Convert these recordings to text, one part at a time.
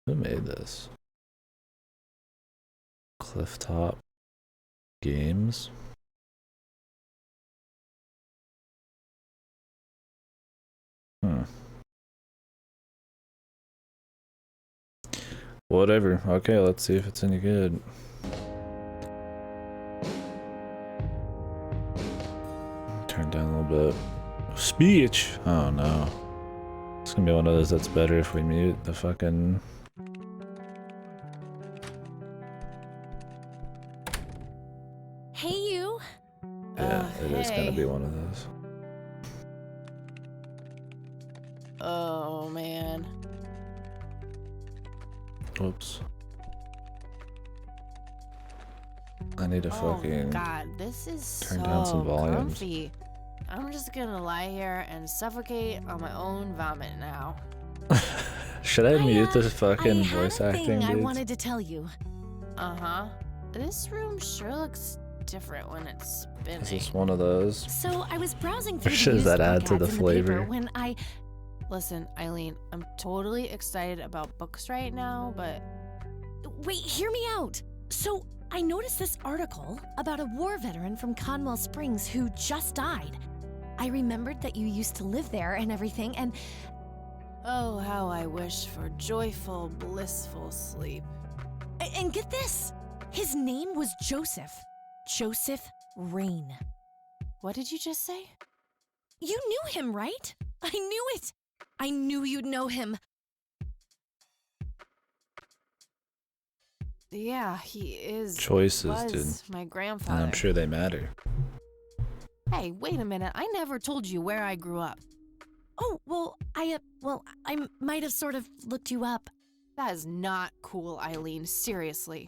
Who made this? Clifftop Games. Whatever. Okay, let's see if it's any good. Turn down a little bit. Speech! Oh no. It's gonna be one of those that's better if we mute the fucking... Hey, you! Yeah, it is gonna be one of those. Oh, man. Oops. I need to fucking... God, this is turn down some volumes. comfy. I'm just gonna lie here and suffocate on my own vomit now. Should I mute this fucking voice acting, I dudes? wanted to tell you. Uh-huh. This room sure looks different when it's spinning. Is this one of those? So I was browsing through Or does that add to the flavor? When I... Listen, Eileen, I'm totally excited about books right now, but... Wait, hear me out! So, I noticed this article about a war veteran from Conwell Springs who just died. I remembered that you used to live there and everything, and... Oh, how I wish for joyful, blissful sleep. And get this! His name was Joseph. Joseph Rain. What did you just say? You knew him, right? I knew it! I knew you'd know him. Yeah, he is. Choices, dude. My grandfather. And I'm sure they matter. Hey, wait a minute. I never told you where I grew up. Oh, well, I might have sort of looked you up. That is not cool, Eileen. Seriously.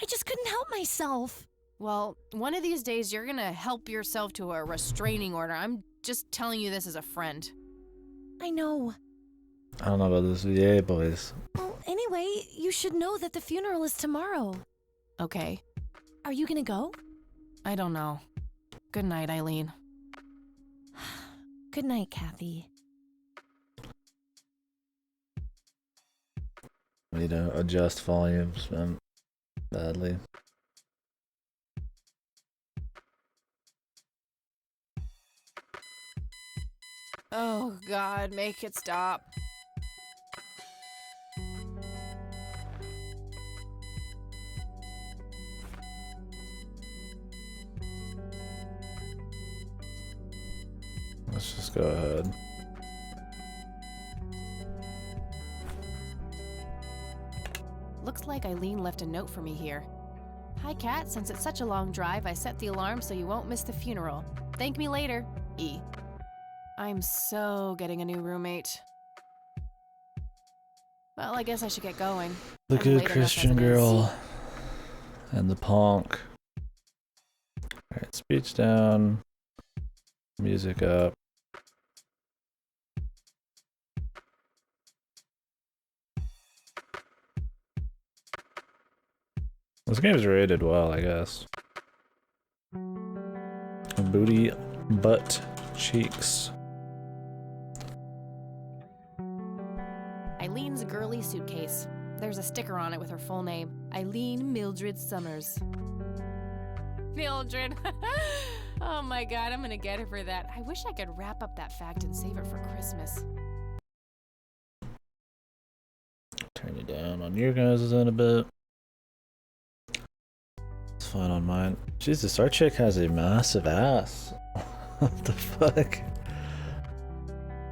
I just couldn't help myself. Well, one of these days you're gonna help yourself to a restraining order. I'm just telling you this as a friend. I know. I don't know about this. Yeah, boys. Well, anyway, you should know that the funeral is tomorrow. Okay. Are you gonna go? I don't know. Good night, Eileen. Good night, Kathy. Need to adjust volumes, man. Badly. Oh, God, make it stop. Let's just go ahead. Looks like Eileen left a note for me here. Hi, Kat. Since it's such a long drive, I set the alarm so you won't miss the funeral. Thank me later. E. I'm so getting a new roommate. Well, I guess I should get going. The good Christian girl. And the punk. Alright, speech down. Music up. This game's rated well, I guess. Booty, butt, cheeks. Eileen's girly suitcase. There's a sticker on it with her full name. Eileen Mildred Summers. Mildred. Oh my God, I'm gonna get her for that. I wish I could wrap up that fact and save it for Christmas. Turn you down on your guys' in a bit. It's fine on mine. Jesus, our chick has a massive ass. What the fuck?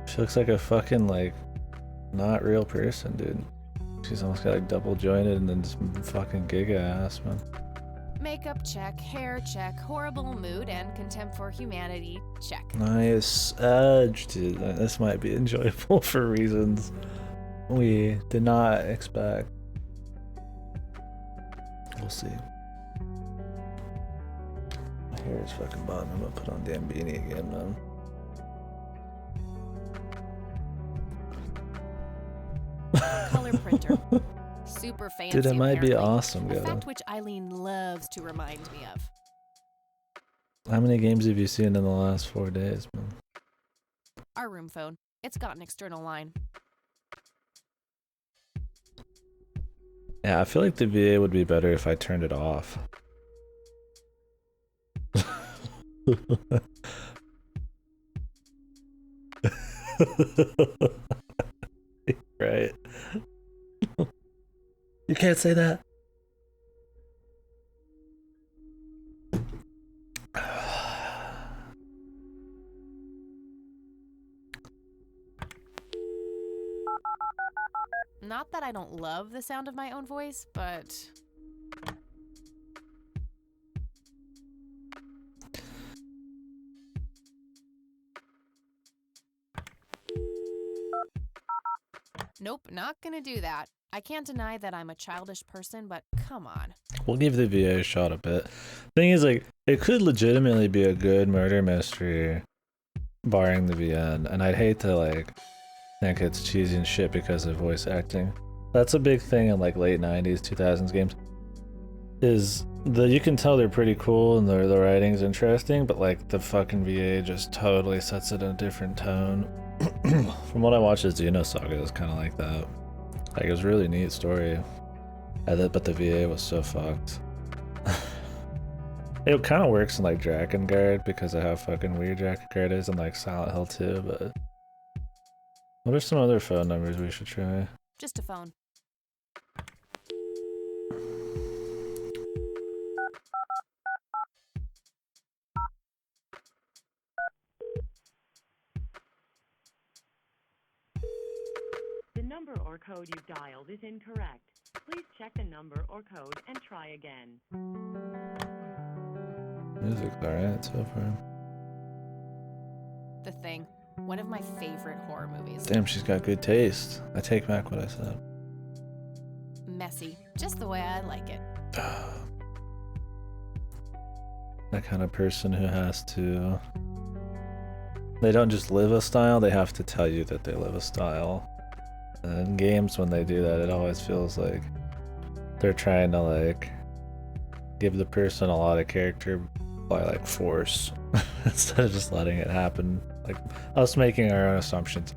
She looks like a fucking, like, not real person, dude. She's almost got like double jointed and then just fucking giga ass, man. Makeup check, hair check, horrible mood, and contempt for humanity check. Nice edge, dude. This might be enjoyable for reasons we did not expect. We'll see. My hair is fucking bottom. I'm gonna put on damn beanie again, man. Color printer. Super fancy. Dude, it might be apparently. awesome, A Ghetto. fact which Eileen loves to remind me of. How many games have you seen in the last 4 days, man? Our room phone. It's got an external line. Yeah, I feel like the VA would be better if I turned it off. Right. You can't say that. Not that I don't love the sound of my own voice, but... Nope, not gonna do that. I can't deny that I'm a childish person, but come on. We'll give the VA a shot a bit. Thing is, like, it could legitimately be a good murder mystery, barring the VN, and I'd hate to, like, think it's cheesy and shit because of voice acting. That's a big thing in, like, late 90s, 2000s games. Is you can tell they're pretty cool and the writing's interesting, but, like, the fucking VA just totally sets it in a different tone. From what I watched, the Xenosaga is kind of like that. Like, it was a really neat story. But the VA was so fucked. It kind of works in like Drakengard because of how fucking weird Drakengard is, and like Silent Hill too. But what are some other phone numbers we should try? Just a phone. The number or code you dialed is incorrect. Please check the number or code and try again. Music's alright so far. The Thing. One of my favorite horror movies. Damn, she's got good taste. I take back what I said. Messy. Just the way I like it. That kind of person who has to... They don't just live a style, they have to tell you that they live a style. And in games, when they do that, it always feels like they're trying to, like, give the person a lot of character by, like, force. Instead of just letting it happen. Like, us making our own assumptions.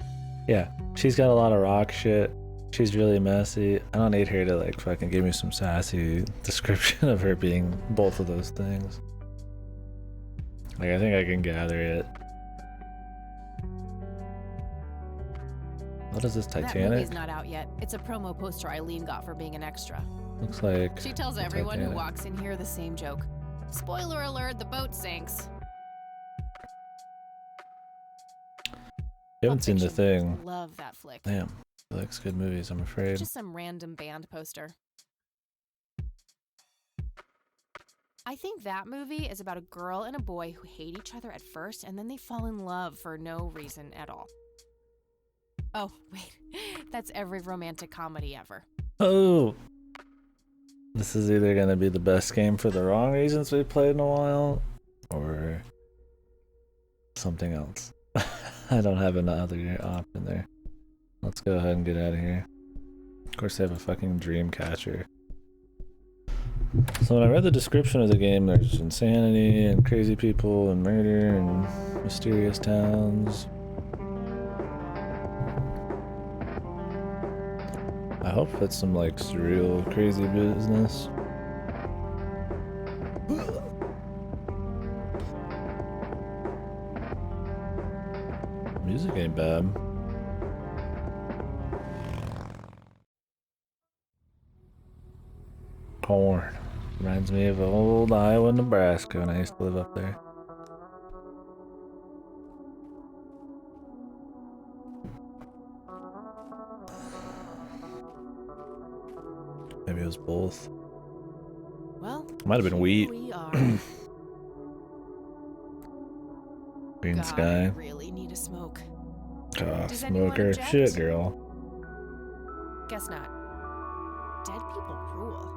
Yeah, she's got a lot of rock shit. She's really messy. I don't need her to, like, fucking give me some sassy description of her being both of those things. Like, I think I can gather it. What is this, Titanic? That movie's not out yet. It's a promo poster Eileen got for being an extra. Looks like... She tells everyone Titanic. who walks in here the same joke. Spoiler alert, the boat sinks. You haven't seen The Fiction. Thing. Love that flick. Damn. He likes good movies, I'm afraid. Just some random band poster. I think that movie is about a girl and a boy who hate each other at first and then they fall in love for no reason at all. Oh, wait. That's every romantic comedy ever. Oh! This is either gonna be the best game for the wrong reasons we've played in a while, or something else. I don't have another option there. Let's go ahead and get out of here. Of course, they have a fucking dream catcher. So when I read the description of the game, there's insanity and crazy people and murder and mysterious towns. I hope it's some like surreal crazy business. Music ain't bad. Corn. Reminds me of old Iowa, Nebraska when I used to live up there. Maybe it was both. Well, Might have been wheat. we are. Green God, sky. I really need a smoke. Ah, Does anyone smoker. object? Shit, girl. Guess not. Dead people rule.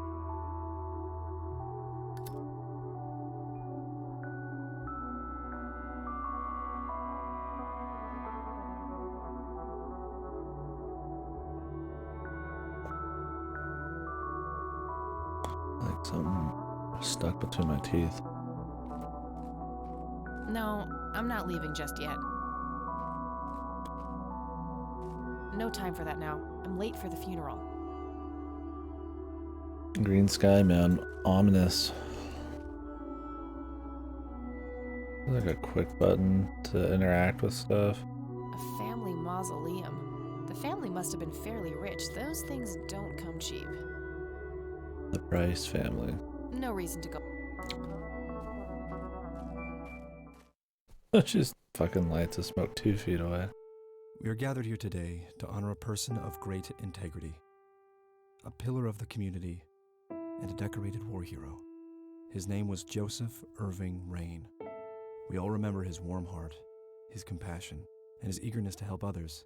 Like something stuck between my teeth. No, I'm not leaving just yet. No time for that now. I'm late for the funeral. Green sky, man. Ominous. Like a quick button to interact with stuff. A family mausoleum. The family must have been fairly rich. Those things don't come cheap. The Price family. No reason to go. She's fucking lights a smoke 2 feet away. We are gathered here today to honor a person of great integrity, a pillar of the community, and a decorated war hero. His name was Joseph Irving Rain. We all remember his warm heart, his compassion, and his eagerness to help others.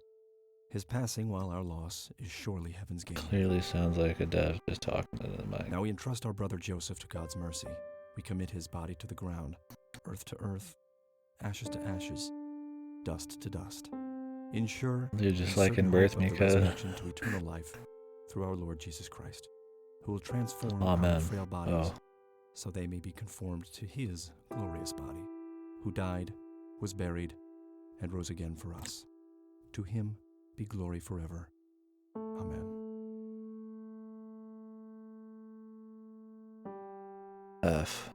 His passing, while our loss, is surely heaven's gain. Clearly sounds like a dev just talking to the mic. Now we entrust our brother Joseph to God's mercy. We commit his body to the ground, earth to earth, ashes to ashes, dust to dust. Ensure You're just and like in certain birth, hope of the Mika. resurrection to eternal life through our Lord Jesus Christ, who will transform our Amen. frail bodies Oh. so they may be conformed to his glorious body, who died, was buried, and rose again for us. To him be glory forever. Amen. F.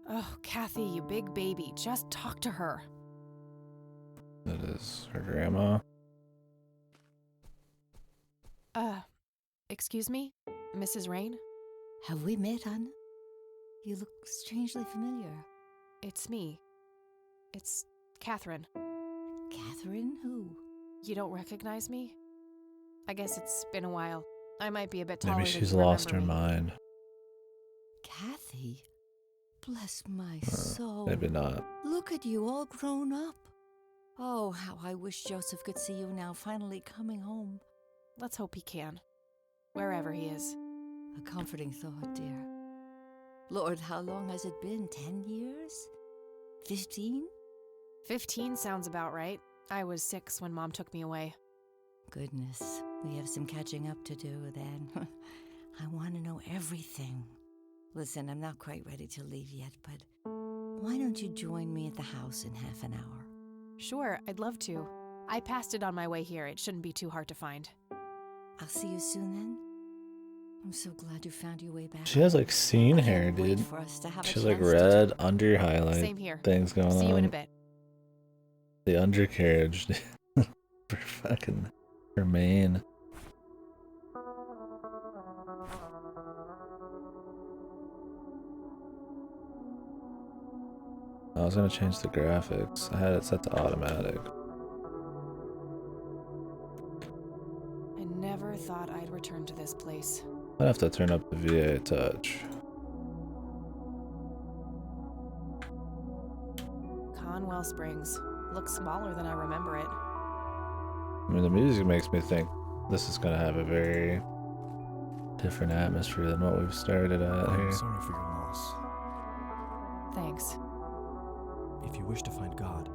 Oh, Kathy, you big baby. Just talk to her. That is her grandma. Excuse me? Mrs. Rain? Have we met, Anna? You look strangely familiar. It's me. It's Catherine. Catherine, who? You don't recognize me? I guess it's been a while. I might be a bit taller Maybe than she's you lost her remember me. mind. Kathy? Bless my soul. Maybe not. Look at you, all grown up. Oh, how I wish Joseph could see you now, finally coming home. Let's hope he can. Wherever he is. A comforting thought, dear. Lord, how long has it been? 10 years? 15? 15 sounds about right. I was 6 when Mom took me away. Goodness, we have some catching up to do then. I want to know everything. Listen, I'm not quite ready to leave yet, but why don't you join me at the house in half an hour? Sure, I'd love to. I passed it on my way here. It shouldn't be too hard to find. I'll see you soon then. I'm so glad you found your way back. She has like scene I hair, can't wait dude. for us to have a She's like chance to red talk. under highlight Same here. things going See you in a on. bit. The undercarriage for fucking her mane. I was gonna change the graphics. I had it set to automatic. I never thought I'd return to this place. I'd have to turn up the VA touch. Conwell Springs. Looks smaller than I remember it. I mean, the music makes me think this is gonna have a very different atmosphere than what we've started at I'm here. sorry for your loss. Thanks. If you wish to find God,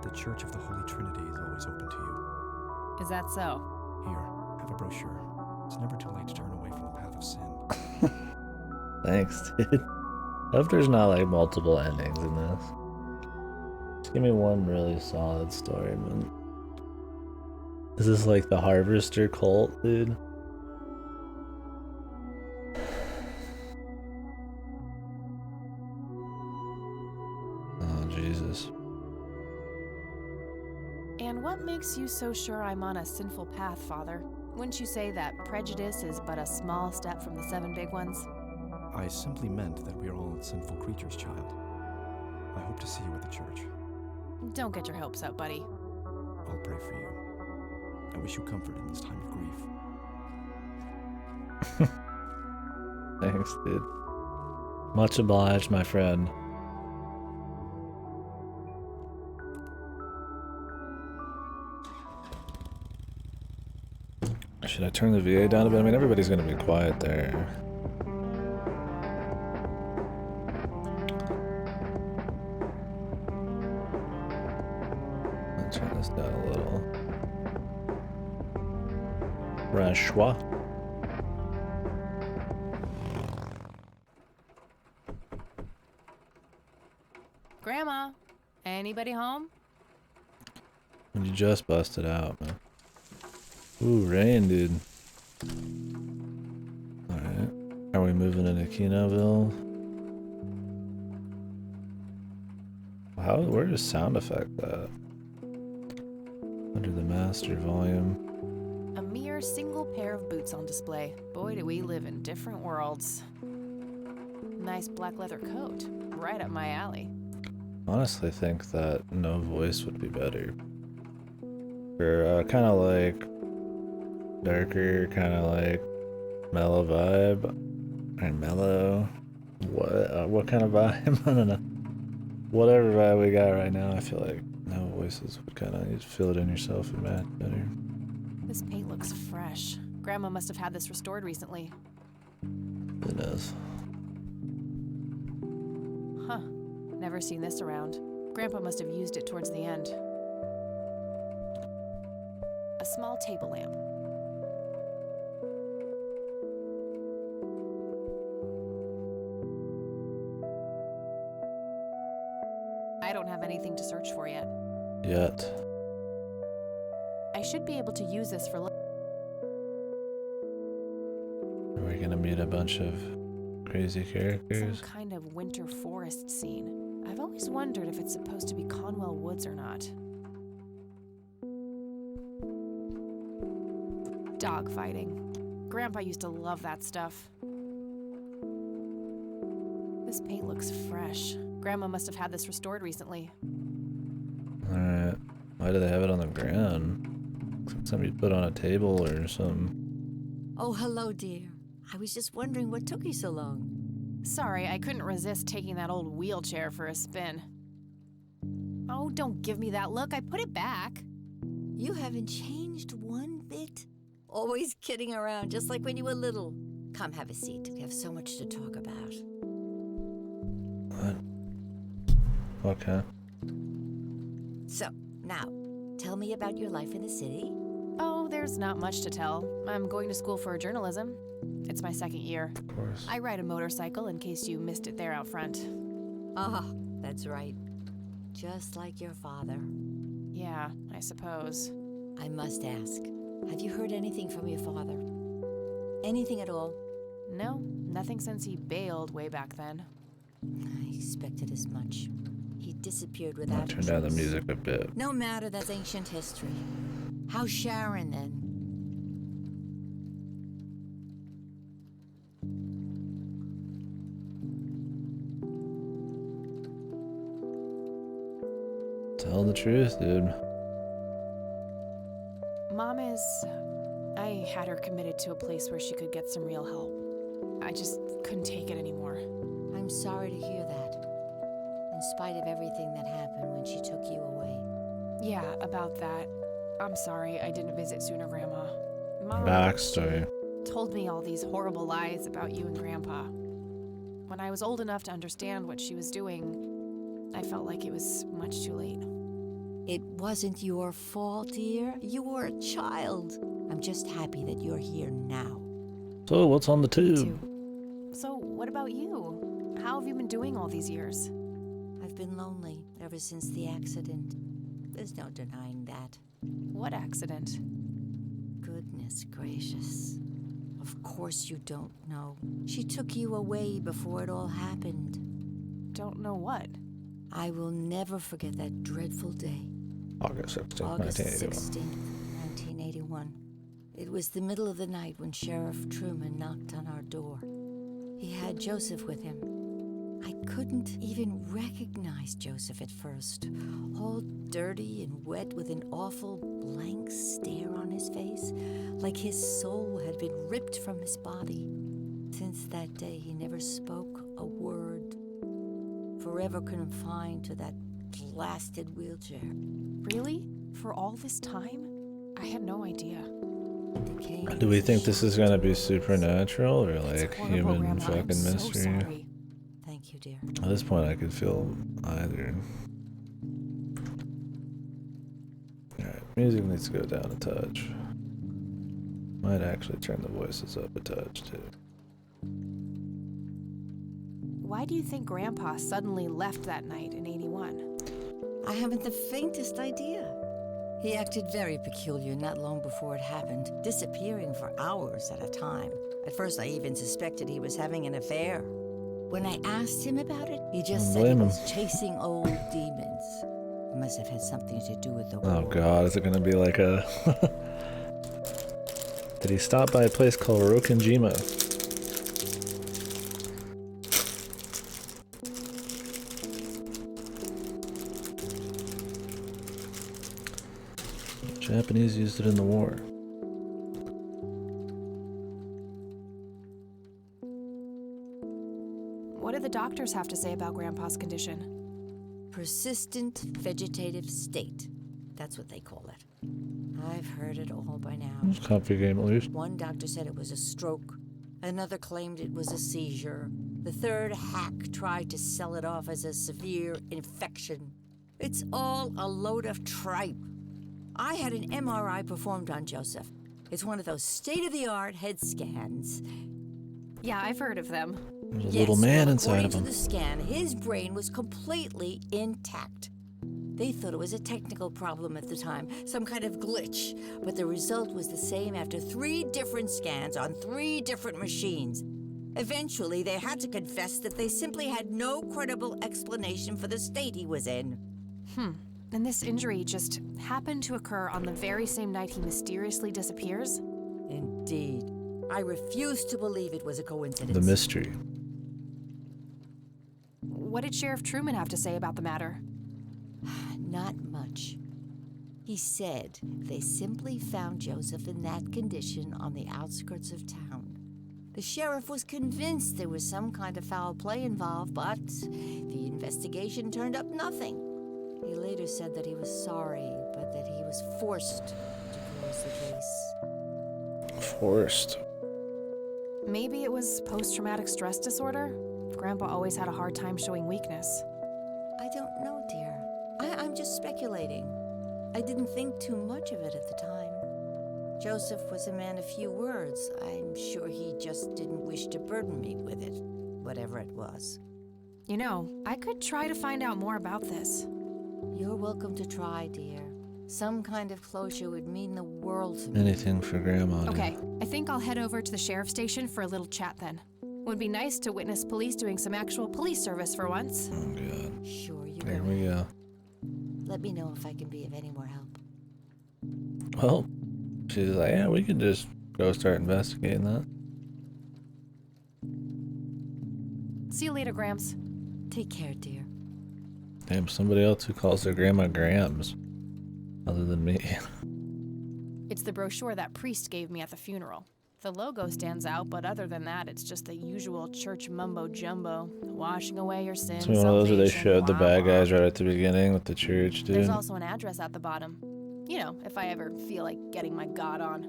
the Church of the Holy Trinity is always open to you. Is that so? Here, have a brochure. It's never too late to turn away from the path of sin. Thanks, dude. I hope there's not like multiple endings in this. Just give me one really solid story, man. Is this like the Harvester cult, dude? Oh, Jesus. And what makes you so sure I'm on a sinful path, Father? Wouldn't you say that prejudice is but a small step from the 7 big ones? I simply meant that we are all sinful creatures, child. I hope to see you at the church. Don't get your hopes up, buddy. I'll pray for you. I wish you comfort in this time of grief. Thanks, dude. Much obliged, my friend. Should I turn the VA down a bit? I mean, everybody's gonna be quiet there. I'll turn this down a little. Francois. Grandma, anybody home? You just busted out, man. Ooh, rain, dude. Alright. Are we moving into Kinoville? Where is sound effect at? Under the master volume. A mere single pair of boots on display. Boy, do we live in different worlds. Nice black leather coat. Right up my alley. Honestly think that no voice would be better. For kind of like darker, kind of like mellow vibe. Or mellow. What kind of vibe? I don't know. Whatever vibe we got right now, I feel like no voices would kind of, you'd feel it in yourself and match better. This paint looks fresh. Grandma must have had this restored recently. Who knows? Huh. Never seen this around. Grandpa must have used it towards the end. A small table lamp. I don't have anything to search for yet. Yet. I should be able to use this for. Are we gonna meet a bunch of crazy Some characters? kind of winter forest scene. I've always wondered if it's supposed to be Conwell Woods or not. Dog fighting. Grandpa used to love that stuff. This paint looks fresh. Grandma must have had this restored recently. Alright. Why do they have it on the ground? Somebody put on a table or something. Oh, hello, dear. I was just wondering what took you so long. Sorry, I couldn't resist taking that old wheelchair for a spin. Oh, don't give me that look. I put it back. You haven't changed one bit. Always kidding around, just like when you were little. Come have a seat. We have so much to talk about. What? Okay. So, now, tell me about your life in the city. Oh, there's not much to tell. I'm going to school for journalism. It's my second year. Of course. I ride a motorcycle in case you missed it there out front. Ah, that's right. Just like your father. Yeah, I suppose. I must ask, have you heard anything from your father? Anything at all? No, nothing since he bailed way back then. I expected as much. He disappeared I'll without turn down the trace. music a bit. No matter, that's ancient history. How's Sharon then? Tell the truth, dude. Mom is. I had her committed to a place where she could get some real help. I just couldn't take it anymore. I'm sorry to hear that. In spite of everything that happened when she took you away. Yeah, about that. I'm sorry I didn't visit sooner, Grandma. Mom Backstory. told me all these horrible lies about you and Grandpa. When I was old enough to understand what she was doing, I felt like it was much too late. It wasn't your fault, dear. You were a child. I'm just happy that you're here now. So, what's on the tube? Too. So, what about you? How have you been doing all these years? I've been lonely ever since the accident. There's no denying that. What accident? Goodness gracious. Of course you don't know. She took you away before it all happened. Don't know what. I will never forget that dreadful day. August 16th, August 1981. 16th, 1981. It was the middle of the night when Sheriff Truman knocked on our door. He had Joseph with him. I couldn't even recognize Joseph at first. All dirty and wet with an awful blank stare on his face, like his soul had been ripped from his body. Since that day, he never spoke a word. Forever confined to that blasted wheelchair. Really? For all this time? I had no idea. Do we think this is gonna be supernatural or It's like horrible, human Grandma. fucking I'm so mystery? sorry. Thank you, dear. At this point, I could feel either. Alright, music needs to go down a touch. Might actually turn the voices up a touch too. Why do you think Grandpa suddenly left that night in 81? I haven't the faintest idea. He acted very peculiar not long before it happened, disappearing for hours at a time. At first, I even suspected he was having an affair. When I asked him about it, he just said he Blame him. was chasing old demons. It must have had something to do with the Oh war. god, is it gonna be like a... Did he stop by a place called Rokanjima? Japanese used it in the war. What do the doctors have to say about Grandpa's condition? Persistent vegetative state. That's what they call it. I've heard it all by now. It's a comfy game at least. One doctor said it was a stroke. Another claimed it was a seizure. The third hack tried to sell it off as a severe infection. It's all a load of tripe. I had an MRI performed on Joseph. It's one of those state-of-the-art head scans. Yeah, I've heard of them. There's a little man inside of according him. to the scan, his brain was completely intact. They thought it was a technical problem at the time, some kind of glitch, but the result was the same after 3 different scans on 3 different machines. Eventually, they had to confess that they simply had no credible explanation for the state he was in. And this injury just happened to occur on the very same night he mysteriously disappears? Indeed. I refuse to believe it was a coincidence. The mystery. What did Sheriff Truman have to say about the matter? Not much. He said they simply found Joseph in that condition on the outskirts of town. The sheriff was convinced there was some kind of foul play involved, but the investigation turned up nothing. He later said that he was sorry, but that he was forced to close the case. Forced. Maybe it was post-traumatic stress disorder? Grandpa always had a hard time showing weakness. I don't know, dear. I'm just speculating. I didn't think too much of it at the time. Joseph was a man of few words. I'm sure he just didn't wish to burden me with it, whatever it was. You know, I could try to find out more about this. You're welcome to try, dear. Some kind of closure would mean the world to me. Anything for Grandma. dude. Okay, I think I'll head over to the sheriff's station for a little chat then. Would be nice to witness police doing some actual police service for once. Oh god. Sure, you There will. we go. Let me know if I can be of any more help. Well, she's like, yeah, we can just go start investigating that. See you later, Grams. Take care, dear. Damn, somebody else who calls their grandma Grams. Other than me. It's the brochure that priest gave me at the funeral. The logo stands out, but other than that, it's just the usual church mumbo-jumbo. Washing away your sins, It's one of those where they salvation, showed the blah, bad blah. guys right at the beginning with the church, dude. There's also an address at the bottom. You know, if I ever feel like getting my god on.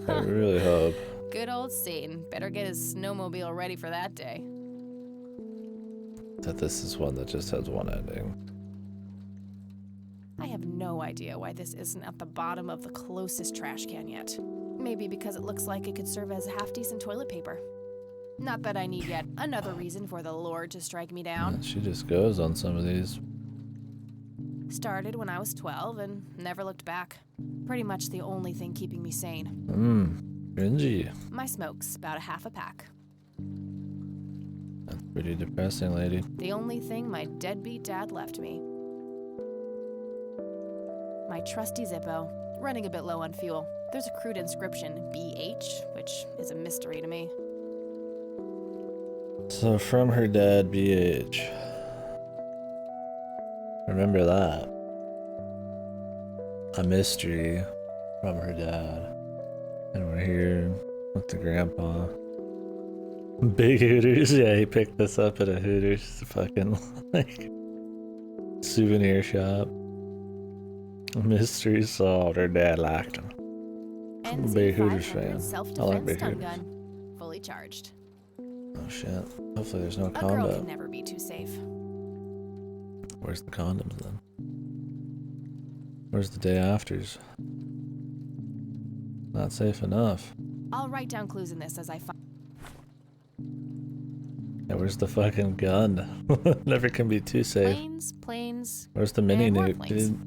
I really hope. Good old Satan. Better get his snowmobile ready for that day. That this is one that just has one ending. I have no idea why this isn't at the bottom of the closest trash can yet. Maybe because it looks like it could serve as half-decent toilet paper. Not that I need yet another reason for the Lord to strike me down. She just goes on some of these. Started when I was 12 and never looked back. Pretty much the only thing keeping me sane. Cringy. My smoke's about a half a pack. That's pretty depressing, lady. The only thing my deadbeat dad left me. My trusty Zippo, running a bit low on fuel. There's a crude inscription, BH, which is a mystery to me. So from her dad, BH. Remember that. A mystery from her dad. And we're here with the grandpa. Big Hooters. Yeah, he picked this up at a Hooters fucking like souvenir shop. Mystery solved. Her dad liked him. I'm a big Hooters fan. I like Self-defense big stun Hooters. gun, fully charged. Oh shit. Hopefully there's no A girl combat. can never be too safe. Where's the condoms then? Where's the day afters? Not safe enough. I'll write down clues in this as I find. Yeah, where's the fucking gun? Never can be too safe. Planes, planes. Where's the mini And more nuke, planes. dude?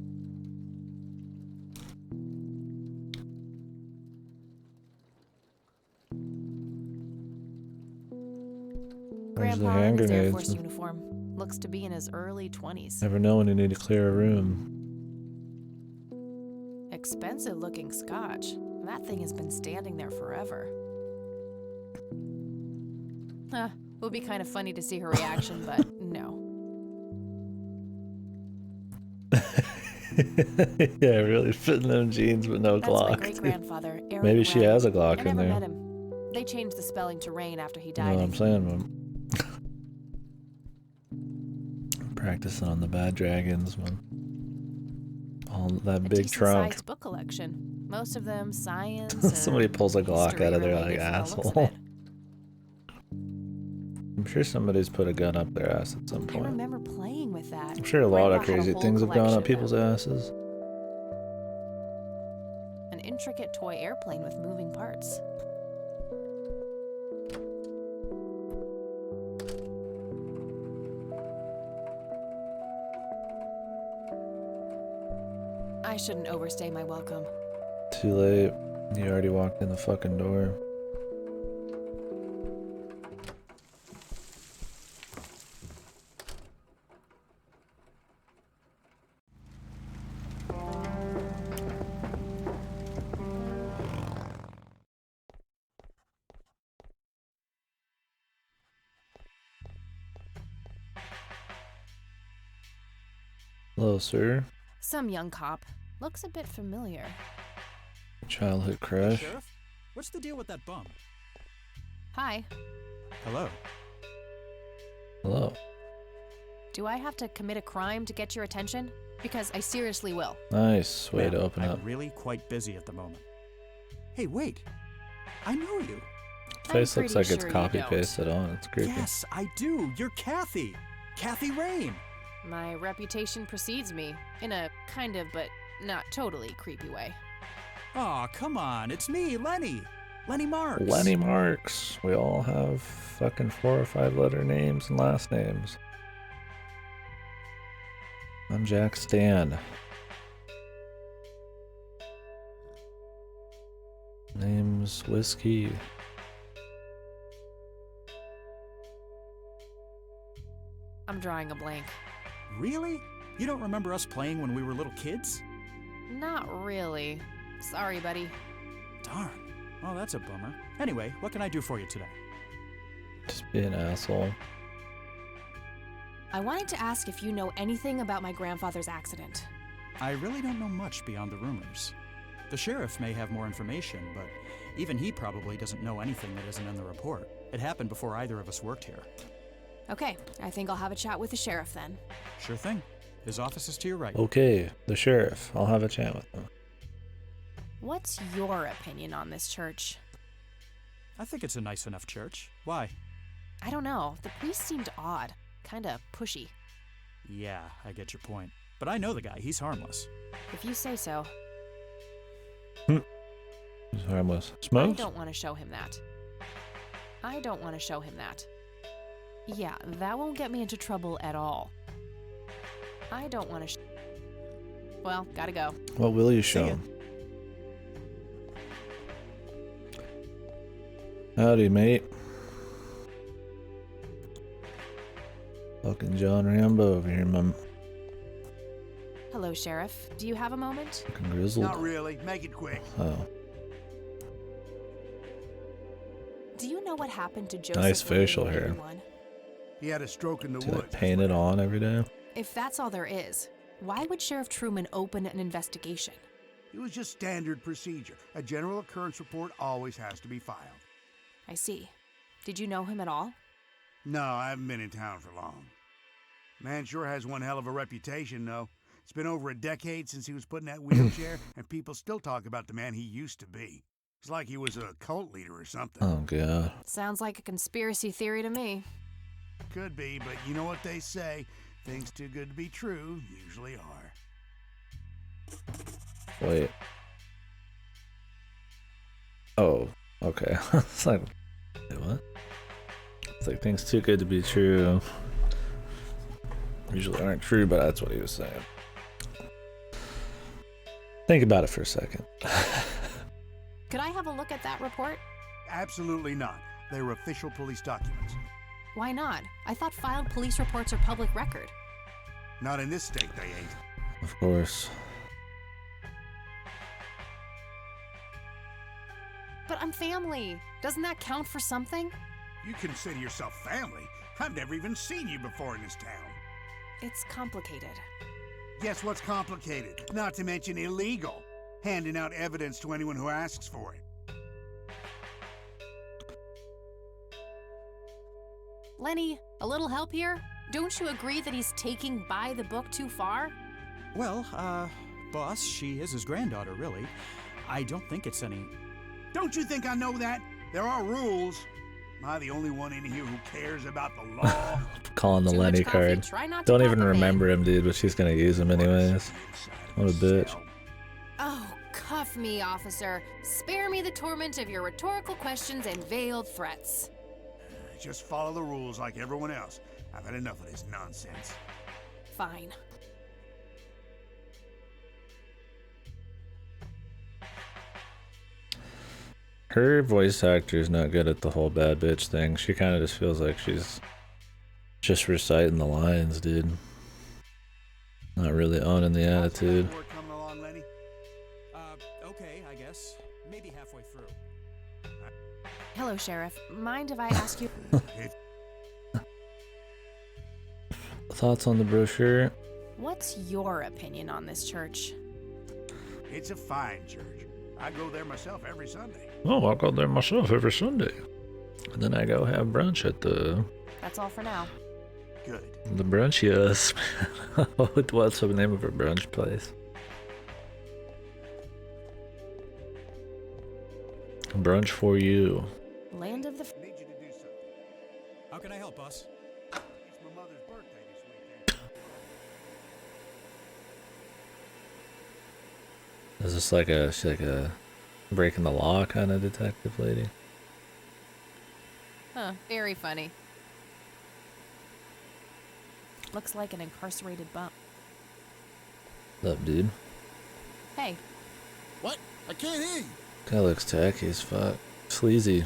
the Grandpa hand in his Air grenades. Force uniform. Looks to be in his early 20s. Never know when you need to clear a room. Expensive looking scotch. That thing has been standing there forever. Would be kind of funny to see her reaction, but no. Yeah, really fitting them jeans with no That's my Glock. great-grandfather, Eric Maybe she Wren. has a I Glock in never there. met him. They changed the spelling to Rain after he You know died. what I'm saying, man? Practicing on the bad dragons, man. All that A big trunk. decent-sized book collection. Most of them science. Somebody pulls a Glock history out of there related like from the looks of asshole. it. I'm sure somebody's put a gun up their ass at some I point. remember playing with that. I'm sure a lot of Grandpa had a crazy whole things have gone up collection. people's asses. An intricate toy airplane with moving parts. I shouldn't overstay my welcome. Too late. You already walked in the fucking door. Hello, sir. Some young cop. Looks a bit familiar. Childhood crush. Sheriff, what's the deal with that bum? Hi. Hello. Hello. Do I have to commit a crime to get your attention? Because I seriously will. Nice way to Ma'am, open I'm up. really quite busy at the moment. Hey, wait. I know you. Face I'm looks pretty like it's sure you copy don't. pasted on. It's creepy. Yes, I do. You're Kathy. Kathy Rain. My reputation precedes me, in a kind of but not totally creepy way. Aw, come on. It's me, Lenny. Lenny Marks. Lenny Marks. We all have fucking 4 or 5 letter names and last names. I'm Jack Stan. Name's Whiskey. I'm drawing a blank. Really? You don't remember us playing when we were little kids? Not really. Sorry, buddy. Darn. Oh, that's a bummer. Anyway, what can I do for you today? Just be an asshole. I wanted to ask if you know anything about my grandfather's accident. I really don't know much beyond the rumors. The sheriff may have more information, but even he probably doesn't know anything that isn't in the report. It happened before either of us worked here. Okay, I think I'll have a chat with the sheriff then. Sure thing. His office is to your right. Okay, the sheriff. I'll have a chat with him. What's your opinion on this church? I think it's a nice enough church. Why? I don't know. The priest seemed odd. Kinda pushy. Yeah, I get your point. But I know the guy. He's harmless. If you say so. He's harmless. I Smokes? don't want to show him that. I don't want to show him that. Yeah, that won't get me into trouble at all. I don't want to Well, gotta go. What will you See show ya. him? Howdy, mate. Fucking John Rambo over here, mum. Hello, Sheriff. Do you have a moment? Fucking grizzled. Not really. Make it quick. Oh, Do you know what happened to Joseph? nice William facial hair. 81? He had a stroke in the See woods. that painted on every day? If that's all there is, why would Sheriff Truman open an investigation? It was just standard procedure. A general occurrence report always has to be filed. I see. Did you know him at all? No, I haven't been in town for long. Man sure has one hell of a reputation, though. It's been over a decade since he was put in that wheelchair, and people still talk about the man he used to be. It's like he was a cult leader or something. Oh, God. Sounds like a conspiracy theory to me. Could be, but you know what they say. Things too good to be true usually are. Wait. Oh, okay. It's like, wait, what? It's like things too good to be true usually aren't true, but that's what he was saying. Think about it for a second. Could I have a look at that report? Absolutely not. They were official police documents. Why not? I thought filed police reports are public record. Not in this state, they ain't. Of course. But I'm family. Doesn't that count for something? You consider yourself family? I've never even seen you before in this town. It's complicated. Guess what's complicated? Not to mention illegal. Handing out evidence to anyone who asks for it. Lenny, a little help here? Don't you agree that he's taking by the book too far? Well, boss, she is his granddaughter, really. I don't think it's any... Don't you think I know that? There are rules. Am I the only one in here who cares about the law? Calling the Too much Lenny coffee, card. try not to Don't pop even a vein. remember him, dude, but she's gonna use him anyways. What a bitch. Oh, cuff me, officer. Spare me the torment of your rhetorical questions and veiled threats. Just follow the rules like everyone else. I've had enough of this nonsense. Fine. Her voice actor is not good at the whole bad bitch thing. She kind of just feels like she's just reciting the lines, dude. Not really owning the attitude. Word coming along, Lenny? Okay, I guess. Maybe halfway through. Hello, Sheriff. Mind if I ask you? Thoughts on the brochure? What's your opinion on this church? It's a fine church. I go there myself every Sunday. Oh, I'll go there myself every Sunday. And then I go have brunch at the That's all for now. Good. brunch, yes. What's the name of her brunch place? Brunch for you. Land of the... I need you to do something. How can I help, boss? It's my mother's birthday this weekend. Is this like she's like a breaking the law kind of detective lady? Huh, very funny. Looks like an incarcerated bum. What's up, dude? Hey, What? I can't hear you. Guy looks tacky as fuck. Sleazy.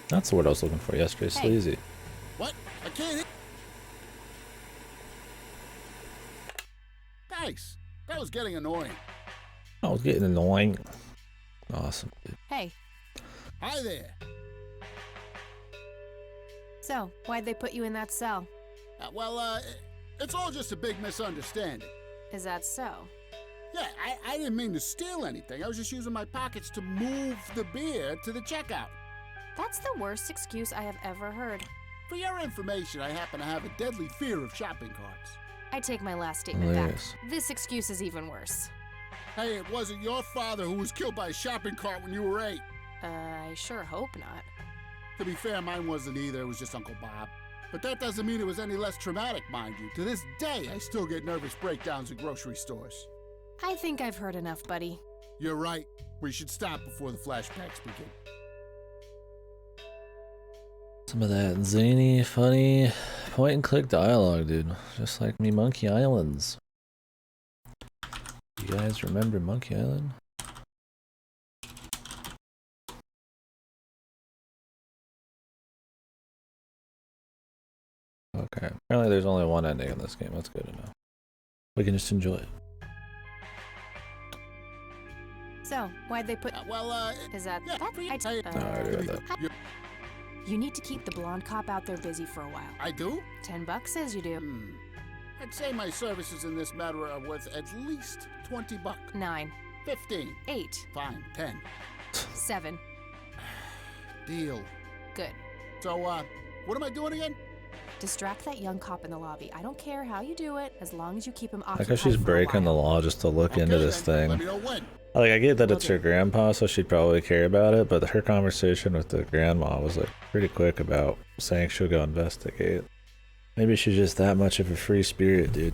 That's the word I was looking for yesterday. Hey. Sleazy. What? I can't hear. Thanks. That was getting annoying. I was getting annoying. Awesome, dude. hey. Hi there. So, why'd they put you in that cell? It's all just a big misunderstanding. Is that so? Yeah, I didn't mean to steal anything. I was just using my pockets to move the beer to the checkout. That's the worst excuse I have ever heard. For your information, I happen to have a deadly fear of shopping carts. I take my last statement Hilarious. back. This excuse is even worse. Hey, it wasn't your father who was killed by a shopping cart when you were 8. I sure hope not. To be fair, mine wasn't either. It was just Uncle Bob. But that doesn't mean it was any less traumatic, mind you. To this day, I still get nervous breakdowns at grocery stores. I think I've heard enough, buddy. You're right. We should stop before the flashbacks begin. Some of that zany, funny, point and click dialogue, dude. Just like me, Monkey Islands. You guys remember Monkey Island? Okay. Apparently there's only one ending in this game. That's good to know. We can just enjoy it. So, why'd they put... Is that... yeah, that I- I t- I already read that. You need to keep the blonde cop out there busy for a while. I do? $10 says you do. I'd say my services in this matter are worth at least $20. 9, 15. 8, Fine, 10. 7. Deal. Good. So, what am I doing again? Distract that young cop in the lobby. I don't care how you do it, as long as you keep him I occupied guess she's for a breaking the while. law just to look into Okay, this then. Let thing. me know when. Like, I get that it's her grandpa, so she'd probably care about it, but her conversation with the grandma was like pretty quick about saying she'll go investigate. Maybe she's just that much of a free spirit, dude.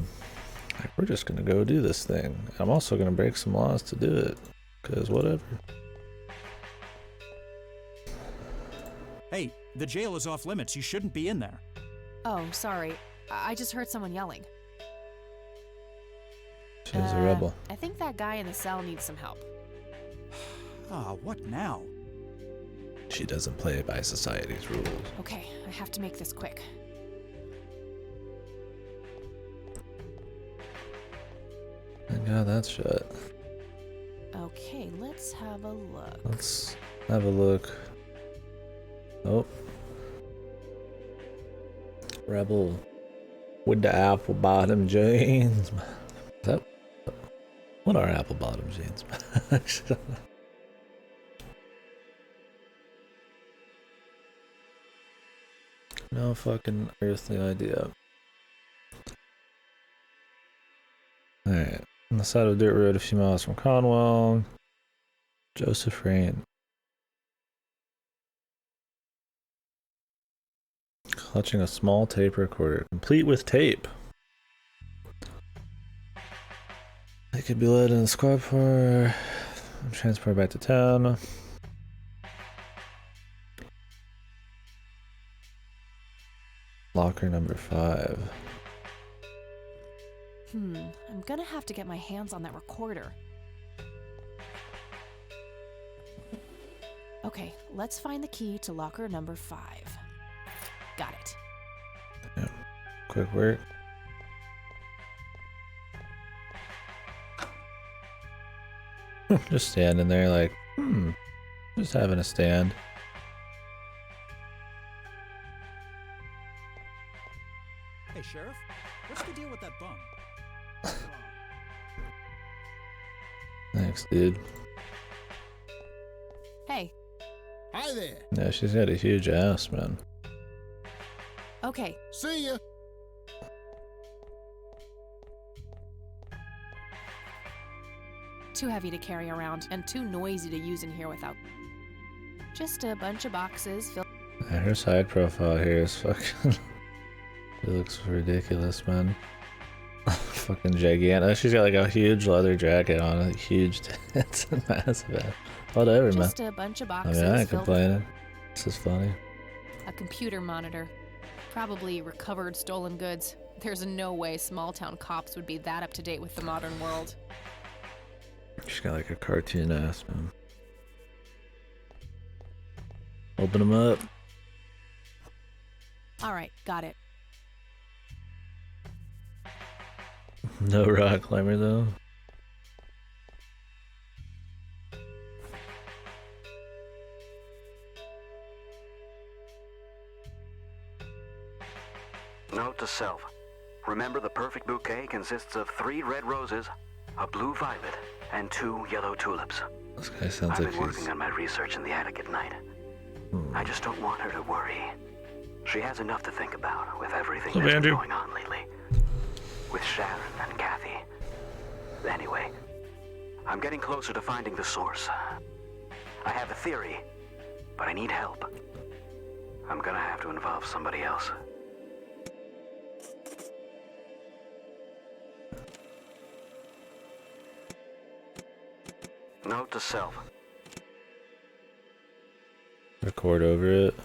Like, we're just gonna go do this thing. I'm also gonna break some laws to do it, cause whatever. Hey, the jail is off limits. You shouldn't be in there. Oh, sorry. I just heard someone yelling. She's a rebel. I think that guy in the cell needs some help. Ah, what now? she doesn't play by society's rules. Okay, I have to make this quick. Thank God that's shut. Okay, let's have a look. Let's have a look. Oh. Rebel with the apple bottom jeans. Is that, what are apple bottom jeans? No fucking earthly idea. Alright. On the side of a dirt road a few miles from Conwell. Joseph Rain. Clutching a small tape recorder, complete with tape. They could be led in a squad car and transported back to town. Locker number 5. I'm gonna have to get my hands on that recorder. Okay, let's find the key to locker number 5. Got it. Yeah. Quick work. Just standing there like, just having a stand. Hey, Sheriff, what's the deal with that bum? Thanks, dude. Hey, Hi there. Yeah, she's got a huge ass, man. okay, See ya. too heavy to carry around and too noisy to use in here without. Just a bunch of boxes filled. Yeah, her side profile here is fucking. It looks ridiculous, man. Fucking gigantic. She's got like a huge leather jacket on, like huge tits and massive ass. Whatever, man. Just a bunch of I boxes mean, I ain't filled complaining. This is funny. with a computer monitor. Probably recovered stolen goods. There's no way small town cops would be that up to date with the modern world. She's got like a cartoon ass, man. Open them up. Alright, got it. No rock climber though. Note to self. Remember, the perfect bouquet consists of 3 red roses, a blue violet, and 2 yellow tulips. This guy sounds I've like been working on my research in the attic at night. I just don't want her to worry. She has enough to think about with everything Hello, that's been Andrew. going on lately. With Sharon and Kathy. Anyway, I'm getting closer to finding the source. I have a theory, but I need help. I'm gonna have to involve somebody else. Note to self. Record over it.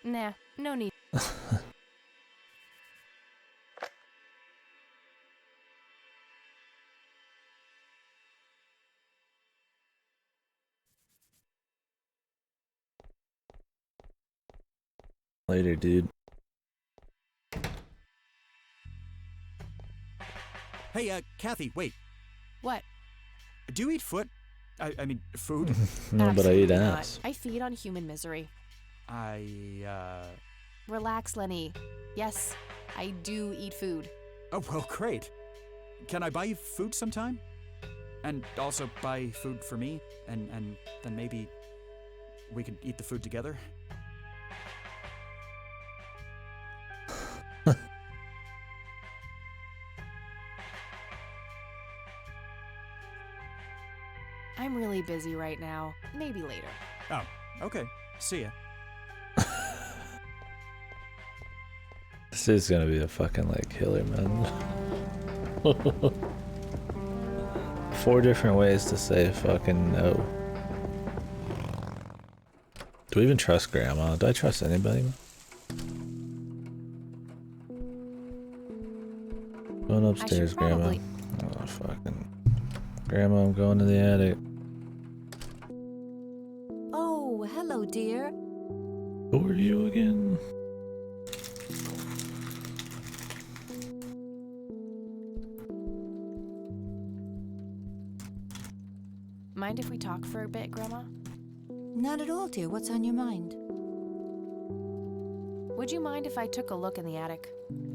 Nah, no need. Later, dude. Hey, Kathy, wait. What? Do you eat foot? I mean, food? No, but I eat Absolutely not. ass. I feed on human misery. Relax, Lenny. Yes, I do eat food. Oh, well, great. Can I buy you food sometime? And also buy food for me? And then maybe we could eat the food together? I'm really busy right now. Maybe later. Oh, okay. See ya. This is gonna be a fucking like killer, man. 4 different ways to say fucking no. Do we even trust Grandma? Do I trust anybody? Going upstairs, Grandma. probably- Oh, fucking. Grandma, I'm going to the attic. Oh, hello, are you again? Mind if we talk for a bit, Grandma? Not at all, dear. What's on your mind? Would you mind if I took a look in the attic?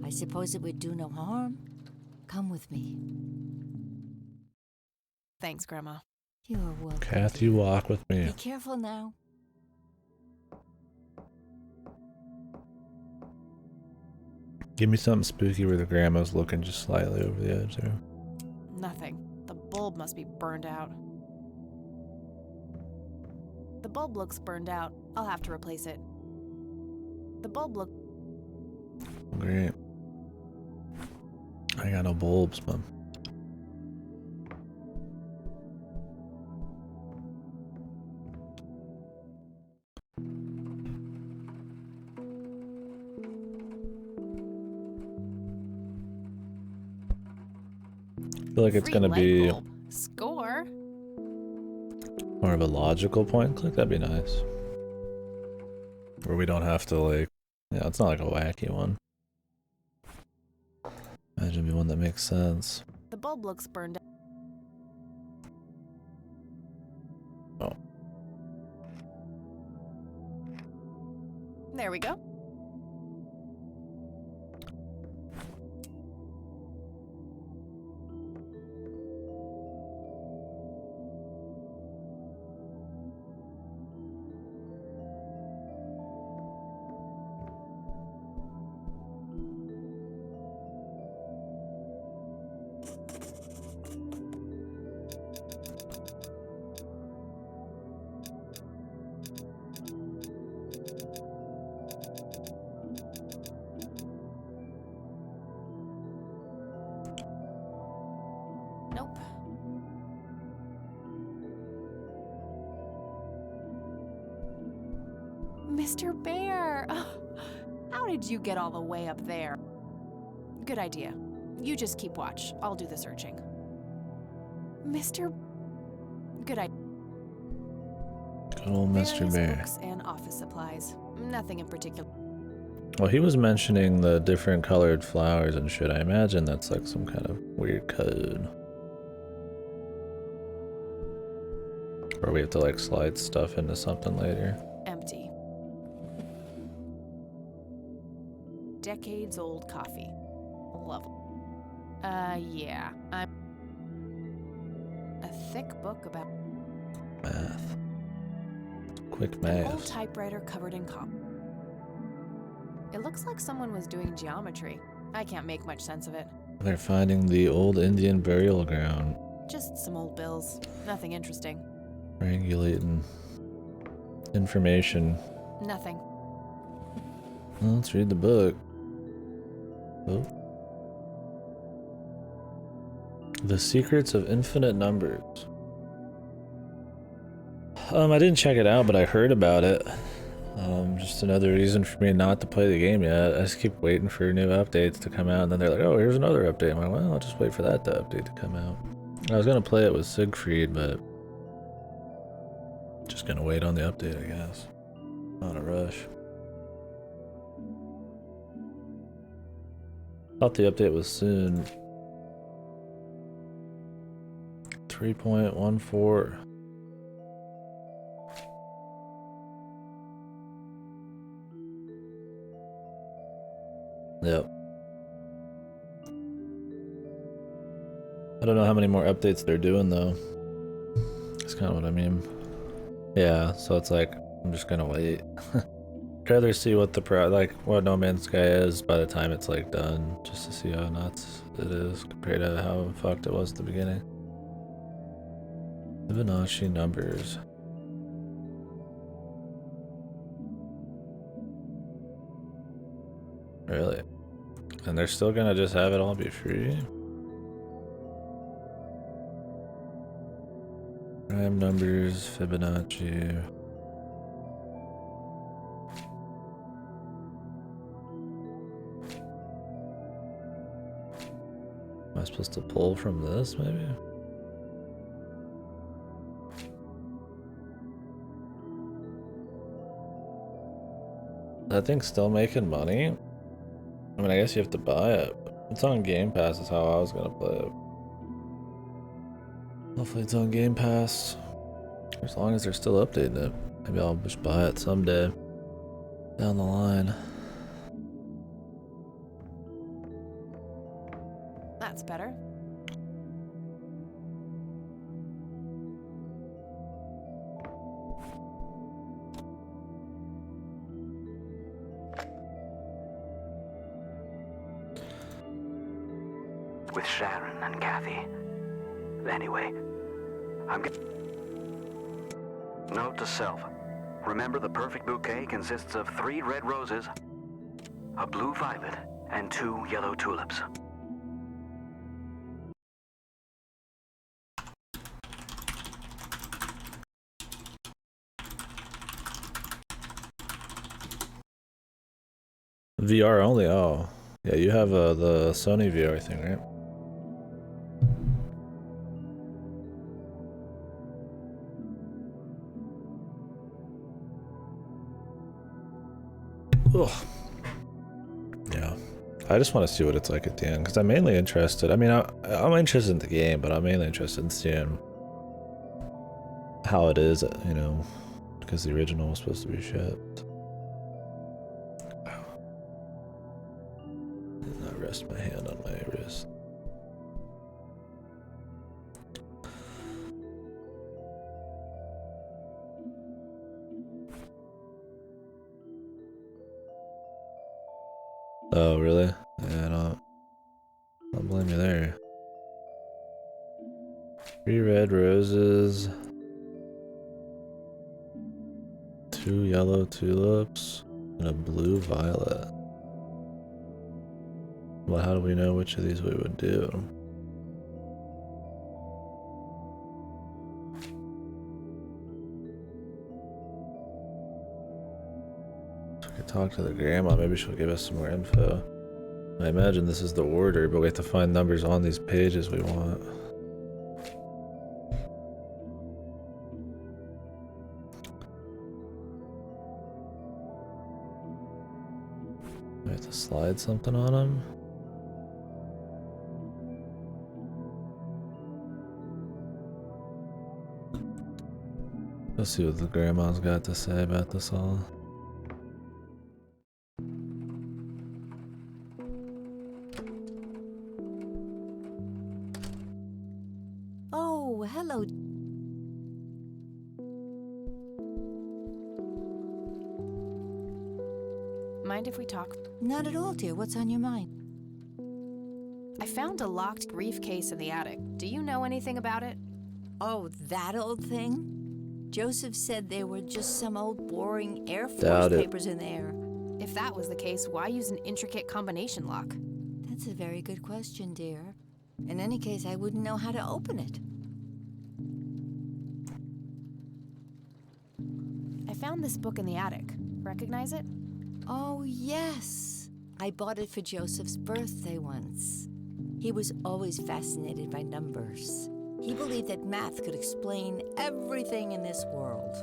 I suppose it would do no harm. Come with me. Thanks, Grandma. You're welcome. Kath, you walk with me. Be careful now. Give me something spooky where the grandma's looking just slightly over the edge there. Nothing. The bulb must be burned out. The bulb looks burned out. I'll have to replace it. The bulb look... Great. I got no bulbs, man. I feel like it's Free gonna light be bulb. Score. more of a logical point click. That'd be nice. Where we don't have to like, yeah, it's not like a wacky one. Imagine it'd be one that makes sense. The bulb looks burned out. Oh. There we go. Nope. Mr. Bear! How did you get all the way up there? Good idea. You just keep watch. I'll do the searching. Mr. Good idea. Good old Mr. Various Bear. books and office supplies. Nothing in particular. Well, he was mentioning the different colored flowers and shit. I imagine that's like some kind of weird code. Or we have to like slide stuff into something later. Empty. Decades old coffee. Lovely. Yeah. I'm a thick book about Math. Quick an old math. typewriter covered in copper. It looks like someone was doing geometry. I can't make much sense of it. They're finding the old Indian burial ground. Just some old bills. Nothing interesting. Triangulating information. Nothing. Well, let's read the book. Oh. The Secrets of Infinite Numbers. I didn't check it out, but I heard about it. Just another reason for me not to play the game yet. I just keep waiting for new updates to come out, and then they're like, oh, here's another update. I'm like, well, I'll just wait for that update to come out. I was gonna play it with Siegfried, but just gonna wait on the update, I guess. Not a rush. Thought the update was soon. 3.14. Yep. I don't know how many more updates they're doing though. That's kind of what I mean. Yeah, so it's like I'm just gonna wait. I'd rather see what the what No Man's Sky is by the time it's like done, just to see how nuts it is compared to how fucked it was at the beginning. Fibonacci numbers. Really? And they're still gonna just have it all be free? Prime numbers, Fibonacci. Am I supposed to pull from this, maybe? That thing's still making money? I mean, I guess you have to buy it. It's on Game Pass is how I was gonna play it. Hopefully it's on Game Pass. As long as they're still updating it. Maybe I'll just buy it someday. Down the line. That's better. With Sharon and Kathy. Anyway, Note to self. Remember, the perfect bouquet consists of 3 red roses, a blue violet, and 2 yellow tulips. VR only? Oh. Yeah, you have the Sony VR thing, right? Ugh. Yeah. I just want to see what it's like at the end, because I'm mainly interested. I mean, I'm interested in the game, but I'm mainly interested in seeing how it is, you know, because the original was supposed to be shit. I rest my hand on my wrist. Oh, really? Yeah, I don't blame you there. 3 red roses. 2 yellow tulips. And a blue violet. Well, how do we know which of these we would do? If we could talk to the grandma, maybe she'll give us some more info. I imagine this is the order, but we have to find numbers on these pages we want. We have to slide something on them. Let's see what the grandma's got to say about this all. Oh, hello. Mind if we talk? Not at all, dear. What's on your mind? I found a locked briefcase in the attic. Do you know anything about it? Oh, that old thing? Joseph said there were just some old boring Air Force Doubt it. papers in there. If that was the case, why use an intricate combination lock? That's a very good question, dear. In any case, I wouldn't know how to open it. I found this book in the attic. Recognize it? Oh, yes. I bought it for Joseph's birthday once. He was always fascinated by numbers. He believed that math could explain everything in this world.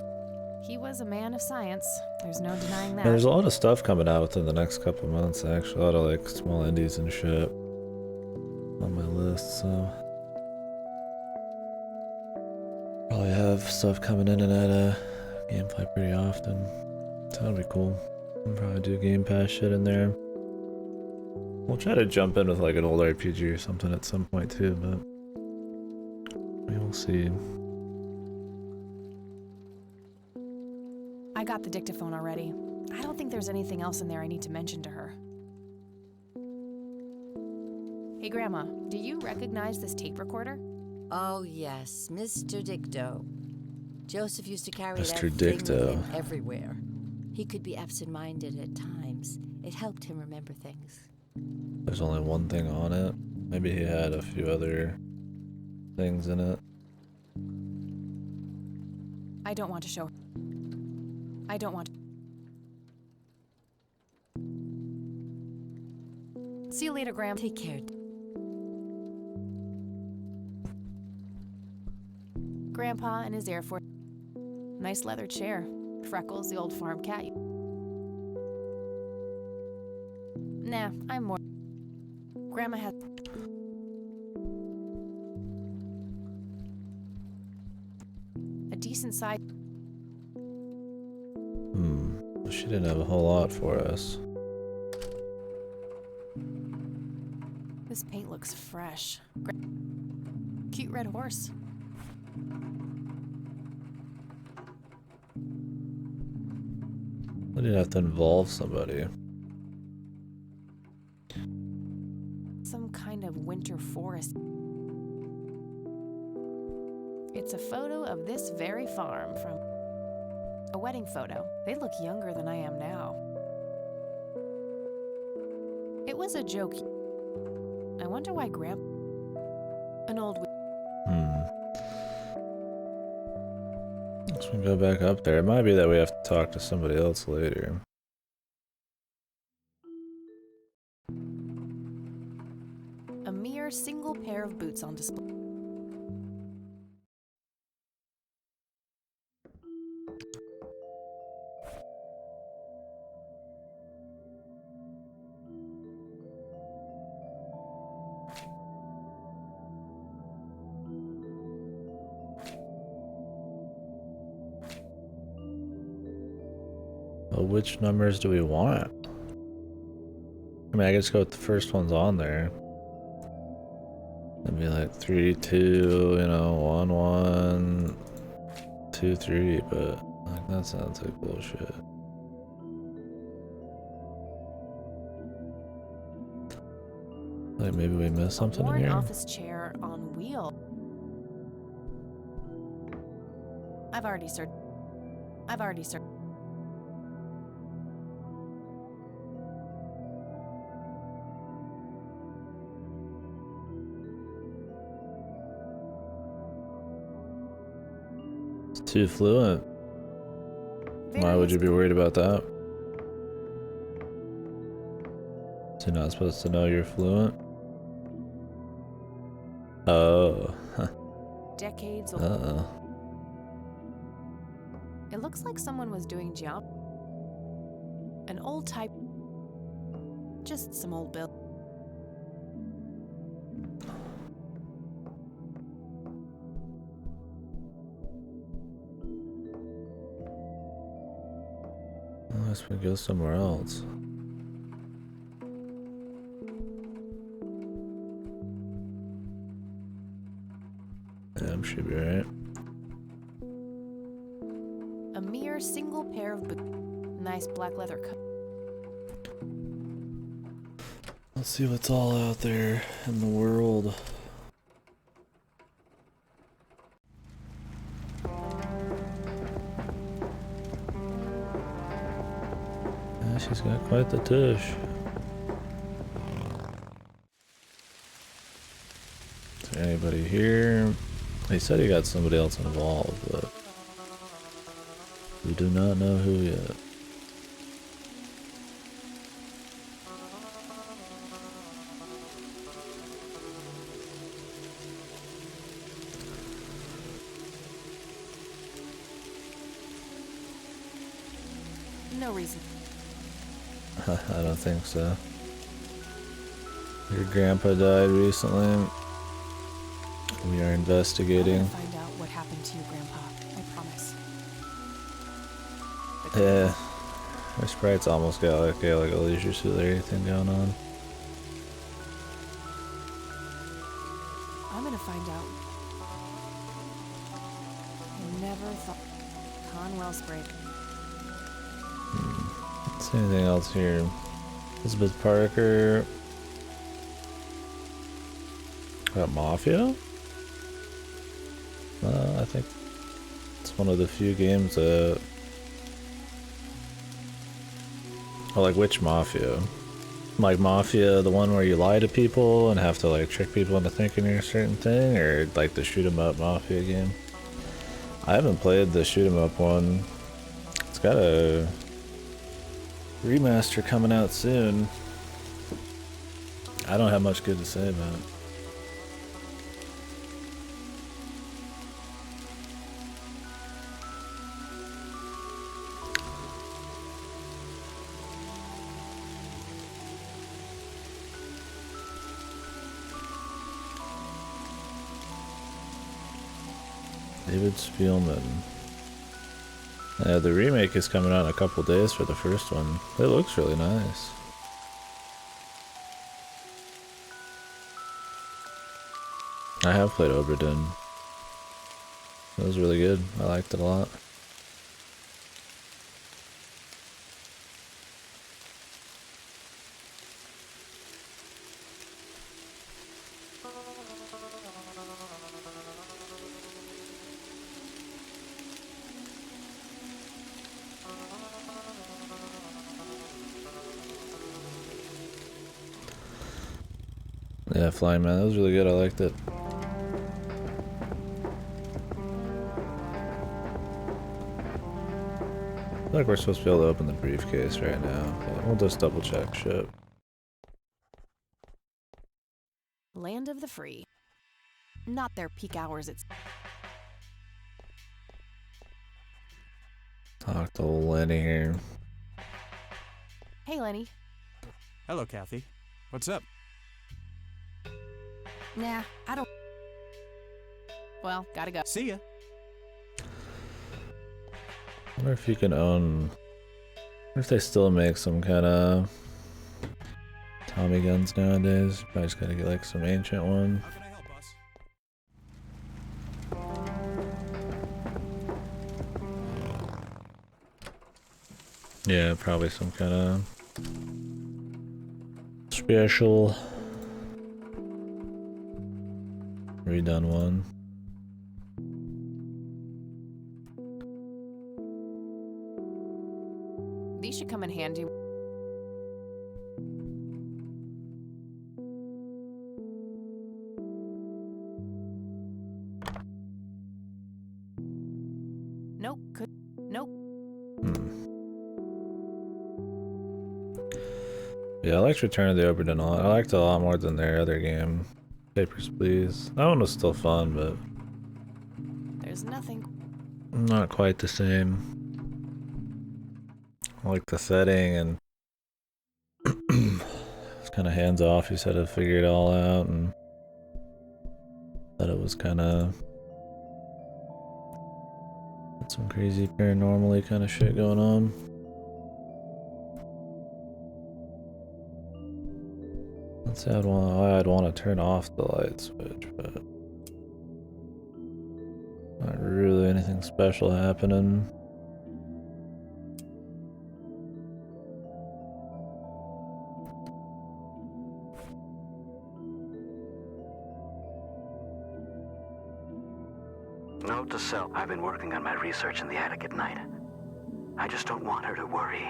He was a man of science. There's no denying that. Yeah, there's a lot of stuff coming out within the next couple months, actually. A lot of like small indies and shit on my list, so probably have stuff coming in and out of gameplay pretty often. So that'll be cool. I'll probably do Game Pass shit in there. We'll try to jump in with like an old RPG or something at some point too, but we will see. I got the dictaphone already. I don't think there's anything else in there I need to mention to her. Hey, Grandma, do you recognize this tape recorder? Oh, yes, Mr. Dicto. Joseph used to carry Mr. that thing Dicto. with him everywhere. He could be absent-minded at times. It helped him remember things. There's only one thing on it. Maybe he had a few other things in it. I don't want to show. I don't want. See you later, Graham. Take care. Grandpa and his Air Force. Nice leather chair. Freckles, the old farm cat. Nah, I'm more. Grandma has. A decent size. She didn't have a whole lot for us. This paint looks fresh. Cute red horse. I didn't have to involve somebody. Some kind of winter forest. It's a photo of this very farm from a wedding photo. They look younger than I am now. It was a joke. I wonder why Grandpa... An old... Let's go back up there. It might be that we have to talk to somebody else later. A mere single pair of boots on display. Well, which numbers do we want? I mean, I guess go with the first ones on there. It'd be like 3, 2, 1, 1, 2, 3, but like that sounds like bullshit. Like maybe we missed something in Worn here? office chair on wheel. I've already searched. It's too fluent. Why would you be worried about that? Is he not supposed to know you're fluent? Oh. Decades old. Uh-oh. It looks like someone was doing job. An old type. Just some old bill. Unless we go somewhere else. Yeah, should be right. A mere single pair of boots. Nice black leather coat. Let's see what's all out there in the world. Yeah, she's got quite the tush. Is there anybody here? He said he got somebody else involved, but we do not know who yet. No reason. I don't think so. Your grandpa died recently. We are investigating. I'm gonna find out what happened to you, Grandpa. I promise. Yeah. Her sprite's almost got like a leisure suit or anything going on. I'm gonna find out. I never thought Conwell sprayed. Let's see anything else here. Elizabeth Parker. Got Mafia? I think it's one of the few games that... Oh, like which Mafia? Like Mafia, the one where you lie to people and have to like trick people into thinking you're a certain thing, or like the shoot 'em up Mafia game? I haven't played the shoot 'em up one. It's got a remaster coming out soon. I don't have much good to say about it. David Spielman. Yeah, the remake is coming out in a couple days for the first one. It looks really nice. I have played Oberdin. It was really good. I liked it a lot. Yeah, Flying Man, that was really good. I liked it. I feel like we're supposed to be able to open the briefcase right now, but we'll just double check shit. Land of the free. Not their peak hours, it's... Talk to old Lenny here. Hey, Lenny. Hello, Kathy. What's up? Nah, I don't... Well, gotta go. See ya. I wonder if you can own... I wonder if they still make some kind of Tommy guns nowadays. Probably just gotta get like some ancient one. How can I help, boss? Yeah, probably some kind of special redone one. These should come in handy. Nope, nope. Yeah, I liked Return of the Oberdin a lot. I liked it a lot more than their other game, Papers, Please. That one was still fun, but There's nothing. not quite the same. I like the setting, and it's kind of hands off. You just had to figure it all out, and thought it was kind of some crazy paranormal-y kind of shit going on. Let's say I'd want to turn off the light switch, but not really anything special happening. Note to self, I've been working on my research in the attic at night. I just don't want her to worry.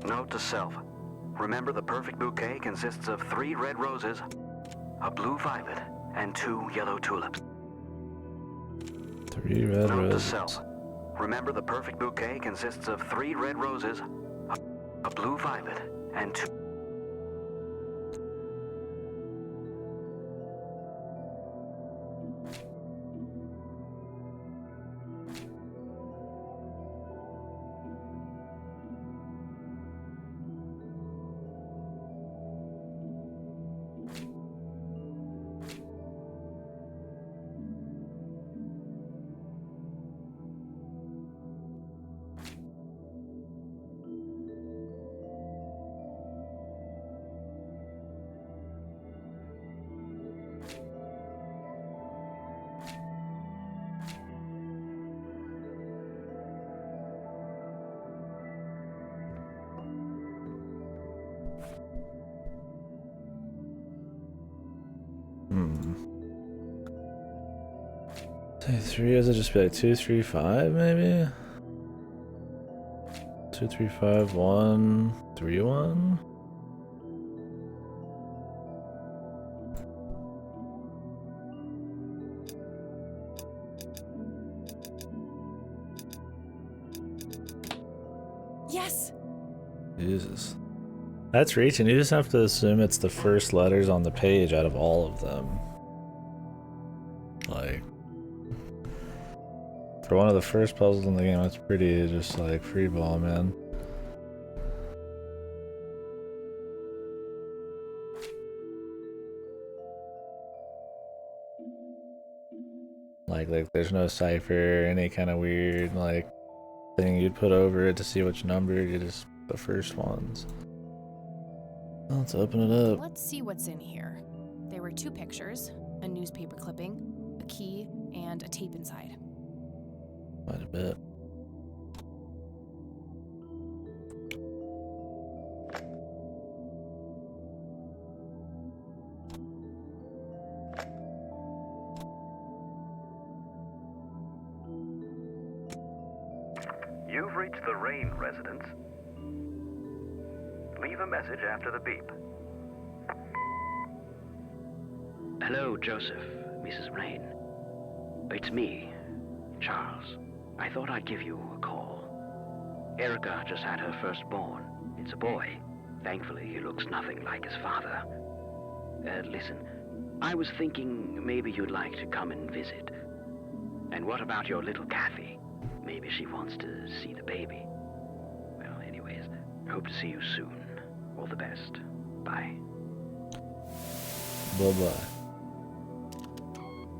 Note to self, remember the perfect bouquet consists of 3 red roses, a blue violet, and 2 yellow tulips. 3 red Note to roses. self, remember the perfect bouquet consists of 3 red roses, a blue violet, and 2... Say 3, is it just be like 2, 3, 5 maybe? 2, 3, 5, 1, 3, 1? Yes! Jesus. That's reaching. You just have to assume it's the first letters on the page out of all of them. Like, for one of the first puzzles in the game, that's pretty just like free ball, man. Like there's no cipher, any kind of weird like thing you'd put over it to see which number. You just the first ones. Let's open it up. Let's see what's in here. There were 2 pictures, a newspaper clipping, a key, and a tape inside. Quite a bit. You've reached the Rain residence. Leave a message after the beep. Hello, Joseph, Mrs. Rain. It's me, Charles. I thought I'd give you a call. Erica just had her firstborn. It's a boy. Thankfully, he looks nothing like his father. Listen, I was thinking maybe you'd like to come and visit. And what about your little Kathy? Maybe she wants to see the baby. Well, anyways, hope to see you soon. All the best. Bye. Bye-bye.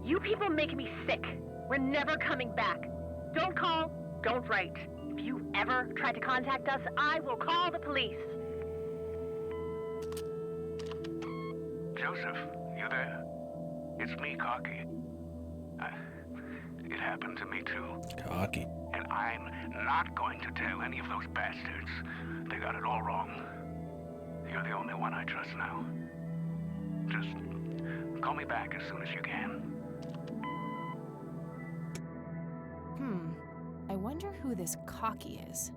You people make me sick. We're never coming back. Don't call, don't write. If you ever try to contact us, I will call the police. Joseph, you there? It's me, Cocky. It happened to me too. Cocky. And I'm not going to tell any of those bastards. They got it all wrong. You're the only one I trust now. Just call me back as soon as you can. I wonder who this Cocky is.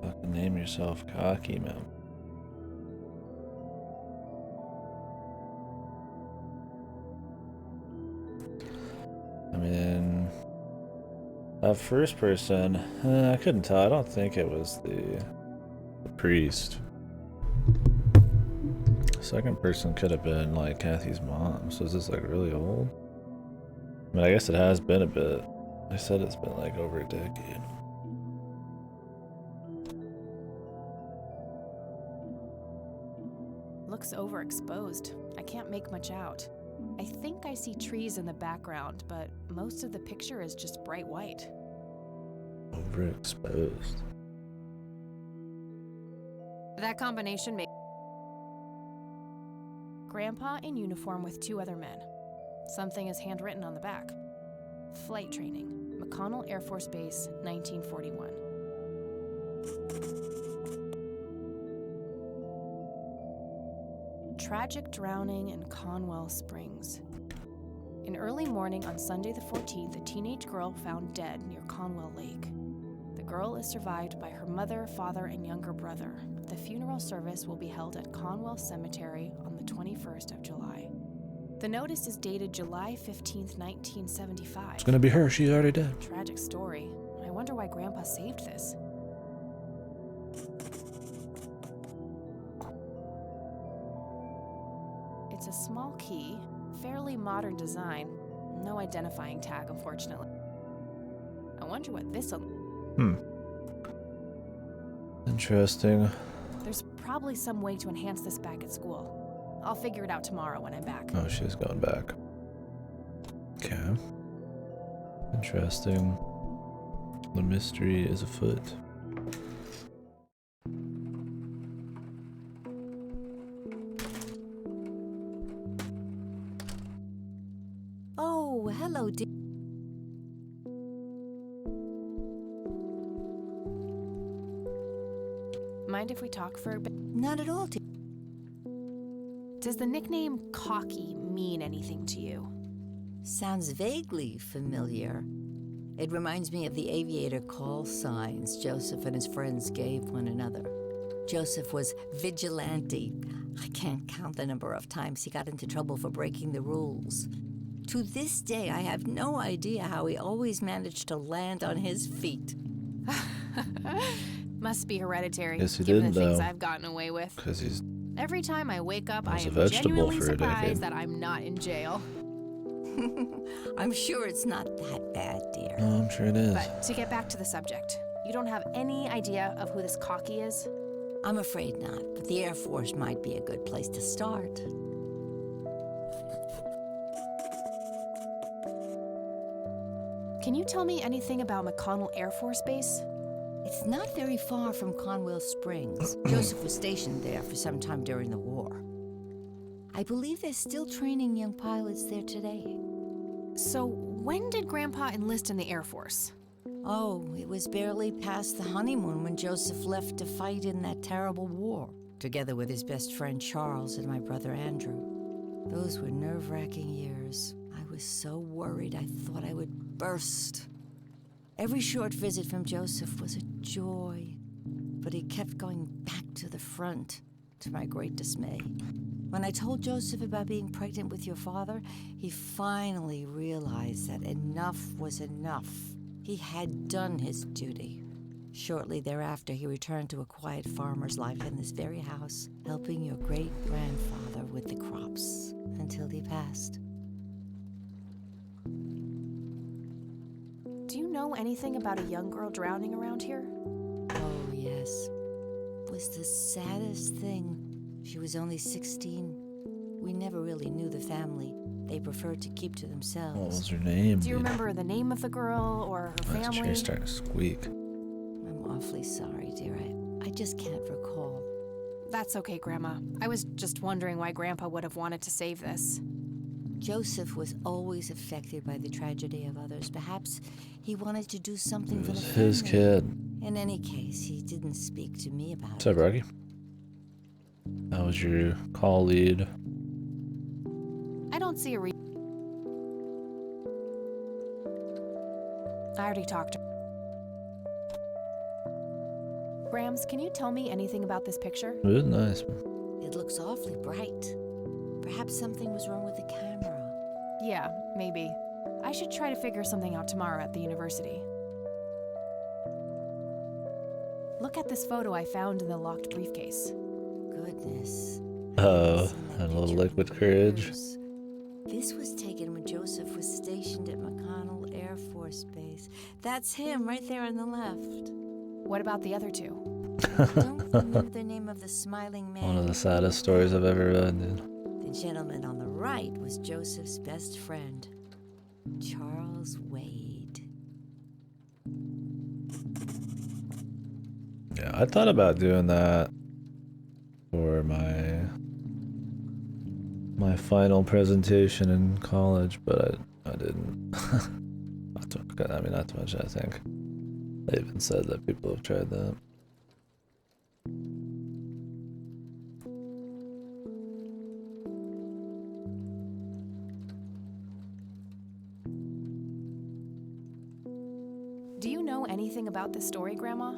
Fucking name yourself Cocky, man. I mean, that first person, I couldn't tell. I don't think it was the priest. The second person could have been like Kathy's mom. So is this like really old? I mean, I guess it has been a bit. I said it's been like over a decade. Looks overexposed. I can't make much out. I think I see trees in the background, but most of the picture is just bright white. Overexposed. That combination makes Grandpa in uniform with 2 other men. Something is handwritten on the back. Flight training, McConnell Air Force Base, 1941. Tragic drowning in Conwell Springs. In early morning on Sunday the 14th, a teenage girl found dead near Conwell Lake. The girl is survived by her mother, father, and younger brother. The funeral service will be held at Conwell Cemetery on the 21st of July. The notice is dated July 15th, 1975. It's gonna be her. She's already dead. Tragic story. I wonder why Grandpa saved this. It's a small key, fairly modern design. No identifying tag, unfortunately. I wonder what this'll... Interesting. There's probably some way to enhance this back at school. I'll figure it out tomorrow when I'm back. Oh, she's going back. Okay. Interesting. The mystery is afoot. Oh, hello, dear. Mind if we talk for a bit? Not at all, dear. Does the nickname Cocky mean anything to you? Sounds vaguely familiar. It reminds me of the aviator call signs Joseph and his friends gave one another. Joseph was vigilante. I can't count the number of times he got into trouble for breaking the rules. To this day, I have no idea how he always managed to land on his feet. Must be hereditary, Yes, he given didn't, the things though. I've gotten away with. Because he's Every time I wake up, I was a am vegetable genuinely for a decade. surprised that I'm not in jail. I'm sure it's not that bad, dear. Oh, I'm sure it is. But to get back to the subject, you don't have any idea of who this Cocky is? I'm afraid not, but the Air Force might be a good place to start. Can you tell me anything about McConnell Air Force Base? It's not very far from Conwell Springs. Joseph was stationed there for some time during the war. I believe they're still training young pilots there today. So, when did Grandpa enlist in the Air Force? Oh, it was barely past the honeymoon when Joseph left to fight in that terrible war, together with his best friend Charles and my brother Andrew. Those were nerve-wracking years. I was so worried I thought I would burst. Every short visit from Joseph was a joy, but he kept going back to the front, to my great dismay. When I told Joseph about being pregnant with your father, he finally realized that enough was enough. He had done his duty. Shortly thereafter, he returned to a quiet farmer's life in this very house, helping your great-grandfather with the crops, until he passed. Do you know anything about a young girl drowning around here? Oh, yes. It was the saddest thing. She was only 16. We never really knew the family. They preferred to keep to themselves. What was her name? Do you remember the name of the girl or her My family? chair's starting to squeak. I'm awfully sorry, dear. I just can't recall. That's okay, Grandma. I was just wondering why Grandpa would have wanted to save this. Joseph was always affected by the tragedy of others. Perhaps he wanted to do something It for the was family. his kid. In any case, he didn't speak to me about What's up, Rocky? That was your call lead. I don't see a reason. I already talked to her. Grams, can you tell me anything about this picture? It was nice. It looks awfully bright. Perhaps something was wrong with the camera. Yeah, maybe. I should try to figure something out tomorrow at the university. Look at this photo I found in the locked briefcase. Goodness. Oh, had a little liquid courage. This was taken when Joseph was stationed at McConnell Air Force Base. That's him right there on the left. What about the other two? I don't remember the name of the smiling man. One of the saddest stories I've ever read, dude. The gentleman on the right was Joseph's best friend, Charles Wade. Yeah, I thought about doing that for my final presentation in college, but I didn't. Not too much, I think. They even said that people have tried that. Do you know anything about this story, Grandma?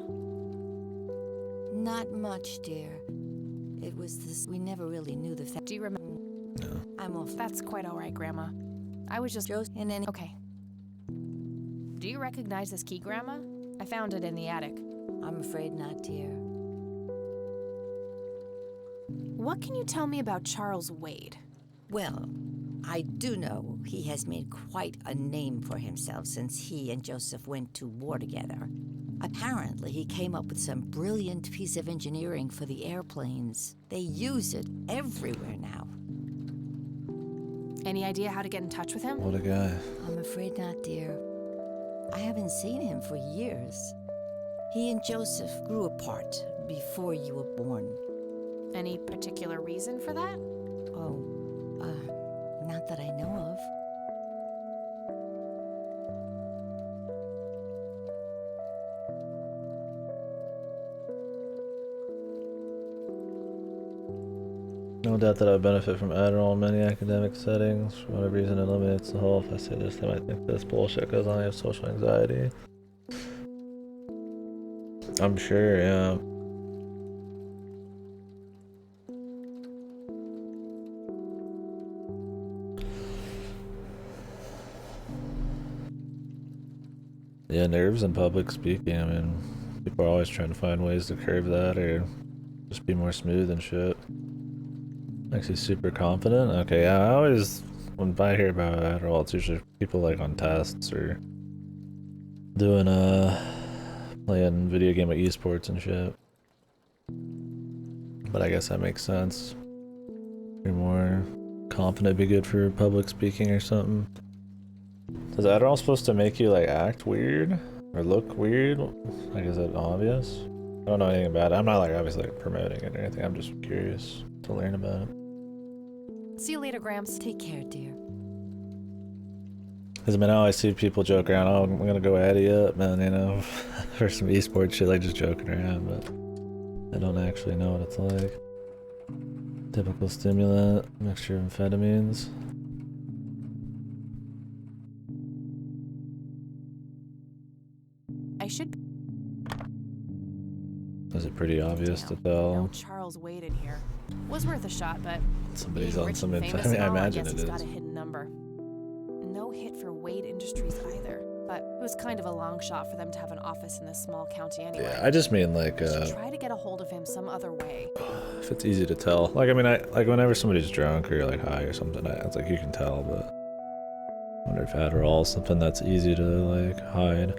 Not much, dear. It was this. We never really knew the fact. Do you remember? No. I'm off. That's quite all right, Grandma. I was just... In any. Okay. Do you recognize this key, Grandma? I found it in the attic. I'm afraid not, dear. What can you tell me about Charles Wade? Well, I do know he has made quite a name for himself since he and Joseph went to war together. Apparently, he came up with some brilliant piece of engineering for the airplanes. They use it everywhere now. Any idea how to get in touch with him? What a guy. I'm afraid not, dear. I haven't seen him for years. He and Joseph grew apart before you were born. Any particular reason for that? Oh, not that I know of. No doubt that I benefit from Adderall in many academic settings. For whatever reason, it eliminates the whole. If I say this, they might think this bullshit because I only have social anxiety. I'm sure, yeah. Yeah, nerves and public speaking. I mean, people are always trying to find ways to curb that or just be more smooth and shit. Makes you super confident. Okay, yeah, I always, when I hear about Adderall, it's usually people like on tests or doing playing video game at esports and shit. But I guess that makes sense. You're more confident, be good for public speaking or something. Is Adderall supposed to make you like act weird or look weird? Like, is it obvious? I don't know anything about it. I'm not like obviously like promoting it or anything. I'm just curious to learn about it. See you later, Gramps. Take care, dear. Because I mean, I always see people joke around, oh, I'm gonna go Addy up, man, you know, for some esports shit, like just joking around, but I don't actually know what it's like. Typical stimulant, mixture of amphetamines. I should. Is it pretty obvious to No tell? Charles Wade in here. Was worth a shot, but Somebody's being on rich some and famous amphetamine, I and all, imagine guess it he's is. got a hidden number. No hit for Wade Industries either, but it was kind of a long shot for them to have an office in this small county anyway. Yeah, I just mean like, Should try to get a hold of him some other way. if it's easy to tell. Like, I mean, like whenever somebody's drunk or like high or something, it's like you can tell, but I wonder if Adderall is something that's easy to like hide.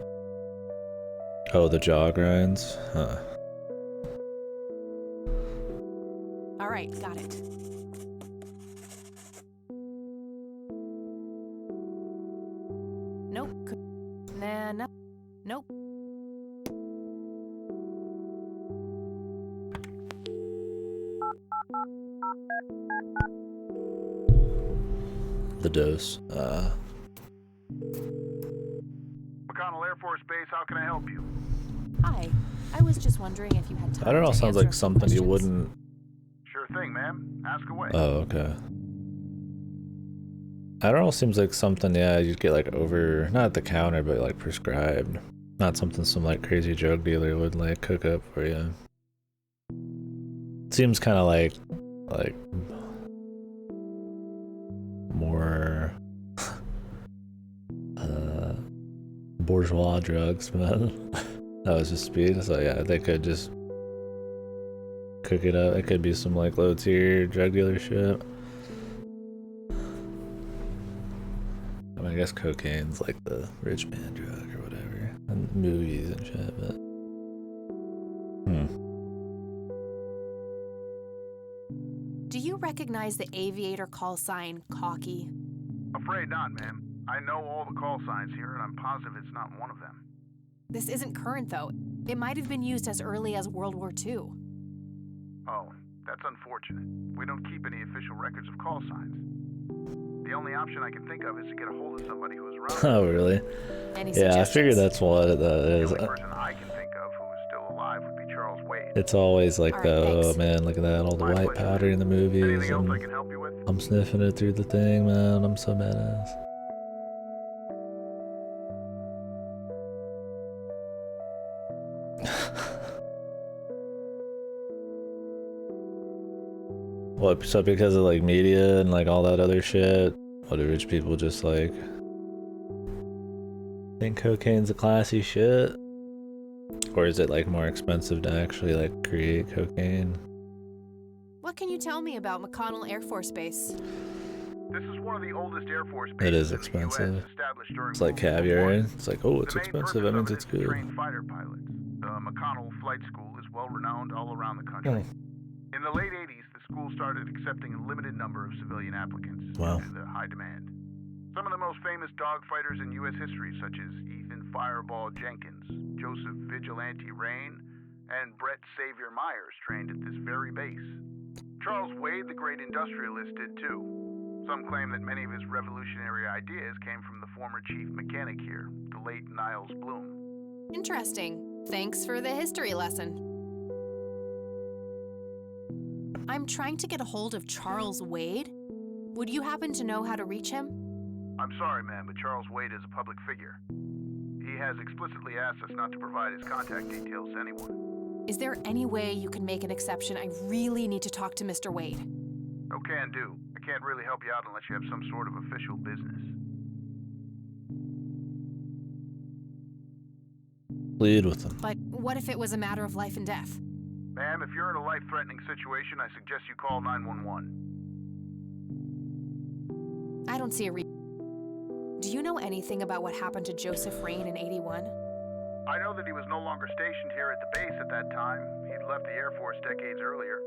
Oh, the jaw grinds? Huh. All right, got it. Nope. Nah, no. Nope. The dose. McConnell Air Force Base, how can I help you? Hi. I was just wondering if you had time. Adderall to sounds answer a like few something you questions. wouldn't. Sure thing, ma'am. Ask away. Oh, okay. Adderall seems like something, yeah, you'd get like over, not at the counter, but like prescribed. Not something some like crazy drug dealer would like cook up for you. Seems kind of like more bourgeois drugs, but that was just speed. So yeah, they could just cook it up. It could be some like low tier drug dealer shit. I mean, I guess cocaine's like the rich man drug or whatever, and movies and shit, but Do you recognize the aviator call sign Cocky? Afraid not, ma'am. I know all the call signs here, and I'm positive it's not one of them. This isn't current, though. It might have been used as early as World War II. Oh, that's unfortunate. We don't keep any official records of call signs. The only option I can think of is to get a hold of somebody who was around. Oh, really? Any Yeah, I figured suggestions? that's what that The is. only person I can think of who is still alive would be Charles Wade. It's always like All the, right, oh thanks. man, look at that, all the My white pleasure. powder in the movies. Anything else I And can help you with? I'm sniffing it through the thing, man. I'm so badass. What, so because of like media and like all that other shit, what do rich people just like think cocaine's a classy shit? Or is it like more expensive to actually like create cocaine? What can you tell me about McConnell Air Force Base? This is one of the oldest Air Force bases It is in the US, expensive. established during It's like World War caviar. I. It's like, oh, it's The main expensive. That purpose means of it's it is to good. train fighter pilots. The McConnell Flight School is well renowned all around the country. In the late 80s, the school started accepting a limited number of civilian applicants Wow. due to the high demand. Some of the most famous dogfighters in U.S. history, such as Ethan Fireball Jenkins, Joseph Vigilante Rain, and Brett Savior Myers, trained at this very base. Charles Wade, the great industrialist, did too. Some claim that many of his revolutionary ideas came from the former chief mechanic here, the late Niles Bloom. Interesting. Thanks for the history lesson. I'm trying to get a hold of Charles Wade. Would you happen to know how to reach him? I'm sorry, ma'am, but Charles Wade is a public figure. He has explicitly asked us not to provide his contact details to anyone. Is there any way you can make an exception? I really need to talk to Mr. Wade. No can do. I can't really help you out unless you have some sort of official business. Plead with them. But what if it was a matter of life and death? Ma'am, if you're in a life-threatening situation, I suggest you call 911. I don't see a reason. Do you know anything about what happened to Joseph Rain in '81? I know that he was no longer stationed here at the base at that time. He'd left the Air Force decades earlier.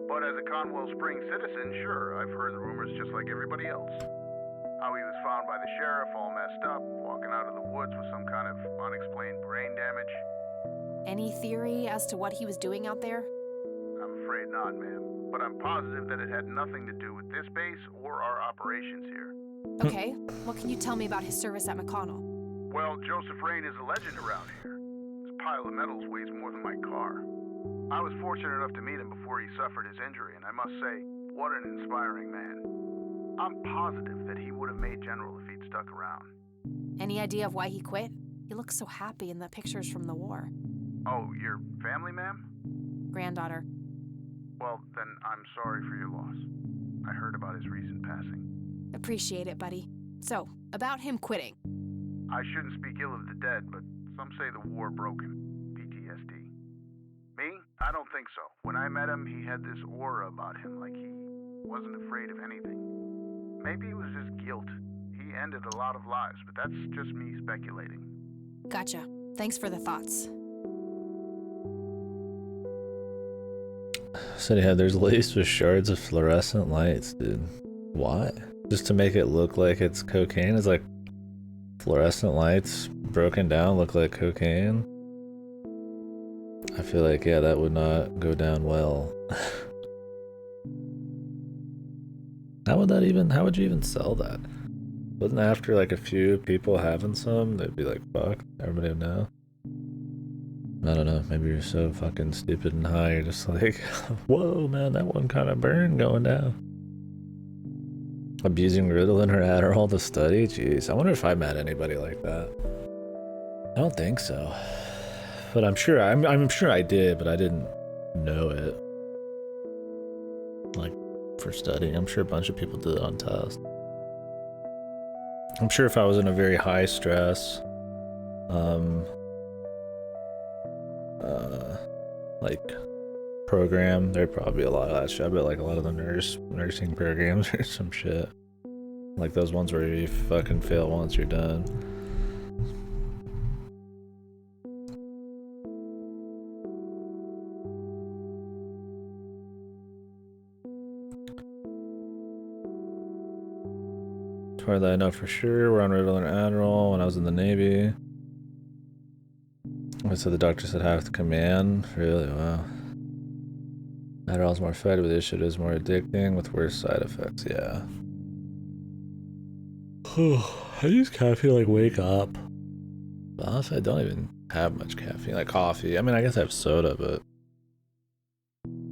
But as a Conwell Springs citizen, sure, I've heard the rumors just like everybody else. How he was found by the sheriff all messed up, walking out of the woods with some kind of unexplained brain damage. Any theory as to what he was doing out there? I'm afraid not, ma'am. But I'm positive that it had nothing to do with this base or our operations here. Okay, what can you tell me about his service at McConnell? Well, Joseph Rain is a legend around here. This pile of metals weighs more than my car. I was fortunate enough to meet him before he suffered his injury, and I must say, what an inspiring man. I'm positive that he would have made General if he'd stuck around. Any idea of why he quit? He looks so happy in the pictures from the war. Oh, your family, ma'am? Granddaughter. Well, then I'm sorry for your loss. I heard about his recent passing. Appreciate it, buddy. So, about him quitting. I shouldn't speak ill of the dead, but some say the war broke him. PTSD. Me? I don't think so. When I met him, he had this aura about him, like he wasn't afraid of anything. Maybe it was just guilt. He ended a lot of lives, but that's just me speculating. Gotcha. Thanks for the thoughts. Said he had theirs laced with shards of fluorescent lights, dude. Why? Just to make it look like it's cocaine? It's like fluorescent lights broken down look like cocaine? I feel like, yeah, that would not go down well. How would you even sell that? Wasn't after like a few people having some, they'd be like, fuck, everybody would know? I don't know, maybe you're so fucking stupid and high, you're just like, whoa man, that one kind of burned going down. Abusing Ritalin or Adderall to study? Jeez, I wonder if I met anybody like that. I don't think so. But I'm sure I did, but I didn't know it. Like, for studying, I'm sure a bunch of people did it on test. I'm sure if I was in a very high stress, like program, there'd probably be a lot of that shit. I bet like a lot of the nursing programs or some shit. Like those ones where you fucking fail once, you're done. As far as I know for sure, we're on Ritalin and Adderall when I was in the Navy. So the doctor said half the command. Really? Wow. Adderall's more effective, but the issue is more addicting with worse side effects. Yeah. I use caffeine to like wake up. But honestly, I don't even have much caffeine. Like coffee. I mean, I guess I have soda, but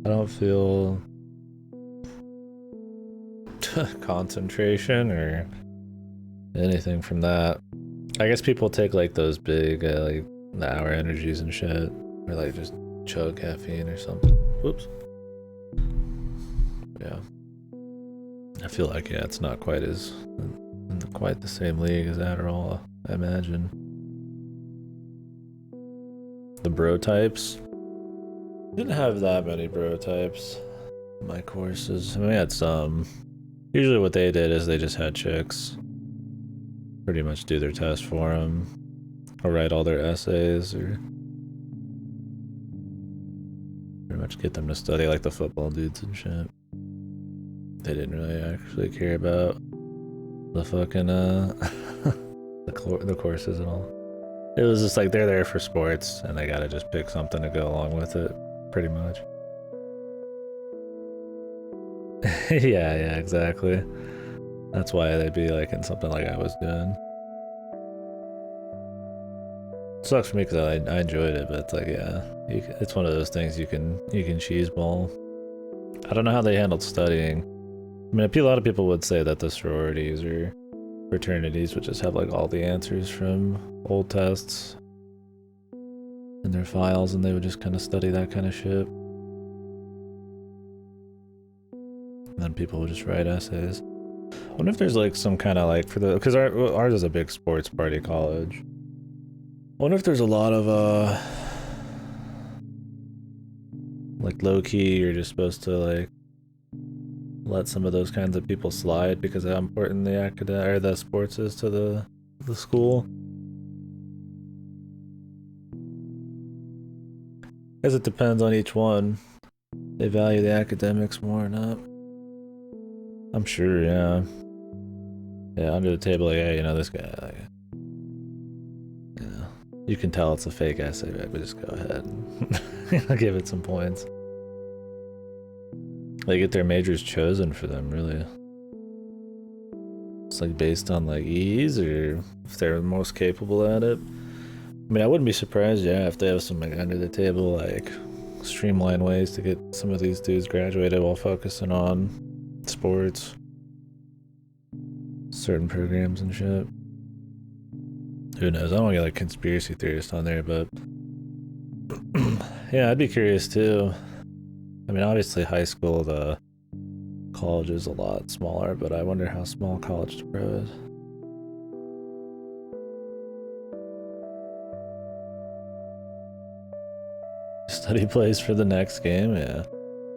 I don't feel concentration or anything from that. I guess people take like those big like the hour energies and shit, or like just chug caffeine or something. Whoops. Yeah. I feel like, yeah, it's not quite as in quite the same league as Adderall, I imagine. The bro types. Didn't have that many bro types in my courses. I mean, we had some. Usually what they did is they just had chicks pretty much do their test for them, or write all their essays, or pretty much get them to study like the football dudes and shit. They didn't really actually care about the fucking the courses and all. It was just like they're there for sports and they gotta just pick something to go along with it, pretty much. yeah, exactly. That's why they'd be like in something like I was doing. Sucks for me because I enjoyed it, but it's like, yeah, it's one of those things you can cheese ball. I don't know how they handled studying. I mean, a lot of people would say that the sororities or fraternities would just have like all the answers from old tests in their files, and they would just kind of study that kind of shit. And then people would just write essays. I wonder if there's like some kind of like because ours is a big sports party college. I wonder if there's a lot of like low key you're just supposed to like let some of those kinds of people slide because of how important the sports is to the school. I guess it depends on each one. They value the academics more or not. I'm sure, yeah. Yeah, under the table, like, hey, you know, this guy, like, you know, you can tell it's a fake essay, right? But just go ahead and give it some points. They get their majors chosen for them, really. It's like based on like ease or if they're most capable at it. I mean, I wouldn't be surprised, yeah, if they have some like under the table, like streamlined ways to get some of these dudes graduated while focusing on sports, certain programs and shit. Who knows? I don't want to get like conspiracy theorist on there, but yeah, I'd be curious too. I mean, obviously high school, the college is a lot smaller, but I wonder how small college pro is. Study place for the next game, yeah.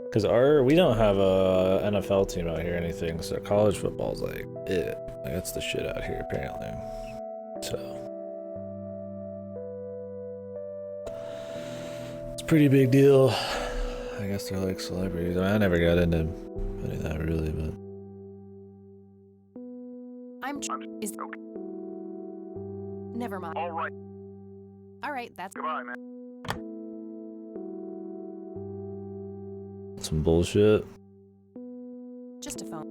Because we don't have a NFL team out here or anything, so college football's like it. Like that's the shit out here apparently. So it's a pretty big deal. I guess they're like celebrities. I mean, I never got into any of that really, but is never mind. All right, that's Goodbye, man. some bullshit. just a phone.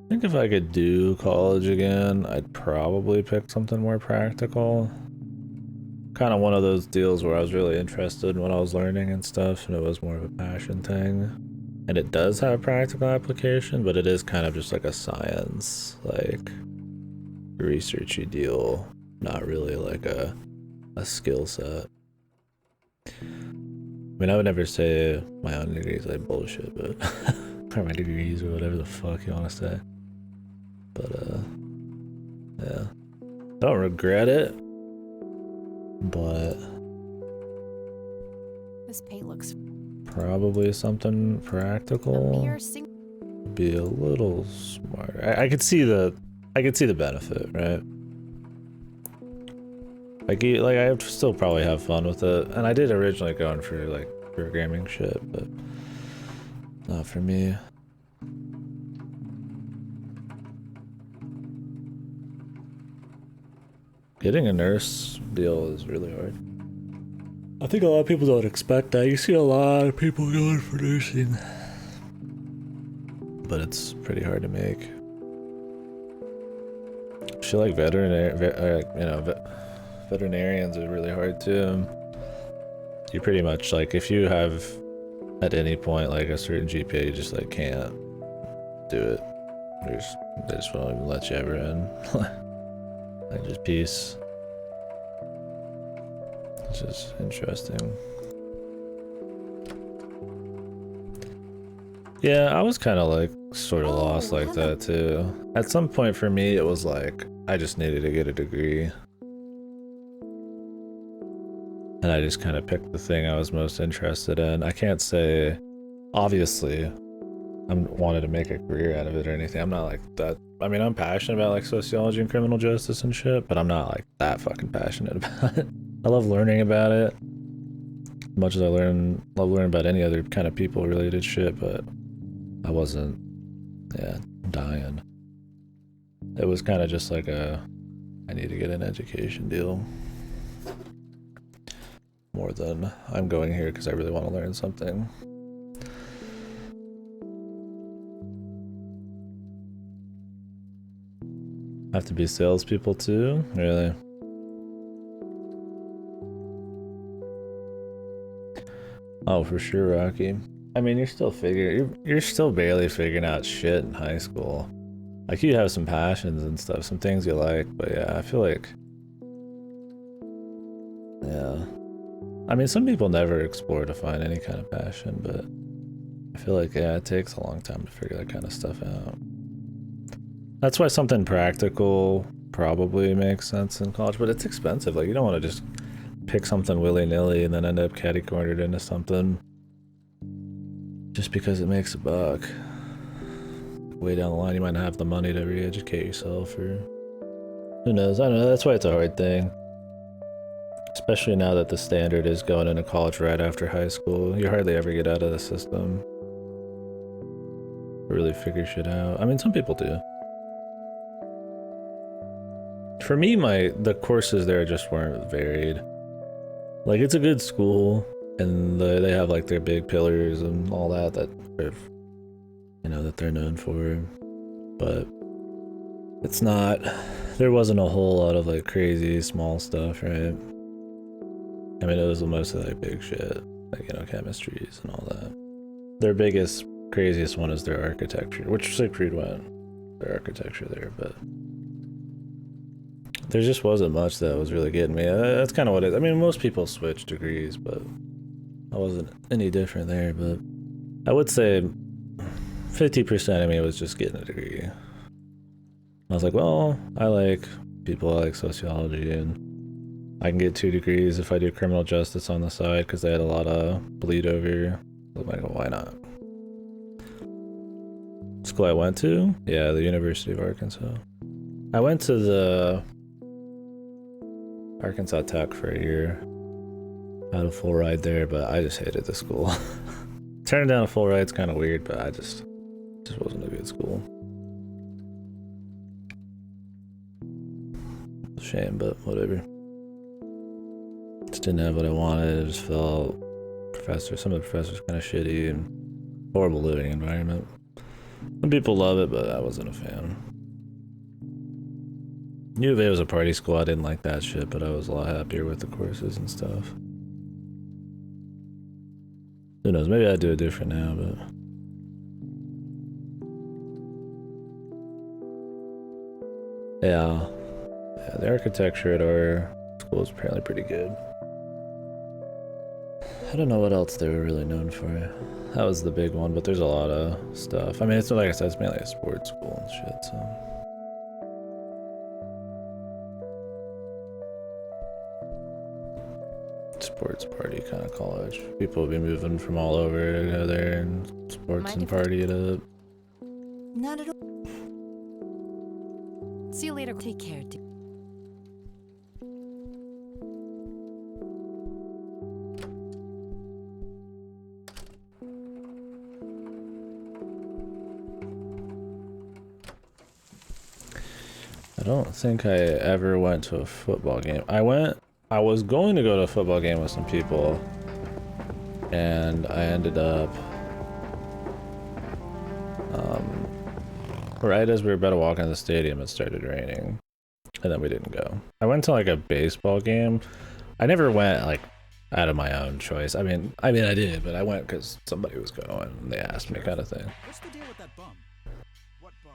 I think if I could do college again, I'd probably pick something more practical. Kind of one of those deals where I was really interested in what I was learning and stuff, and it was more of a passion thing. And it does have practical application, but it is kind of just like a science, like researchy deal, not really like a skill set. I mean, I would never say my own degree is like bullshit, but or my degrees or whatever the fuck you want to say. But yeah, don't regret it. But This paint looks probably something a practical. mere Be a little smarter. I could see the benefit, right? Like I would still probably have fun with it, and I did originally go in for like programming shit, but not for me. Getting a nurse deal is really hard. I think a lot of people don't expect that. You see a lot of people going for nursing, but it's pretty hard to make. Shit like veterinarians are really hard too. You pretty much like if you have at any point like a certain GPA, you just like can't do it. They just won't even let you ever in. Like just peace. Which is interesting. Yeah, I was kind of like sort of lost like that too. At some point for me, it was like I just needed to get a degree. And I just kind of picked the thing I was most interested in. I can't say, obviously, I wanted to make a career out of it or anything. I'm not like that. I mean, I'm passionate about like sociology and criminal justice and shit, but I'm not like that fucking passionate about it. I love learning about it. As much as I love learning about any other kind of people related shit, but I wasn't, dying. It was kind of just like I need to get an education deal. More than I'm going here because I really want to learn something. Have to be salespeople too? Really? Oh, for sure, Rocky. I mean, you're still barely figuring out shit in high school. Like, you have some passions and stuff, some things you like, but yeah, I feel like, yeah. I mean, some people never explore to find any kind of passion, but I feel like, yeah, it takes a long time to figure that kind of stuff out. That's why something practical probably makes sense in college, but it's expensive. Like, you don't want to just pick something willy-nilly and then end up catty-cornered into something just because it makes a buck. Way down the line, you might not have the money to re-educate yourself, or who knows? I don't know. That's why it's a hard thing. Especially now that the standard is going into college right after high school. You hardly ever get out of the system. really figure shit out. I mean, some people do. For me, the courses there just weren't varied. Like, it's a good school, and they have like their big pillars and all that they're, you know, that they're known for. But it's not. There wasn't a whole lot of like crazy small stuff, right? I mean, it was mostly like big shit, like, you know, chemistries and all that. Their biggest, craziest one is their architecture, which Siegfried went. Their architecture there, but there just wasn't much that was really getting me. That's kind of what it is. I mean, most people switch degrees, but I wasn't any different there. But I would say 50% of me was just getting a degree. I was like, well, I like people, I like sociology, and I can get 2 degrees if I do criminal justice on the side because they had a lot of bleed over. I'm like, well, why not? School I went to? Yeah, the University of Arkansas. I went to the Arkansas Tech for a year. I had a full ride there, but I just hated the school. Turning down a full ride's kind of weird, but I just wasn't a good school. Shame, but whatever. Just didn't have what I wanted. I just felt some of the professors kind of shitty and horrible living environment. Some people love it, but I wasn't a fan. U of A was a party school. I didn't like that shit, but I was a lot happier with the courses and stuff. Who knows? Maybe I'd do it different now, but yeah, the architecture at our school is apparently pretty good. I don't know what else they were really known for. That was the big one, but there's a lot of stuff. I mean, it's like I said, it's mainly a sports school and shit, so. Sports party kind of college. People will be moving from all over to go there and sports and party it up. Not at all. See you later. Take care. I don't think I ever went to a football game. I was going to go to a football game with some people, and I ended up, right as we were about to walk into the stadium, it started raining, and then we didn't go. I went to like a baseball game. I never went like out of my own choice. I mean I did, but I went because somebody was going, and they asked me, kind of thing. What's the deal with that bum? What bum?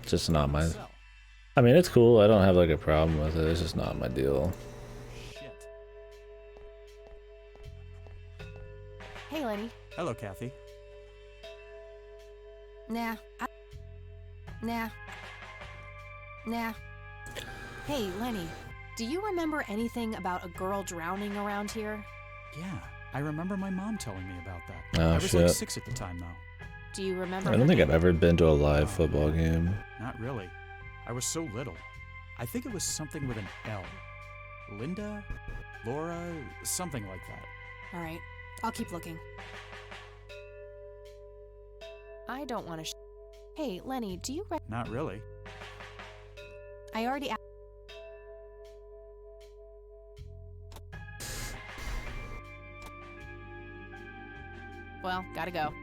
It's just not my. I mean, it's cool. I don't have like a problem with it. It's just not my deal. Hey, Lenny. Hello, Kathy. Nah. Hey, Lenny. Do you remember anything about a girl drowning around here? Yeah, I remember my mom telling me about that. Oh, I was shit. like 6 at the time, though. Do you remember? I don't think I've ever been to a live football game. Not really. I was so little. I think it was something with an L. Linda? Laura? Something like that. All right. I'll keep looking. I don't want to. Hey, Lenny, do you? Not really. I already. Well, gotta go.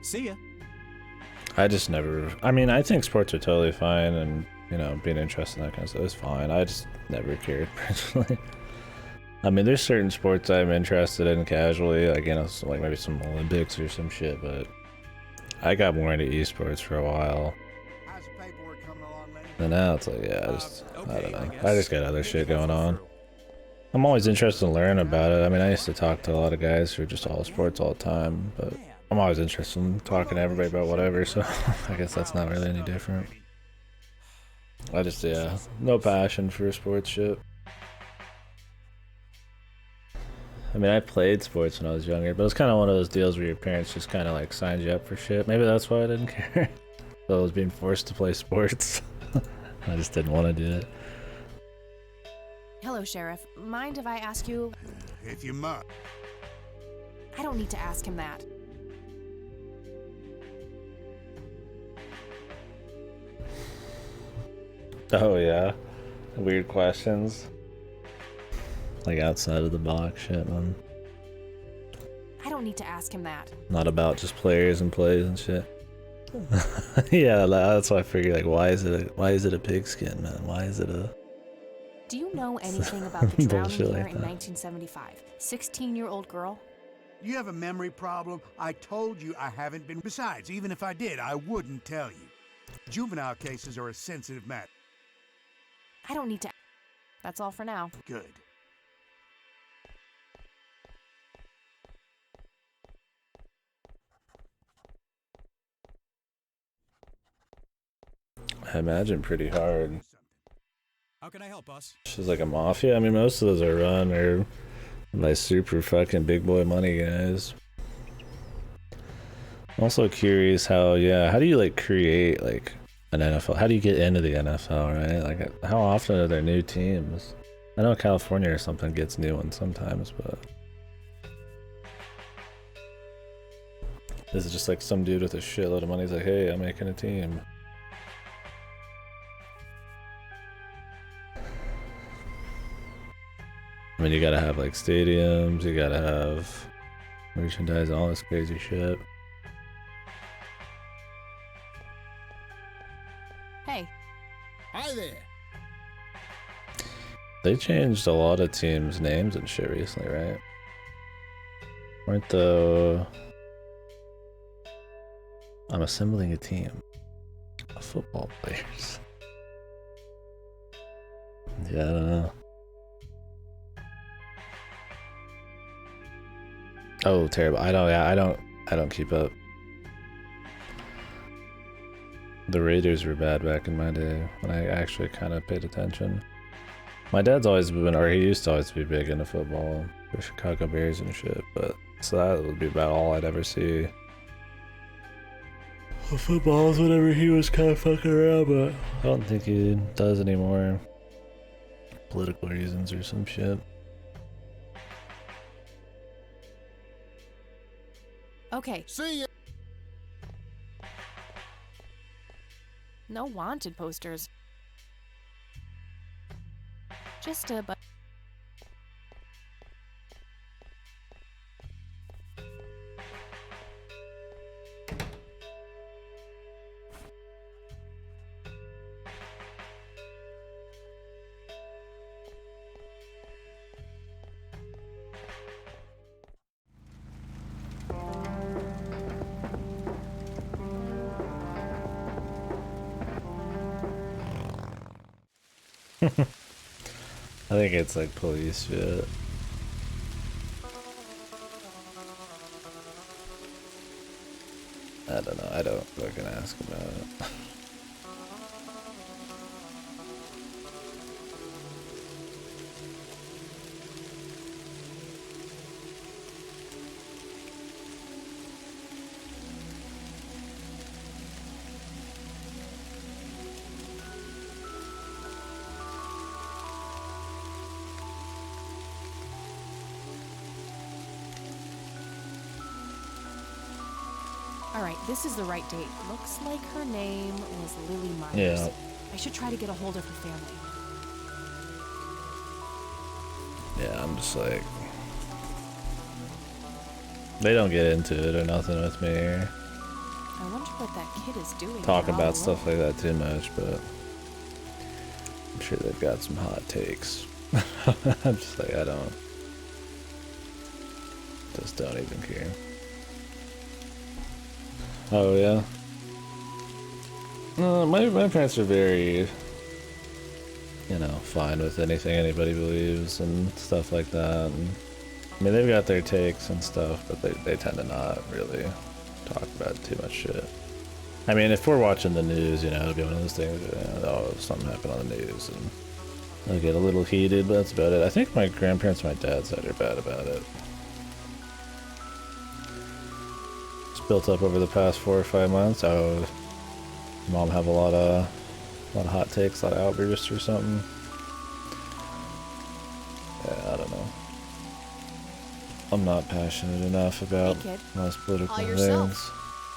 See ya. I just never. I mean, I think sports are totally fine, and you know, being interested in that kind of stuff is fine. I just never cared personally. I mean, there's certain sports I'm interested in casually, like, you know, so like maybe some Olympics or some shit, but I got more into esports for a while. How's the paperwork coming along, Lenny? And now it's like, yeah, I don't know. I just got other shit going on. I'm always interested in learning about it. I mean, I used to talk to a lot of guys who are just all sports all the time, but I'm always interested in talking to everybody about whatever, so I guess that's not really any different. I just, yeah, no passion for sports shit. I mean, I played sports when I was younger, but it was kind of one of those deals where your parents just kind of like signed you up for shit. Maybe that's why I didn't care. So I was being forced to play sports. I just didn't want to do it. Hello, Sheriff. Mind if I ask you? If you must. I don't need to ask him that. Oh yeah, weird questions. Like outside of the box shit, man. I don't need to ask him that. Not about just players and plays and shit. Yeah, that's why I figured. Like, why is it a pigskin, man? Why is it a Do you know anything about the drowning bullshit here like in that? 1975? 16-year-old girl? You have a memory problem? I told you I haven't been. Besides, even if I did, I wouldn't tell you. Juvenile cases are a sensitive matter. I don't need to. That's all for now. Good. I imagine pretty hard. How can I help us? She's like a mafia. I mean, most of those are run or by super fucking big boy money guys. I'm also curious how do you like create like an NFL? How do you get into the NFL, right? Like, how often are there new teams? I know California or something gets new ones sometimes, but this is just like some dude with a shitload of money. He's like, hey, I'm making a team. I mean, you gotta have like stadiums, you gotta have merchandise, all this crazy shit. Hey. Hi there. They changed a lot of teams' names and shit recently, right? Weren't the... I'm assembling a team of football players. Yeah, I don't know. Oh, terrible. I don't keep up. The Raiders were bad back in my day when I actually kind of paid attention. My dad's always been, or he used to always be big into football, the Chicago Bears and shit, but so that would be about all I'd ever see. Well, football is whenever he was kind of fucking around, but I don't think he does anymore. Political reasons or some shit. Okay. See ya. No wanted posters. Just a bu- I think it's like police shit. I don't know, I don't fucking ask about it. Alright, this is the right date. Looks like her name was Lily Myers. Yeah. I should try to get a hold of her family. Yeah, I'm just like... They don't get into it or nothing with me or I wonder what that kid is doing. talk here all about stuff alone. like that too much, but I'm sure they've got some hot takes. I'm just like, I don't... Just don't even care. Oh yeah. My parents are very, you know, fine with anything anybody believes and stuff like that. And, I mean, they've got their takes and stuff, but they tend to not really talk about too much shit. I mean, if we're watching the news, you know, it'll be one of those things, oh, something happened on the news, and they'll get a little heated, but that's about it. I think my grandparents and my dad's side are bad about it. Built up over the past 4 or 5 months. Oh, mom have a lot of hot takes, a lot of outbursts or something. Yeah, I don't know. I'm not passionate enough about Hey, kid. most political All yourself. things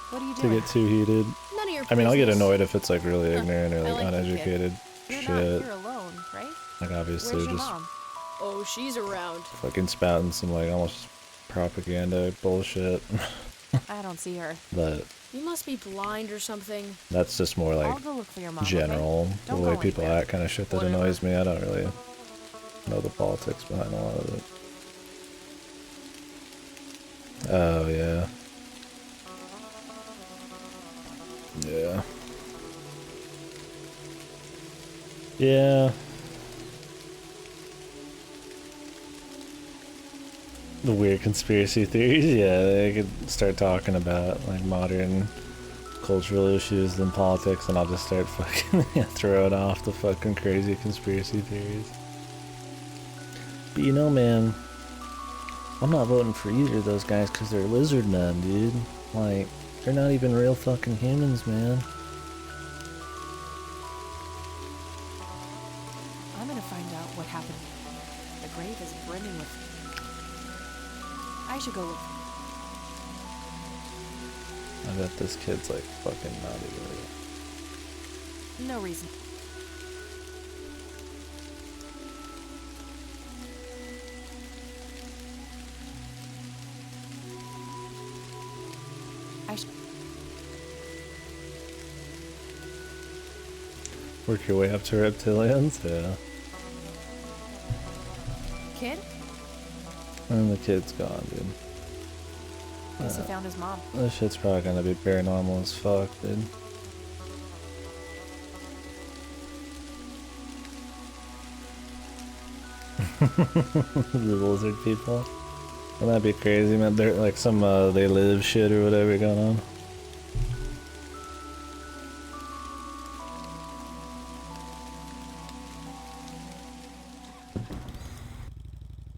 What are you to doing? get too heated. None of your I mean, I'll get business. annoyed if it's like really ignorant or I like like you, kid. uneducated. You're not shit. here alone, right? Like obviously Where's your just mom? Oh, she's around. fucking spouting some like almost propaganda bullshit. I don't see her. But You must be blind or something. that's just more like I'll go look for your mom. general, Okay? the Don't way go people anywhere. act kind of shit that Whatever. annoys me. I don't really know the politics behind a lot of it. Oh yeah. Yeah. Yeah. The weird conspiracy theories, yeah, they could start talking about like modern cultural issues and politics, and I'll just start fucking throwing off the fucking crazy conspiracy theories. But you know, man, I'm not voting for either of those guys because they're lizard men, dude. Like, they're not even real fucking humans, man. I'm gonna find out what happened. The grave is brimming with. I should go look. I bet this kid's like fucking not even real. No reason. Work your way up to reptilians, yeah. Kid? And the kid's gone, dude. Guess he found his mom. This shit's probably gonna be paranormal as fuck, dude. The lizard people. Wouldn't that be crazy, man? They're like some they live shit or whatever going on.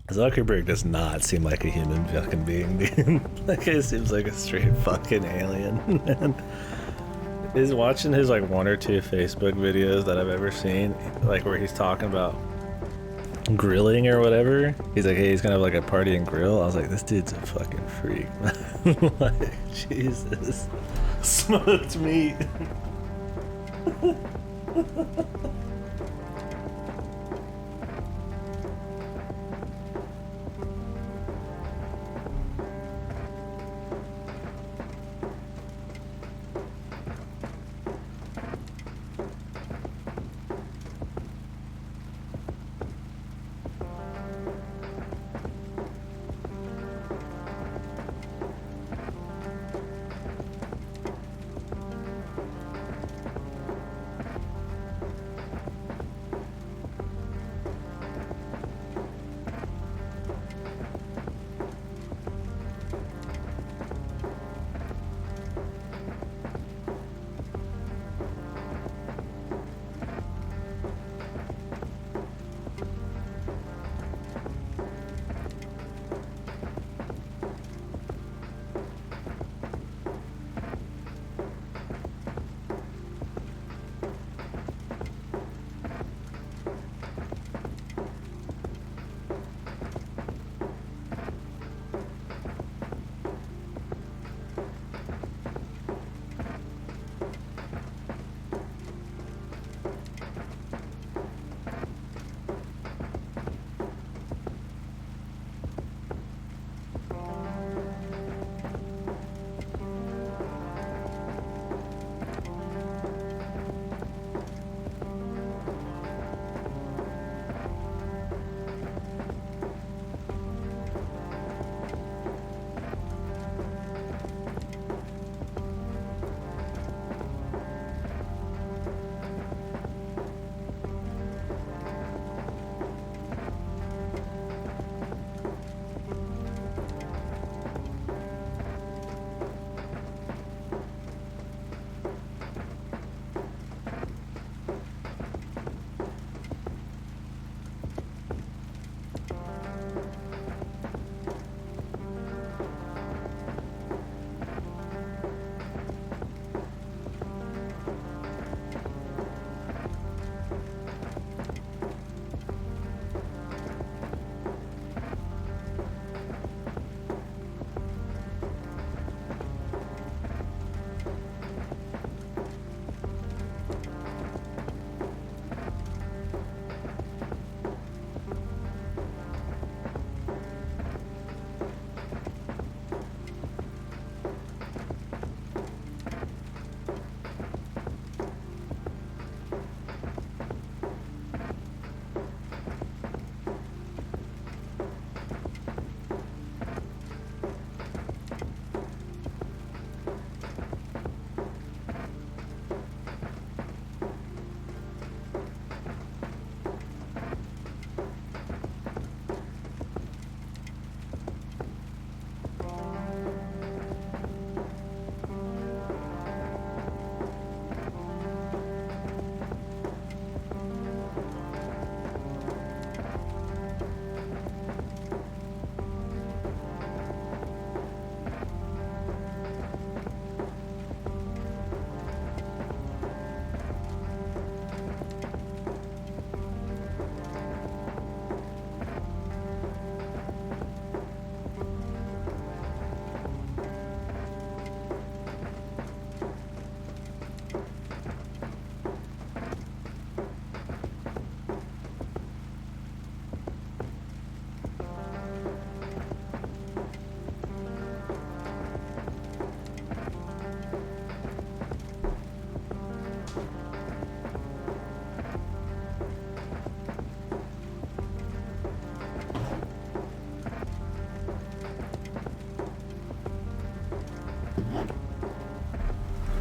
Zuckerberg does not seem like a human fucking being, dude. That guy seems like a straight fucking alien, man. Is watching his like one or two Facebook videos that I've ever seen, like where he's talking about grilling or whatever. He's like, hey, he's gonna have like a party and grill. I was like, this dude's a fucking freak, man. Like, Jesus. Smoked meat.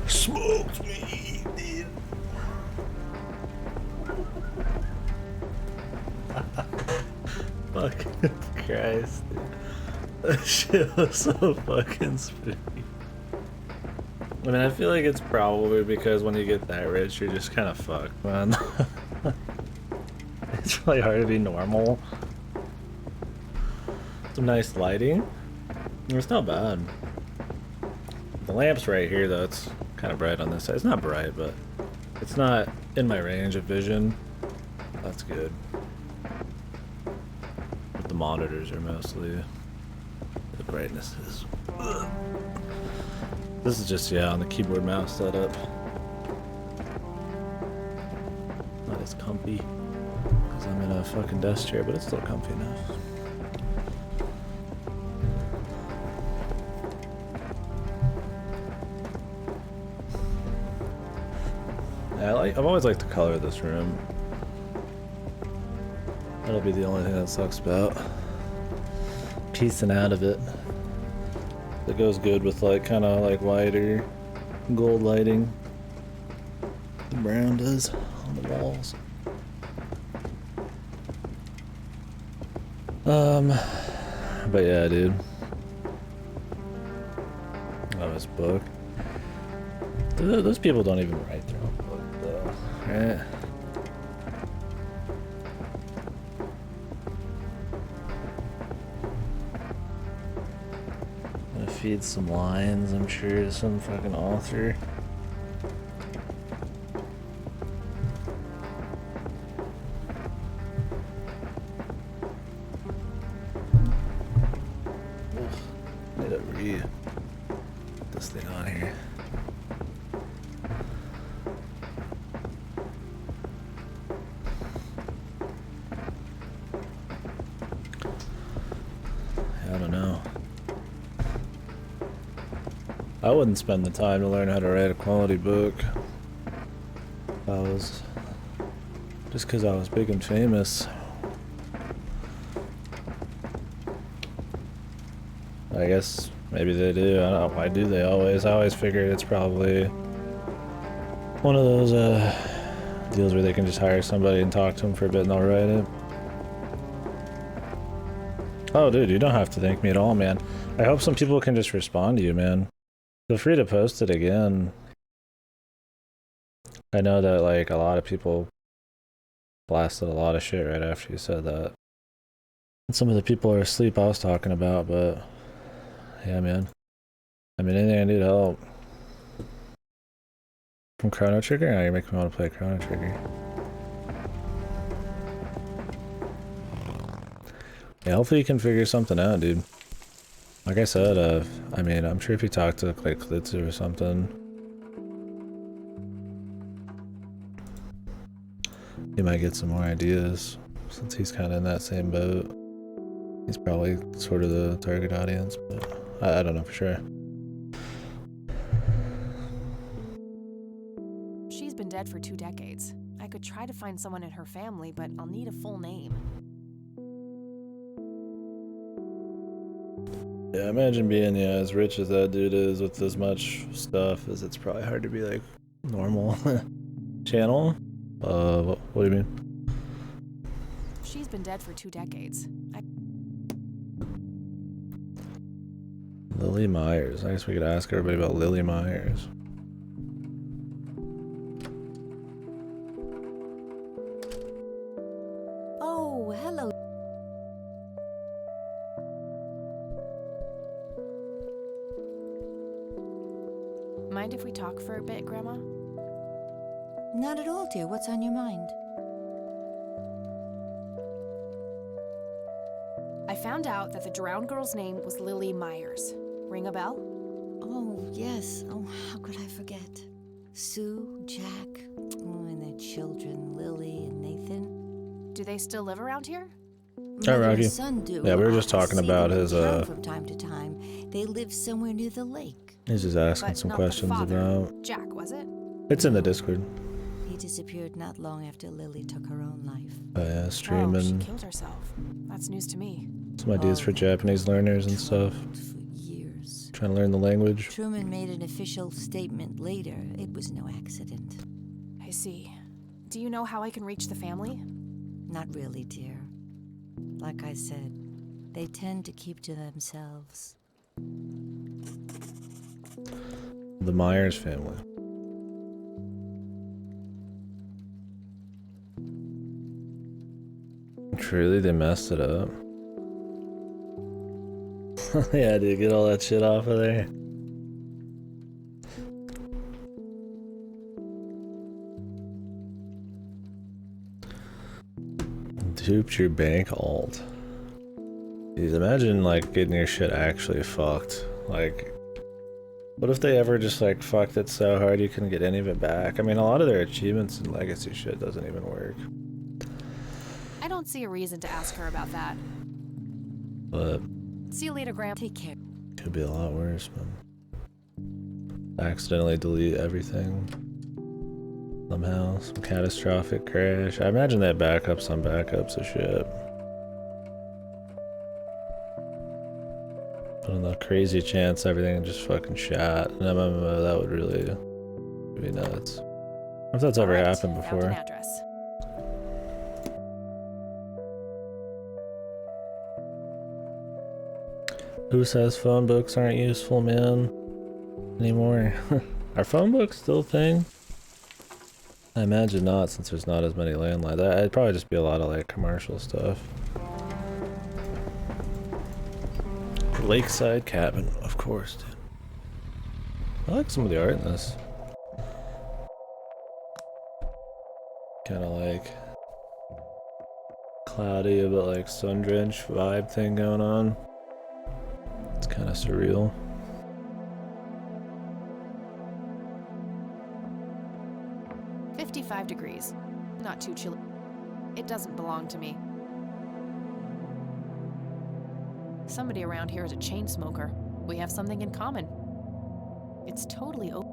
Smoked me, dude. Fucking Christ, dude. That shit was so fucking spooky. I mean, I feel like it's probably because when you get that rich, you're just kind of fucked, man. It's really hard to be normal. Some nice lighting. It's not bad. The lamp's right here, though. It's kind of bright on this side. It's not bright, but it's not in my range of vision. That's good. But the monitors are mostly the brightness is. Ugh. This is just, yeah, on the keyboard mouse setup. Not as comfy because I'm in a fucking desk chair, but it's still comfy enough. Yeah, I've always liked the color of this room. That'll be the only thing that sucks about piecing out of it. It goes good with like kind of like whiter gold lighting. The brown does on the walls. But yeah, dude. Oh, this book. Those people don't even write their own book, though, right? Gonna feed some lines, I'm sure, to some fucking author. Need to read this thing on here. I don't know. I wouldn't spend the time to learn how to write a quality book. If I was just because I was big and famous. I guess maybe they do. I don't know. Why do they always? I always figured it's probably one of those deals where they can just hire somebody and talk to them for a bit and they'll write it. Oh, dude, you don't have to thank me at all, man. I hope some people can just respond to you, man. Feel free to post it again. I know that, like, a lot of people blasted a lot of shit right after you said that. And some of the people are asleep I was talking about, but yeah, man. I mean, anything I do to help. From Chrono Trigger? Now you're making me want to play Chrono Trigger. Yeah, hopefully you can figure something out, dude. Like I said, I mean, I'm sure if you talk to like Klitzu or something, he might get some more ideas, since he's kind of in that same boat. He's probably sort of the target audience, but I don't know for sure. She's been dead for 2 decades. I could try to find someone in her family, but I'll need a full name. Yeah, imagine being as rich as that dude is with as much stuff, as it's probably hard to be like normal. Channel? What do you mean? She's been dead for 2 decades. Lily Myers. I guess we could ask everybody about Lily Myers. Oh, hello. Mind if we talk for a bit, Grandma? Not at all, dear. What's on your mind? I found out that the drowned girl's name was Lily Myers. Ring a bell? Oh, yes. Oh, how could I forget? Sue, Jack, and their children, Lily and Nathan. Do they still live around here? Hi, Rocky. Son do. Yeah, we were just I talking see about them in his, town from time to time. They live somewhere near the lake. He's just asking But some not the questions father. about... Jack, was it? It's in the Discord. He disappeared not long after Lily took her own life. Yeah, Oh, she streaming killed herself. That's news to me. some ideas for that Japanese learners and stuff. troubled for years. Trying to learn the language. Truman made an official statement later. It was no accident. I see. Do you know how I can reach the family? Not really, dear. Like I said, they tend to keep to themselves. The Myers family. Truly, they messed it up. Yeah, dude, get all that shit off of there. Duped your bank alt. Dude, imagine like getting your shit actually fucked. Like, what if they ever just like fucked it so hard you couldn't get any of it back? I mean, a lot of their achievements and legacy shit doesn't even work. I don't see a reason to ask her about that. But See you later, Graham. Take care. could be a lot worse, man. Accidentally delete everything. Somehow, some catastrophic crash. I imagine they have backups on backups of shit. But on the crazy chance everything just fucking shot in MMO, that would really be nuts. If that's ever happened Found before. an address. Who says phone books aren't useful, man? Anymore? Are phone books still a thing? I imagine not, since there's not as many landlines. It'd probably just be a lot of like commercial stuff. Lakeside cabin, of course, dude. I like some of the art in this. Kind of like cloudy, but like sun-drenched vibe thing going on. It's kind of surreal. $55 degrees. Not too chilly. It doesn't belong to me. Somebody around here is a chain smoker. We have something in common. It's totally open.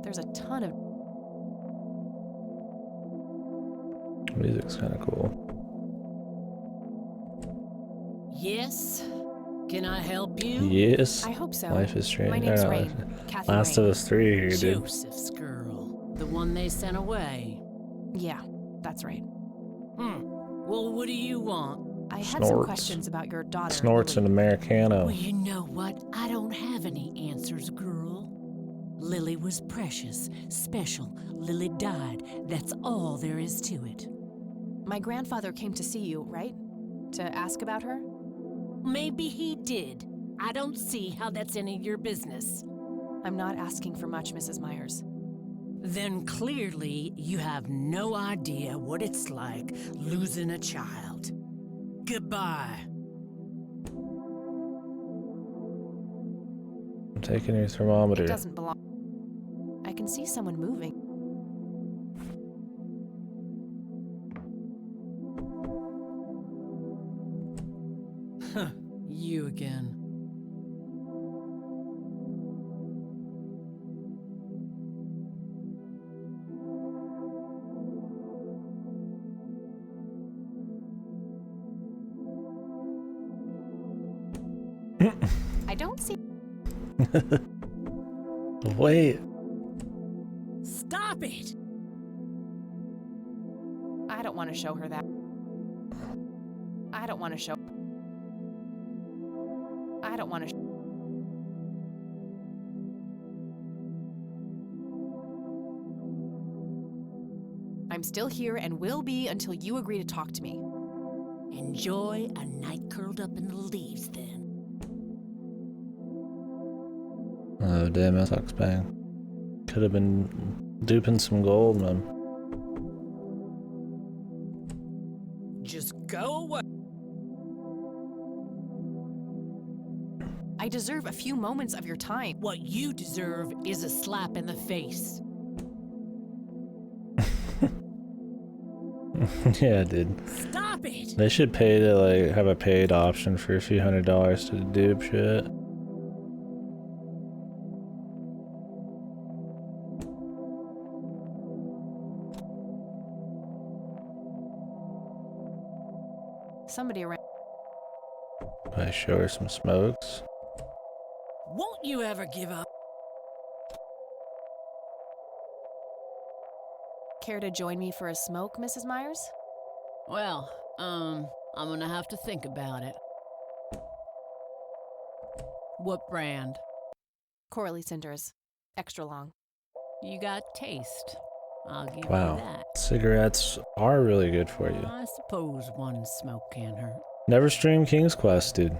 There's a ton of Music's kind of cool. Yes? Can I help you? Yes. I hope so. Life is strange. My name's I don't know. Rain. Kathy Last Rain. of Us 3 here, dude. Joseph's girl. The one they sent away. Yeah, that's right. Well, what do you want? I had some Snorts. questions about your daughter. Snorts Lily. an Americano. Well, you know what? I don't have any answers, girl. Lily was precious, special. Lily died. That's all there is to it. My grandfather came to see you, right? To ask about her? Maybe he did. I don't see how that's any of your business. I'm not asking for much, Mrs. Myers. Then clearly you have no idea what it's like losing a child. Goodbye. I'm taking your thermometer. It doesn't belong. I can see someone moving. You again. I don't see. Wait. Stop it! I don't want to show her that. I don't want to show. I don't want to. I'm still here and will be until you agree to talk to me. Enjoy a night curled up in the leaves, then. Oh, damn, that sucks bang. Could have been duping some gold, man. Just go away. I deserve a few moments of your time. What you deserve is a slap in the face. Yeah, dude. Stop it! They should pay to like have a paid option for a few $100s to dupe shit. Somebody around. I show her some smokes. Won't you ever give up? Care to join me for a smoke, Mrs. Myers? Well, I'm gonna have to think about it. What brand? Corley Cinders. Extra long. You got taste. I'll give you Wow. that. Cigarettes are really good for you. I suppose one smoke can't hurt. Never stream King's Quest, dude.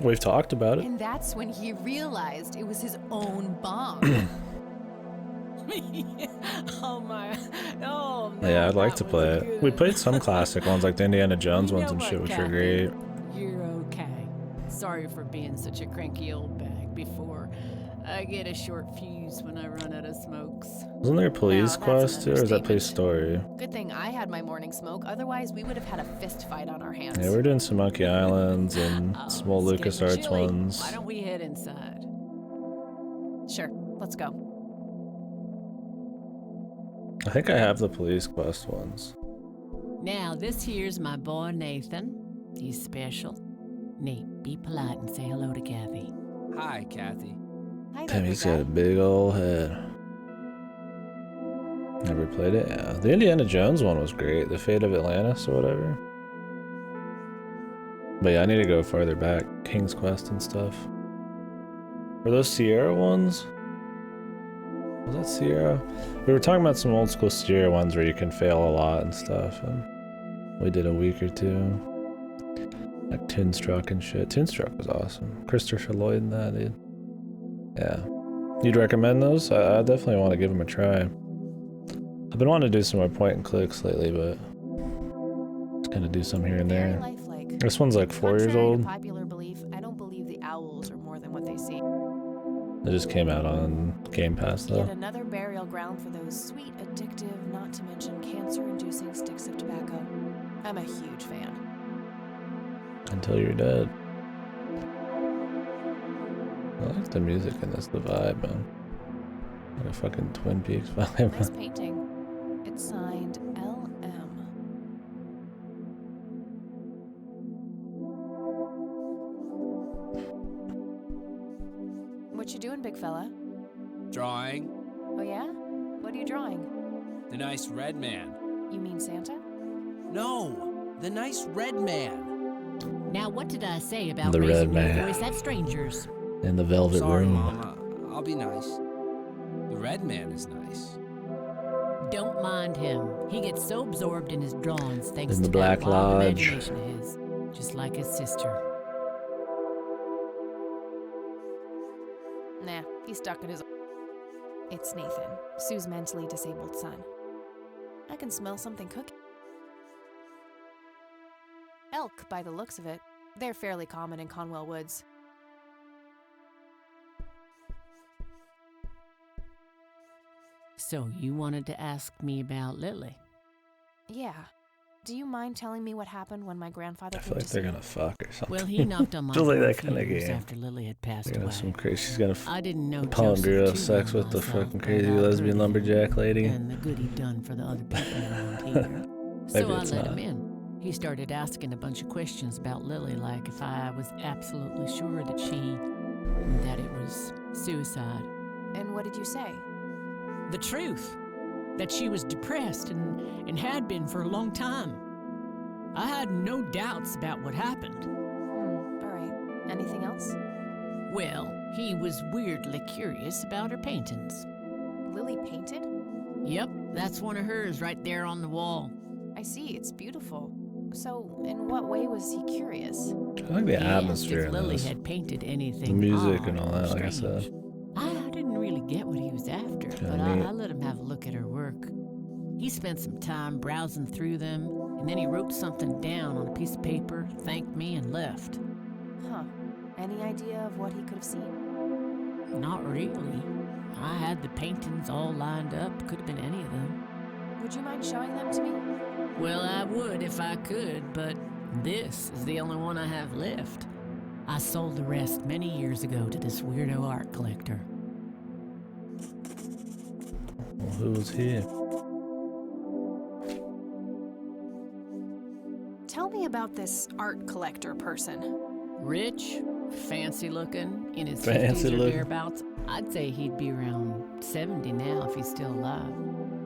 We've talked about it. And that's when he realized it was his own bomb. Oh my. Oh no. Yeah, I'd like to that play was it. good. We played some classic ones like the Indiana Jones You ones know and what, shit, which are Kathy? great. You're okay. Sorry for being such a cranky old bag before. I get a short fuse when I run out of smokes. Wasn't there a police that's quest too, an or is that police understatement. story? Good thing I had my morning smoke, otherwise we would have had a fist fight on our hands. Yeah, we're doing some Monkey Islands and Oh, some old it's getting LucasArts chilly. ones. Why don't we head inside? Sure, let's go. I think I have the police quest ones. Now, this here's my boy Nathan. He's special. Nate, be polite and say hello to Kathy. Hi, Kathy. Hi there, Damn, big he's guy. got a big old head. Never played it? Yeah. The Indiana Jones one was great. The Fate of Atlantis or whatever. But yeah, I need to go farther back. King's Quest and stuff. Were those Sierra ones? Was that Sierra? We were talking about some old school Sierra ones where you can fail a lot and stuff. And we did a week or two. Like Toonstruck and shit. Toonstruck was awesome. Christopher Lloyd and that, dude. Yeah. You'd recommend those? I definitely want to give them a try. I've been wanting to do some more point and clicks lately, but just gonna do some here and Very there. lifelike. This one's like 4 years Contrary to old. popular belief, I don't believe the owls are more than what they seem. It just came out on Game Pass Yet though. another burial ground for those sweet, addictive, not to mention cancer-inducing sticks of tobacco. I'm a huge fan. Until you're dead. I like the music in this, the vibe, man. Like a fucking Twin Peaks vibe. Nice painting. It's signed LM. What you doing, big fella? Drawing Oh yeah? What are you drawing? the nice red man. You mean Santa? No, the nice red man. Now, what did I say about The raising Red your Man. voice at strangers? In the Velvet Sorry, Room. Mama. I'll be nice. The red man is nice. Don't mind him. He gets so absorbed in his drawings thanks In the to Black that wild Lodge. imagination of his, just like his sister. Nah, he's stuck in his... It's Nathan, Sue's mentally disabled son. I can smell something cooking. Elk, by the looks of it. They're fairly common in Conwell Woods. So you wanted to ask me about Lily? Yeah. Do you mind telling me what happened when my grandfather I feel came like to they're see gonna fuck or something. Well, he knocked on my Just like door that a kind few of years game. after Lily had passed They're gonna away. have some crazy. She's gonna I didn't know Paul Joseph Greer have too sex well with the myself, fucking but crazy I lesbian heard him lumberjack lady. and the good he'd done for the other people around here. So Maybe I it's let not. him in. He started asking a bunch of questions about Lily, like if I was absolutely sure that it was suicide. And what did you say? The truth. That she was depressed and had been for a long time. I had no doubts about what happened. Alright. Anything else? Well, he was weirdly curious about her paintings. Lily painted? Yep, that's one of hers right there on the wall. I see, it's beautiful. So, in what way was he curious? I like the He asked atmosphere if in Lily this. had painted anything The music odd and all or that, like I strange. said. I didn't really get what he was after, but neat. I let him have a look at her work. He spent some time browsing through them, and then he wrote something down on a piece of paper, thanked me, and left. Huh. Any idea of what he could have seen? Not really. I had the paintings all lined up. Could have been any of them. Would you mind showing them to me? Well, I would if I could, but this is the only one I have left. I sold the rest many years ago to this weirdo art collector. Well, who was he? Tell me about this art collector person. Rich, fancy looking, in his Fancy 50s or looking. thereabouts. I'd say he'd be around 70 now if he's still alive.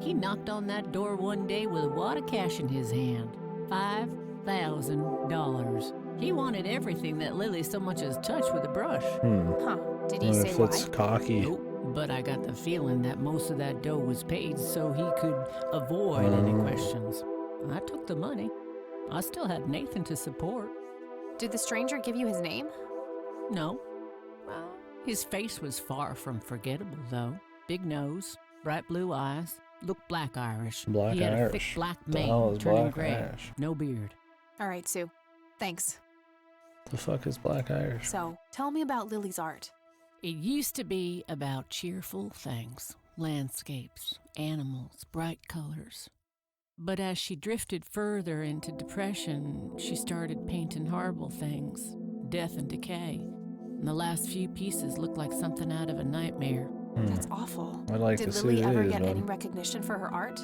He knocked on that door one day with a wad of cash in his hand. $5,000. He wanted everything that Lily so much as touched with a brush. Huh. Did he Wonder say if why? it's cocky. Nope. But I got the feeling that most of that dough was paid so he could avoid any questions. I took the money. I still had Nathan to support. Did the stranger give you his name? No. Well, his face was far from forgettable, though. Big nose, bright blue eyes, looked black Irish. Black he had a thick Irish. black The hell mane is turning black gray. Irish? No beard. All right, Sue. Thanks. The fuck is Black Irish? So, tell me about Lily's art. It used to be about cheerful things, landscapes, animals, bright colors. But as she drifted further into depression, she started painting horrible things, death and decay. And the last few pieces looked like something out of a nightmare. That's awful. I'd like Did to Lily see ever these, get any man. recognition for her art?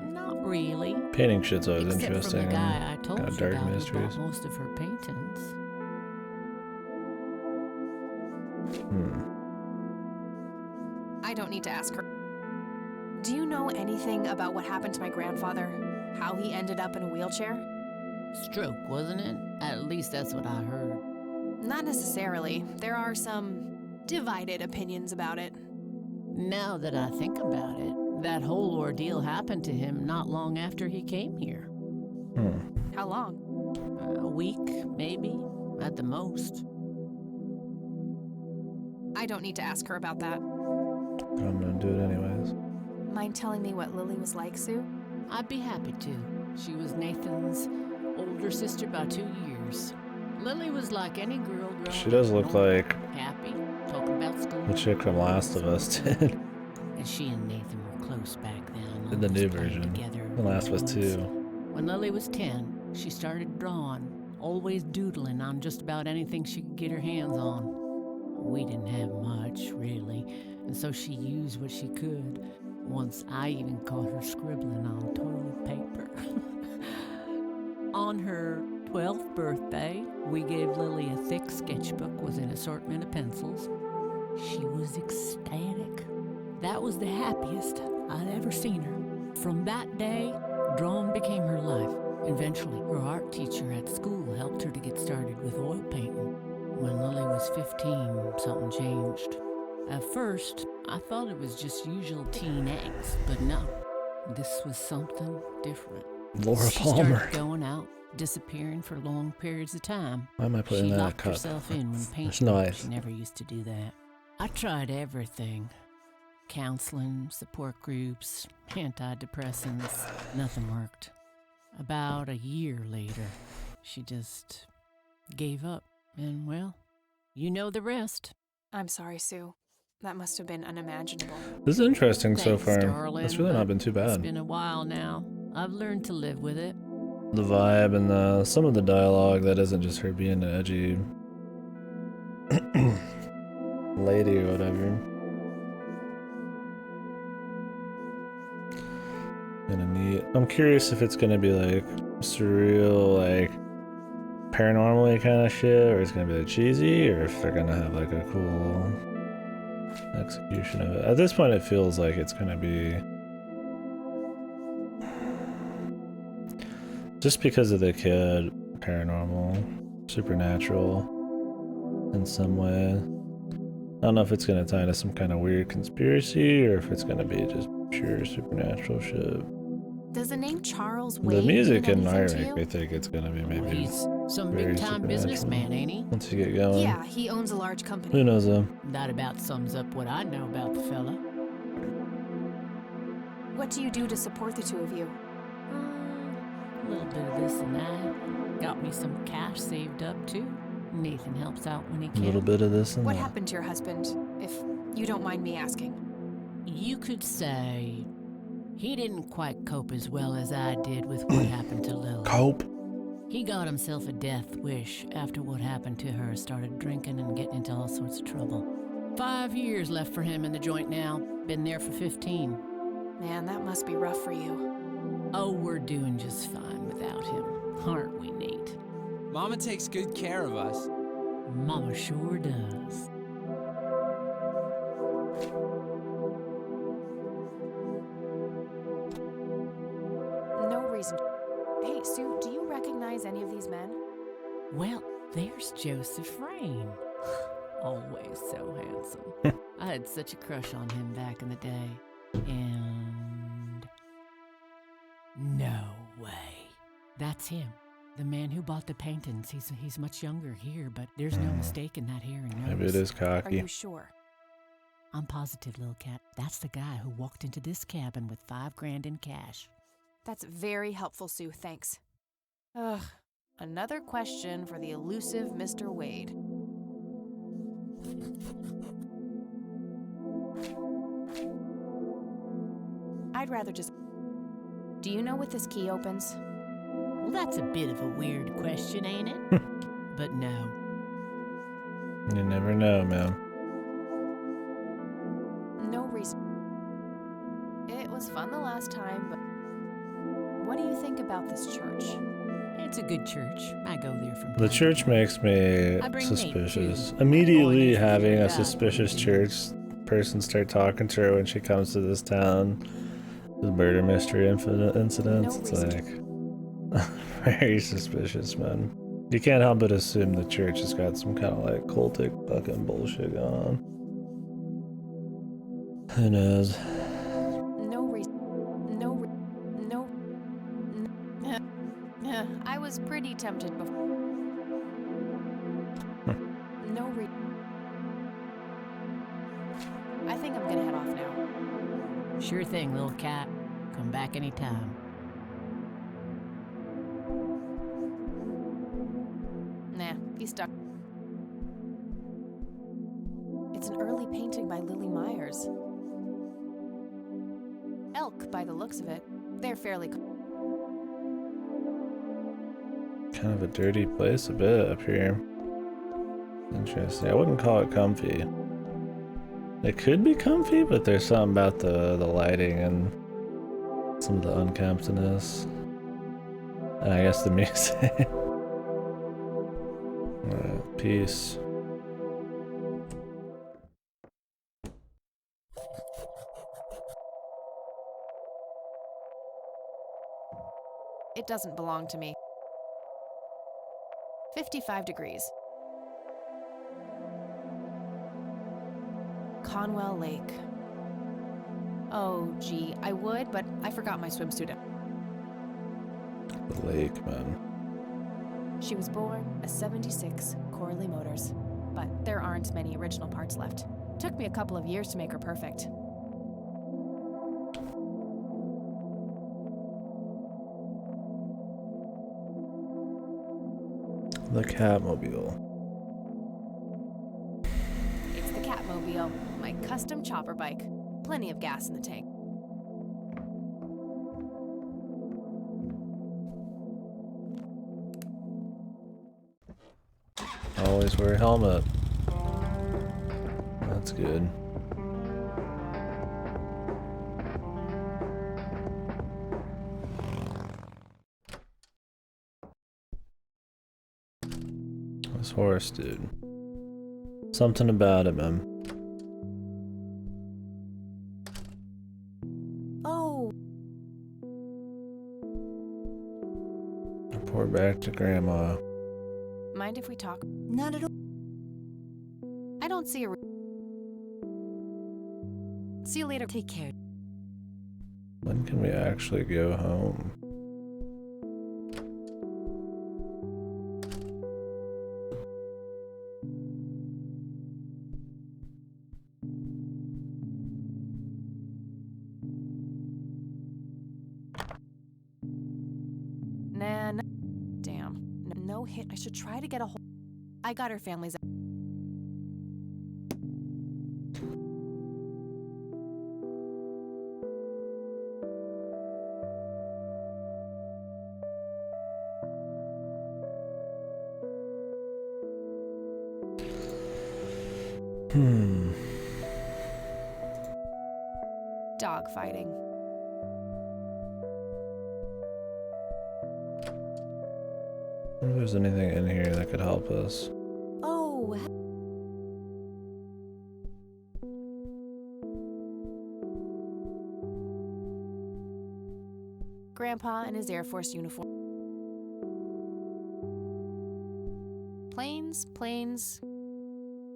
Not really. Painting shit's always Except interesting. from the guy and I told got you dark about who mysteries. bought most of her paintings. I don't need to ask her. Do you know anything about what happened to my grandfather? How he ended up in a wheelchair? Stroke, wasn't it? At least that's what I heard. Not necessarily. There are some divided opinions about it. Now that I think about it, that whole ordeal happened to him not long after he came here. How long? A week, maybe, at the most. I don't need to ask her about that. I'm gonna do it anyways. Mind telling me what Lily was like, Sue? I'd be happy to. She was Nathan's older sister by 2 years. Lily was like any girl growing She does up, look normal, like happy, talking about school. the chick from Last of Us did. And she and Nathan were close back then. In the new always playing version. together The Last of Us once. 2. When Lily was 10, she started drawing, always doodling on just about anything she could get her hands on. We didn't have much, really, and so she used what she could. Once I even caught her scribbling on toilet paper. On her 12th birthday, we gave Lily a thick sketchbook with an assortment of pencils. She was ecstatic. That was the happiest I'd ever seen her. From that day, drawing became her life. Eventually, her art teacher at school helped her to get started with oil painting. When Lily was 15, something changed. At first, I thought it was just usual teen angst, but no, this was something different. Laura She Palmer. started going out, disappearing for long periods of time. Why am I putting She that locked cup? herself in when It's painting. nice. She never used to do that. I tried everything. Counseling, support groups, antidepressants. Nothing worked. About a year later, she just gave up. And, well, you know the rest. I'm sorry, Sue. That must have been unimaginable. This is interesting so Thanks, far. darling, It's really not but been too It's bad. been a while now. I've learned to live with it. The vibe and some of the dialogue that isn't just her being an edgy lady or whatever. Kinda neat. I'm curious if it's gonna be like surreal, like paranormal kind of shit, or it's gonna be like cheesy, or if they're gonna have like a cool execution of it. At this point, it feels like it's gonna be just because of the kid, paranormal, supernatural in some way. I don't know if it's gonna tie into some kind of weird conspiracy or if it's gonna be just pure supernatural shit. Does the name Charles The Wade music mean in anything to Irish, you? I think it's gonna be maybe He's some very big-time businessman, ain't he? Once you get going, Yeah, he owns a large company. who knows him? That about sums up what I know about the fella. What do you do to support the two of you? A little bit of this and that. Got me some cash saved up, too. Nathan helps out when he A can. little bit of this and What that. happened to your husband, if you don't mind me asking? You could say he didn't quite cope as well as I did with what happened to Lily. Cope? He got himself a death wish after what happened to her, started drinking and getting into all sorts of trouble. 5 years left for him in the joint now. Been there for 15. Man, that must be rough for you. Oh, we're doing just fine without him, aren't we, Nate? Mama takes good care of us. Mama sure does. No reason. Hey, Sue, do you recognize any of these men? Well, there's Joseph Rain. Always so handsome. I had such a crush on him back in the day. And no way. That's him. The man who bought the paintings. He's much younger here, but there's no mistake in that hair and nose. Maybe it is cocky. Are you sure? I'm positive, little cat. That's the guy who walked into this cabin with $5 grand in cash. That's very helpful, Sue. Thanks. Ugh. Another question for the elusive Mr. Wade. I'd rather just... Do you know what this key opens? Well, that's a bit of a weird question, ain't it? But no. You never know, man. No reason. It was fun the last time, but what do you think about this church? It's a good church. I go there from The time church to time. makes me I bring suspicious. Nate, too. Immediately Boy, does he having figure a it out. suspicious church person start talking to her when she comes to this town. The murder mystery incidents. No It's reason like very suspicious, man. You can't help but assume the church has got some kind of like cultic fucking bullshit going on. Who knows? No reason. No. I was pretty tempted before. No reason. I think I'm gonna head off now. Sure thing, little cat. Come back anytime. Nah, he's stuck. It's an early painting by Lily Myers. Elk, by the looks of it. They're fairly... Kind of a dirty place a bit up here. Interesting. I wouldn't call it comfy. It could be comfy, but there's something about the lighting and some of the unkemptness. And I guess the music. Alright, peace. It doesn't belong to me. 55 degrees. Conwell Lake. Oh, gee, I would, but I forgot my swimsuit. The lake, man. She was born a 76 Corley Motors, but there aren't many original parts left. Took me a couple of years to make her perfect. The Catmobile. It's the Catmobile, my custom chopper bike. Plenty of gas in the tank. Always wear a helmet. That's good. This horse, dude. Something about it, man. Oh, Report back to Grandma. mind if we talk? Not at all. I don't see a... See you later. Take care. When can we actually go home? Nah, no. Damn. No hit. I should try to get a hold. I got her family's. Dog fighting. I wonder if there's anything in here that could help us. Oh, Grandpa in his Air Force uniform. Planes.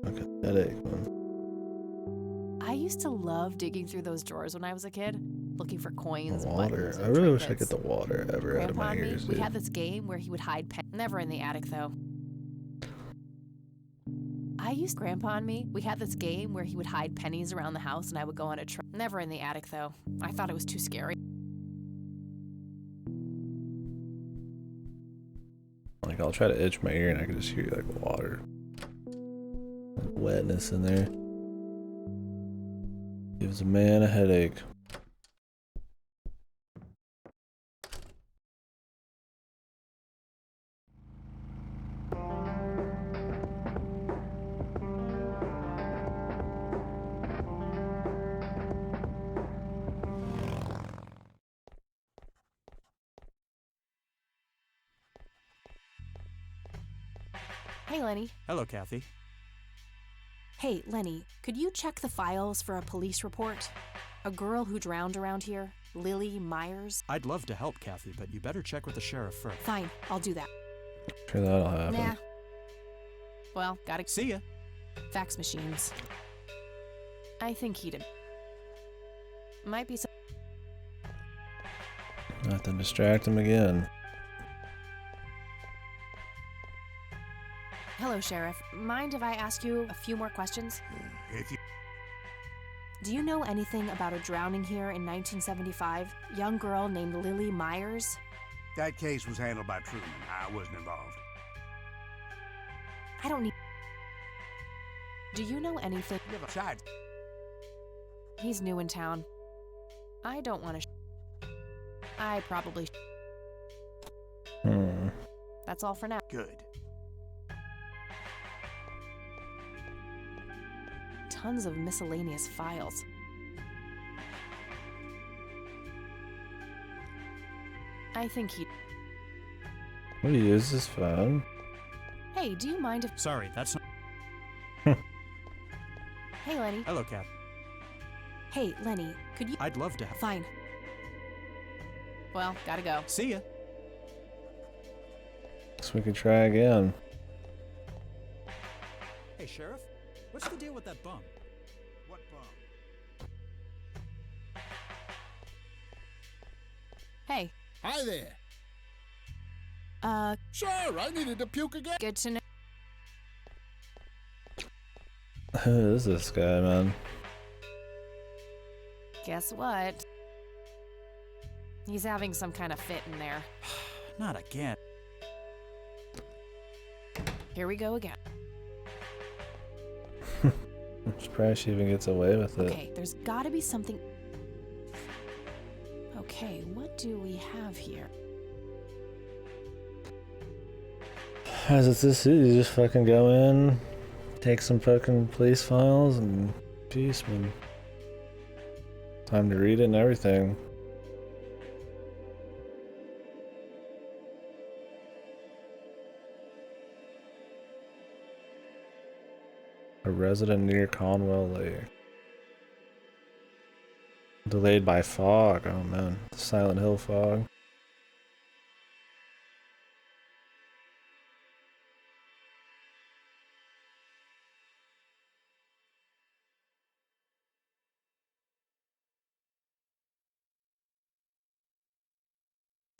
Okay, headache, man. I used to love digging through those drawers when I was a kid, looking for coins, Water. buttons, I and really wish I trinkets. could get the water ever out of Grandpa my and me, ears, we dude. had this game where he would hide never in the attic though. Grandpa and me, we had this game where he would hide pennies around the house and I would go on a trip. Never in the attic though. I thought it was too scary. Like, I'll try to itch my ear and I can just hear like water. Like wetness in there. Gives a man a headache. Hey, Lenny. Hello, Kathy. Hey, Lenny, could you check the files for a police report? A girl who drowned around here, Lily Myers. I'd love to help, Kathy, but you better check with the sheriff first. Fine, I'll do that. Sure, that'll happen. Nah. Well, gotta see ya. Fax machines. I think he'd. Might be some. Nothing distract him again. Hello, Sheriff. Mind if I ask you a few more questions? If you... Do you know anything about a drowning here in 1975? Young girl named Lily Myers? That case was handled by Truman. I wasn't involved. I don't need. Do you know anything? You have a shot. He's new in town. I don't want to. I probably. That's all for now. Good. Tons of miscellaneous files. I think he. What do you use this phone? Hey, do you mind if. Sorry, that's not. Hey, Lenny. Hello, Kat. Hey, Lenny, could you. I'd love to. Fine. Well, gotta go. See ya. So we could try again. Hey, Sheriff, what's the deal with that bum? What bum? Hey. Hi there. Sure, I needed to puke again. Good to know. Who is this guy, man? Guess what? He's having some kind of fit in there. Not again. Here we go again. I'm surprised she even gets away with it. Okay, there's gotta be something. Okay, what do we have here? As it's this easy, you just fucking go in, take some fucking police files, and jeez, man. Time to read it and everything. A resident near Conwell Lake. Delayed by fog. Oh man, Silent Hill fog.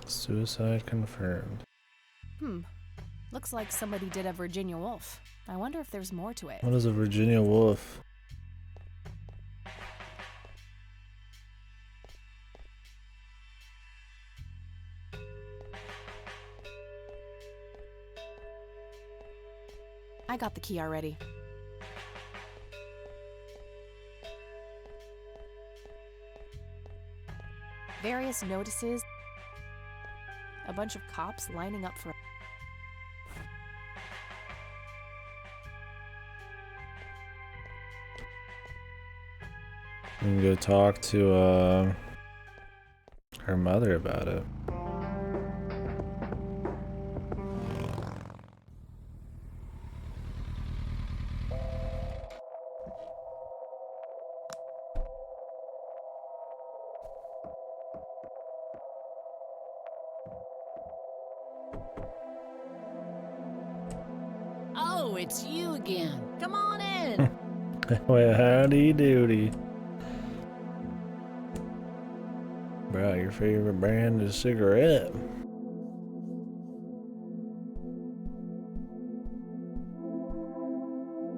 Suicide confirmed. Looks like somebody did a Virginia Woolf. I wonder if there's more to it. What is a Virginia Woolf? I got the key already. Various notices. A bunch of cops lining up for. We can go talk to her mother about it. Oh, it's you again. Come on in. Well, howdy doody. Bro, your favorite brand is cigarette.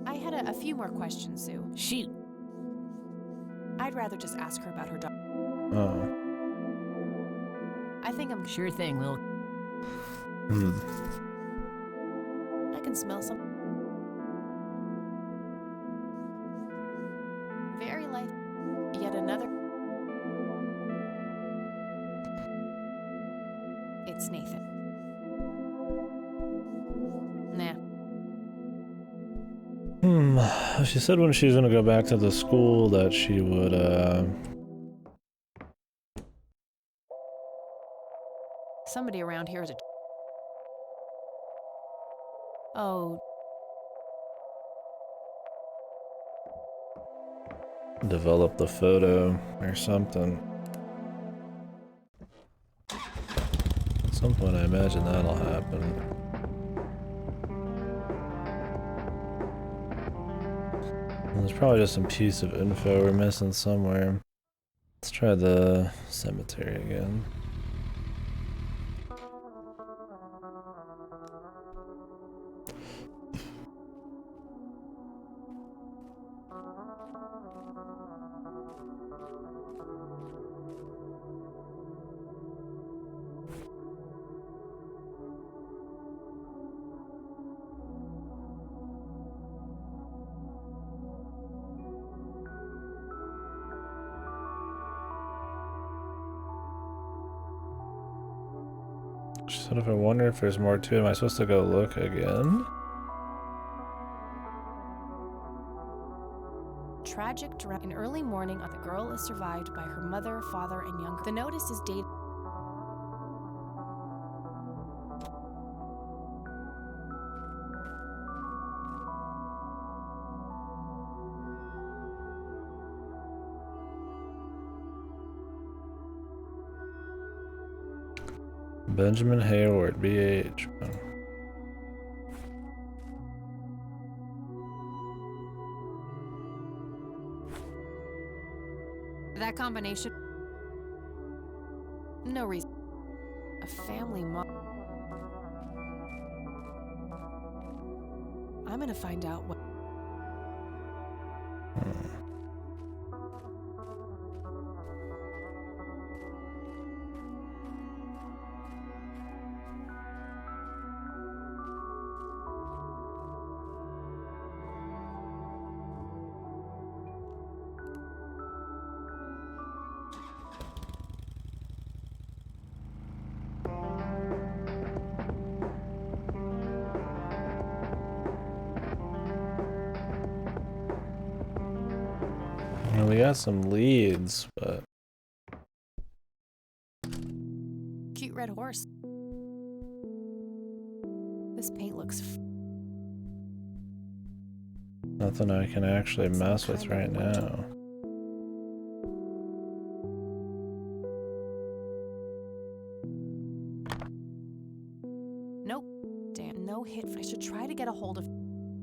I had a few more questions, Sue. Shoot. I'd rather just ask her about her dog. Oh. I think I'm Sure thing, Lil. I can smell some. Very life. Yet another. It's Nathan. Nah. She said when she's gonna go back to the school that she would, Somebody around here is a. Oh, develop the photo or something. At some point I imagine that'll happen. And there's probably just some piece of info we're missing somewhere. Let's try the cemetery again. She said if I wonder if there's more to it, am I supposed to go look again? tragic in early morning. The girl is survived by her mother, father, and younger. The notice is dated. Benjamin Hayward, BH. That combination. No reason. A family mom. I'm gonna find out what. Well, we got some leads, but Cute red horse. This paint looks. nothing I can actually mess with right now. Nope. Damn. No hit. I should try to get a hold of.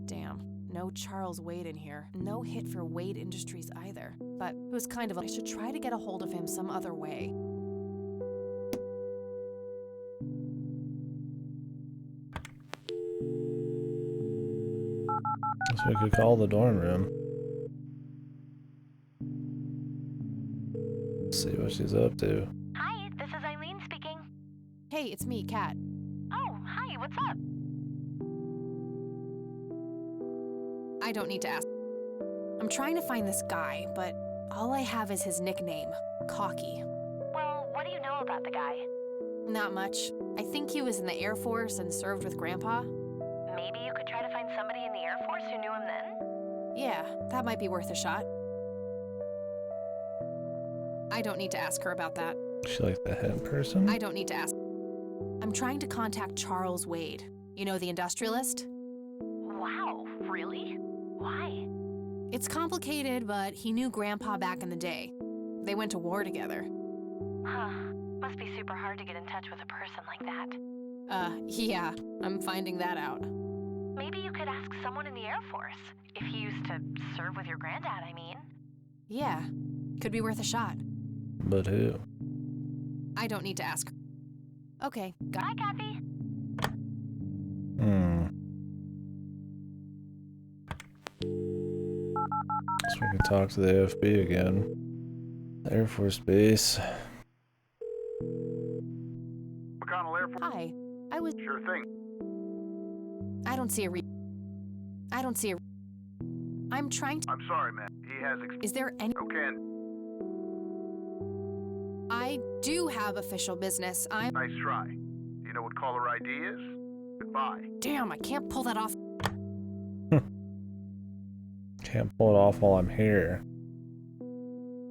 Damn. No Charles Wade in here. No hit for Wade Industries either. But it was kind of. I should try to get a hold of him some other way. Guess we could call the dorm room. See what she's up to. Hi, this is Eileen speaking. Hey, it's me, Kat. Oh, hi, what's up? I don't need to ask. I'm trying to find this guy, but all I have is his nickname, Cocky. Well, what do you know about the guy? Not much. I think he was in the Air Force and served with Grandpa. Maybe you could try to find somebody in the Air Force who knew him then? Yeah, that might be worth a shot. I don't need to ask her about that. She like the head person? I don't need to ask. I'm trying to contact Charles Wade. You know, the industrialist? Wow, really? Why? It's complicated, but he knew Grandpa back in the day. They went to war together. Huh. Must be super hard to get in touch with a person like that. Yeah, I'm finding that out. Maybe you could ask someone in the Air Force. If he used to serve with your granddad, I mean. Yeah, could be worth a shot. But who? I don't need to ask. Okay, Bye, Kathy. So we can talk to the AFB again. Air Force Base. McConnell Air Force. Hi, I was. Sure thing. I don't see a I'm trying to. I'm sorry, man. He has. Is there any? Okay. I do have official business. Nice try. Do you know what caller ID is? Goodbye. Damn, I can't pull that off. Can't pull it off while I'm here.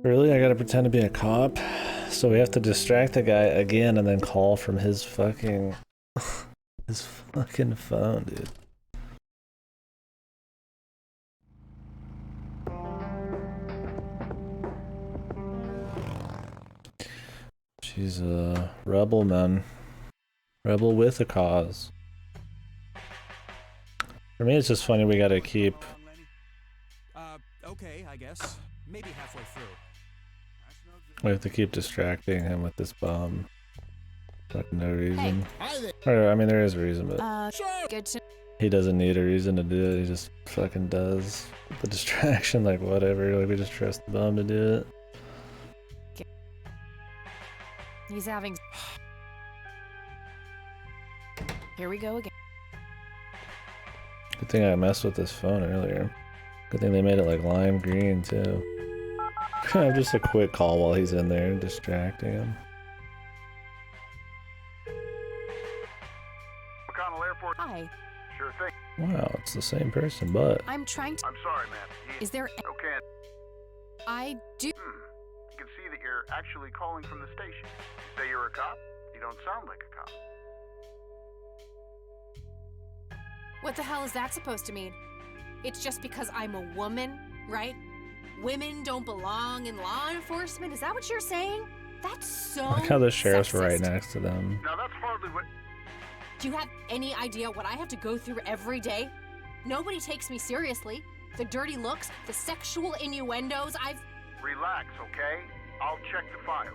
Really? I gotta pretend to be a cop? So we have to distract the guy again and then call from his fucking... his fucking phone, dude. She's a rebel, man. Rebel with a cause. For me, it's just funny we gotta keep... Okay, I guess. Maybe halfway through. We have to keep distracting him with this bomb. For no reason. Hey. Or, I mean, there is a reason, but... Good to... He doesn't need a reason to do it, he just fucking does. The distraction, like, whatever, like, we just trust the bomb to do it. He's having... Here we go again. Good thing I messed with this phone earlier. Good thing they made it like lime green too. Just a quick call while he's in there distracting him. McConnell Air Force. Hi. Sure thing. Wow, it's the same person, but... I'm trying to... I'm sorry, man. Is there... Okay. I do... You can see that you're actually calling from the station. You say you're a cop? You don't sound like a cop. What the hell is that supposed to mean? It's just because I'm a woman, right? Women don't belong in law enforcement? Is that what you're saying? That's so I like how the sheriff's sexist. right next to them. Now that's hardly what... Do you have any idea what I have to go through every day? Nobody takes me seriously. The dirty looks, the sexual innuendos, Relax, okay? I'll check the files.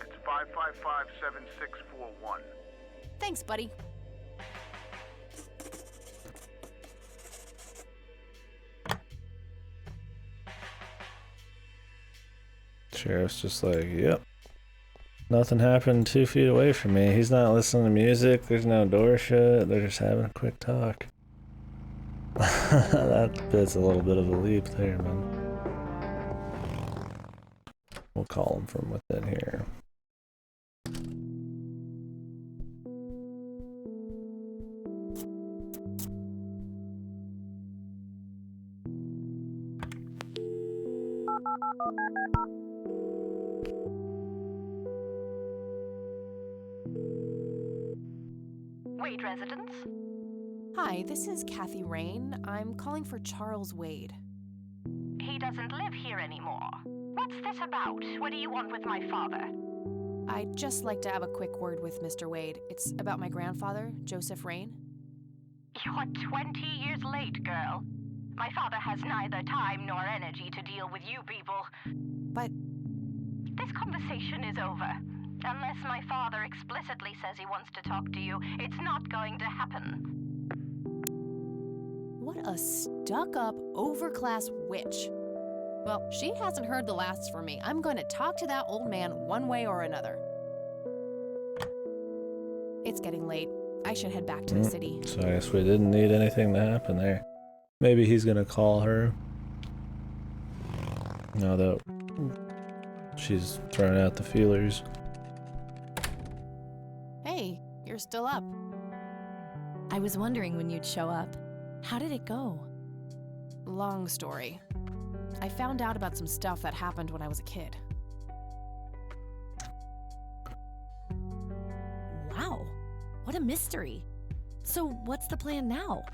It's 555-7641. Thanks, buddy. Sheriff's just like, yep. Nothing happened 2 feet away from me. He's not listening to music. There's no door shut. They're just having a quick talk. That bit's a little bit of a leap there, man. We'll call him from within here. Wade residence? Hi, this is Kathy Rain. I'm calling for Charles Wade. He doesn't live here anymore. What's this about? What do you want with my father? I'd just like to have a quick word with Mr. Wade. It's about my grandfather, Joseph Rain. You're 20 years late, girl. My father has neither time nor energy to deal with you people. But... This conversation is over. Unless my father explicitly says he wants to talk to you, it's not going to happen. What a stuck-up, overclass witch. Well, she hasn't heard the last from me. I'm going to talk to that old man one way or another. It's getting late. I should head back to the city. So I guess we didn't need anything to happen there. Maybe he's gonna call her. Now that she's throwing out the feelers. Hey, you're still up. I was wondering when you'd show up. How did it go? Long story. I found out about some stuff that happened when I was a kid. Wow, what a mystery. So what's the plan now?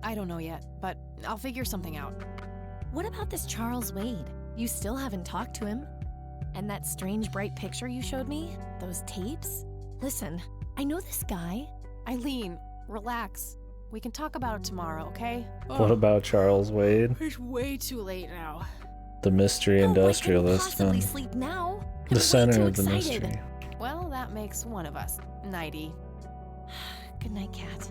I don't know yet, but I'll figure something out. What about this Charles Wade? You still haven't talked to him. And that strange bright picture you showed me? Those tapes? Listen, I know this guy. Eileen, relax. We can talk about it tomorrow, okay? What about Charles Wade? It's way too late now. The mystery industrialist Possibly and sleep now. the I'm way center too of the excited. mystery. Well, that makes one of us. Nighty. Good night, Kat.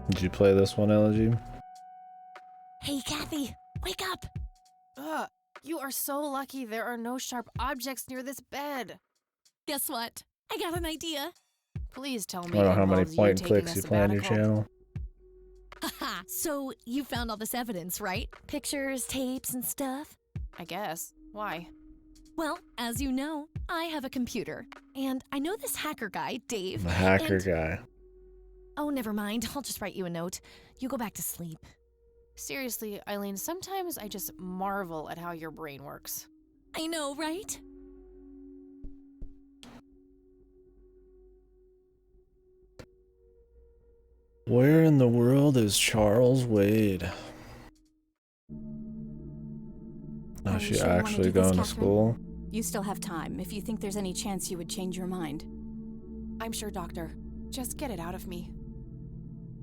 Did you play this one, Elegy? Hey, Kathy, wake up! Ugh, you are so lucky there are no sharp objects near this bed. Guess what? I got an idea. Please tell I me don't know it how many involves point you and taking clicks a you play on your sabbatical. channel. Haha, so you found all this evidence, right? Pictures, tapes, and stuff? I guess. Why? Well, as you know, I have a computer. And I know this hacker guy, Dave. The hacker and... guy. Oh, never mind. I'll just write you a note. You go back to sleep. Seriously, Eileen, sometimes I just marvel at how your brain works. I know, right? Where in the world is Charles Wade? Now Are you she sure you wanna actually do this, going to Catherine? school? You still have time if you think there's any chance you would change your mind. I'm sure, Doctor. Just get it out of me.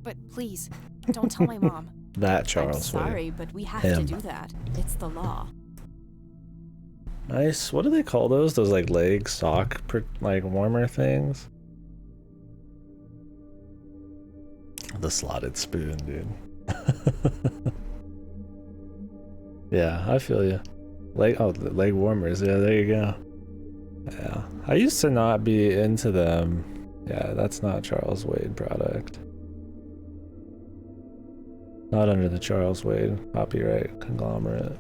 But please, don't tell my mom. That Charles I'm sorry, Wade. but we have Him. to do that. It's the law. Nice. What do they call those? Those like leg sock, like warmer things? The slotted spoon, dude. Yeah, I feel you. The leg warmers. Yeah, there you go. Yeah, I used to not be into them. Yeah, that's not Charles Wade product. Not under the Charles Wade copyright conglomerate.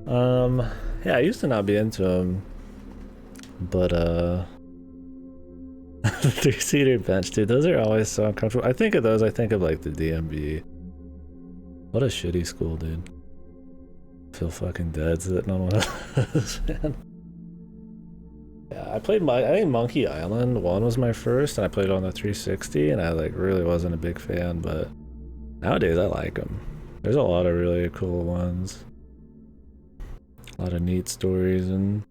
Yeah, I used to not be into them, but the three-seater bench, dude, those are always so uncomfortable. I think of those, I think of like the DMV. What a shitty school, dude. I feel fucking dead sitting on one of those, man. Yeah, I think Monkey Island 1 was my first, and I played it on the 360, and I like really wasn't a big fan, but nowadays I like them. There's a lot of really cool ones. A lot of neat stories and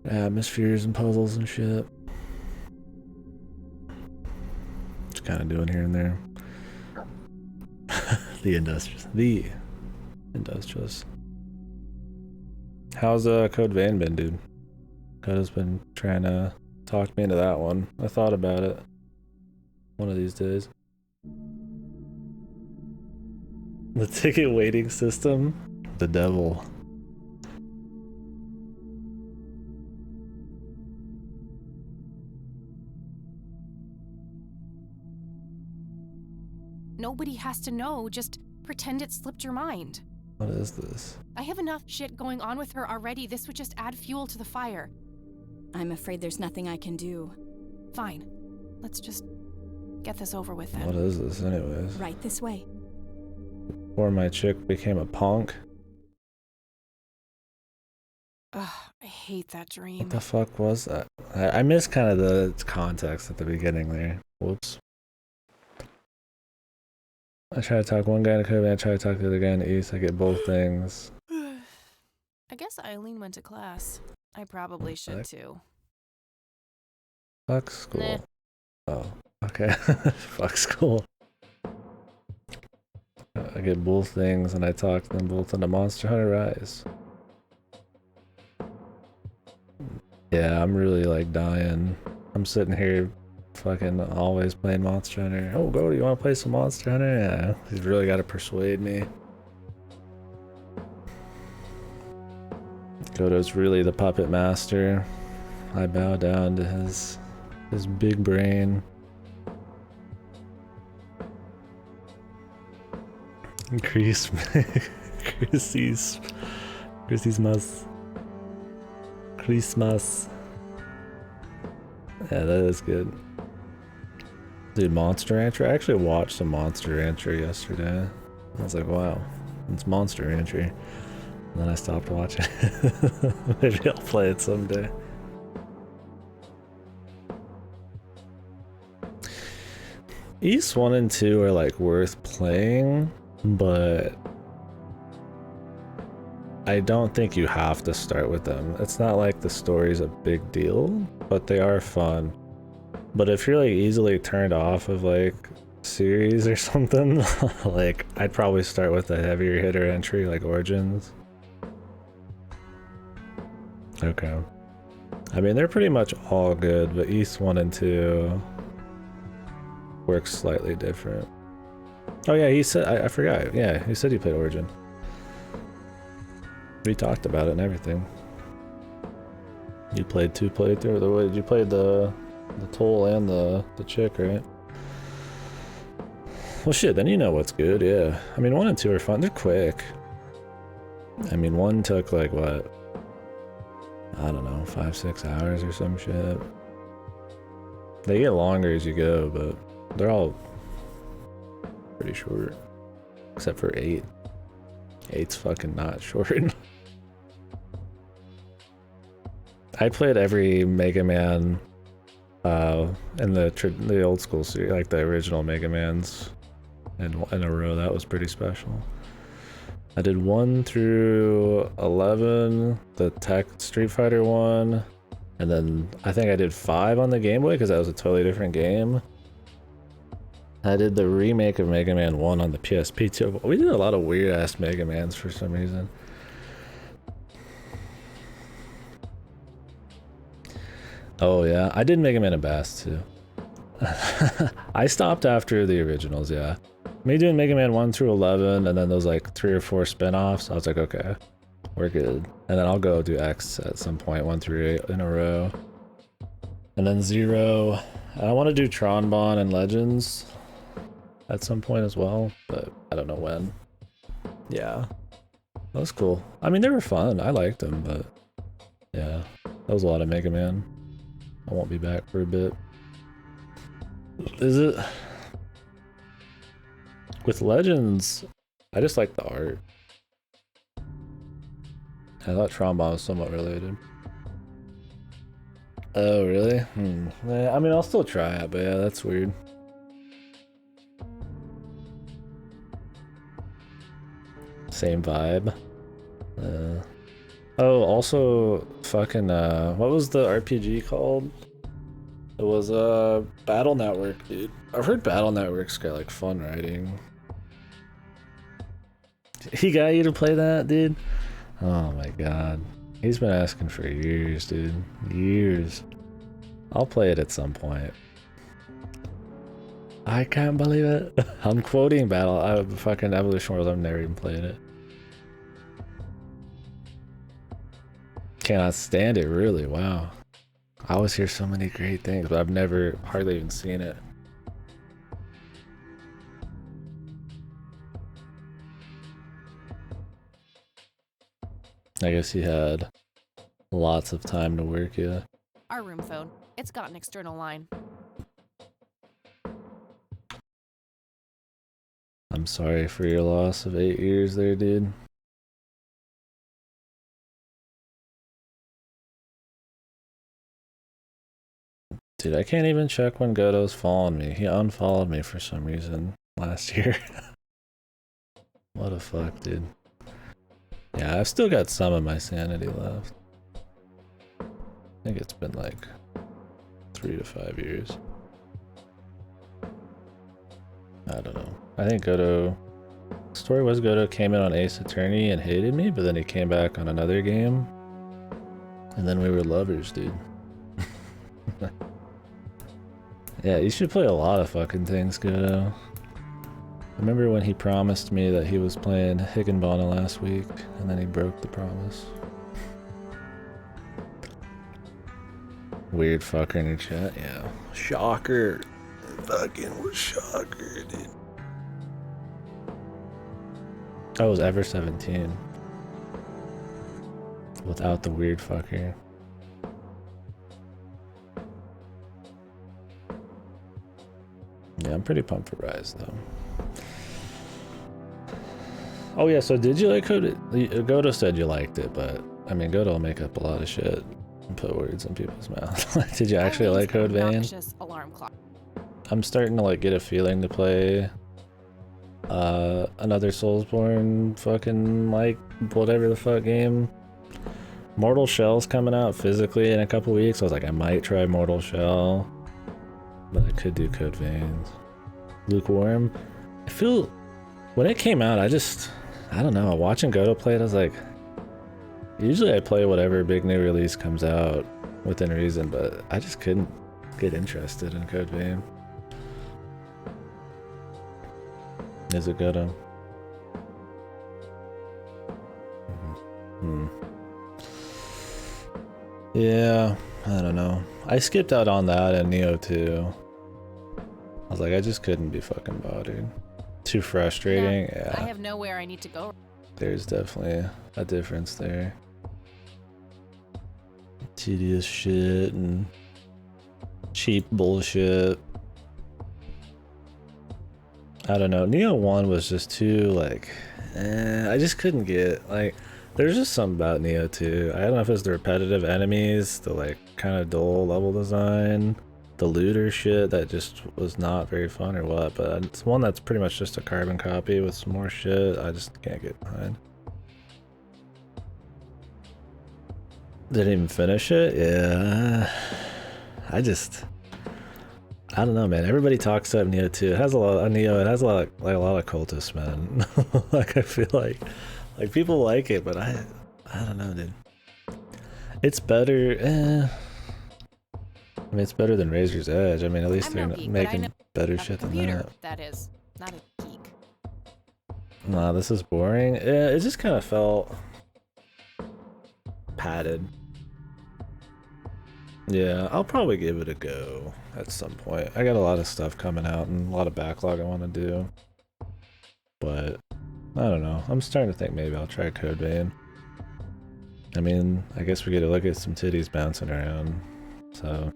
atmospheres and puzzles and shit. Just kind of doing here and there. The industrialist. How's Code Vein been, dude? Coda's been trying to talk me into that one. I thought about it one of these days. The ticket waiting system? The devil. Nobody has to know. Just pretend it slipped your mind. What is this? I have enough shit going on with her already. This would just add fuel to the fire. I'm afraid there's nothing I can do. Fine. Let's just get this over with then. What is this anyways? Right this way. Before my chick became a punk? Ugh, I hate that dream. What the fuck was that? I missed kind of the context at the beginning there. Whoops. I try to talk one guy in the code, I try to talk the other guy in the east. I get both things. I guess Eileen went to class. I probably should too. Fuck school. Nah. Oh, okay. Fuck school. I get both things and I talk them both into Monster Hunter Rise. Yeah, I'm really like dying. I'm sitting here fucking always playing Monster Hunter. Oh, go, you want to play some Monster Hunter? Yeah, he's really got to persuade me. Godo's really the puppet master. I bow down to his big brain. Christmas. Yeah, that is good. Dude, Monster Rancher? I actually watched some Monster Rancher yesterday. I was like, wow, it's Monster Rancher. And then I stopped watching. Maybe I'll play it someday. East 1 and 2 are like worth playing, but I don't think you have to start with them. It's not like the story's a big deal, but they are fun. But if you're like easily turned off of like series or something, like I'd probably start with a heavier hitter entry like Origins. Okay. I mean, they're pretty much all good, but East 1 and 2 works slightly different. Oh yeah, he said, I forgot. Yeah, he said he played Origin. We talked about it and everything. You played 2 playthrough. You played the toll and the chick, right? Well shit, then you know what's good, yeah. I mean 1 and 2 are fun, they're quick. I mean 1 took like what? I don't know, 5-6 hours or some shit. They get longer as you go, but they're all pretty short. Except for 8. 8's fucking not short. I played every Mega Man in the old school series, like the original Mega Mans in a row. That was pretty special. I did 1 through 11, the Tech Street Fighter 1, and then I think I did 5 on the Game Boy because that was a totally different game. I did the remake of Mega Man 1 on the PSP too. We did a lot of weird ass Mega Mans for some reason. Oh yeah, I did Mega Man and Bass too. I stopped after the originals, yeah. Me doing Mega Man 1 through 11 and then those like 3 or 4 spin-offs, I was like, okay, we're good. And then I'll go do X at some point, 1 through 8 in a row. And then 0. I want to do Tron Bon and Legends at some point as well, but I don't know when. Yeah, that was cool. I mean, they were fun. I liked them, but yeah, that was a lot of Mega Man. I won't be back for a bit. Is it? With Legends, I just like the art. I thought Tron Bon was somewhat related. Oh, really? Yeah, I mean, I'll still try it, but yeah, that's weird. Same vibe. Oh, also, fucking, what was the RPG called? It was, Battle Network, dude. I've heard Battle Network's got, like, fun writing. He got you to play that, dude? Oh my god. He's been asking for years, dude. Years. I'll play it at some point. I can't believe it. I'm quoting fucking Evolution World. I've never even played it. Cannot stand it, really. Wow. I always hear so many great things, but I've never hardly even seen it. I guess he had lots of time to work, yeah. Our room phone. It's got an external line. I'm sorry for your loss of 8 years there, dude. Dude, I can't even check when Godo's following me. He unfollowed me for some reason last year. What the fuck, dude. Yeah, I've still got some of my sanity left. I think it's been like 3 to 5 years. I don't know. I think Godo... Story was Godo came in on Ace Attorney and hated me, but then he came back on another game. And then we were lovers, dude. Yeah, you should play a lot of fucking things, Godo. I remember when he promised me that he was playing Higginbona last week, and then he broke the promise. Weird fucker in your chat, yeah. Shocker. Fucking shocker, dude. I was ever 17. Without the weird fucker. Yeah, I'm pretty pumped for Rise, though. Oh yeah, so did you like Godo? Godo said you liked it, but I mean, Godo will make up a lot of shit and put words in people's mouths. Did you actually like Code Vein? Alarm clock. I'm starting to like get a feeling to play another Soulsborne fucking like whatever the fuck game. Mortal Shell's coming out physically in a couple weeks. I was like, I might try Mortal Shell, but I could do Code Veins. Lukewarm. I feel when it came out, I don't know. Watching Goto play it, I was like, usually I play whatever big new release comes out within reason, but I just couldn't get interested in Code Vein. Is it Goto? Yeah, I don't know. I skipped out on that and Neo 2. I was like, I just couldn't be fucking bothered. Too frustrating. Yeah. I have nowhere I need to go. There's definitely a difference there. Tedious shit and cheap bullshit. I don't know. Neo 1 was just too like, I just couldn't get like. There's just something about Neo 2. I don't know if it's the repetitive enemies, the like kind of dull level design, the looter shit that just was not very fun or what, but it's one that's pretty much just a carbon copy with some more shit. I just can't get behind. Didn't even finish it? Yeah. I don't know, man. Everybody talks about Neo 2. It has a lot of Neo, it has a lot of cultists, man. Like I feel like people like it, but I don't know, dude. It's better. I mean, it's better than Razor's Edge. I mean, at least they're making better shit than that. That is not a geek. Nah, this is boring. It just kind of felt padded. Yeah, I'll probably give it a go at some point. I got a lot of stuff coming out and a lot of backlog I want to do, but I don't know. I'm starting to think maybe I'll try Code Vein. I mean, I guess we get to look at some titties bouncing around. So,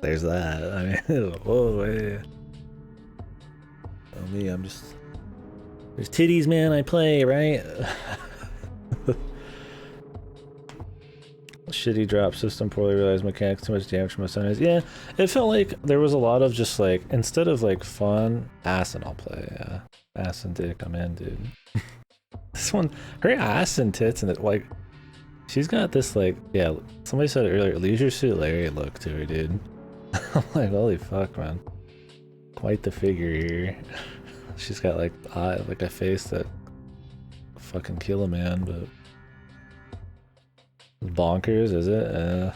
there's that. I mean, whoa, hey. Oh, me, I'm just... There's titties, man, I play, right? Shitty drop system, poorly realized mechanics, too much damage from my sunrise. Yeah, it felt like there was a lot of just like, instead of like fun, ass and I'll play, yeah. Ass and dick, I'm in, dude. This one, her ass and tits, and it like, she's got this like, yeah, somebody said it earlier, Leisure Suit Larry look to her, dude. I'm like, holy fuck, man. Quite the figure here. She's got like a face that fucking kill a man, but bonkers, is it?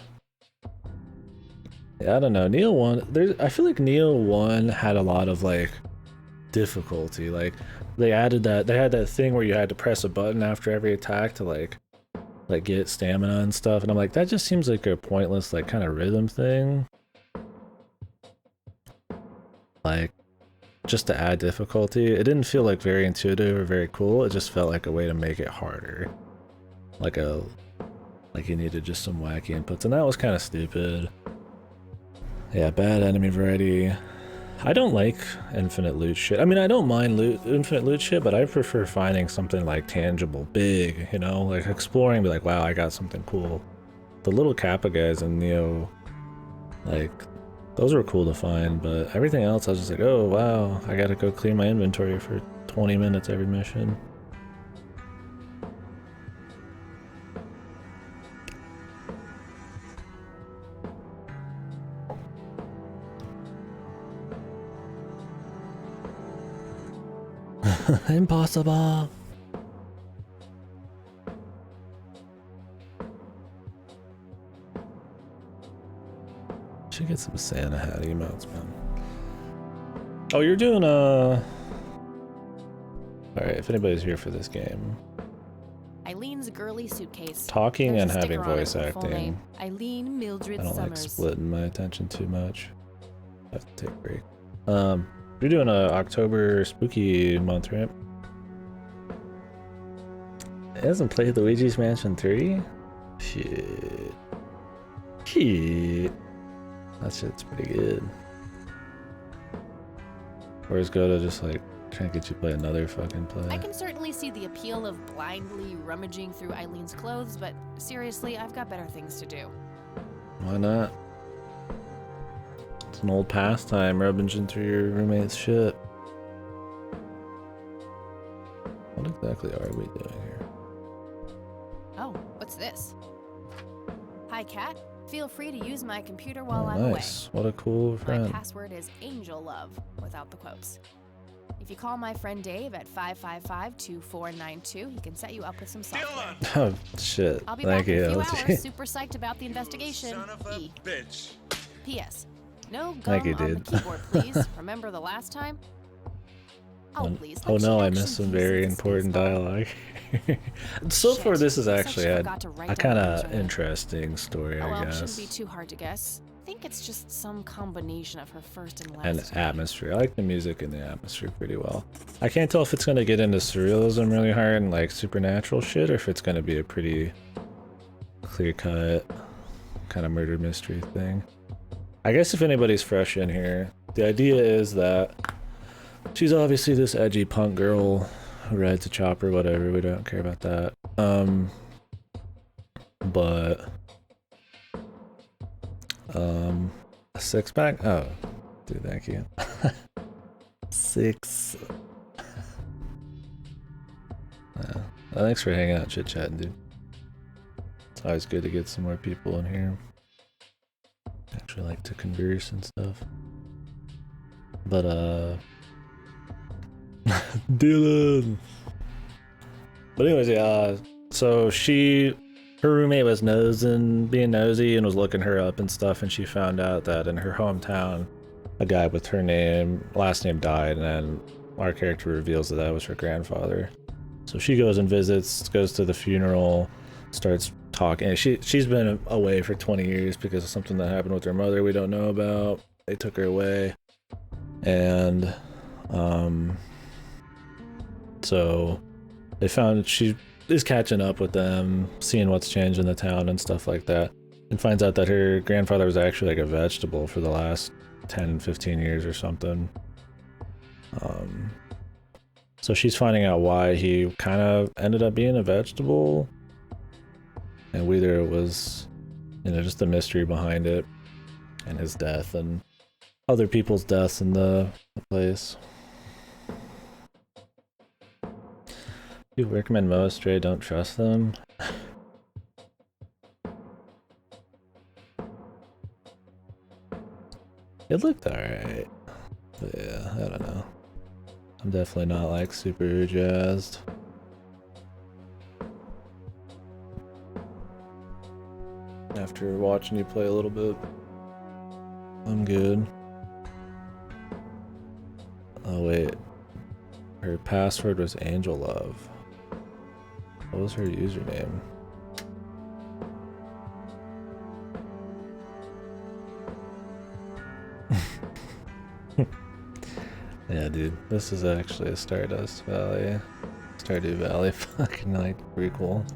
Yeah, I don't know. Neo 1, I feel like Neo 1 had a lot of like difficulty. Like they had that thing where you had to press a button after every attack to like get stamina and stuff, and I'm like, that just seems like a pointless like kind of rhythm thing. Like just to add difficulty. It didn't feel like very intuitive or very cool. It just felt like a way to make it harder. Like you needed just some wacky inputs, and that was kind of stupid. Yeah, bad enemy variety. I don't like infinite loot shit. I mean, I don't mind infinite loot shit, but I prefer finding something like tangible, big, you know, like exploring, be like, wow, I got something cool. The little Kappa guys in Neo, like, those were cool to find, but everything else I was just like, oh wow, I gotta go clean my inventory for 20 minutes every mission. Impossible. Should get some Santa hat emotes, man. Oh, you're doing Alright, if anybody's here for this game. Eileen's girly suitcase. Talking There's and a having sticker on it voice with her full acting. name. Eileen Mildred I don't like Summers. splitting my attention too much. I have to take a break. You're doing a October spooky month, right? It hasn't played Luigi's Mansion 3? Shit. That shit's pretty good. Or is Goto just like trying to get you to play another fucking play? I can certainly see the appeal of blindly rummaging through Eileen's clothes, but seriously, I've got better things to do. Why not? It's an old pastime, rummaging through your roommate's shit. What exactly are we doing here? What's this? Hi, Cat. Feel free to use my computer while Oh, I'm away. nice. What a cool My friend. password is Angel Love, without the quotes. If you call my friend Dave at 555-2492, he can set you up with some software. Oh, shit. I'll be Thank back in you. a few LT. hours. Super psyched about the investigation. Son of a E. bitch. P.S. No Thank gum you, on the dude. keyboard, please. Remember the last time? Oh, please. Oh let no, I Jackson missed some please very see the important space bar. dialogue. So Shit, far, this is looks like actually she a forgot to write down kind the of username. interesting story, Oh well, I shouldn't be guess. too hard to guess. I think it's just some combination of her first and last And name. atmosphere. I like the music and the atmosphere pretty well. I can't tell if it's going to get into surrealism really hard and like supernatural shit, or if it's going to be a pretty clear-cut kind of murder mystery thing. I guess if anybody's fresh in here, the idea is that she's obviously this edgy punk girl who rides a chopper, whatever, we don't care about that. But a six-pack? Oh, dude, thank you. Six. Thanks for hanging out, chit-chatting, dude. It's always good to get some more people in here. Actually like to converse and stuff. But, Dylan! But anyways, yeah, so her roommate was being nosy and was looking her up and stuff, and she found out that in her hometown, a guy with her last name died, and then our character reveals that was her grandfather. So she goes and visits, goes to the funeral, starts talking. She's been away for 20 years because of something that happened with her mother we don't know about. They took her away. And, so they found she is catching up with them, seeing what's changed in the town and stuff like that, and finds out that her grandfather was actually like a vegetable for the last 10, 15 years or something. So she's finding out why he kind of ended up being a vegetable, and whether it was, just the mystery behind it, and his death, and other people's deaths in the place. People recommend Moa Stray, don't trust them. It looked alright. But yeah, I don't know. I'm definitely not like super jazzed. After watching you play a little bit, I'm good. Oh wait, her password was Angel Love. What was her username? Yeah, dude, this is actually a Stardew Valley fucking like prequel.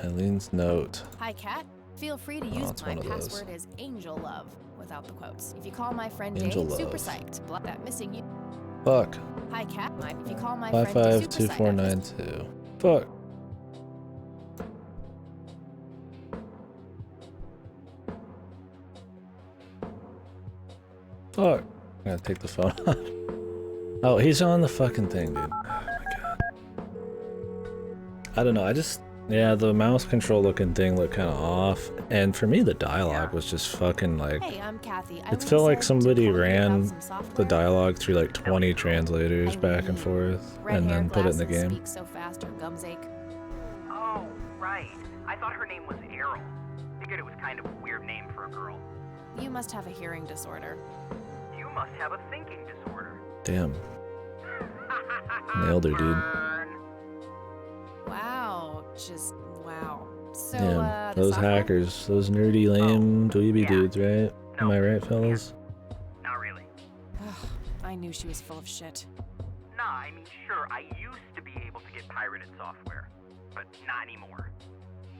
Eileen's note. Hi, Cat. Feel free to Oh, use it's my one of those. password is Angel Love, without the quotes. If you call my friend Angel Dave, super Love. psyched. Block that missing you. Fuck. Hi, Cat. If you call my friend Dave, super psyched. 552492. Fuck. Fuck. I'm gonna take the phone off. Oh, he's on the fucking thing, dude. Oh my god. I don't know, yeah, the mouse control looking thing looked kind of off. And for me, the dialogue was just fucking like... Hey, I'm Kathy. It felt like somebody ran the dialogue through like 20 translators back and forth and then put it in the game. Speak so fast, her gums ache. Oh, right. I thought her name was Errol. Figured it was kind of a weird name for a girl. You must have a hearing disorder. You must have a thinking disorder. Damn. Nailed her, dude. Wow, just wow. So, Damn, the those software? hackers, those nerdy, lame, dweeby dudes, right? Am I right, fellas? Not really. I knew she was full of shit. Nah, I mean, sure, I used to be able to get pirated software, but not anymore.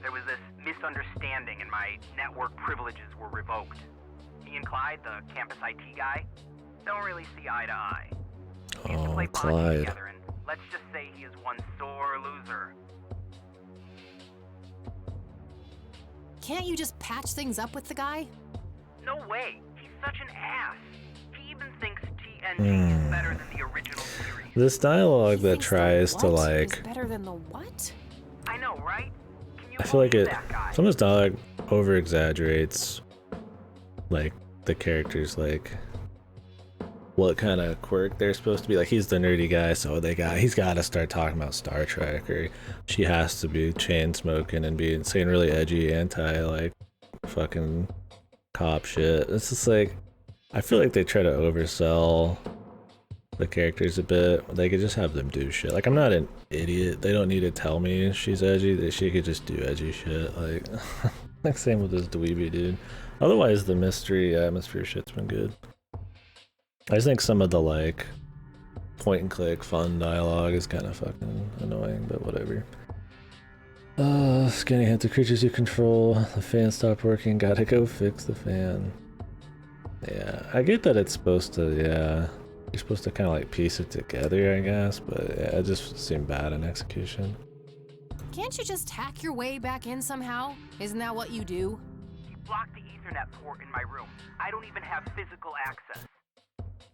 There was this misunderstanding and my network privileges were revoked. Me and Clyde, the campus IT guy, don't really see eye to eye. We used to play bocce Clyde. together, and let's just say he is one sore loser. Can't you just patch things up with the guy? No way. He's such an ass. He even thinks TNG is better than the original series. This dialogue that tries to like, Better than the what? I know, right? I feel like some of this dialogue over exaggerates like the characters, like what kind of quirk they're supposed to be. Like he's the nerdy guy, so he's got to start talking about Star Trek, or she has to be chain smoking and saying really edgy anti like fucking cop shit. It's just like I feel like they try to oversell the characters a bit. They could just have them do shit. Like I'm not an idiot. They don't need to tell me she's edgy. She could just do edgy shit. Like like same with this dweeby dude. Otherwise the mystery atmosphere shit's been good. I just think some of the like point and click fun dialogue is kind of fucking annoying, but whatever. Scanning hit the creatures you control. The fan stopped working. Gotta go fix the fan. Yeah, I get that it's supposed to, yeah. You're supposed to kind of like piece it together, I guess, but yeah, it just seemed bad in execution. Can't you just hack your way back in somehow? Isn't that what you do? You blocked the Ethernet port in my room. I don't even have physical access.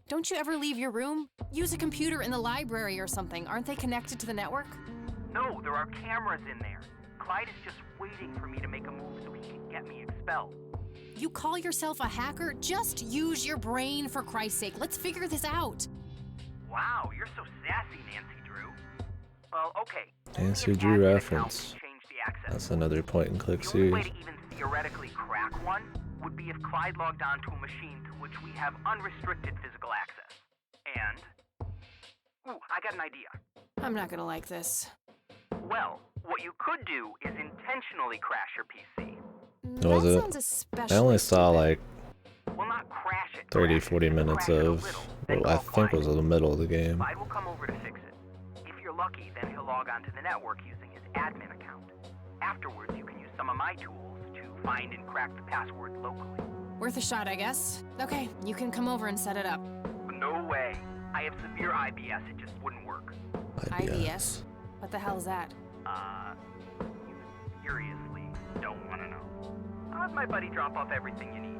Don't you ever leave your room? Use a computer in the library or something. Aren't they connected to the network? No, there are cameras in there. Clyde is just waiting for me to make a move so he can get me expelled. You call yourself a hacker? Just use your brain, for Christ's sake. Let's figure this out. Wow, you're so sassy, Nancy Drew. Well, okay. Nancy Drew reference. That's another point and click The only way series. to even theoretically crack one would be if Clyde logged on to a machine to which we have unrestricted physical access. And... ooh, I got an idea. I'm not gonna like this. Well, what you could do is intentionally crash your PC. What was That sounds it? especially I only saw like Well, not crash it. 30-40 minutes of what I think was the middle of the game. Clyde will come over to fix it. If you're lucky, then he'll log onto the network using his admin account. Afterwards, you can use some of my tools to find and crack the password locally. Worth a shot, I guess. Okay, you can come over and set it up. No way. I have severe IBS. It just wouldn't work. IBS? What the hell is that? You seriously don't want to know. I'll have my buddy drop off everything you need.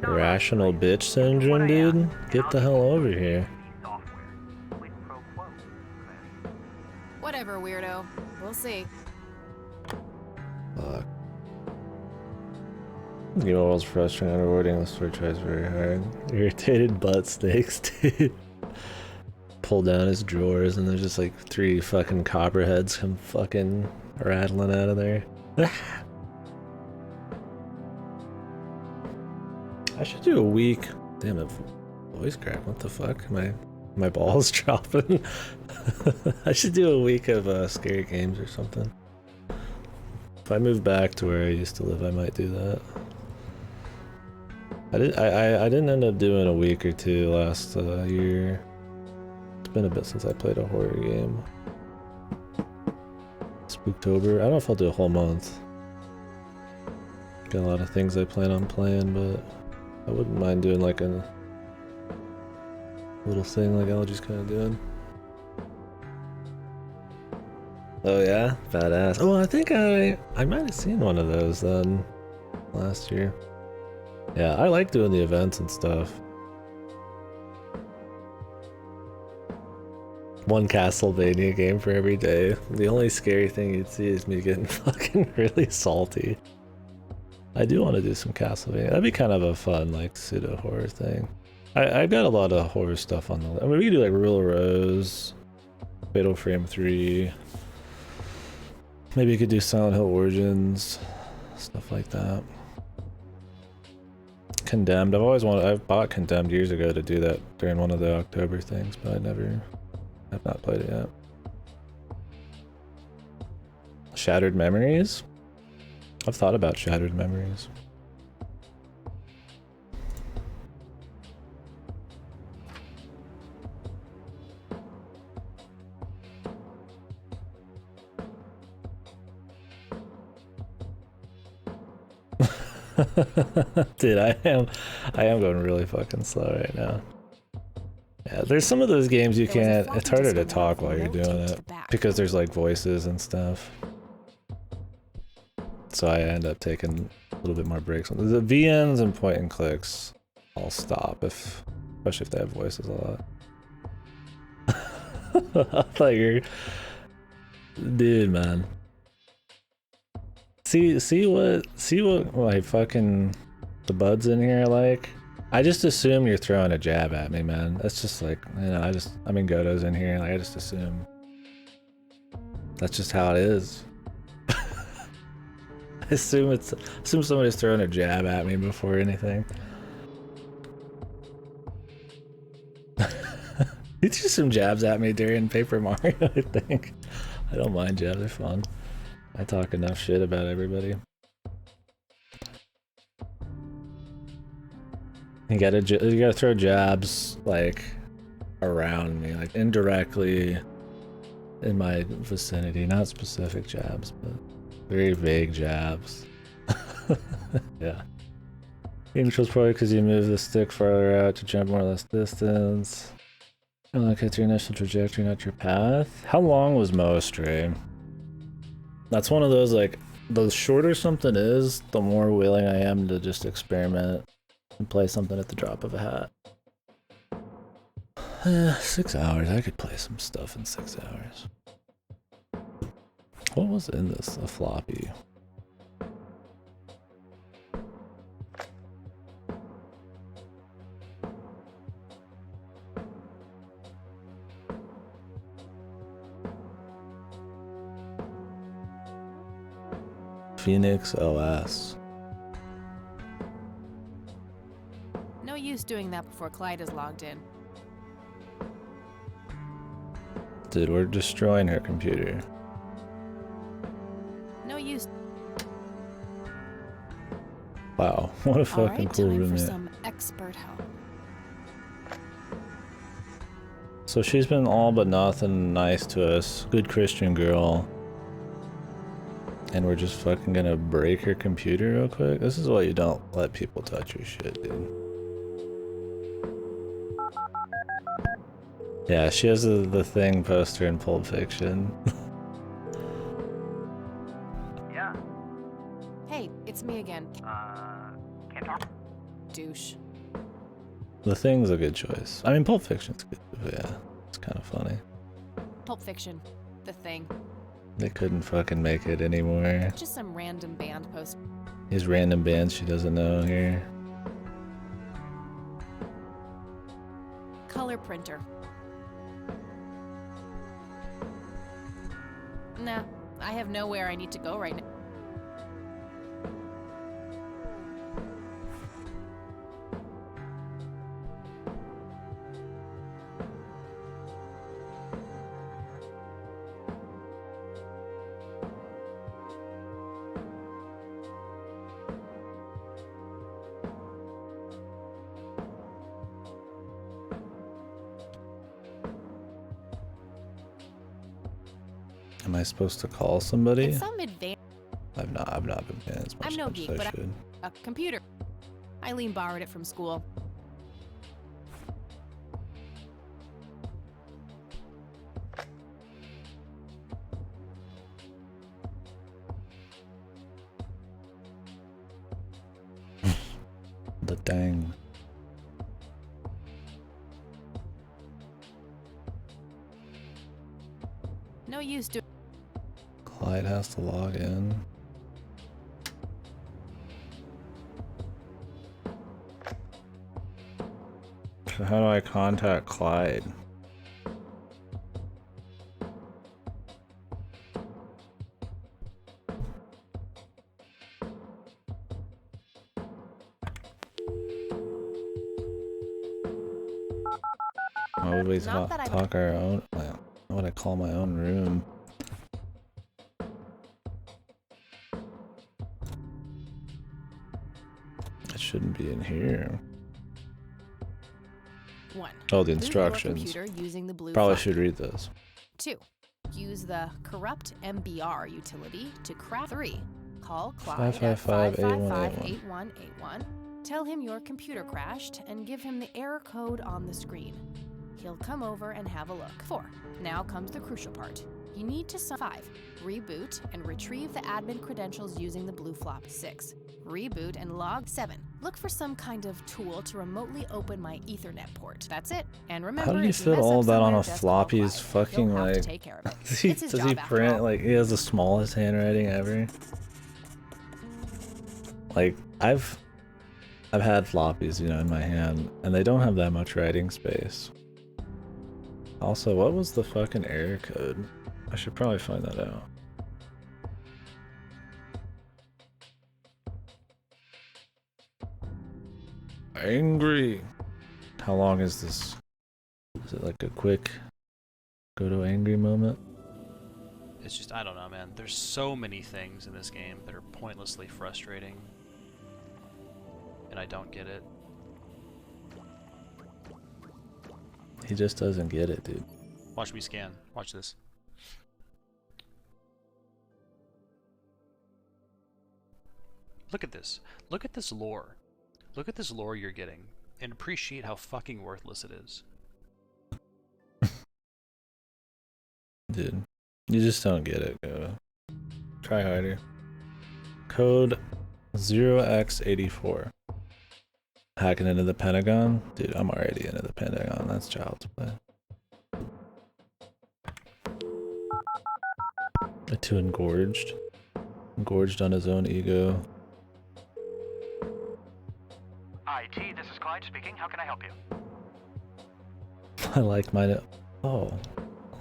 Irrational bitch syndrome, dude? Get the hell over here. Whatever, weirdo. We'll see. Fuck. Game World's frustrating, rewarding. The story tries very hard. Irritated butt steaks, dude. Pull down his drawers and there's just like 3 fucking copperheads come fucking rattling out of there. I should do a week. Damn it, voice crack. What the fuck? My balls dropping. I should do a week of scary games or something. If I move back to where I used to live, I might do that. I didn't end up doing a week or 2 last year. It's been a bit since I played a horror game. Spooktober. I don't know if I'll do a whole month. Got a lot of things I plan on playing, but I wouldn't mind doing like a little thing like Alga's kind of doing. Oh yeah? Badass. Oh, I think I might have seen one of those then last year. Yeah, I like doing the events and stuff. One Castlevania game for every day. The only scary thing you'd see is me getting fucking really salty. I do want to do some Castlevania. That'd be kind of a fun, like, pseudo-horror thing. I've got a lot of horror stuff on the list. I mean, we could do, like, Rule of Rose, Fatal Frame 3. Maybe you could do Silent Hill Origins, stuff like that. Condemned. I've bought Condemned years ago to do that during one of the October things, but I've not played it yet. Shattered Memories? I've thought about Shattered Memories. Dude, I am going really fucking slow right now. Yeah, there's some of those games you can't, it's harder to talk while you're doing it because there's like voices and stuff. So I end up taking a little bit more breaks. The VNs and point and clicks, I'll stop if especially if they have voices a lot. I thought you're, dude, man. See what like fucking the buds in here are like. I just assume you're throwing a jab at me, man. That's just like, you know, I mean Goto's in here, like I just assume. That's just how it is. I assume somebody's throwing a jab at me before anything. You threw some jabs at me during Paper Mario, I think. I don't mind jabs, they're fun. I talk enough shit about everybody. You gotta throw jabs like around me, like indirectly in my vicinity, not specific jabs, but very vague jabs. Yeah. Game control's probably because you move the stick farther out to jump more or less distance. Look at your initial trajectory, not your path. How long was Moa Stray? That's one of those, like, the shorter something is, the more willing I am to just experiment and play something at the drop of a hat. 6 hours. I could play some stuff in 6 hours. What was in this? A floppy. Phoenix OS. No use doing that before Clyde is logged in. Dude, we're destroying her computer. No use. Wow, what a fucking cool time roommate. for some expert help. So she's been all but nothing nice to us. Good Christian girl. And we're just fucking gonna break her computer real quick? This is why you don't let people touch your shit, dude. Yeah, she has the Thing poster in Pulp Fiction. Yeah. Hey, it's me again. Can't talk. Douche. The Thing's a good choice. I mean, Pulp Fiction's good, but yeah, it's kind of funny. Pulp Fiction. The Thing. They couldn't fucking make it anymore. Just some random band post. These random bands she doesn't know here. Color printer. Nah, I have nowhere I need to go right now. Am I supposed to call somebody? It's some advanced. I've not been paying as much I'm no attention geek, as I but should. a computer. Eileen borrowed it from school. The dang. No use to. Clyde has to log in. So how do I contact Clyde? Why would we talk our own? Why would I call my own room? It shouldn't be in here. 1. Oh, the Boot your instructions. computer using the blue Probably flag. should read those. 2. Use the corrupt MBR utility to craft. 3. Call Clyde at 555-8181. Tell him your computer crashed and give him the error code on the screen. He'll come over and have a look. 4. Now comes the crucial part. You need to 5. Reboot and retrieve the admin credentials using the blue flop. 6. reboot, and log 7. Look for some kind of tool to remotely open my Ethernet port. That's it. And remember, How did he if you fit mess all up that on somewhere, a just floppy? call Is Clyde. fucking He'll have to like. take care of it. Does he, It's his does he job after print all. like he has the smallest handwriting ever? Like I've had floppies, you know, in my hand, and they don't have that much writing space. Also, what was the fucking error code? I should probably find that out. Angry. How long is this? Is it like a quick go to angry moment? It's just, I don't know, man. There's so many things in this game that are pointlessly frustrating. And I don't get it. He just doesn't get it, dude. Watch me scan. Watch this. Look at this. Look at this lore. Look at this lore you're getting. And appreciate how fucking worthless it is. Dude, you just don't get it. Try harder. Code 0x84. Hacking into the Pentagon? Dude, I'm already into the Pentagon. That's child's play. Too engorged. Engorged on his own ego. IT, this is Clyde speaking. How can I help you? I like mine. Oh,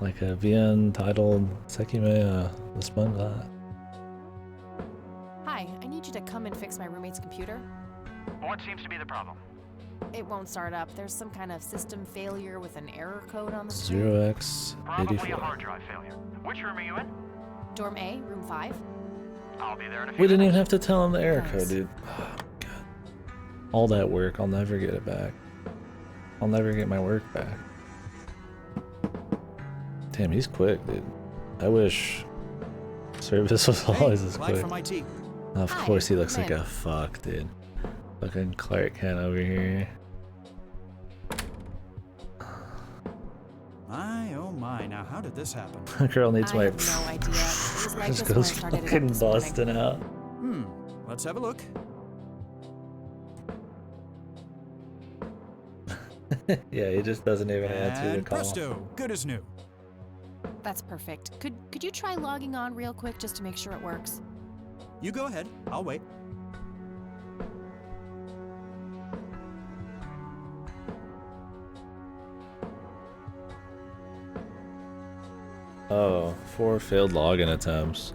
like a VN titled Sekime the Sponge. Hi, I need you to come and fix my roommate's computer. What seems to be the problem? It won't start up. There's some kind of system failure with an error code on the screen. 0x84. Probably a hard drive failure. Which room are you in? Dorm A, room 5. I'll be there in a few We didn't minutes. even have to tell him the error Nice. code, dude. Oh my god. All that work, I'll never get it back. I'll never get my work back. Damn, he's quick, dude. I wish service was always as Clyde quick. from IT. Of Hi, course he looks like Lynn. a fuck, dude. Fucking Clark Kent over here. My, oh my, now how did this happen? The girl needs I my. have no idea. It was like Just this when I goes started it up fucking this morning. busting out. Let's have a look. Yeah, he just doesn't even answer the And call. presto, good as new. That's perfect. Could you try logging on real quick just to make sure it works? You go ahead, I'll wait. Oh, 4 failed login attempts.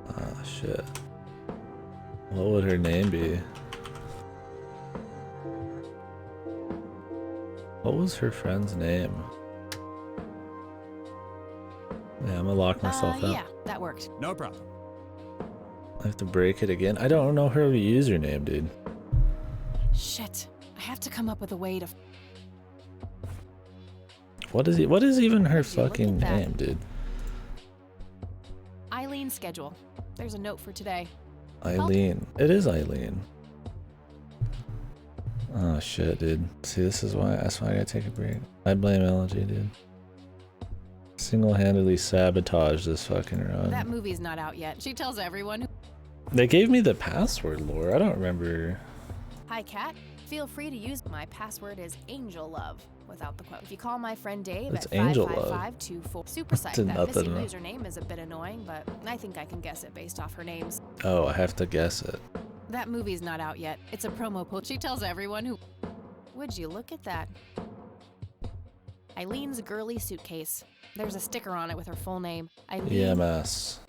Ah, shit. What would her name be? What was her friend's name? Yeah, I'm gonna lock myself out. Yeah, that worked. No problem. I have to break it again. I don't know her username, dude. Shit. I have to come up with a way to. What is even her Would you look fucking at that? name, dude? Eileen's schedule. There's a note for today. Eileen. It is Eileen. Oh shit, dude. See, that's why I gotta take a break. I blame LG, dude. Single-handedly sabotaged this fucking run. That movie's not out yet. She tells everyone. They gave me the password, Lore. I don't remember. Hi, Kat. Feel free to use my password is Angel Love without the quote. If you call my friend Dave It's at Angel Love. 55524 Supersite, Did that nothing. missing username is a bit annoying, but I think I can guess it based off her names. Oh, I have to guess it. That movie's not out yet. It's a promo post. She tells everyone who. Would you look at that? Eileen's girly suitcase. There's a sticker on it with her full name. Eileen. EMS.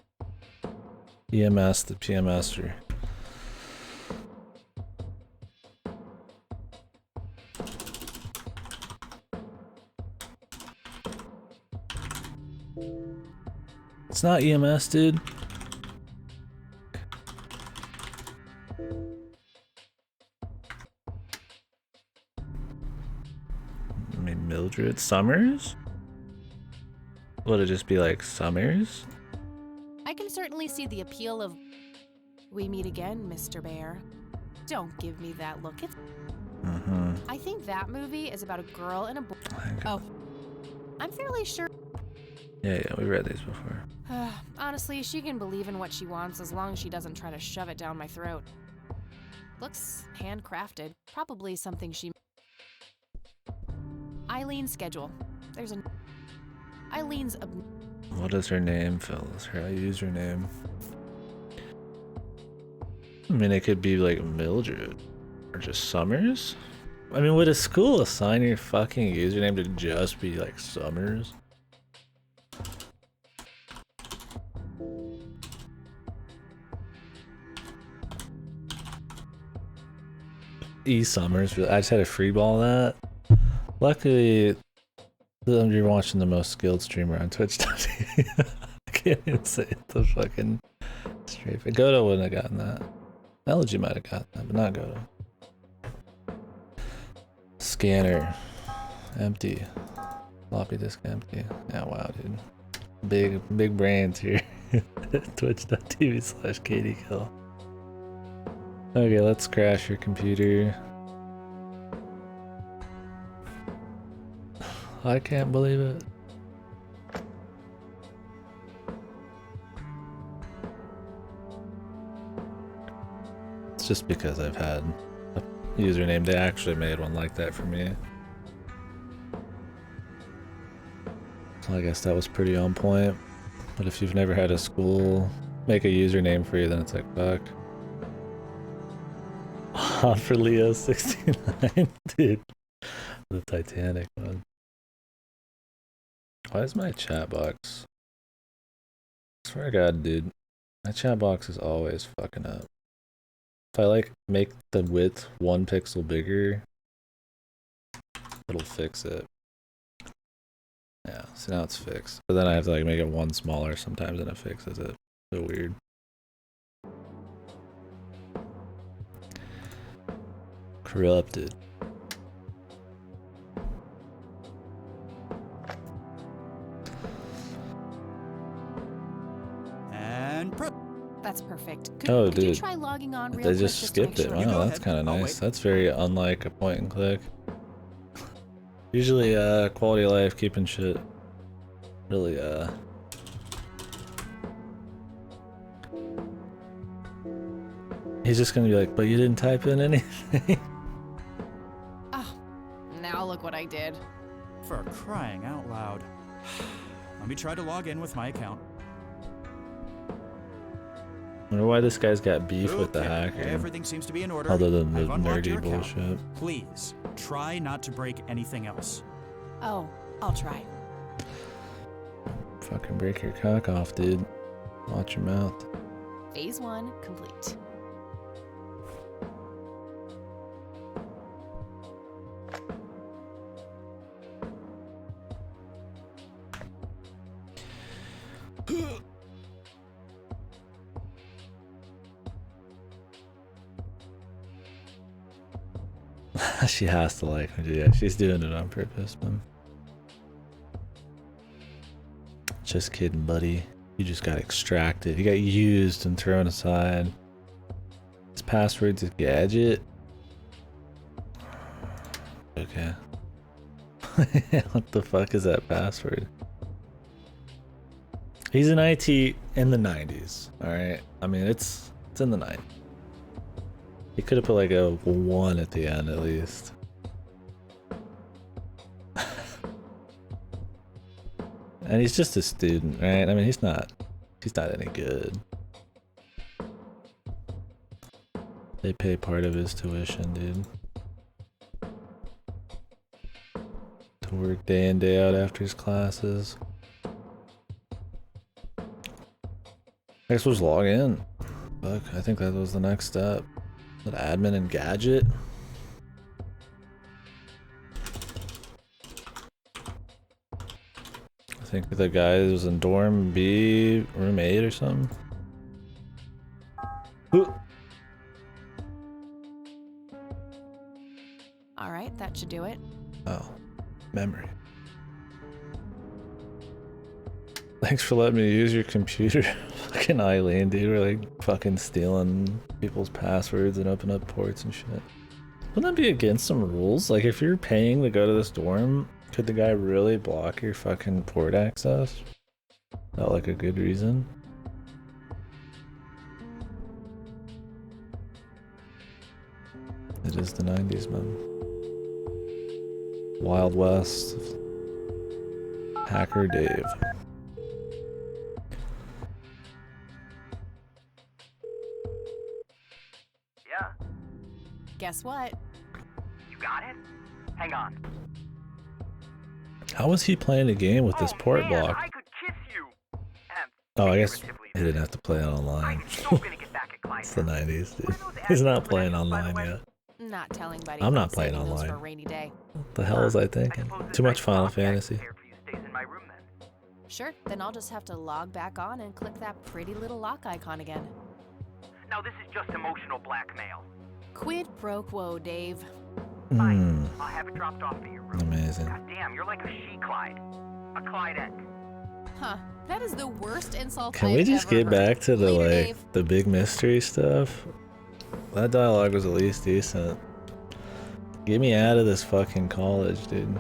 EMS, the PMSer. It's not EMS, dude. I mean, Mildred Summers? Would it just be like Summers? I can certainly see the appeal of. We meet again, Mr. Bear. Don't give me that look. I think that movie is about a girl and a boy. Oh, I'm fairly sure. Yeah, we read these before. Honestly, she can believe in what she wants as long as she doesn't try to shove it down my throat. Looks handcrafted. Probably something she... Eileen's schedule. There's a... Eileen's... What is her name, fellas? Her username. I mean, it could be like Mildred. Or just Summers? I mean, would a school assign your fucking username to just be like Summers? E Summers. I just had a free ball of that. Luckily, you're watching the most skilled streamer on Twitch.tv. I can't even say it, the fucking straight. Goto wouldn't have gotten that. Elegy might have gotten that, but not Goto. Scanner. Empty. Floppy disk empty. Yeah, wow, dude. Big brains here. Twitch.tv/KDkill. Okay, let's crash your computer. I can't believe it. It's just because I've had a username. They actually made one like that for me. So I guess that was pretty on point. But if you've never had a school make a username for you, then it's like, fuck. For Leo 69, dude. The Titanic one. Why is my chat box? I swear to God, dude. My chat box is always fucking up. If I like make the width 1 pixel bigger, it'll fix it. Yeah, so now it's fixed. But then I have to like make it 1 smaller sometimes and it fixes it. So weird. Corrupted. And That's perfect. Could you try logging on real they quick just to skipped make it. sure? Wow, that's kind of nice. That's very unlike a point and click. Usually, quality of life, keeping shit really, he's just gonna be like, but you didn't type in anything. Oh, now look what I did. For crying out loud. Let me try to log in with my account. I wonder why this guy's got beef with the hacker. Everything seems to be in order. Other than the I've unlocked your nerdy account. bullshit. Please, try not to break anything else. Oh, I'll try. Fucking break your cock off, dude. Watch your mouth. Phase 1 complete. She has to like me, yeah. She's doing it on purpose, man. Just kidding, buddy. You just got extracted. You got used and thrown aside. His password's a gadget. Okay. What the fuck is that password? He's in IT in the 90s, alright? I mean, it's in the 90s. He could have put like a 1 at the end at least. And he's just a student, right? I mean, he's not any good. They pay part of his tuition, dude. To work day in, day out after his classes. Next was log in. Fuck, I think that was the next step. That admin and gadget. I think the guy was in dorm B, room 8 or something. Ooh. Alright, that should do it. Oh, memory. Thanks for letting me use your computer. Fucking Eileen, dude. We're like fucking stealing people's passwords and open up ports and shit. Wouldn't that be against some rules? Like if you're paying to go to this dorm, could the guy really block your fucking port access? Not like a good reason. It is the 90s, man. Wild West. Hacker Dave. Yeah, Guess what? you got it? Hang on. How was he playing a game with this port Man, block? I could kiss you. And Oh, I guess he didn't have to play it online. It's the 90s, dude. He's not playing online yet. Not telling Buddy. I'm not playing Saving those for a online. rainy day. What the hell was I thinking? Too much Final Fantasy. Sure, then I'll just have to log back on and click that pretty little lock icon again. Now this is just emotional blackmail. Quid pro quo, Dave. Hmm. I'll have it dropped off at your room. Amazing. God damn, you're like a she-Clyde. A Clydette. Huh, that is the worst insult Can I've we just ever get heard. back to the Later, like Dave. the big mystery stuff? That dialogue was at least decent. Get me out of this fucking college, dude.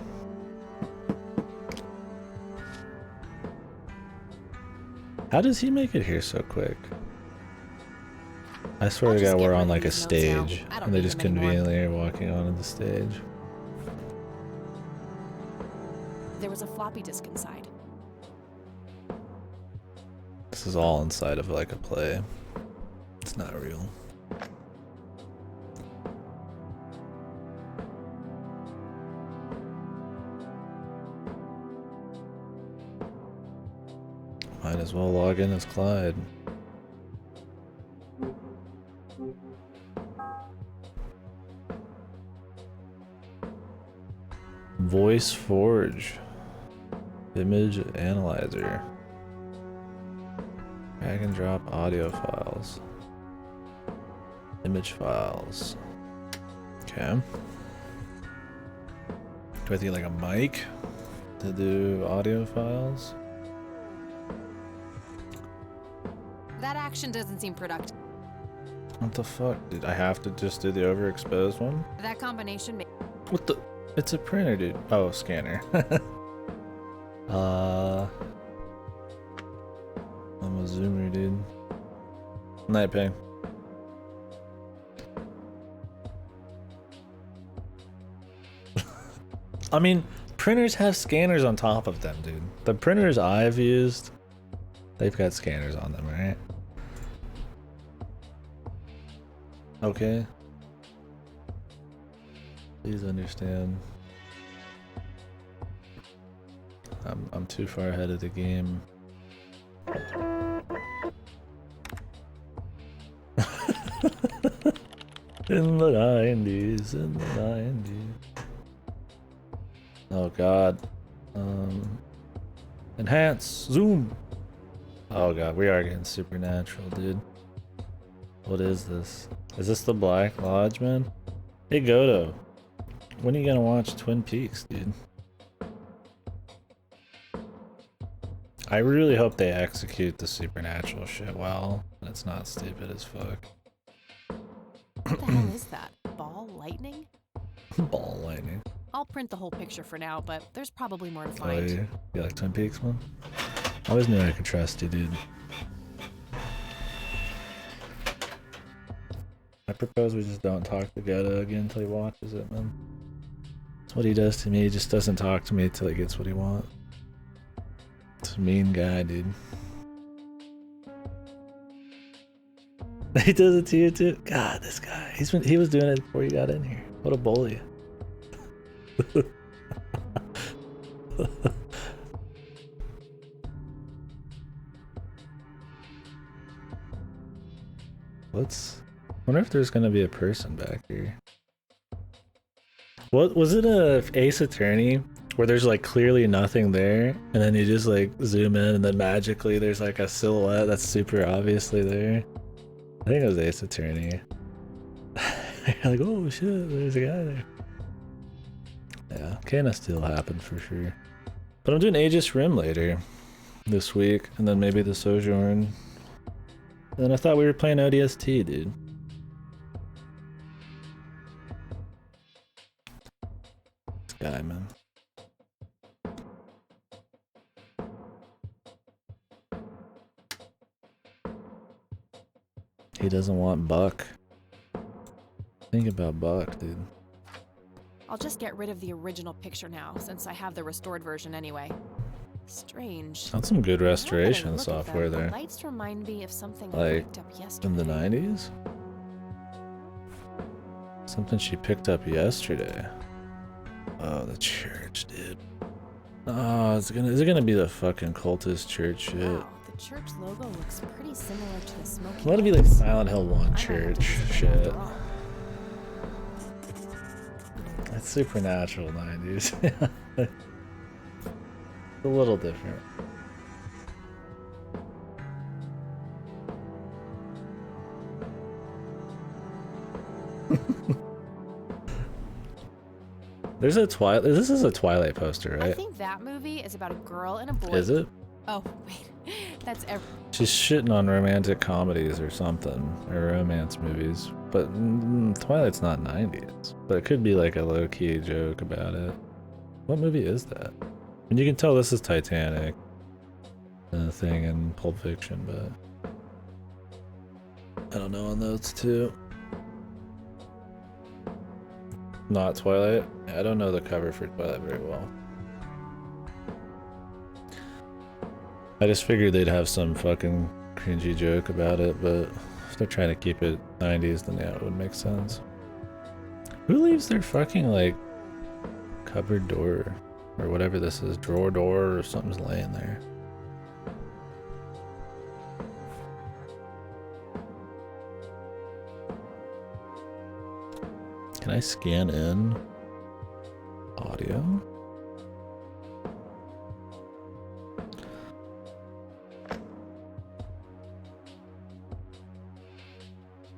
How does he make it here so quick? I swear to God, we're on like a stage, and they're just conveniently are walking onto the stage. There was a floppy disk inside. This is all inside of like a play. It's not real. Might as well log in as Clyde. Voice Forge. Image Analyzer. Drag and drop audio files. Image files. Okay. Do I need like a mic to do audio files? That action doesn't seem productive. What the fuck? Did I have to just do the overexposed one? That combination may What the? It's a printer, dude. Oh, scanner. I'm a zoomer, dude. Night ping. I mean, printers have scanners on top of them, dude. The printers I've used, they've got scanners on them, right? Okay. Please understand. I'm too far ahead of the game. In the 90s, in the 90s. Oh god. Enhance, zoom. Oh god, we are getting supernatural, dude. What is this? Is this the Black Lodge, man? Hey Goto, when are you gonna watch Twin Peaks, dude? I really hope they execute the supernatural shit well, and it's not stupid as fuck. What the hell is that? Ball lightning? Ball lightning. I'll print the whole picture for now, but there's probably more to Oh, find. yeah? You like Twin Peaks, man? I always knew I could trust you, dude. I propose we just don't talk to Goto again until he watches it, man. That's what he does to me. He just doesn't talk to me until he gets what he wants. It's a mean guy, dude. He does it to you too? God, this guy. He was doing it before you got in here. What a bully. Wonder if there's gonna be a person back here. What was it, a Ace Attorney where there's like clearly nothing there, and then you just like zoom in and then magically there's like a silhouette that's super obviously there? I think it was Ace Attorney. You're like, oh shit, there's a guy there. Yeah, kinda still happen for sure. But I'm doing Aegis Rim later this week, and then maybe the Sojourn. And then I thought we were playing ODST, dude. This guy, man. He doesn't want Buck. Think about Buck, dude. I'll just get rid of the original picture now, since I have the restored version anyway. Strange. That's some good Now that I restoration look at them, software the there. lights remind me of something I Like, picked up in yesterday. the 90s? Something she picked up yesterday. Oh, the church, dude. Oh, is it gonna be the fucking cultist church shit? Wow, the church logo looks pretty similar to the smoky. Let it be like Silent Hill 1 church shit. That's supernatural 90s. It's a little different. There's a Twilight. This is a Twilight poster, I right? think that movie is about a girl and a boy. Is it? Oh, wait. That's She's shitting on romantic comedies or something, or romance movies. But Twilight's not 90s. But it could be like a low-key joke about it. What movie is that? And you can tell this is Titanic. Thing in Pulp Fiction, but I don't know on those two. Not Twilight? I don't know the cover for Twilight very well. I just figured they'd have some fucking cringy joke about it, but if they're trying to keep it 90s, then yeah, it would make sense. Who leaves their fucking, like, cupboard door? Or whatever this is, drawer door or something's laying there. Can I scan in audio?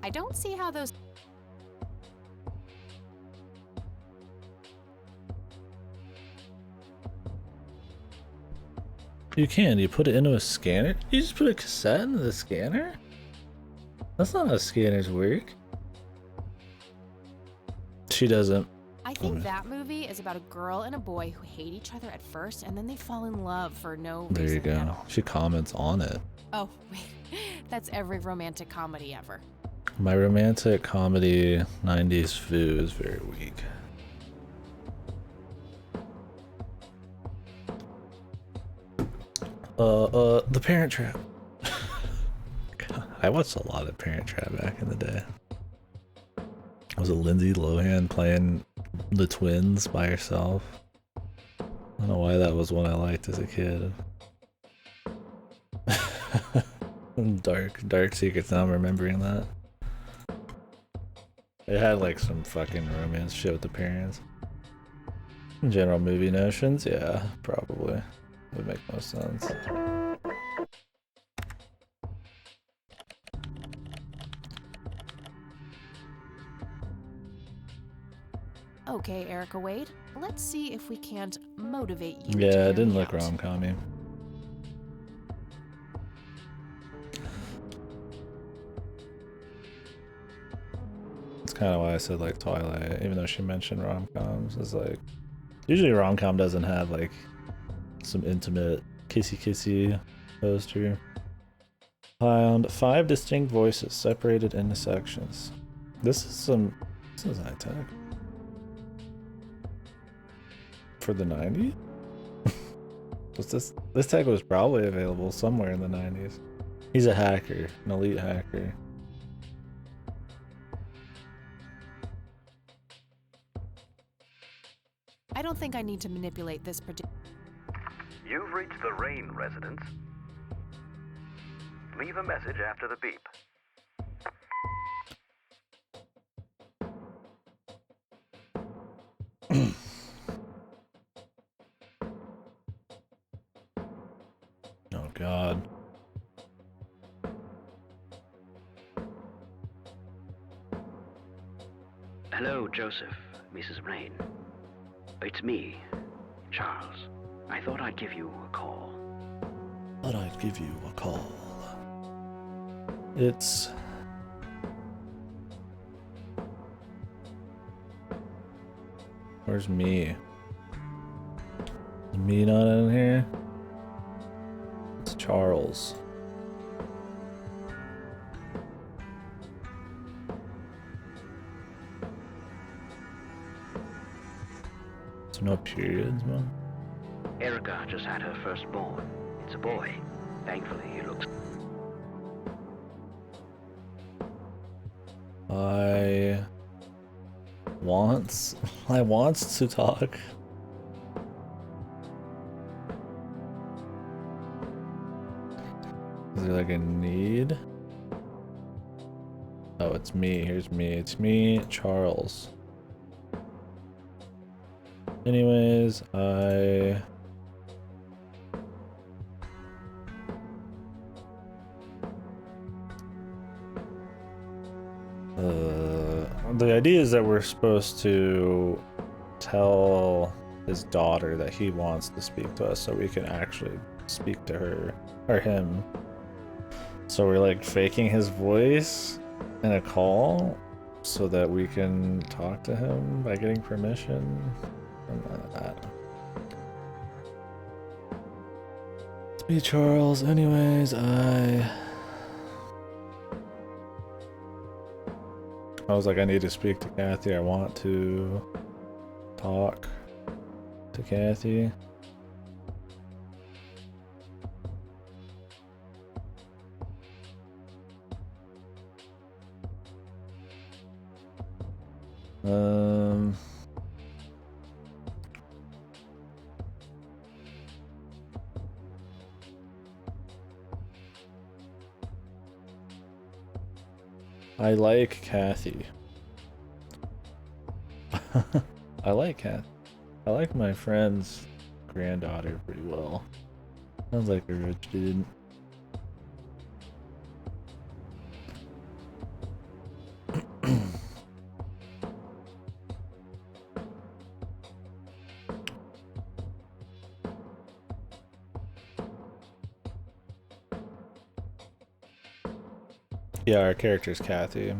I don't see how those. You can. You put it into a scanner? You just put a cassette into the scanner? That's not how scanners work. She doesn't. I think that movie is about a girl and a boy who hate each other at first, and then they fall in love for no There you reason at go. all. She comments on it. Oh, wait. That's every romantic comedy ever. My romantic comedy 90s foo is very weak. The Parent Trap. I watched a lot of Parent Trap back in the day. Was it Lindsay Lohan playing the twins by herself? I don't know why that was one I liked as a kid. Dark secrets, now I'm remembering that. It had like some fucking romance shit with the parents. General movie notions, yeah, probably. Would make most sense. Okay, Erica Wade, let's see if we can't motivate you. Yeah, to it hear didn't me look out. rom-commy. That's kind of why I said like Twilight, even though she mentioned rom-coms. It's like usually rom-com doesn't have like some intimate kissy poster. Found 5 distinct voices separated into sections. This is high tech. For the 90s? This tech was probably available somewhere in the 90s. He's a hacker, an elite hacker. I don't think I need to manipulate this particular. You've reached the Rain residence. Leave a message after the beep. Oh God. Hello, Joseph, Mrs. Rain. It's me, Charles. I thought I'd give you a call. It's... Where's me? Is me not in here? It's Charles. So no periods, Mom? Erica just had her firstborn. It's a boy. Thankfully, he looks... I wants to talk. Is there like a need? Oh, it's me. Here's me. It's me, Charles. Anyways, the idea is that we're supposed to tell his daughter that he wants to speak to us so we can actually speak to her or him. So we're like faking his voice in a call so that we can talk to him by getting permission. It's me, Charles. Anyways, I was like, I need to speak to Kathy. I want to talk to Kathy. I like Kathy. I like Kathy. I like my friend's granddaughter pretty well. Sounds like a rich dude. Yeah, our character's Kathy.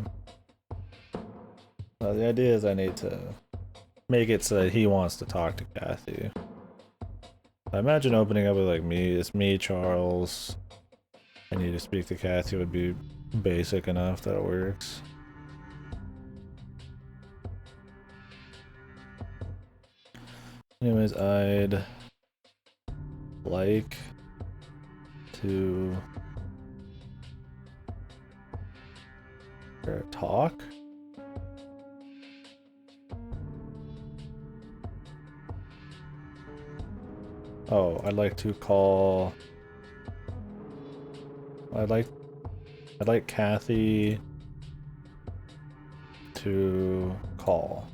The idea is I need to make it so that he wants to talk to Kathy. I imagine opening up with like me, it's me, Charles. I need to speak to Kathy would be basic enough that it works. Anyways, I'd like to talk. Oh, I'd like to call. I'd like Kathy to call.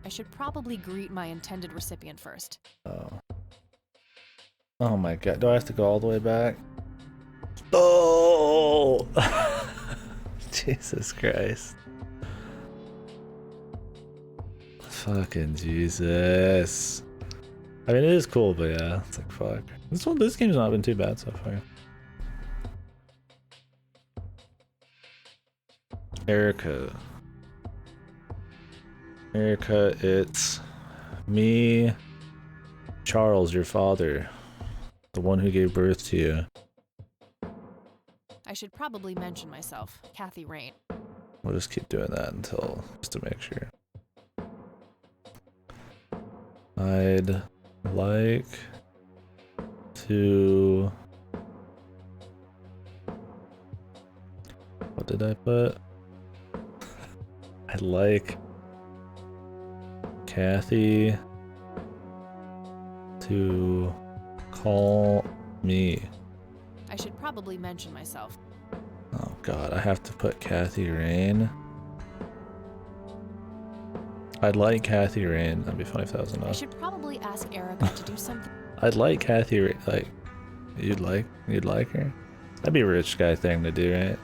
I should probably greet my intended recipient first. Oh. Oh my god, do I have to go all the way back? Oh! Jesus Christ. Fucking Jesus. I mean, it is cool, but yeah, it's like, fuck. This game's not been too bad so far. Erica, it's me, Charles, your father, the one who gave birth to you. I should probably mention myself, Kathy Rain. We'll just keep doing that until, just to make sure. I'd like to... What did I put? I'd like Kathy to call me. I should probably mention myself. Oh god, I have to put Kathy Rain. I'd like Kathy Rain. That'd be funny if that was enough. I should probably ask Erica to do something. I'd like Kathy Rain. Like, you'd like her? That'd be a rich guy thing to do, right?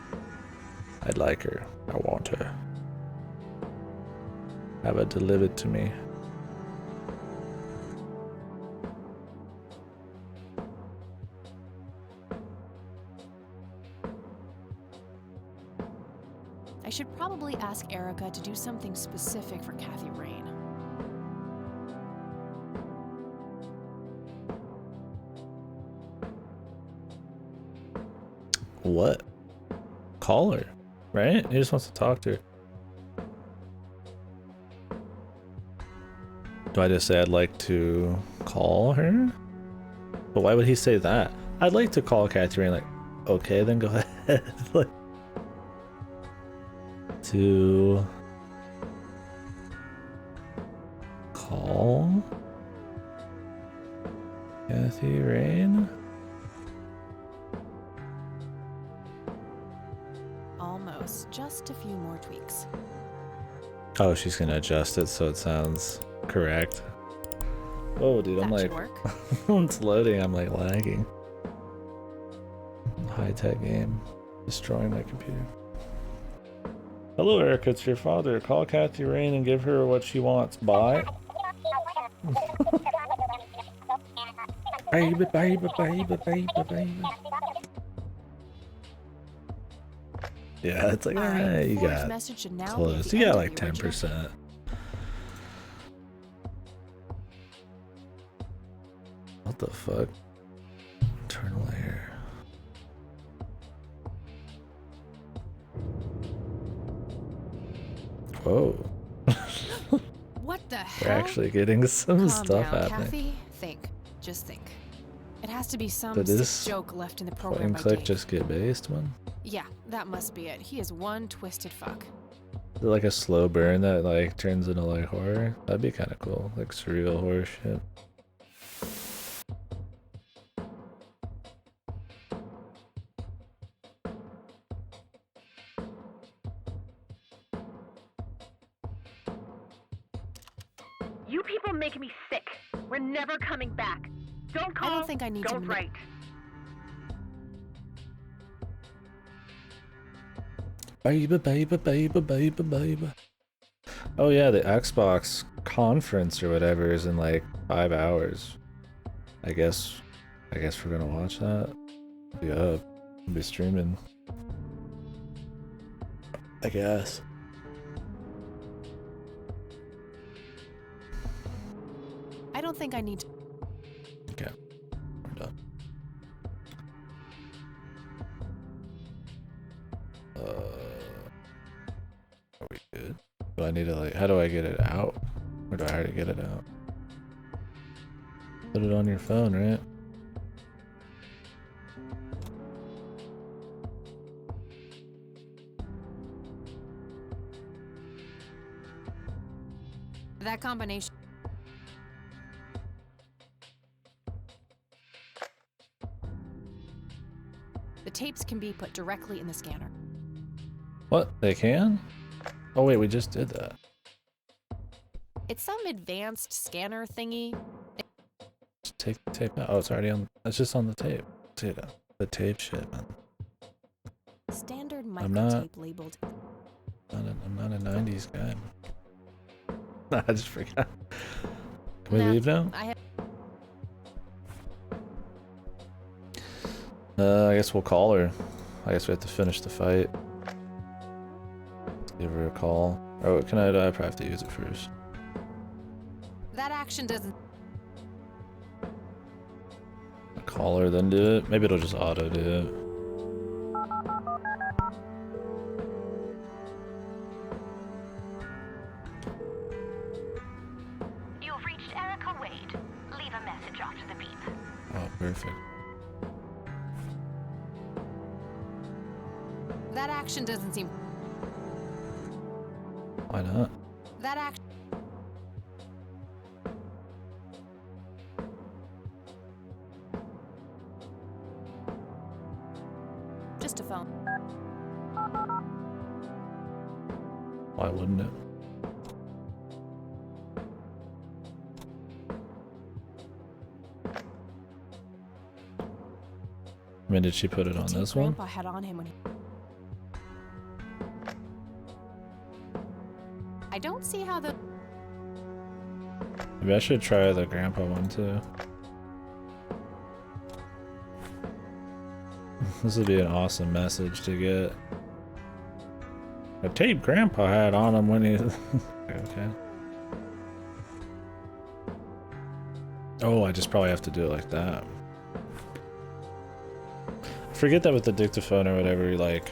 I'd like her. I want her. Have it delivered to me. I should probably ask Erica to do something specific for Kathy Rain. What? Call her, right? He just wants to talk to her. Do I just say I'd like to call her? But why would he say that? I'd like to call Kathy Rain, like, okay, then go ahead. Like, to call Kathy Rain? Almost. Just a few more tweaks. Oh, she's gonna adjust it so it sounds correct. Oh, dude, I'm That should like, work. it's loading, I'm like lagging. High-tech game. Destroying my computer. Hello, Erica, it's your father. Call Kathy Rain and give her what she wants. Bye. Baby, baby, baby, baby, baby. Yeah, it's like, Alright, you Ford's got message should now be at close. the You end got of like the original. 10%. What the fuck? Internal air. Whoa. What the We're hell? actually getting some Calm stuff down, happening. Kathy. Think. Just think. It has to be some Did sick this joke left in the point program and by click Dave. just get based one? Yeah, that must be it. He is one twisted fuck. Is it like a slow burn that like turns into like horror? That'd be kind of cool, like surreal horror shit. You people making me sick. We're never coming back. Don't call. I don't think I need to Don't write. Baby, baby, baby, baby, baby. Oh yeah, the Xbox conference or whatever is in like 5 hours. I guess we're gonna watch that. Be up. I'll be streaming. I guess. I don't think I need to. Okay. We're done. Are we good? Do I need to like, how do I get it out? Or do I already get it out? Put it on your phone, right? That combination. The tapes can be put directly in the scanner. What? They can? Oh wait, we just did that. It's some advanced scanner thingy. Just take the tape out. Oh, it's already on. It's just on the tape. See that? The tape shit, man. Standard I'm not- microtape labeled. I'm not a 90s guy. I just forgot. Can we Nah, leave now? I have. I guess we'll call her. I guess we have to finish the fight. Give her a call. Oh, can I probably have to use it first. That action doesn't. Call her, then do it. Maybe it'll just auto do it. You've reached Erica Wade. Leave a message after the beep. Oh, perfect. That action doesn't seem. Why not? That action. Just a phone. Why wouldn't it? I mean, did she put it on tape this one? Grandpa had on him when he. I don't see how the. Maybe I should try the grandpa one too. This would be an awesome message to get. A tape grandpa had on him when he. Okay. Oh, I just probably have to do it like that. Forget that with the dictaphone or whatever, like.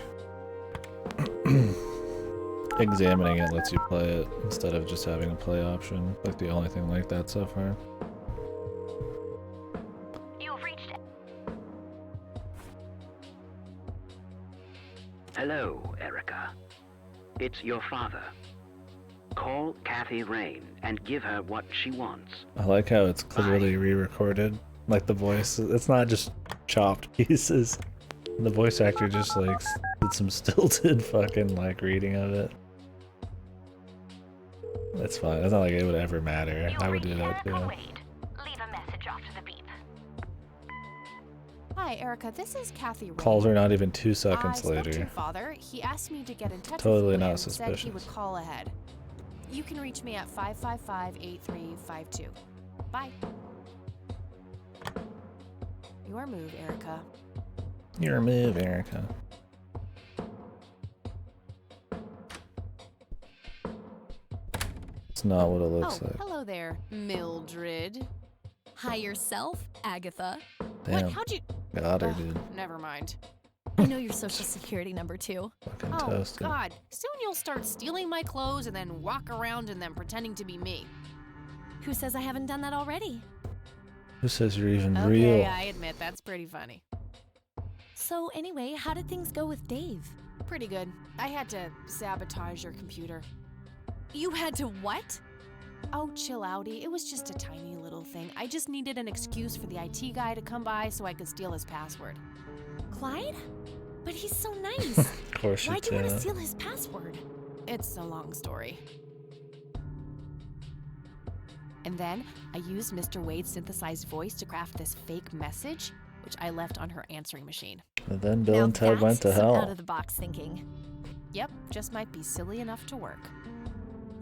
examining it lets you play it instead of just having a play option. Like the only thing like that so far. You've reached. Hello, Erica. It's your father. Call Kathy Rain and give her what she wants. I like how it's clearly re-recorded. Like the voice, it's not just chopped pieces. The voice actor just like did some stilted fucking like reading of it. That's fine. It's not like it would ever matter. I would do that too. Leave a message after the beep. Hi, Erica. This is Kathy Rain. Calls are not even 2 seconds I spoke to later. your father. He asked me to get in touch Totally with you not and said he would suspicious. call ahead. You can reach me at 555-8352. Bye. Your move, Erica. Your move, Erica. It's not what it looks Oh, like. hello there, Mildred. Hi yourself, Agatha. Damn. How'd you... Got her, Ugh, dude. Never mind. I know your social security number too. Fucking Oh, toasted. God. Soon you'll start stealing my clothes and then walk around in them pretending to be me. Who says I haven't done that already? Who says you're even Okay, real? I admit that's pretty funny. So anyway, how did things go with Dave? Pretty good. I had to sabotage your computer. You had to what? Oh, chill outy. It was just a tiny little thing. I just needed an excuse for the IT guy to come by so I could steal his password. Clyde? But he's so nice. Of course you Why'd you want to can. steal his password? It's a long story. And then I used Mr. Wade's synthesized voice to craft this fake message, which I left on her answering machine. And then Bill Now and Ted went to that's some hell. out of the box thinking. Yep, just might be silly enough to work.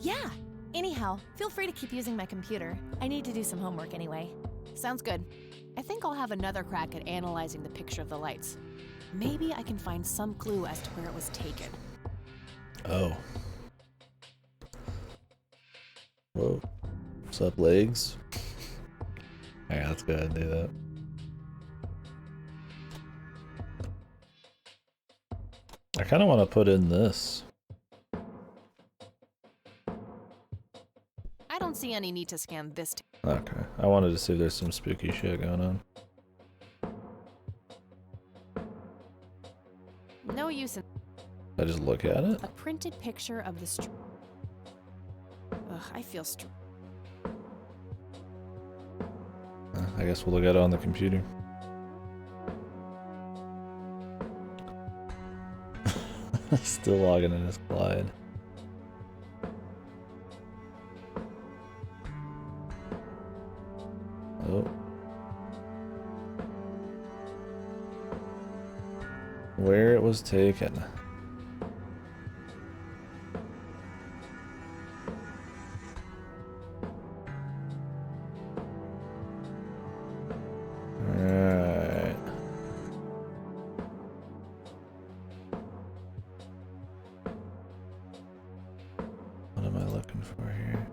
Yeah. Anyhow, feel free to keep using my computer. I need to do some homework anyway. Sounds good. I think I'll have another crack at analyzing the picture of the lights. Maybe I can find some clue as to where it was taken. Oh. Whoa. What's up, legs? Alright, let's go ahead and do that. I kind of want to put in this. I don't see any need to scan this. Okay. I wanted to see if there's some spooky shit going on. No use in I just look at it? a printed picture of the Ugh, I feel I guess we'll look at it on the computer. Still logging in as Clyde. Oh. Where it was taken. Alright. What am I looking for here?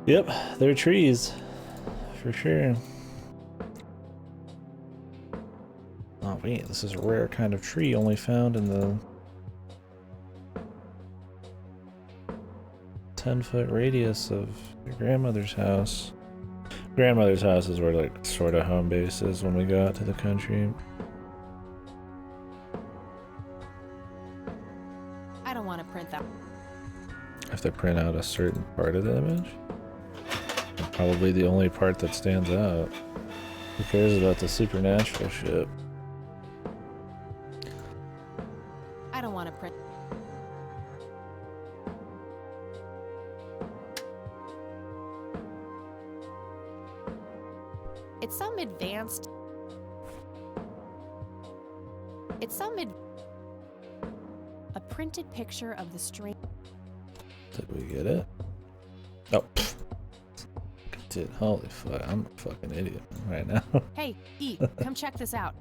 Yep, they're trees. For sure. Oh wait, this is a rare kind of tree only found in the 10-foot radius of your grandmother's house. Grandmother's house is where like sort of home base is when we go out to the country. I don't want to print that. I have to print out a certain part of the image. Probably the only part that stands out. Who cares about the supernatural shit? I don't want to print. It's some advanced. A printed picture of the string. Did we get it? Oh, pfft. Dude, holy fuck, I'm a fucking idiot right now. Hey, E, come check this out.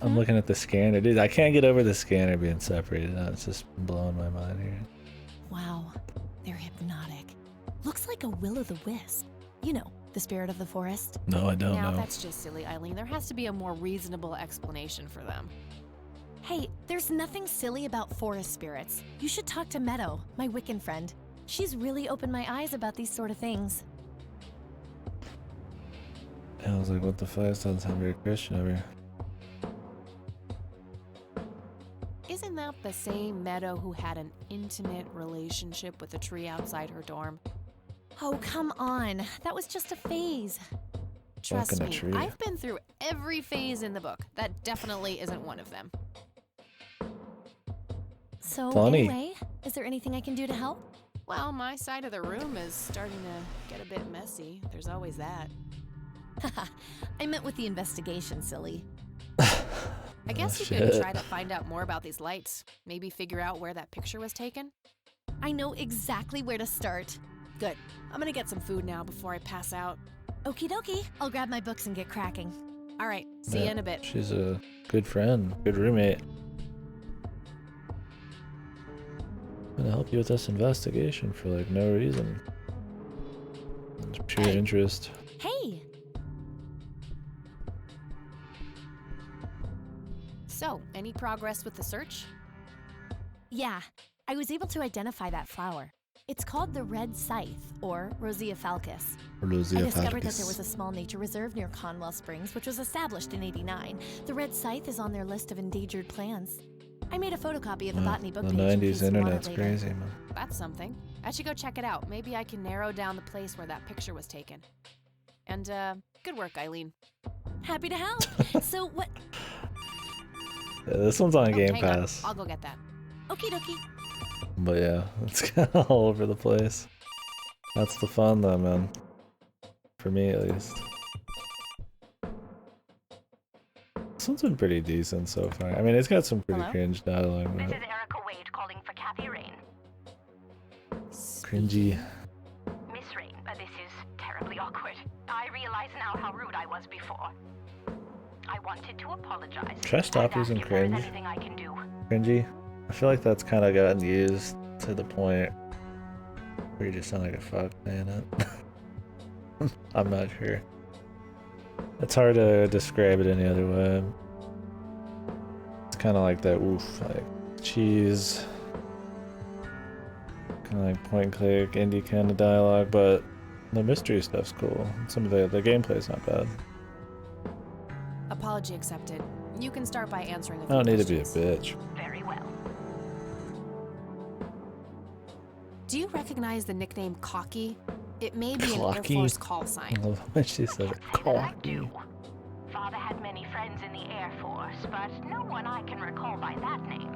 I'm looking at the scanner, dude. I can't get over the scanner being separated out. It's just blowing my mind here. Wow, they're hypnotic. Looks like a will-o'-the-wisp. You know, The spirit of the forest? No, I don't Now know. that's just silly, Eileen. There has to be a more reasonable explanation for them. Hey, there's nothing silly about forest spirits. You should talk to Meadow, my Wiccan friend. She's really opened my eyes about these sort of things. I was like, what the fuck? Sounds very Christian over here. Isn't that the same Meadow who had an intimate relationship with a tree outside her dorm? Oh, come on. That was just a phase. Trust Fucking a me, tree. I've been through every phase in the book. That definitely isn't one of them. So, Funny. anyway, is there anything I can do to help? Well, my side of the room is starting to get a bit messy. There's always that. Haha, I meant with the investigation, silly. I guess you shit. could try to find out more about these lights. Maybe figure out where that picture was taken. I know exactly where to start. Good. I'm gonna get some food now before I pass out. Okie dokie, I'll grab my books and get cracking. All right, see you in a bit. She's a good friend, good roommate. I'm gonna help you with this investigation for like no reason. It's pure interest. Hey! So, any progress with the search? Yeah, I was able to identify that flower. It's called the red scythe, or Rosea falcus. I discovered that there was a small nature reserve near Conwell Springs, which was established in '89. The red scythe is on their list of endangered plants. I made a photocopy of the botany book The page in 90s case you want it internet's later. crazy, man. That's something. I should go check it out. Maybe I can narrow down the place where that picture was taken. And, good work, Eileen. Happy to help. So what? Yeah, this one's on Game hang on. Pass. I'll go get that. Okie dokie. But yeah, it's kind of all over the place. That's the fun though, man. For me at least. This one's been pretty decent so far. I mean, it's got some pretty Hello? cringe dialogue, This but is Erica Wade calling for Kathy Rain. cringy. Miss Rain, this is terribly awkward. I realize now how rude I was before. I wanted to apologize. Should I stop and ask using if there is cringe? anything I can do. Cringy? I feel like that's kind of gotten used to the point where you just sound like a fuck saying it. I'm not sure. It's hard to describe it any other way. It's kind of like that oof, like cheese, kind of like point and click, indie kind of dialogue, but the mystery stuff's cool. Some of the gameplay's not bad. Apology accepted. You can start by answering a I few don't need to questions. be a bitch. Very well. Do you recognize the nickname Cocky? It may be an Air Cocky? Force call sign. I love when she says it. Cocky. Father had many friends in the Air Force, but no one I can recall by that name.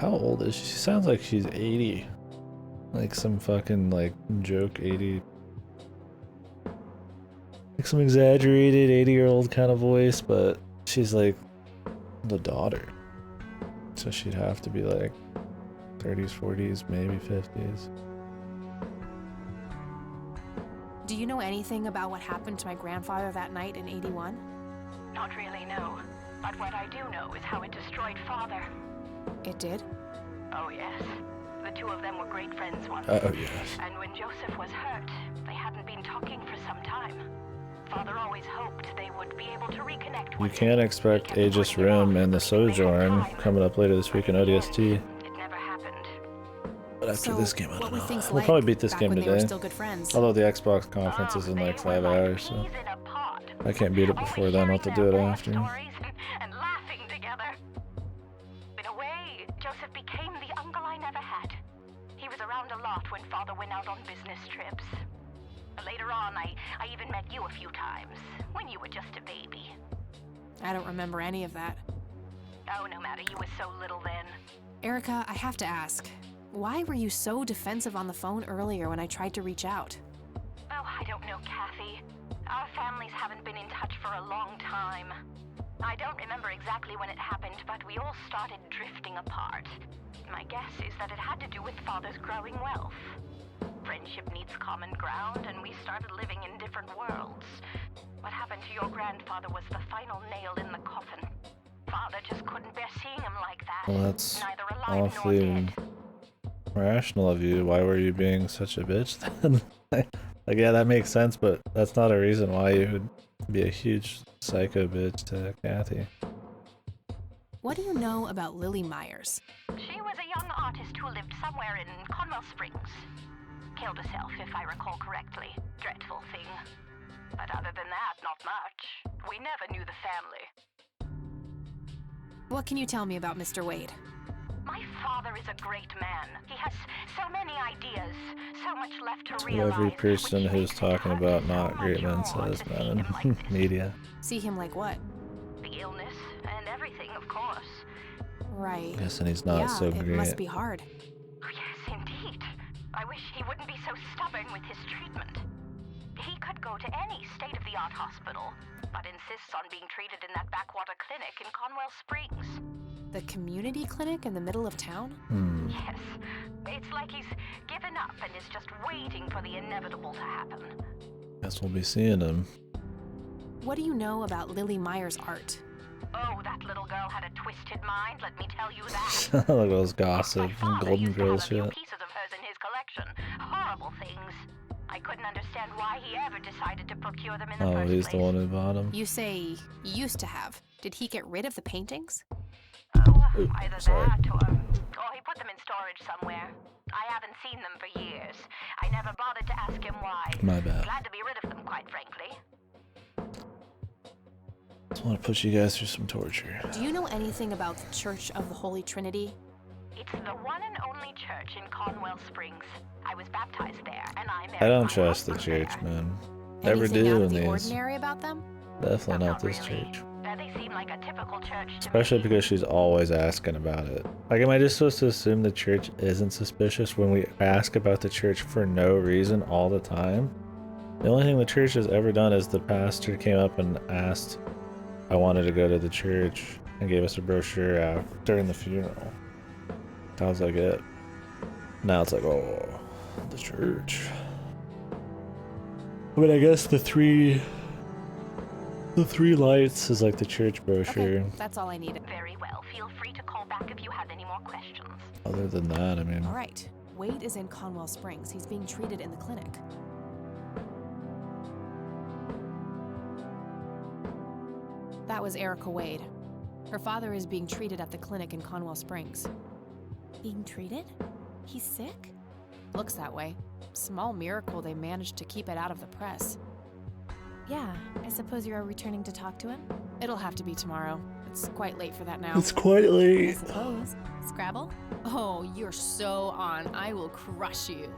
How old is she? She sounds like she's 80. Like some fucking like joke 80. Like some exaggerated 80-year-old kind of voice, but she's like the daughter. So she'd have to be like 30s, 40s, maybe 50s. Do you know anything about what happened to my grandfather that night in '81? Not really, no. But what I do know is how it destroyed Father. It did? Oh, yes. The two of them were great friends once. Oh, yes. And when Joseph was hurt, they hadn't been talking for some time. Father always hoped they would be able to reconnect. You can expect Aegis Rim and the Sojourn coming up later this week in ODST. But after So, this game, I what don't were know. things We'll like probably beat this back game when they were today. still good friends? Although the Xbox conference is in like 5 hours, so I can't beat it before then. I'll have to do it after. And laughing together. In a way, Joseph became the uncle I never had. He was around a lot when Father went out on business trips. Later on, I even met you a few times, when you were just a baby. I don't remember any of that. Oh, no matter, you were so little then. Erica, I have to ask. Why were you so defensive on the phone earlier when I tried to reach out? Oh, I don't know, Kathy. Our families haven't been in touch for a long time. I don't remember exactly when it happened, but we all started drifting apart. My guess is that it had to do with Father's growing wealth. Friendship needs common ground, and we started living in different worlds. What happened to your grandfather was the final nail in the coffin. Father just couldn't bear seeing him like that. Well, that's neither alive nor awfully dead. rational of you. Why were you being such a bitch then? Like, yeah, that makes sense, but that's not a reason why you would be a huge psycho bitch to Kathy. What do you know about Lily Myers? She was a young artist who lived somewhere in Conwell Springs. Killed herself, if I recall correctly. Dreadful thing. But other than that, not much. We never knew the family. What can you tell me about Mr. Wade? My father is a great man. He has so many ideas, so much left to What realize. every person who's talking about not great men says, man, in media. See him like what? The illness and everything, of course. Right. Guessing he's not so great. It must be hard. Oh, yes, indeed. I wish he wouldn't be so stubborn with his treatment. He could go to any state-of-the-art hospital, but insists on being treated in that backwater clinic in Conwell Springs. The community clinic in the middle of town? Yes. It's like he's given up and is just waiting for the inevitable to happen. Guess we'll be seeing him. What do you know about Lily Myers' art? Oh, that little girl had a twisted mind, let me tell you that. Look at those gossip and Golden Girls shit. Pieces of hers in his collection. Horrible things. I couldn't understand why he ever decided to procure them in the first He's place. the one who bought them. You say used to have. Did he get rid of the paintings? Either that or he put them in storage somewhere. I haven't seen them for years. I never bothered to ask him why. My bad. Glad to be rid of them, quite frankly. Just want to put you guys through some torture. Do you know anything about the Church of the Holy Trinity? It's the one and only church in Conwell Springs. I was baptized there, and I married I don't my trust the husband church, there. man. Never Anything do out in of the these. ordinary about them? Definitely not this church. They seem like a typical church to Especially because she's always asking about it. Like, am I just supposed to assume the church isn't suspicious when we ask about the church for no reason all the time? The only thing the church has ever done is the pastor came up and asked, I wanted to go to the church, and gave us a brochure during the funeral. That was like it. Now it's like, oh, the church. I mean, I guess the three lights is like the church brochure. Okay, that's all I needed. Very well. Feel free to call back if you have any more questions. Other than that, I mean. All right. Wade is in Conwell Springs. He's being treated in the clinic. That was Erica Wade. Her father is being treated at the clinic in Conwell Springs. Being treated? He's sick? Looks that way. Small miracle they managed to keep it out of the press. Yeah, I suppose you're returning to talk to him? It'll have to be tomorrow. It's quite late for that now. It's quite late. I suppose. Scrabble? Oh, you're so on. I will crush you.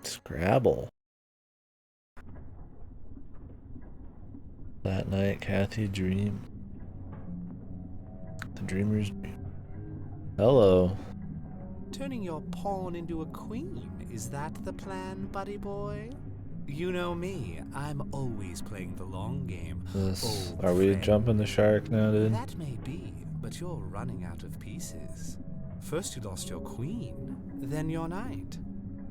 Scrabble. That night, Kathy dreamed. The dreamer's dream. Hello. Turning your pawn into a queen, is that the plan, buddy boy? You know me, I'm always playing the long game. Are we jumping the shark now, dude? That may be, but you're running out of pieces. First you lost your queen, then your knight.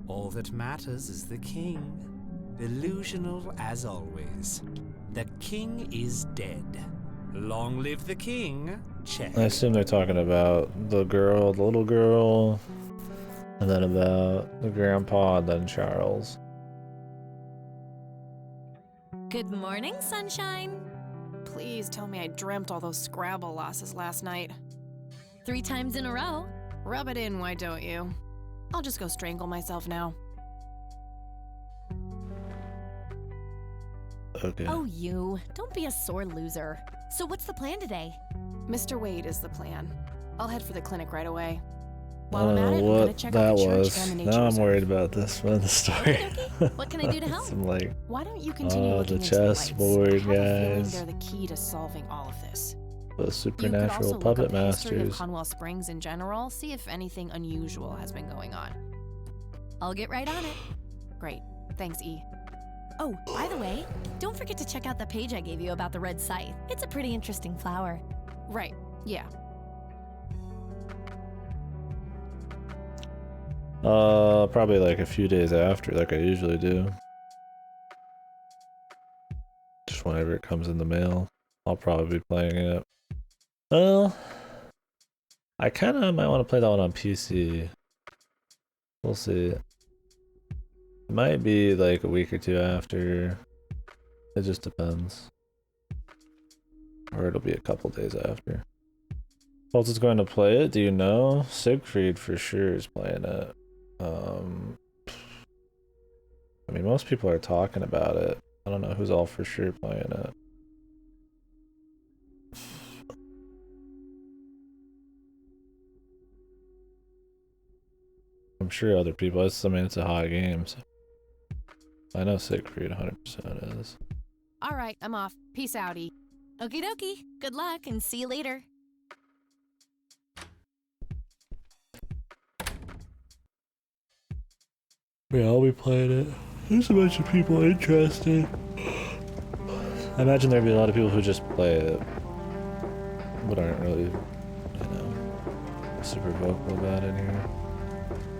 All that matters is the king. Delusional as always. The king is dead. Long live the king. Check. I assume they're talking about the girl, the little girl, and then about the grandpa, and then Charles. Good morning, sunshine. Please tell me I dreamt all those Scrabble losses last night. 3 times in a row. Rub it in, why don't you? I'll just go strangle myself now. Okay. Oh, you. Don't be a sore loser. So what's the plan today? Mr. Wade is the plan. I'll head for the clinic right away. I While don't I'm at know it, I'm gonna what check that out the church was. and the nature Now I'm reserve. worried about this one, the story. What can I do to help? Some like, Why don't you continue looking the into the lights? chessboard I have a feeling guys. they're the key to solving all of this. The You could supernatural also puppet look up the history of masters. Conwell Springs in general, see if anything unusual has been going on. I'll get right on it. Great. Thanks, E. Oh, by the way, don't forget to check out the page I gave you about the red scythe. It's a pretty interesting flower. Right. Yeah. Probably like a few days after, like I usually do. Just whenever it comes in the mail, I'll probably be playing it. Well, I kind of might want to play that one on PC. We'll see. Might be like a week or two after. It just depends. Or it'll be a couple days after. Who else is going to play it? Do you know? Siegfried for sure is playing it. I mean, most people are talking about it. I don't know who's all for sure playing it. I'm sure other people. I mean, it's a hot game. So I know Siegfried 100% is. All right, I'm off. Peace outie. Okie dokie. Good luck and see you later. Yeah, I'll be playing it. There's a bunch of people interested. I imagine there'd be a lot of people who just play it, but aren't really, you know, super vocal about it here.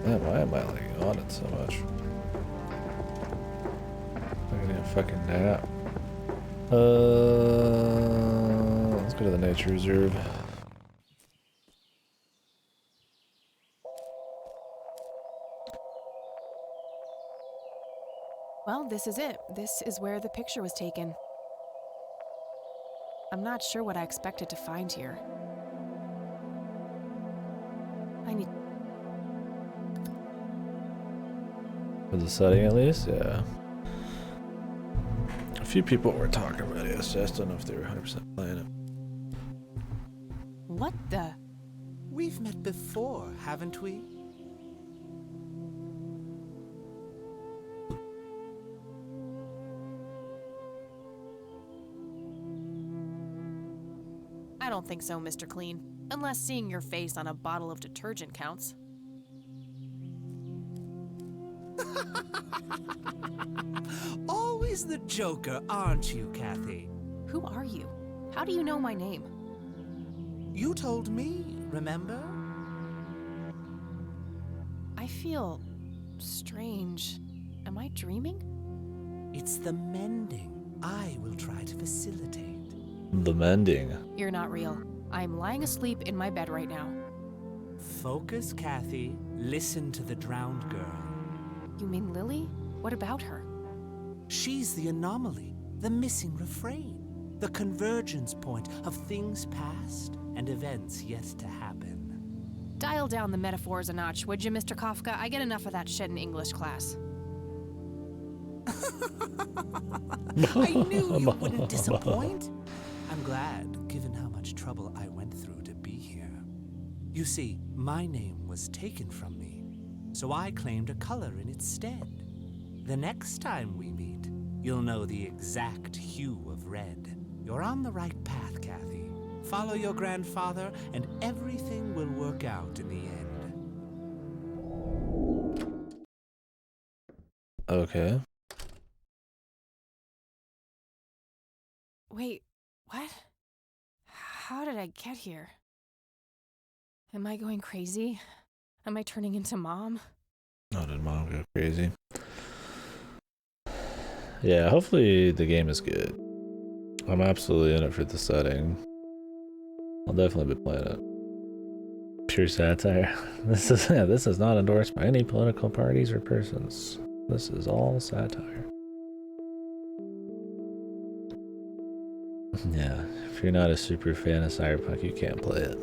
Man, why am I like on it so much? I'm gonna need a fucking nap. Let's go to the nature reserve. Well, this is it. This is where the picture was taken. I'm not sure what I expected to find here. I need... For the setting at least, yeah. A few people were talking about it, so I just don't know if they were 100% playing it. What the? We've met before, haven't we? I don't think so, Mr. Clean. Unless seeing your face on a bottle of detergent counts. Always the joker, aren't you, Kathy? Who are you? How do you know my name? You told me, remember? I feel strange. Am I dreaming? It's the mending. I will try to facilitate. The mending. You're not real. I'm lying asleep in my bed right now. Focus, Kathy. Listen to the drowned girl. You mean Lily? What about her? She's the anomaly, the missing refrain, the convergence point of things past and events yet to happen. Dial down the metaphors a notch, would you, Mr. Kafka? I get enough of that shit in English class. I knew you wouldn't disappoint. I'm glad, given how much trouble I went through to be here. You see, my name was taken from me, so I claimed a color in its stead. The next time we meet, you'll know the exact hue of red. You're on the right path, Kathy. Follow your grandfather, and everything will work out in the end. Okay. Wait, what? How did I get here? Am I going crazy? Am I turning into Mom? Oh, did Mom go crazy? Yeah, hopefully the game is good. I'm absolutely in it for the setting. I'll definitely be playing it. Pure satire. This is not endorsed by any political parties or persons. This is all satire. Yeah, if you're not a super fan of Cyberpunk, you can't play it.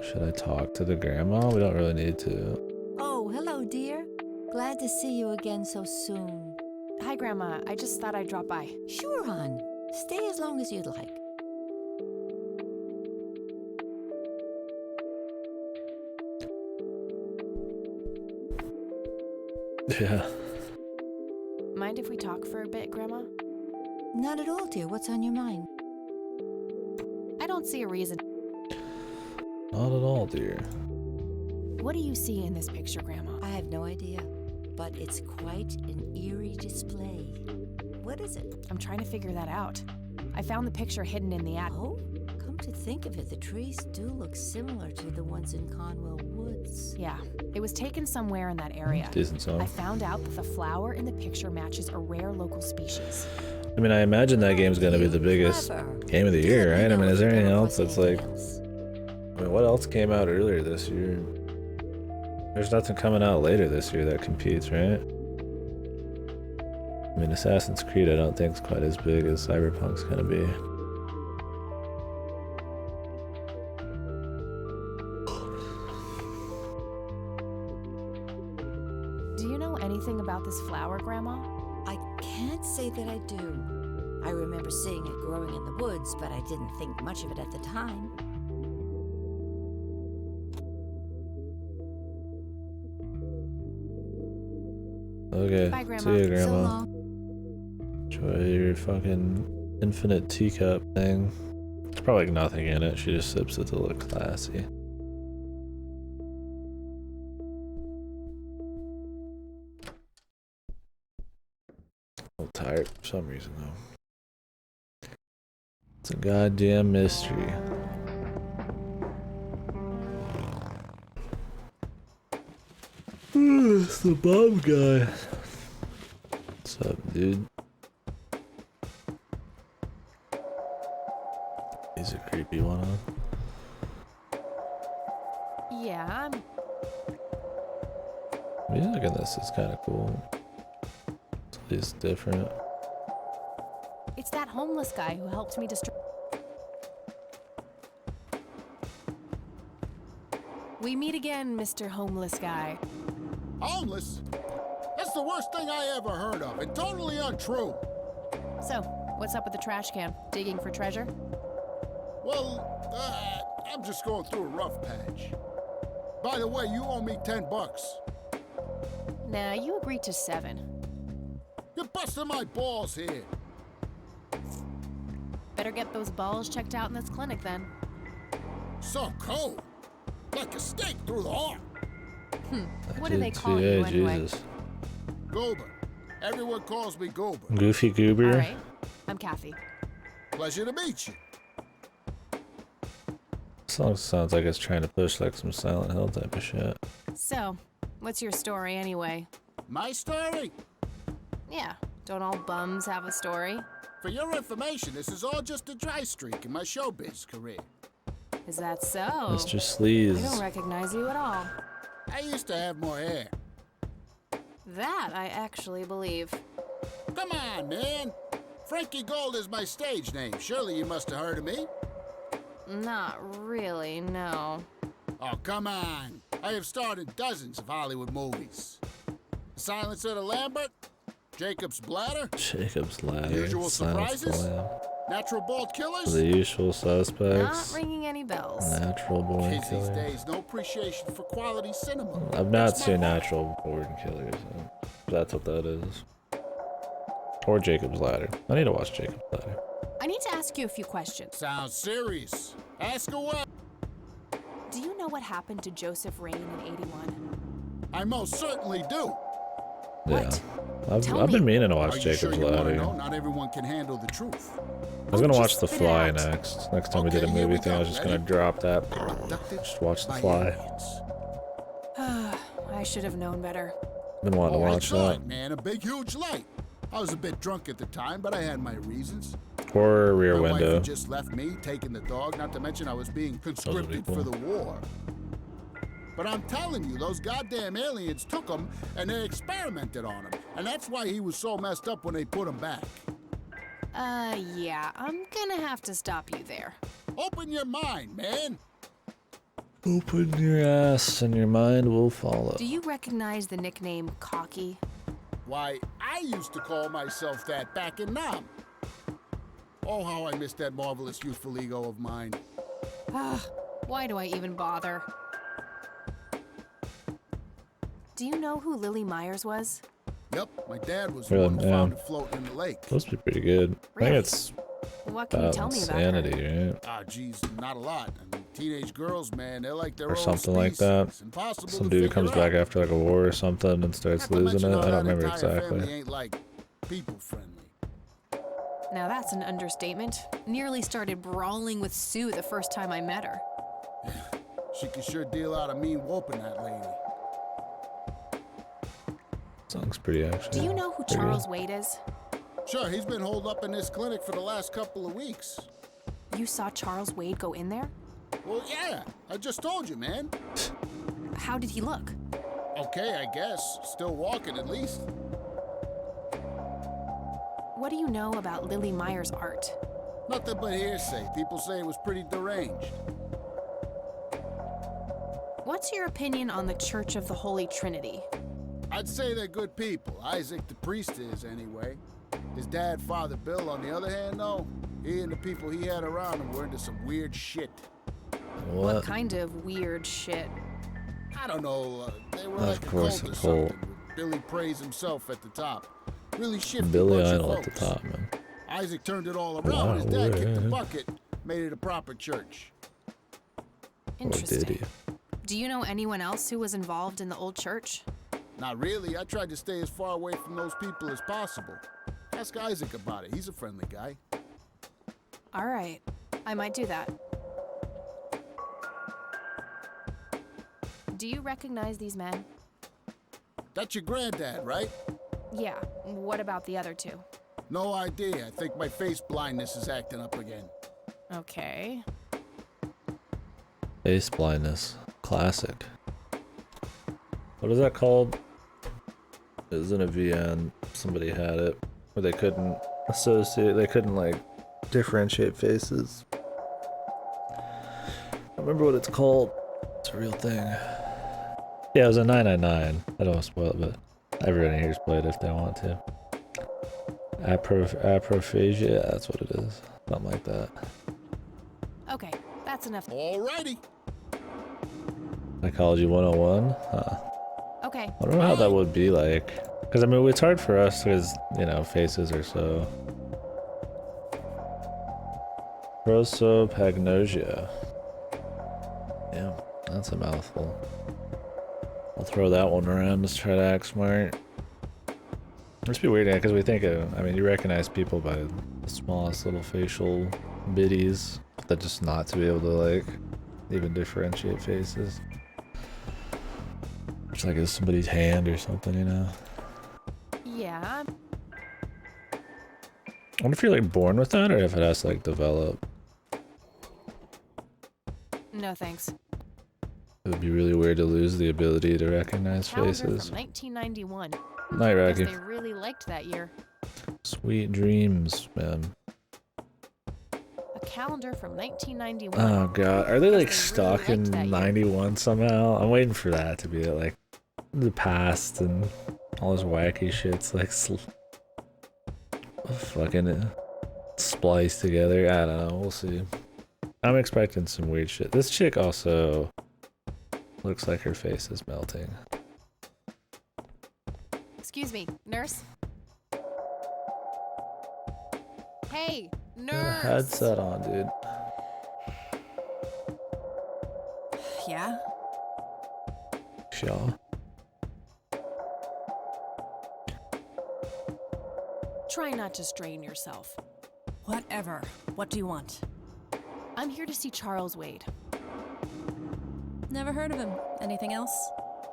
Should I talk to the grandma? We don't really need to. Oh, hello, dear. Glad to see you again so soon. Hi, Grandma. I just thought I'd drop by. Sure, hon. Stay as long as you'd like. Yeah. Mind if we talk for a bit, Grandma? Not at all, dear. What's on your mind? I don't see a reason. Not at all, dear. What do you see in this picture, Grandma? I have no idea, but it's quite an eerie display. What is it? I'm trying to figure that out. I found the picture hidden in the attic. Oh, come to think of it, the trees do look similar to the ones in Conwell Woods. Yeah, it was taken somewhere in that area. Decent song. I found out that the flower in the picture matches a rare local species. I mean, I imagine that game's gonna be the biggest game of the year, right? I mean, is there anything else that's like I mean, what else came out earlier this year? There's nothing coming out later this year that competes, right? I mean, Assassin's Creed I don't think is quite as big as Cyberpunk's gonna be. Do you know anything about this flower, Grandma? I can't say that I do. I remember seeing it growing in the woods, but I didn't think much of it at the time. Okay, Bye, Grandma. see you, So Grandma. long. Enjoy your fucking infinite teacup thing. There's probably nothing in it. She just sips it to look classy. A little tired for some reason though. It's a goddamn mystery. It's the bomb guy. What's up, dude? He's a creepy one, huh? Yeah, Music in this is kind of cool. It's at least different. it's that homeless guy who helped me destroy. We meet again, Mr. Homeless Guy. Homeless? That's the worst thing I ever heard of, and totally untrue. So, what's up with the trash can? Digging for treasure? Well, I'm just going through a rough patch. By the way, you owe me $10. Nah, you agreed to 7. You're busting my balls here. Better get those balls checked out in this clinic then. So cold. Like a stake through the heart. What do they call you anyway? Jesus. Goober. Everyone calls me Goober. Goofy Goober. All right, I'm Kathy. Pleasure to meet you. Song sounds like it's trying to push like some Silent Hill type of shit. So, what's your story anyway? My story? Yeah, don't all bums have a story? For your information, this is all just a dry streak in my showbiz career. Is that so? Mr. Sleaze. I don't recognize you at all. I used to have more hair. That I actually believe. Come on, man. Frankie Gold is my stage name. Surely you must have heard of me. Not really, no. Oh, come on. I have starred in dozens of Hollywood movies. Silence of the Lambert, Jacob's Bladder, Jacob's Ladder. Usual Silence of the Surprises, Lamb. Natural Born Killers. The Usual Not Suspects. ringing any bells. Natural Born Kids these Killers. days, no appreciation for quality cinema. I've not That's my seen fault. Natural Born Killers. So that's what that is. Or Jacob's Ladder. I need to watch Jacob's Ladder. I need to ask you a few questions. Sounds serious. Ask away. Do you know what happened to Joseph Rain in 81? I most certainly do. What? Yeah. Tell I've been me. meaning to watch Are you Jacob's sure you want to Ladder. know? Not everyone can handle the truth. I was gonna Oh, watch just The spit it Fly out. next. Next time we did a Okay, here movie we thing, I go. was just gonna Ready? drop that. Abducted Just watch The by Fly. aliens. I should have known better. Been wanting to I watch saw that. it, man. A big, huge light. I was a bit drunk at the time, but I had my reasons. Or Rear My wife Window. had just left me, taking the dog, not to mention I was being conscripted cool. for the war. But I'm telling you, those goddamn aliens took him and they experimented on him. And that's why he was so messed up when they put him back. Yeah, I'm gonna have to stop you there. Open your mind, man. Open your ass and your mind will follow. Do you recognize the nickname Cocky? Why, I used to call myself that back in Nam. Oh, how I miss that marvelous youthful ego of mine. Why do I even bother? Do you know who Lily Myers was? Yep, my dad was the Really, one who yeah. found it floating in the lake. Supposed to be pretty good. I Really? think it's What can you about tell me about her? insanity, right? Ah, geez, not a lot. I mean, teenage girls, man, they're like their Or own something like species. that. It's impossible Some to dude comes figure back out. after like a war or something and starts Not to losing mention it. how I don't that remember entire family exactly. ain't like people friendly. Now that's an understatement. Nearly started brawling with Sue the first time I met her. She can sure deal out a mean whooping, that lady. Song's pretty actually. Do you know who pretty Charles good. Wade is? Sure, he's been holed up in this clinic for the last couple of weeks. You saw Charles Wade go in there? Well, yeah, I just told you, man. How did he look? Okay, I guess. Still walking, at least. What do you know about Lily Meyer's art? Nothing but hearsay. People say it was pretty deranged. What's your opinion on the Church of the Holy Trinity? I'd say they're good people. Isaac the priest is, anyway. His dad, Father Bill, on the other hand, though, he and the people he had around him were into some weird shit. What kind of weird shit? I don't know. They were Of like a course, cult or a something. cult. With Billy Praise himself at the top. Really shifty Billy bunch of Idol at the folks. top, man. Isaac turned it all around. His dad kicked the bucket, made it a proper church. Interesting. Or did he? Do you know anyone else who was involved in the old church? Not really. I tried to stay as far away from those people as possible. Ask Isaac about it. He's a friendly guy. All right, I might do that. Do you recognize these men? That's your granddad, right? Yeah, what about the other two? No idea. I think my face blindness is acting up again. Okay. Face blindness. Classic. What is that called? It was in a VN. Somebody had it where they couldn't like differentiate faces. I don't remember what it's called. It's a real thing. Yeah, it was a 999. I don't want to spoil it, but everybody here's played if they want to. Aprophagia, yeah, that's what it is. Something like that. Okay, that's enough. Alrighty. Psychology 101? Huh. Okay. I don't know how that would be like. Because, I mean, it's hard for us because, you know, faces are so... Prosopagnosia. Yeah, that's a mouthful. I'll throw that one around. Let's try to act smart. Must be weird, because we think of, I mean, you recognize people by the smallest little facial biddies, but just not to be able to, like, even differentiate faces. It's like it's somebody's hand or something, you know? Yeah. I wonder if you're, like, born with that, or if it has to, like, develop. No thanks. It would be really weird to lose the ability to recognize Calendar faces. from 1991. Night, Guess Rocky. they really liked that year. Sweet dreams, man. A calendar from 1991. Oh god, are they like Guess stuck really in liked that year. 91 somehow? I'm waiting for that to be like the past and all this wacky shit's like fucking spliced together. I don't know, we'll see. I'm expecting some weird shit. This chick also looks like her face is melting. Excuse me, nurse? Hey, Got a nurse! headset on, dude. Yeah? Shaw. Try not to strain yourself. Whatever. What do you want? I'm here to see Charles Wade. Never heard of him. Anything else?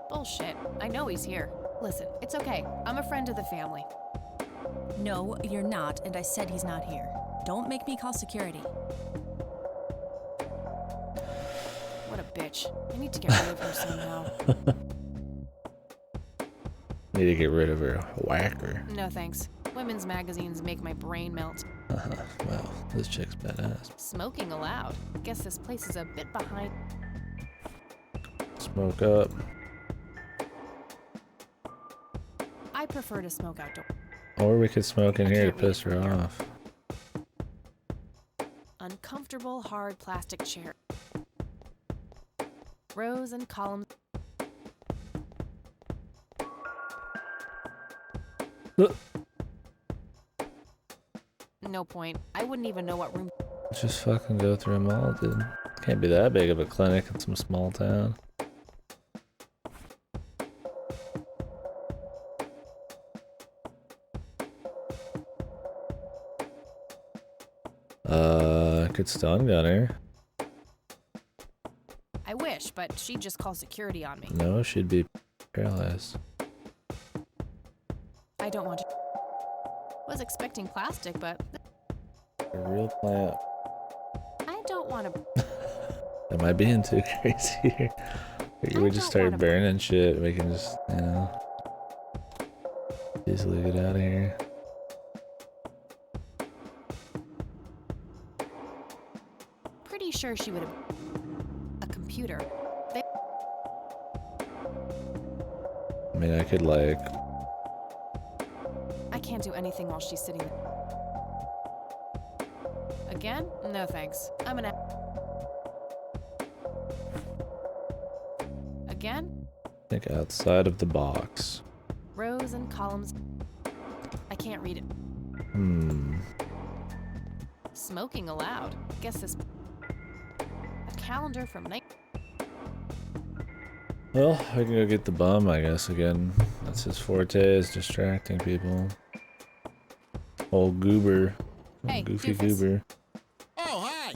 Bullshit. I know he's here. Listen, it's okay. I'm a friend of the family. No, you're not, and I said he's not here. Don't make me call security. What a bitch. I need to get rid of her somehow. Need to get rid of her whacker. No thanks. Women's magazines make my brain melt. Wow, this chick's badass. Smoking allowed. Guess this place is a bit behind. Smoke up. I prefer to smoke outdoors. Or we could smoke in here to can't read piss her off. Uncomfortable, hard plastic chair. Rows and columns. No point. I wouldn't even know what room. Just fucking go through them all, dude. Can't be that big of a clinic in some small town. Could stun gun her. I wish, but she'd just call security on me. No, she'd be paralyzed. I don't want to. Was expecting plastic, but A real plant. I don't want to. Am I being too crazy here? We just start burning shit. We can just, you know, easily get out of here. Pretty sure she would have. A computer. I mean, I could like. I can't do anything while she's sitting there. Again? No thanks. I'm gonna. Again? Think outside of the box. Rows and columns. I can't read it. Smoking allowed. Guess this. A calendar from night. Well, we can go get the bum, I guess, again. That's his forte, is distracting people. Old goober. Hey, Goofy doofus. goober. Oh, hi!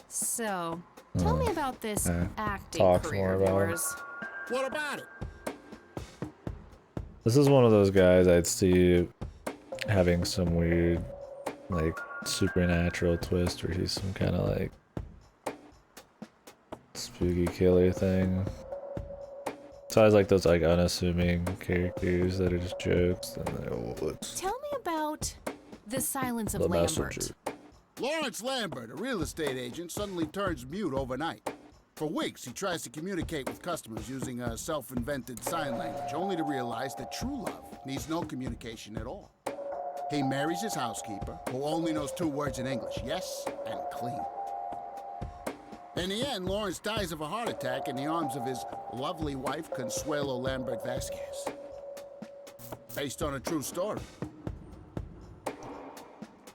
So, tell me about this acting talk career more of about it. yours. What about it? This is one of those guys I'd see having some weird, like, supernatural twist where he's some kind of, like, spooky killer thing. It's always like those, like, unassuming characters that are just jokes. And they're, oh, it's Tell me about the silence of the Lambert. messenger. Lawrence Lambert, a real estate agent, suddenly turns mute overnight. For weeks, he tries to communicate with customers using a self-invented sign language, only to realize that true love needs no communication at all. He marries his housekeeper, who only knows 2 words in English, yes and clean. In the end, Lawrence dies of a heart attack in the arms of his lovely wife, Consuelo Lambert Vasquez. Based on a true story.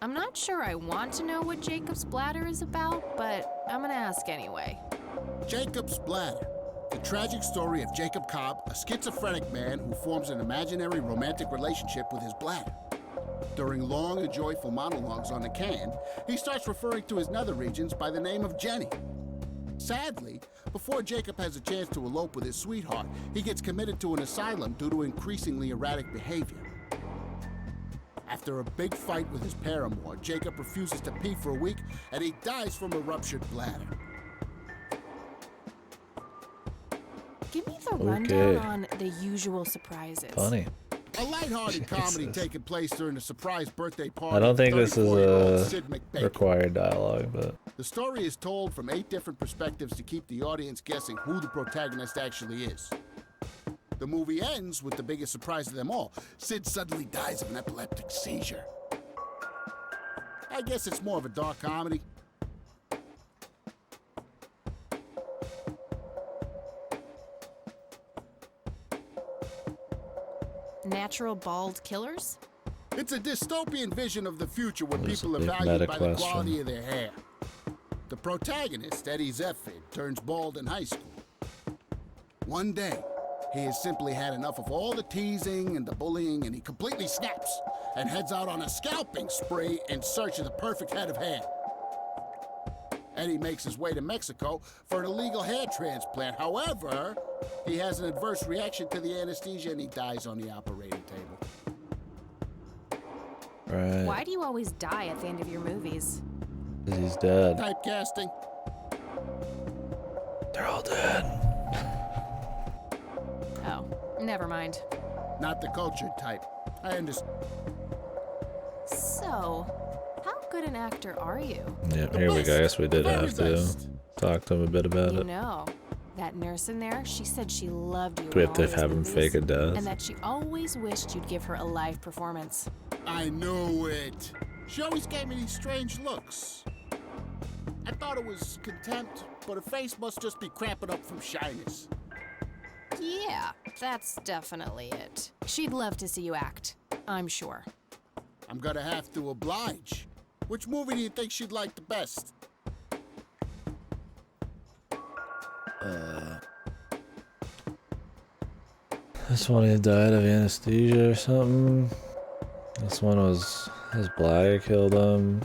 I'm not sure I want to know what Jacob's Bladder is about, but I'm gonna ask anyway. Jacob's Bladder. The tragic story of Jacob Cobb, a schizophrenic man who forms an imaginary romantic relationship with his bladder. During long and joyful monologues on the can, he starts referring to his nether regions by the name of Jenny. Sadly, before Jacob has a chance to elope with his sweetheart, he gets committed to an asylum due to increasingly erratic behavior. After a big fight with his paramour, Jacob refuses to pee for a week, and he dies from a ruptured bladder. Give me the rundown on the usual surprises. Funny. A lighthearted comedy taking place during a surprise birthday party. I don't of think this is 34-year-old Sid a McBacon. required dialogue, but The story is told from 8 different perspectives to keep the audience guessing who the protagonist actually is. The movie ends with the biggest surprise of them all. Sid suddenly dies of an epileptic seizure. I guess it's more of a dark comedy. Natural bald killers? It's a dystopian vision of the future where There's a people are big valued meta by the question. quality of their hair. The protagonist, Eddie Zephyr, turns bald in high school. One day, he has simply had enough of all the teasing and the bullying, and he completely snaps and heads out on a scalping spree in search of the perfect head of hair. Eddie makes his way to Mexico for an illegal hair transplant. However, he has an adverse reaction to the anesthesia and he dies on the operating table. right. Why do you always die at the end of your movies? 'Cause he's dead. Typecasting. They're all dead. Oh, never mind. Not the cultured type. I understand. So, how good an actor are you? Yeah, here we go. I guess we did have to talk to him a bit about You it. know, that nurse in there, she said she loved you. Do we in have all to those have him movies, fake a death? And that she always wished you'd give her a live performance. I knew it. She always gave me these strange looks. I thought it was contempt, but her face must just be cramping up from shyness. Yeah, that's definitely it. She'd love to see you act, I'm sure. I'm gonna have to oblige. Which movie do you think she'd like the best? This one he died of anesthesia or something. This one was his bladder killed him.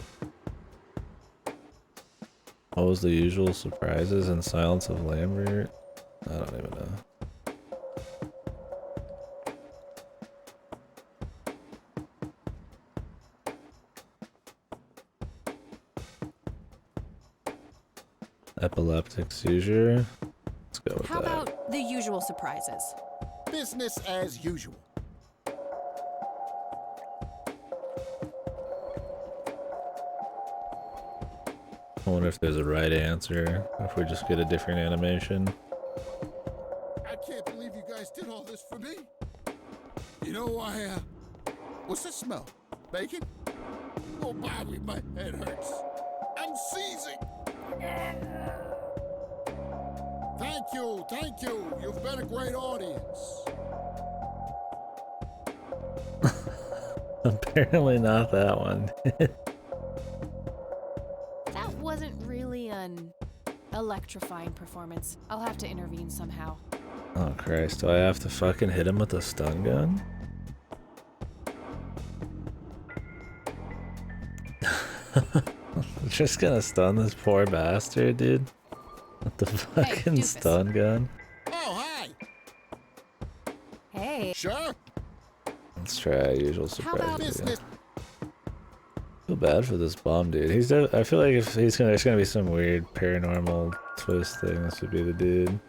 What was the usual surprises in Silence of Lambert? I don't even know. Epileptic seizure. Let's go with How that. about the usual surprises? Business as usual. I wonder if there's a right answer, or if we just get a different animation. I can't believe you guys did all this for me. You know, what's the smell? Bacon? Oh, Bobby, my head hurts. I'm seizing. Thank you. You've been a great audience. Apparently not that one. That wasn't really an electrifying performance. I'll have to intervene somehow. Oh Christ, do I have to fucking hit him with a stun gun? I'm just gonna stun this poor bastard, dude. With the fucking stun gun. Oh, hi. Hey. Sure. Let's try usual How about surprise. business? Feel bad for this bum, dude. I feel like if there's gonna be some weird paranormal twist thing, this would be the dude.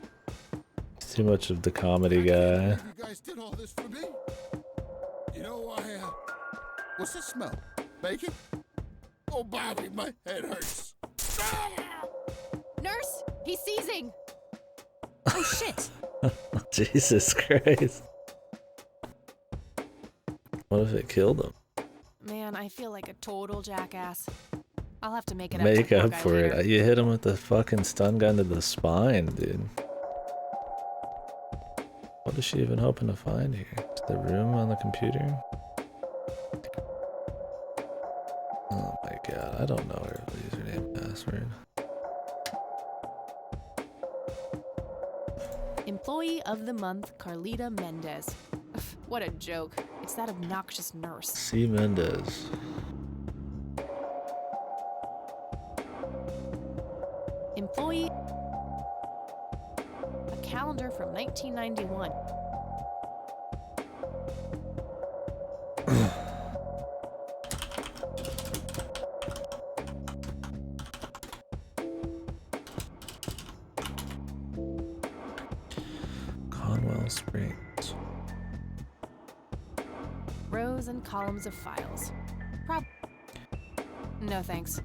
He's too much of the comedy guy. You guys did all this for me. You know, what's the smell? Bacon? Oh, Bobby, my head hurts. Nurse, he's seizing. Oh shit. Jesus Christ. What if it killed him? Man, I feel like a total jackass. I'll have to make it Make up up for it. You hit him with the fucking stun gun to the spine, dude. What is she even hoping to find here? Is the room on the computer? Oh my god, I don't know her username password. Employee of the Month, Carlita Mendez. What a joke. It's that obnoxious nurse. C. Mendez. Employee. A calendar from 1991. Conwell Springs. Rows and columns of files. No thanks.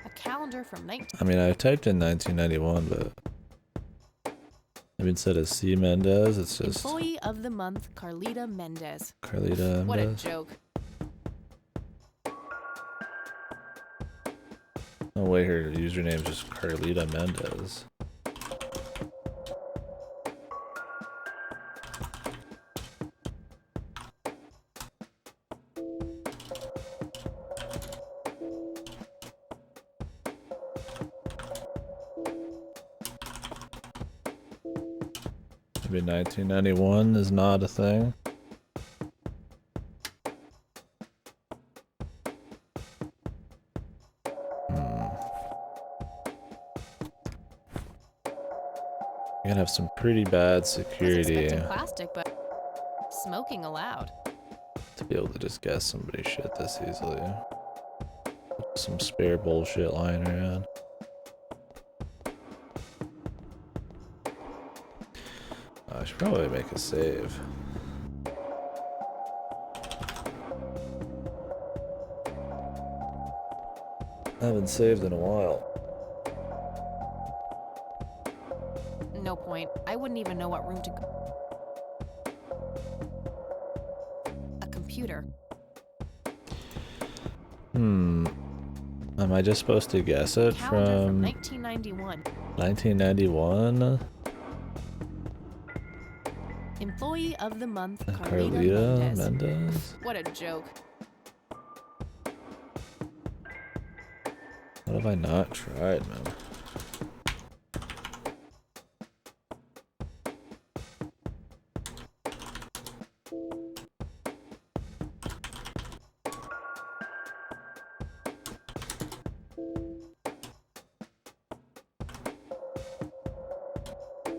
A calendar from 19... I mean, I typed in 1991, but instead of C. Mendez, it's just Employee of the Month, Carlita Mendez. Carlita What a Mendez. joke. No way her username's just Carlita Mendez. Maybe 1991 is not a thing. You're gonna have some pretty bad security Expecting plastic, but smoking allowed. to be able to just guess somebody's shit this easily. Some spare bullshit lying around. I should probably make a save. I haven't saved in a while. No point. I wouldn't even know what room to go. A computer. Am I just supposed to guess it Calendar from 1991. 1991? Employee of the Month, Carlita Carlita Mendez. Mendez? What a joke. What have I not tried, man?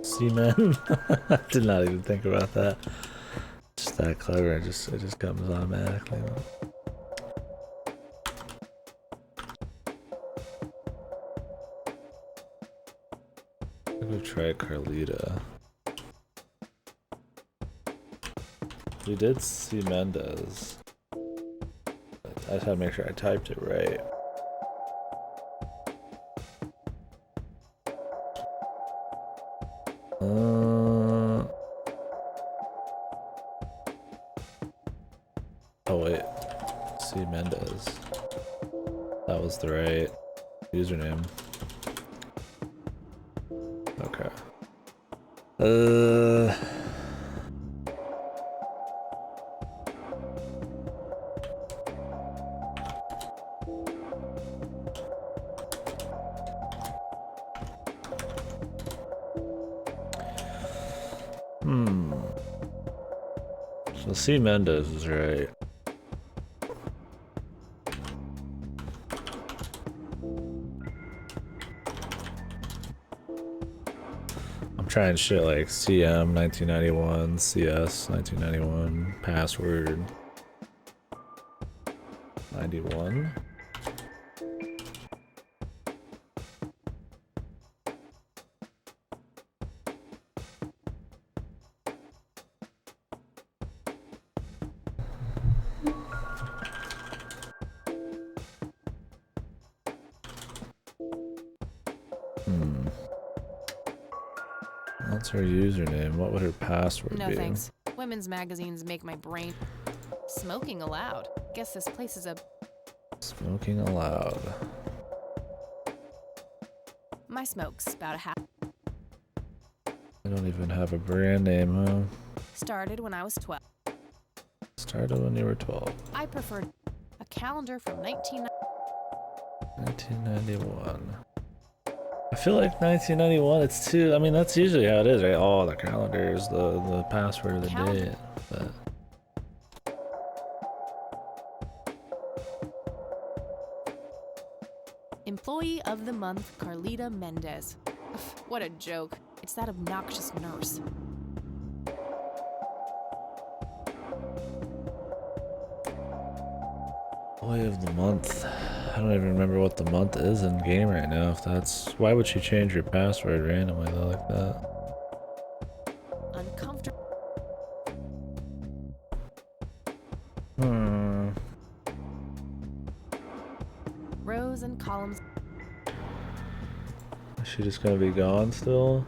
Seaman? I did not even think about that. Just that clever, it just comes automatically. We'll try Carlita. We did see Mendez. I just had to make sure I typed it right. Oh wait, see Mendez. That was the right username. Okay. So C. Mendez is right. I'm trying shit like CM 1991, CS 1991, password 91. What's her username? What would her password No be? thanks. Women's magazines make my brain. Smoking allowed. Guess this place is a. Smoking allowed. My smoke's about a half. I don't even have a brand name, huh? Started when I was 12. Started when you were 12. I preferred a calendar from 1991. I feel like 1991, it's too, I mean, that's usually how it is, right? Oh, the calendars, the password of the day. But Employee of the Month, Carlita Mendez. Ugh, what a joke. It's that obnoxious nurse. Employee of the month. I don't even remember what the month is in game right now. If that's, why would she change your password randomly though, like that? Uncomfortable. Rows and columns. Is she just gonna be gone still?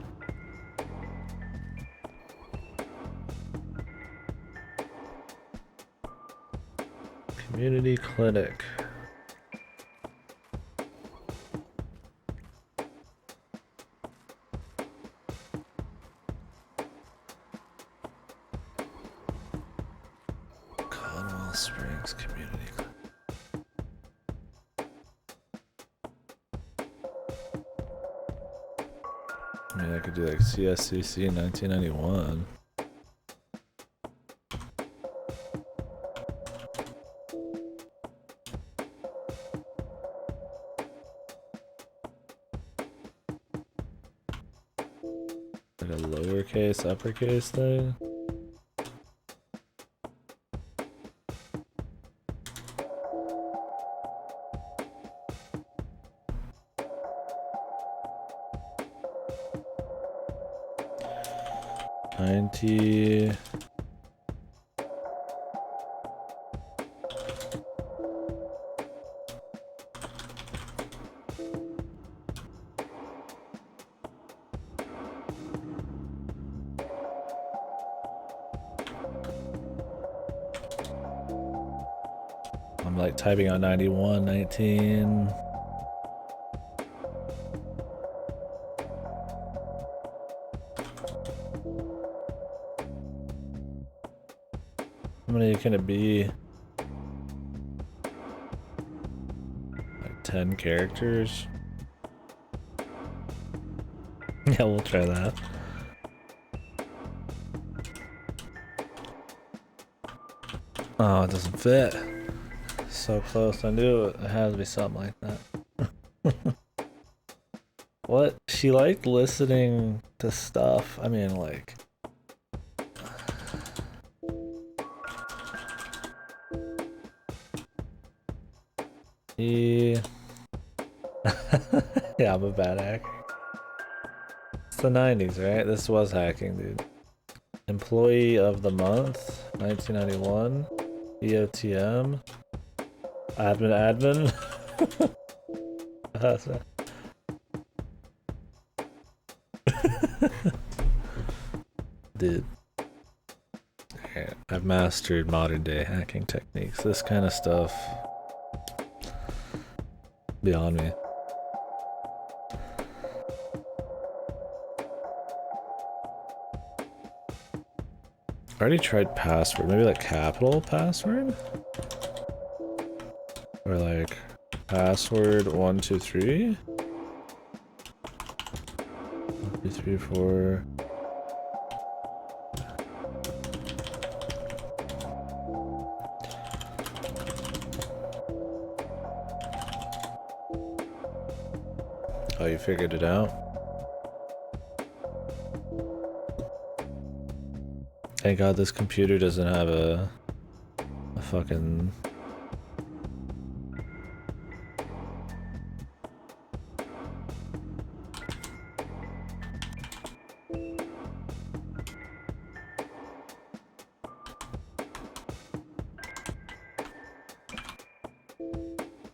Community clinic. Conwell Springs Community Clinic. I mean, I could do like CSCC in 1991. Like a lowercase, uppercase thing. $90. I'm like typing on 91, 19. How many can it be? Like 10 characters? Yeah, we'll try that. Oh, it doesn't fit. So close. I knew it had to be something like that. What? She liked listening to stuff. I mean, like... Yeah, I'm a bad actor. the 90s, right? This was hacking, dude. Employee of the month, 1991. EOTM. Admin. Dude. Okay, I've mastered modern day hacking techniques. This kind of stuff, beyond me. I already tried password. Maybe like capital password? Or like password 123? 1, 2, 3, 4. Oh, you figured it out? Thank God this computer doesn't have a fucking...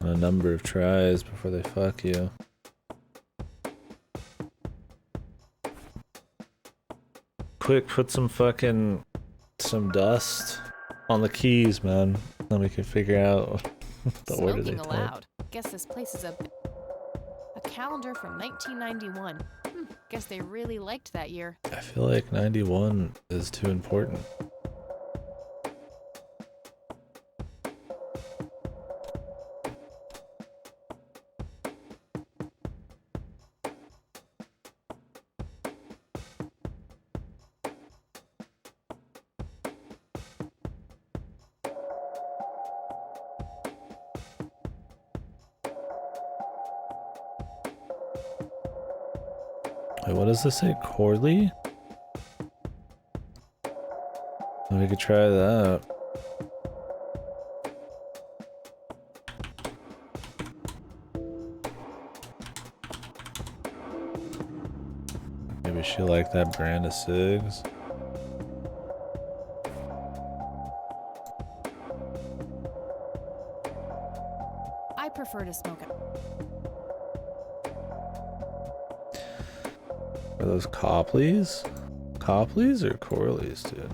a number of tries before they fuck you. Quick, put some dust on the keys, man. Then we can figure out the order they Smoking type. allowed. Guess this place is a calendar from 1991. Guess they really liked that year. I feel like 91 is too important. Wait, what does this say? Corley? We could try that. Maybe she liked that brand of cigs. I prefer to smoke it. Are those Copleys? Copleys or Corleys, dude?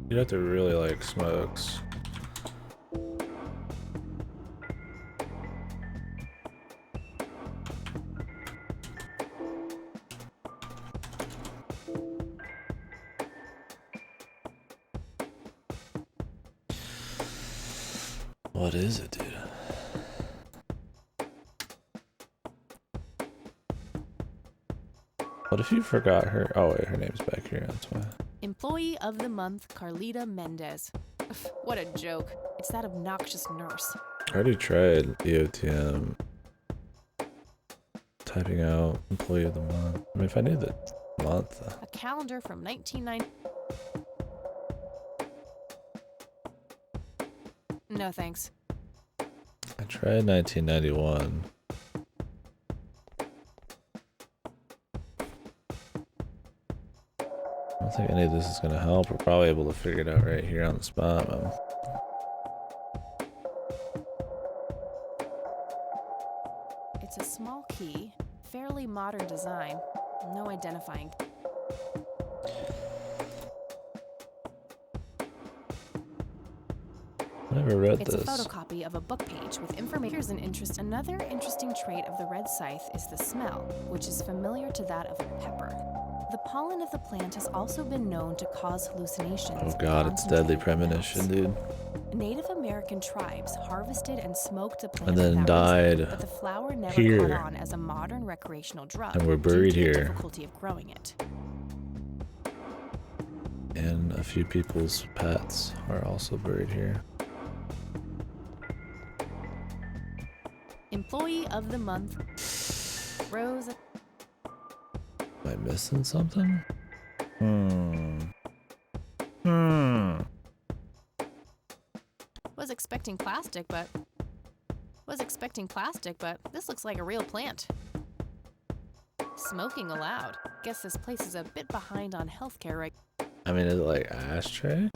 You'd have to really like smokes. What is it, dude? What if you forgot her? Oh wait, her name's back here, that's why. Employee of the month, Carlita Mendez. What a joke. It's that obnoxious nurse. I already tried EOTM. Typing out employee of the month. I mean, if I knew the month. A calendar from 1990. No thanks. I tried 1991. I don't think any of this is going to help. We're probably able to figure it out right here on the spot, man. It's a small key, fairly modern design, no identifying. I never read It's this. a photocopy of a book page with information. Here's an interest. Another interesting trait of the red scythe is the smell, which is familiar to that of a pepper. The pollen of the plant has also been known to cause hallucinations. Oh god, it's deadly premonition, dude. Native American tribes harvested and smoked the plant And then for that died reason, but the flower never here. caught on as a modern recreational drug. And we're buried due to the here. difficulty of growing it. And a few people's pets are also buried here. Employee of the month, Rose. Am I missing something? Was expecting plastic, but Was expecting plastic, but this looks like a real plant. Smoking allowed. Guess this place is a bit behind on healthcare right. I mean, is it like ashtray?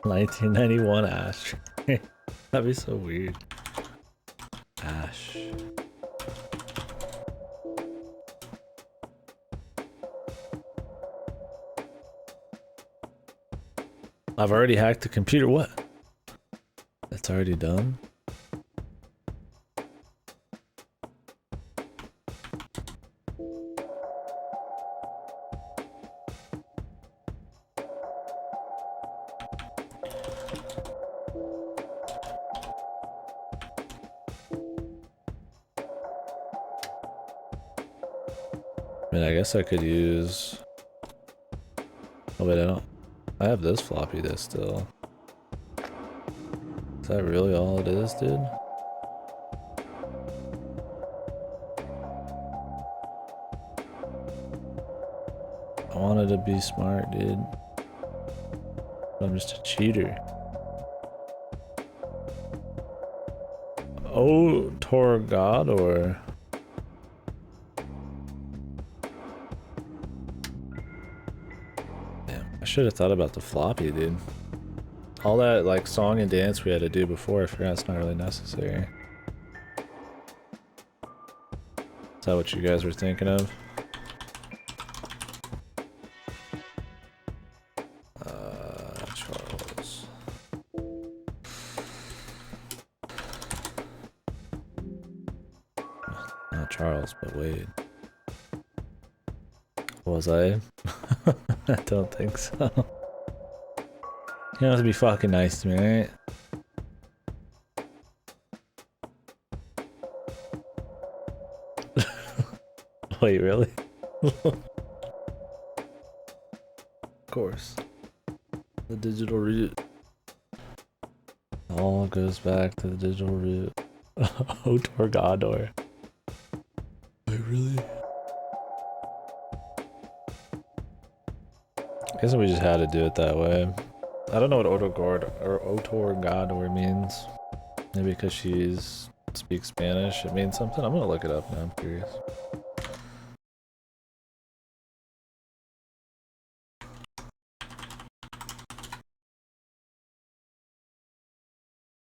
1991 ashtray. That'd be so weird. Ash. I've already hacked the computer. What? That's already done? I mean, I guess I could use... Oh wait, I don't... I have this floppy disk still. Is that really all it is, dude? I wanted to be smart, dude. I'm just a cheater. Oh, Torgador. I should have thought about the floppy, dude. All that like song and dance we had to do before, I forgot it's not really necessary. Is that what you guys were thinking of? Charles. Not Charles, but Wade. Was I? I don't think so. You don't have to be fucking nice to me, right? Wait, really? Of course. The digital root. All goes back to the digital root. Oh, Torgador. Wait, really? I guess we just had to do it that way. I don't know what Otorgador means. Maybe because she's speaks Spanish, it means something. I'm gonna look it up now, I'm curious.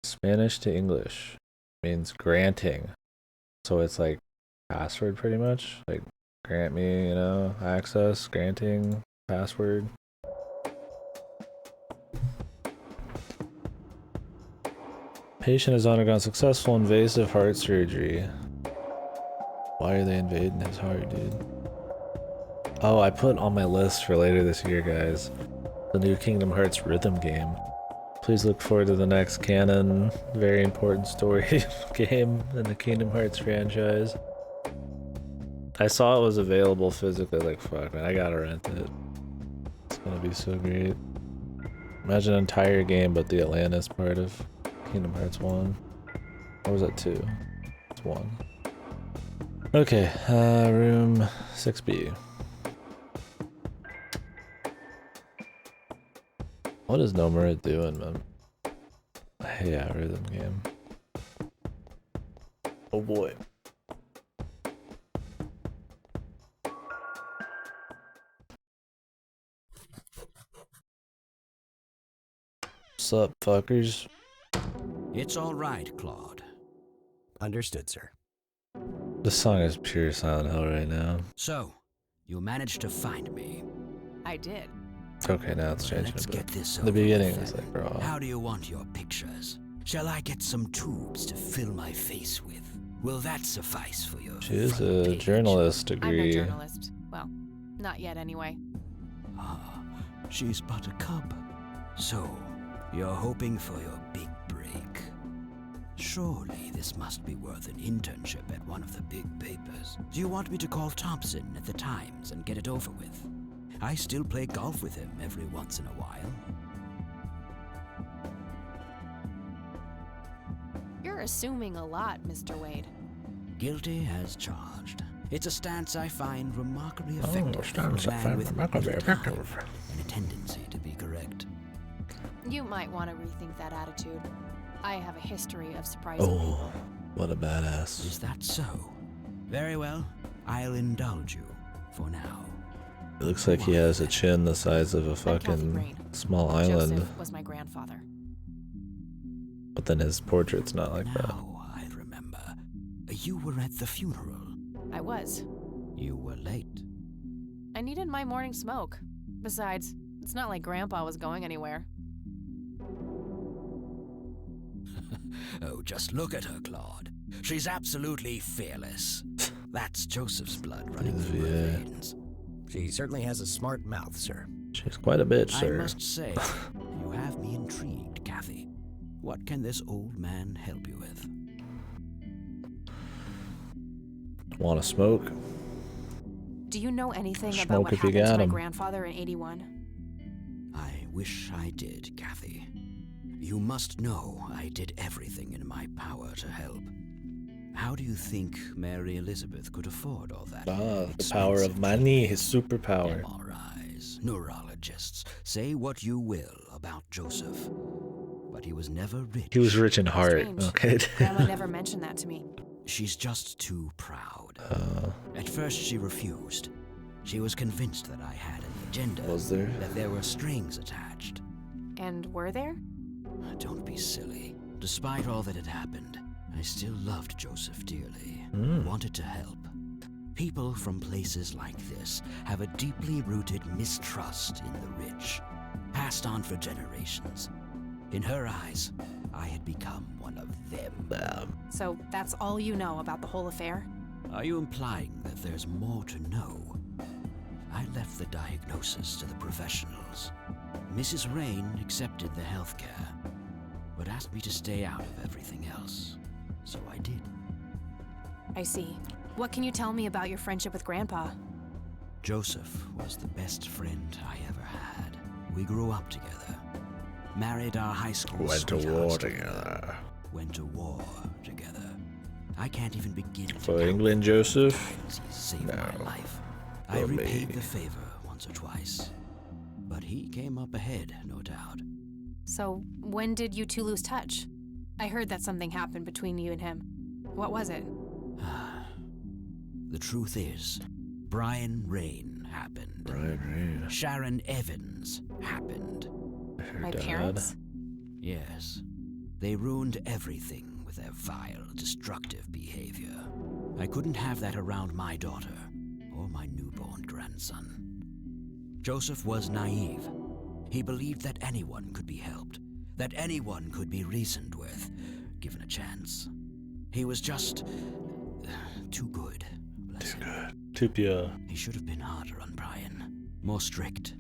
Spanish to English means granting. So it's like password pretty much. Like grant me, you know, access, granting, password. Patient has undergone successful invasive heart surgery. Why are they invading his heart, dude? Oh, I put on my list for later this year, guys, the new Kingdom Hearts rhythm game. Please look forward to the next canon, very important story game in the Kingdom Hearts franchise. I saw it was available physically, like fuck man, I gotta rent it. It's gonna be so great. Imagine an entire game but the Atlantis part of Kingdom Hearts 1. Or was that 2? It's 1. Okay, room 6B. What is Nomura doing, man? Yeah, rhythm game. Oh boy. What's up, fuckers? It's all right, Claude. Understood, sir. This song is pure Silent Hill right now. So, you managed to find me. I did. Okay, now it's changing Let's a bit. get this The over beginning with, was then. like raw. How do you want your pictures? Shall I get some tubes to fill my face with? Will that suffice for you? She is a journalist I'm no degree. journalist. Well, not yet anyway. Ah, she's but a cub. So, you're hoping for your big break. Surely this must be worth an internship at one of the big papers. Do you want me to call Thompson at the Times and get it over with? I still play golf with him every once in a while. You're assuming a lot, Mr. Wade. Guilty as charged. It's a stance I find remarkably Oh, effective stance for a I man find with remarkably little time effective. and a tendency to be correct. You might want to rethink that attitude. I have a history of surprising people. Oh, what a badass. Is that so? Very well. I'll indulge you for now. It looks like he has a chin the size of a fucking small island. Joseph was my grandfather. But then his portrait's not like that. Now I remember. You were at the funeral. I was. You were late. I needed my morning smoke. Besides, it's not like Grandpa was going anywhere. Oh, just look at her, Claude. She's absolutely fearless. That's Joseph's blood running through her veins. She certainly has a smart mouth, sir. She's quite a bitch, sir. I must say, you have me intrigued, Kathy. What can this old man help you with? Want to smoke? Do you know anything Smoke about what if you happened to got my 'em. grandfather in 81? I wish I did, Kathy. You must know I did everything in my power to help. How do you think Mary Elizabeth could afford all that? The power of money, his superpower. MRIs, neurologists, say what you will about Joseph, but he was never rich. He was rich in heart. Strange. Okay. Grandma never mentioned that to me. She's just too proud. At first she refused. She was convinced that I had an agenda. Was there? That there were strings attached. And were there? Don't be silly. Despite all that had happened, I still loved Joseph dearly. Wanted to help. People from places like this have a deeply rooted mistrust in the rich, passed on for generations. In her eyes, I had become one of them. So that's all you know about the whole affair? Are you implying that there's more to know? I left the diagnosis to the professionals. Mrs. Rain accepted the health care, but asked me to stay out of everything else. So I did. I see. What can you tell me about your friendship with Grandpa? Joseph was the best friend I ever had. We grew up together. Married our high school Went to sweethearts war together. Went to war together. I can't even begin to For count England, the Joseph? times he saved No. my life. I For repaid me. the favor once or twice. But he came up ahead, no doubt. So, when did you two lose touch? I heard that something happened between you and him. What was it? The truth is, Brian Rain happened. Brian Rain. Sharon Evans happened. My parents? Yes. They ruined everything with their vile, destructive behavior. I couldn't have that around my daughter or my newborn grandson. Joseph was naive. He believed that anyone could be helped, that anyone could be reasoned with, given a chance. He was just too good. Bless him. Too pure. He should have been harder on Brian, more strict.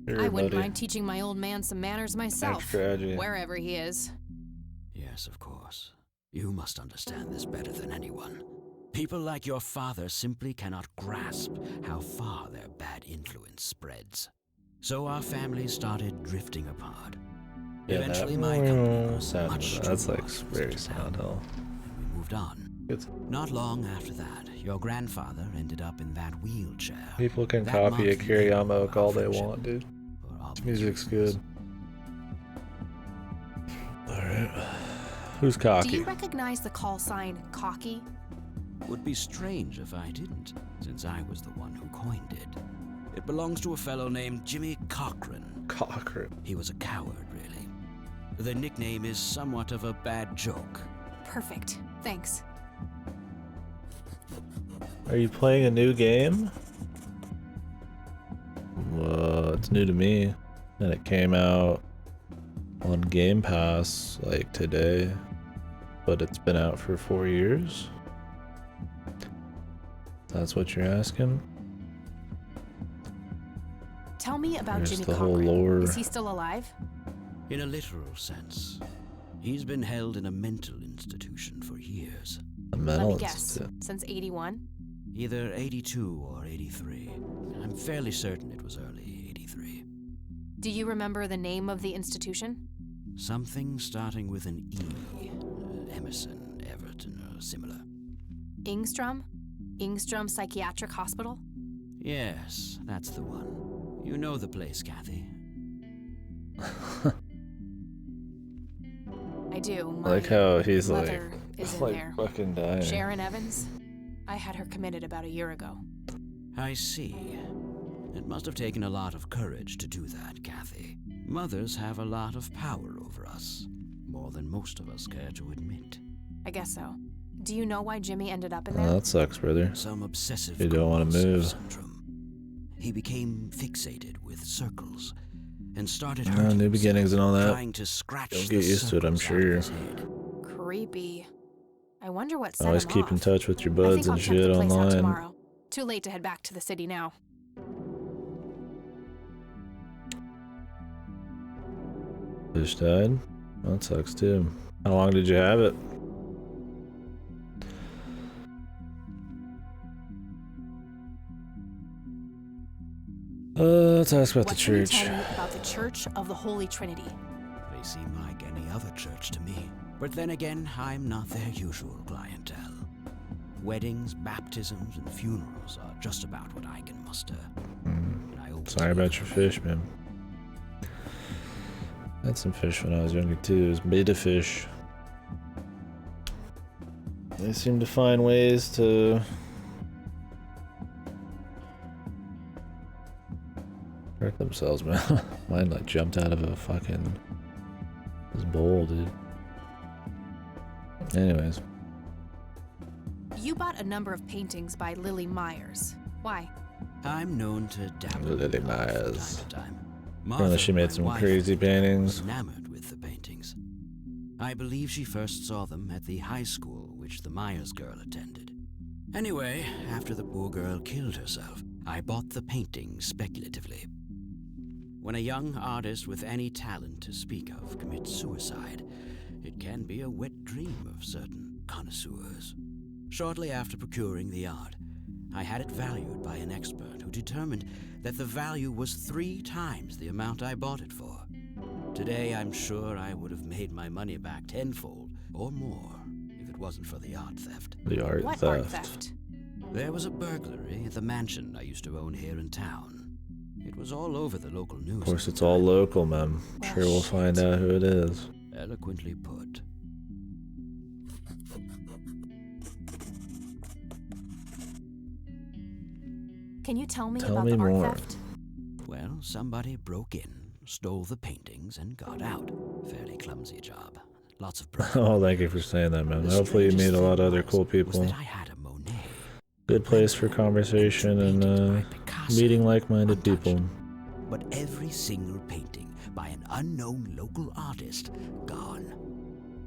I wouldn't mind teaching my old man some manners myself, Extra. wherever he is. Yes, of course. You must understand this better than anyone. People like your father simply cannot grasp how far their bad influence spreads. So our family started drifting apart. Yeah, Eventually, that my company was sound, much that's too like large very to Sound handle. Hill. We moved on. Not long after that, your grandfather ended up in that wheelchair. People can That copy a month, Kiriyama all they want, dude. His music's good. Alright. Who's Do cocky? you recognize the call sign Cocky? Would be strange if I didn't, since I was the one who coined it. It belongs to a fellow named Jimmy Cochran. Cochran. He was a coward, really. The nickname is somewhat of a bad joke. Perfect. Thanks. Are you playing a new game? It's new to me. And it came out on Game Pass like today, but it's been out for 4 years. That's what you're asking? Tell me about There's Jimmy the whole Cochran. lore. Is he still alive? In a literal sense, he's been held in a mental institution for years. A Let mental me guess. institute. Since 81? Either 82 or 83. I'm fairly certain it was early 83. Do you remember the name of the institution? Something starting with an E. Emerson, Everton, or similar. Ingstrom? Ingstrom Psychiatric Hospital? Yes, that's the one. You know the place, Kathy. I do. I like how he's like, mother is in like there. fucking dying. Sharon Evans? I had her committed about a year ago. I see. It must have taken a lot of courage to do that, Kathy. Mothers have a lot of power over us. More than most of us care to admit. I guess so. Do you know why Jimmy ended up in Oh, there? that sucks, brother. Some obsessive You don't want to move. syndrome. He became fixated with circles and started Oh, new beginnings and all that. trying to scratch You'll the get used to it, I'm circles out of sure. his head. Creepy. I wonder what set Always him keep off. in touch with your I buds think I'll and check the shit place out online. tomorrow. Too late to head back to the city now. Fish died? That sucks too. How long did you have it? Let's ask about the What can you church. tell me about the Church of the Holy Trinity? They seem like any other church to me. But then again, I'm not their usual clientele. Weddings, baptisms, and funerals are just about what I can muster. And I hope Sorry about your fish, man. Had some fish when I was younger too. It was beta fish. They seem to find ways to hurt themselves, man. Mine like jumped out of a fucking this bowl, dude. Anyways, You bought a number of paintings by Lily Myers. Why? I'm known to dabble Lily in art from Myers. time to time. Apparently she Martha, made my some wife, crazy paintings. was enamored with the paintings. I believe she first saw them at the high school which the Myers girl attended. Anyway, after the poor girl killed herself, I bought the paintings speculatively. When a young artist with any talent to speak of commits suicide, it can be a wet dream of certain connoisseurs. Shortly after procuring the art, I had it valued by an expert who determined that the value was 3 times the amount I bought it for. Today, I'm sure I would have made my money back tenfold or more if it wasn't for the art theft. The art What theft. art theft? There was a burglary at the mansion I used to own here in town. It was all over the local news. Of course, it's all local, man. I'm sure we'll find out who it is. Eloquently put. Can you tell me Tell about me the art more. theft? Well, somebody broke in, stole the paintings, and got out. Fairly clumsy job. Lots of Oh, thank you for saying that, man. Hopefully you meet a lot of other cool people. Good place for conversation and meeting like-minded people. But every single painting by an unknown local artist gone.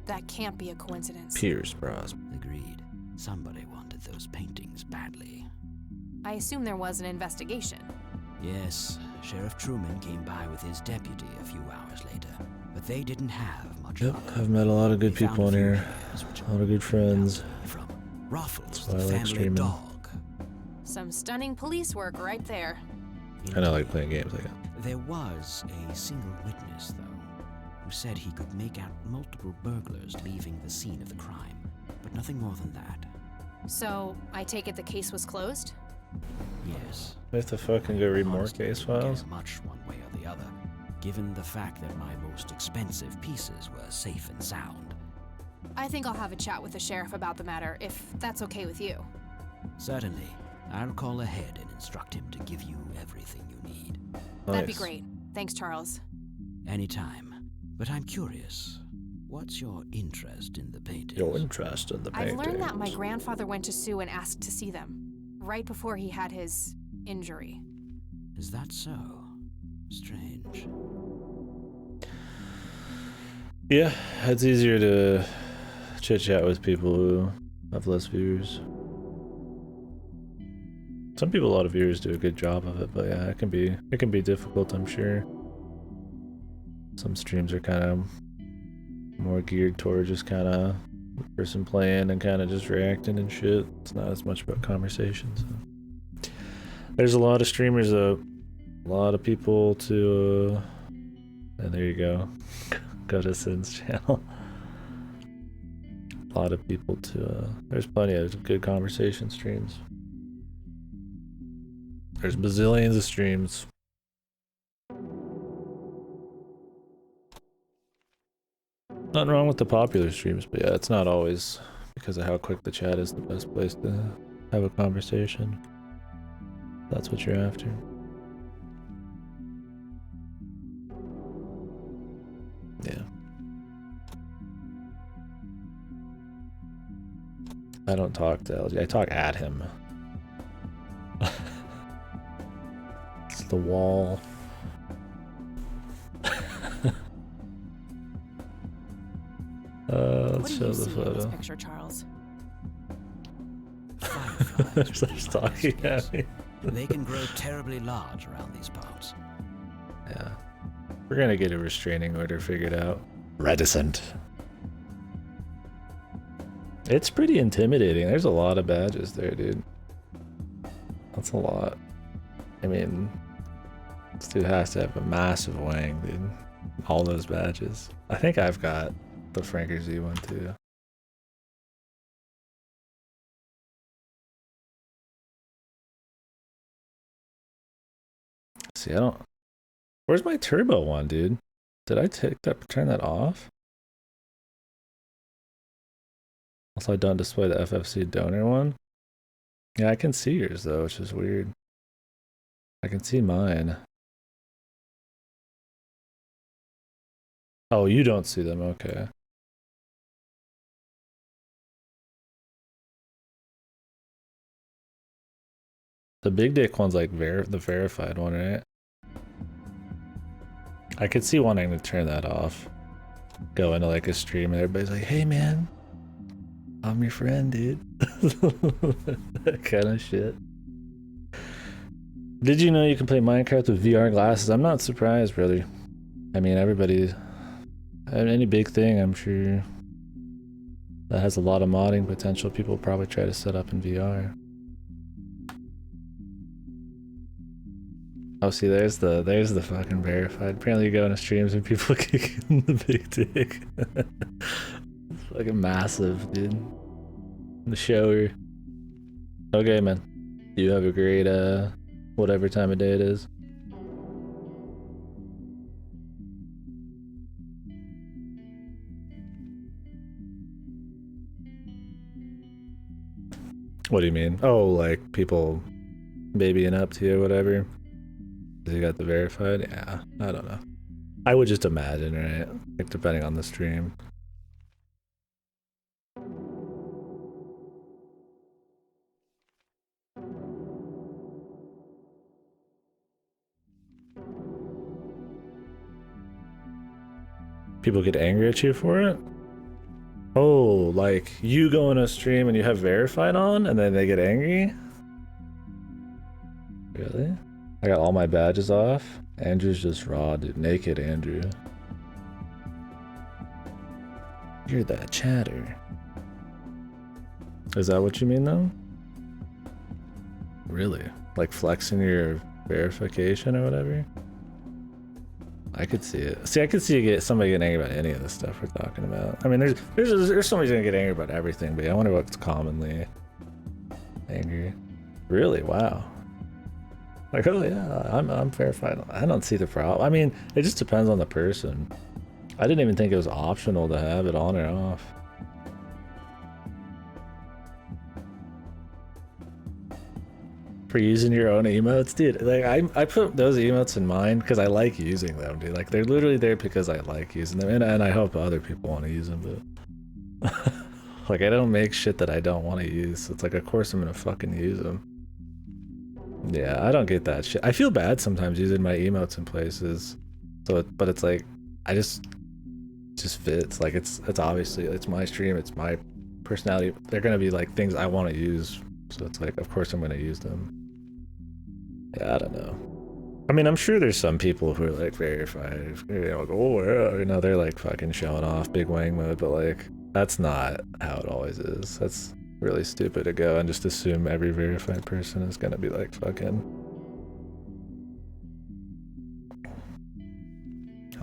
That can't be a coincidence. Pierce Bros. Agreed. Somebody wanted those paintings badly. I assume there was an investigation. Yes, Sheriff Truman came by with his deputy a few hours later, but they didn't have much Yep, luck. I've met a lot of good They found people in a few here. hairs which A lot of good friends. from Ruffles, That's the why I like family streaming. dog. Some stunning police work right there. And I like playing games like that. There was a single witness, though, who said he could make out multiple burglars leaving the scene of the crime, but nothing more than that. So, I take it the case was closed? Yes. I have to fucking go read more case files. Much one way or the other, given the fact that my most expensive pieces were safe and sound. I think I'll have a chat with the sheriff about the matter, if that's okay with you. Certainly. I'll call ahead and instruct him to give you everything you need. That'd be great. Thanks, Charles. Anytime. But I'm curious. What's your interest in the paintings? Your interest in the I've paintings. learned that my grandfather went to Sue and asked to see them, right before he had his injury. Is that so? Strange. Yeah, it's easier to chit-chat with people who have less viewers. Some people, a lot of viewers do a good job of it, but yeah, it can be difficult, I'm sure. Some streams are kind of more geared toward just kind of person playing and kind of just reacting and shit. It's not as much about conversations. So. There's a lot of streamers though, a lot of people to, and there you go. Go to Sin's channel. A lot of people to, there's plenty of good conversation streams. There's bazillions of streams. Nothing wrong with the popular streams, but yeah, it's not always because of how quick the chat is the best place to have a conversation. That's what you're after. Yeah. I don't talk to LG. I talk at him. It's the wall. Let's show the photo. This picture, Charles. Fireflies. They're talking at me. They can grow terribly large around these parts. Yeah. We're gonna get a restraining order figured out. Reticent. It's pretty intimidating. There's a lot of badges there, dude. That's a lot. I mean, this dude has to have a massive wang, dude. All those badges. I think I've got the Franker Z one too. See, I don't... Where's my turbo one, dude? Did I turn that off? Also, I don't display the FFC donor one. Yeah, I can see yours though, which is weird. I can see mine. Oh, you don't see them, okay. The big dick one's like the verified one, right? I could see wanting to turn that off. Go into like a stream and everybody's like, hey man, I'm your friend, dude. That kind of shit. Did you know you can play Minecraft with VR glasses? I'm not surprised, brother. I mean, everybody... Any big thing, I'm sure that has a lot of modding potential, people probably try to set up in VR. Oh, see, there's the fucking verified. Apparently you go into streams and people kicking the big dick. It's fucking massive, dude. The shower. Okay, man. You have a great, whatever time of day it is. What do you mean? Oh, like people babying up to you or whatever? You got the verified? Yeah, I don't know. I would just imagine, right? Like, depending on the stream. People get angry at you for it? Oh, like you go in a stream and you have verified on and then they get angry? Really? I got all my badges off. Andrew's just raw, dude. Naked Andrew. You're that chatter. Is that what you mean though? Really? Like flexing your verification or whatever? I could see it. See, I could see somebody getting angry about any of the stuff we're talking about. I mean, there's somebody gonna get angry about everything, but I wonder what's commonly angry. Really? Wow. Like, oh yeah, I'm verified. I don't see the problem. I mean, it just depends on the person. I didn't even think it was optional to have it on or off. For using your own emotes, dude. Like I put those emotes in mine because I like using them, dude. Like they're literally there because I like using them, and I hope other people want to use them. But like I don't make shit that I don't want to use. So it's like, of course I'm gonna fucking use them. Yeah, I don't get that shit. I feel bad sometimes using my emotes in places. So, but it's like I just fits. Like it's obviously it's my stream, it's my personality. They're gonna be like things I want to use. So it's like, of course I'm gonna use them. Yeah, I don't know. I mean, I'm sure there's some people who are like verified, you know, like, oh yeah, you know, they're like fucking showing off big wang mode, but like that's not how it always is. That's really stupid to go and just assume every verified person is gonna be like fucking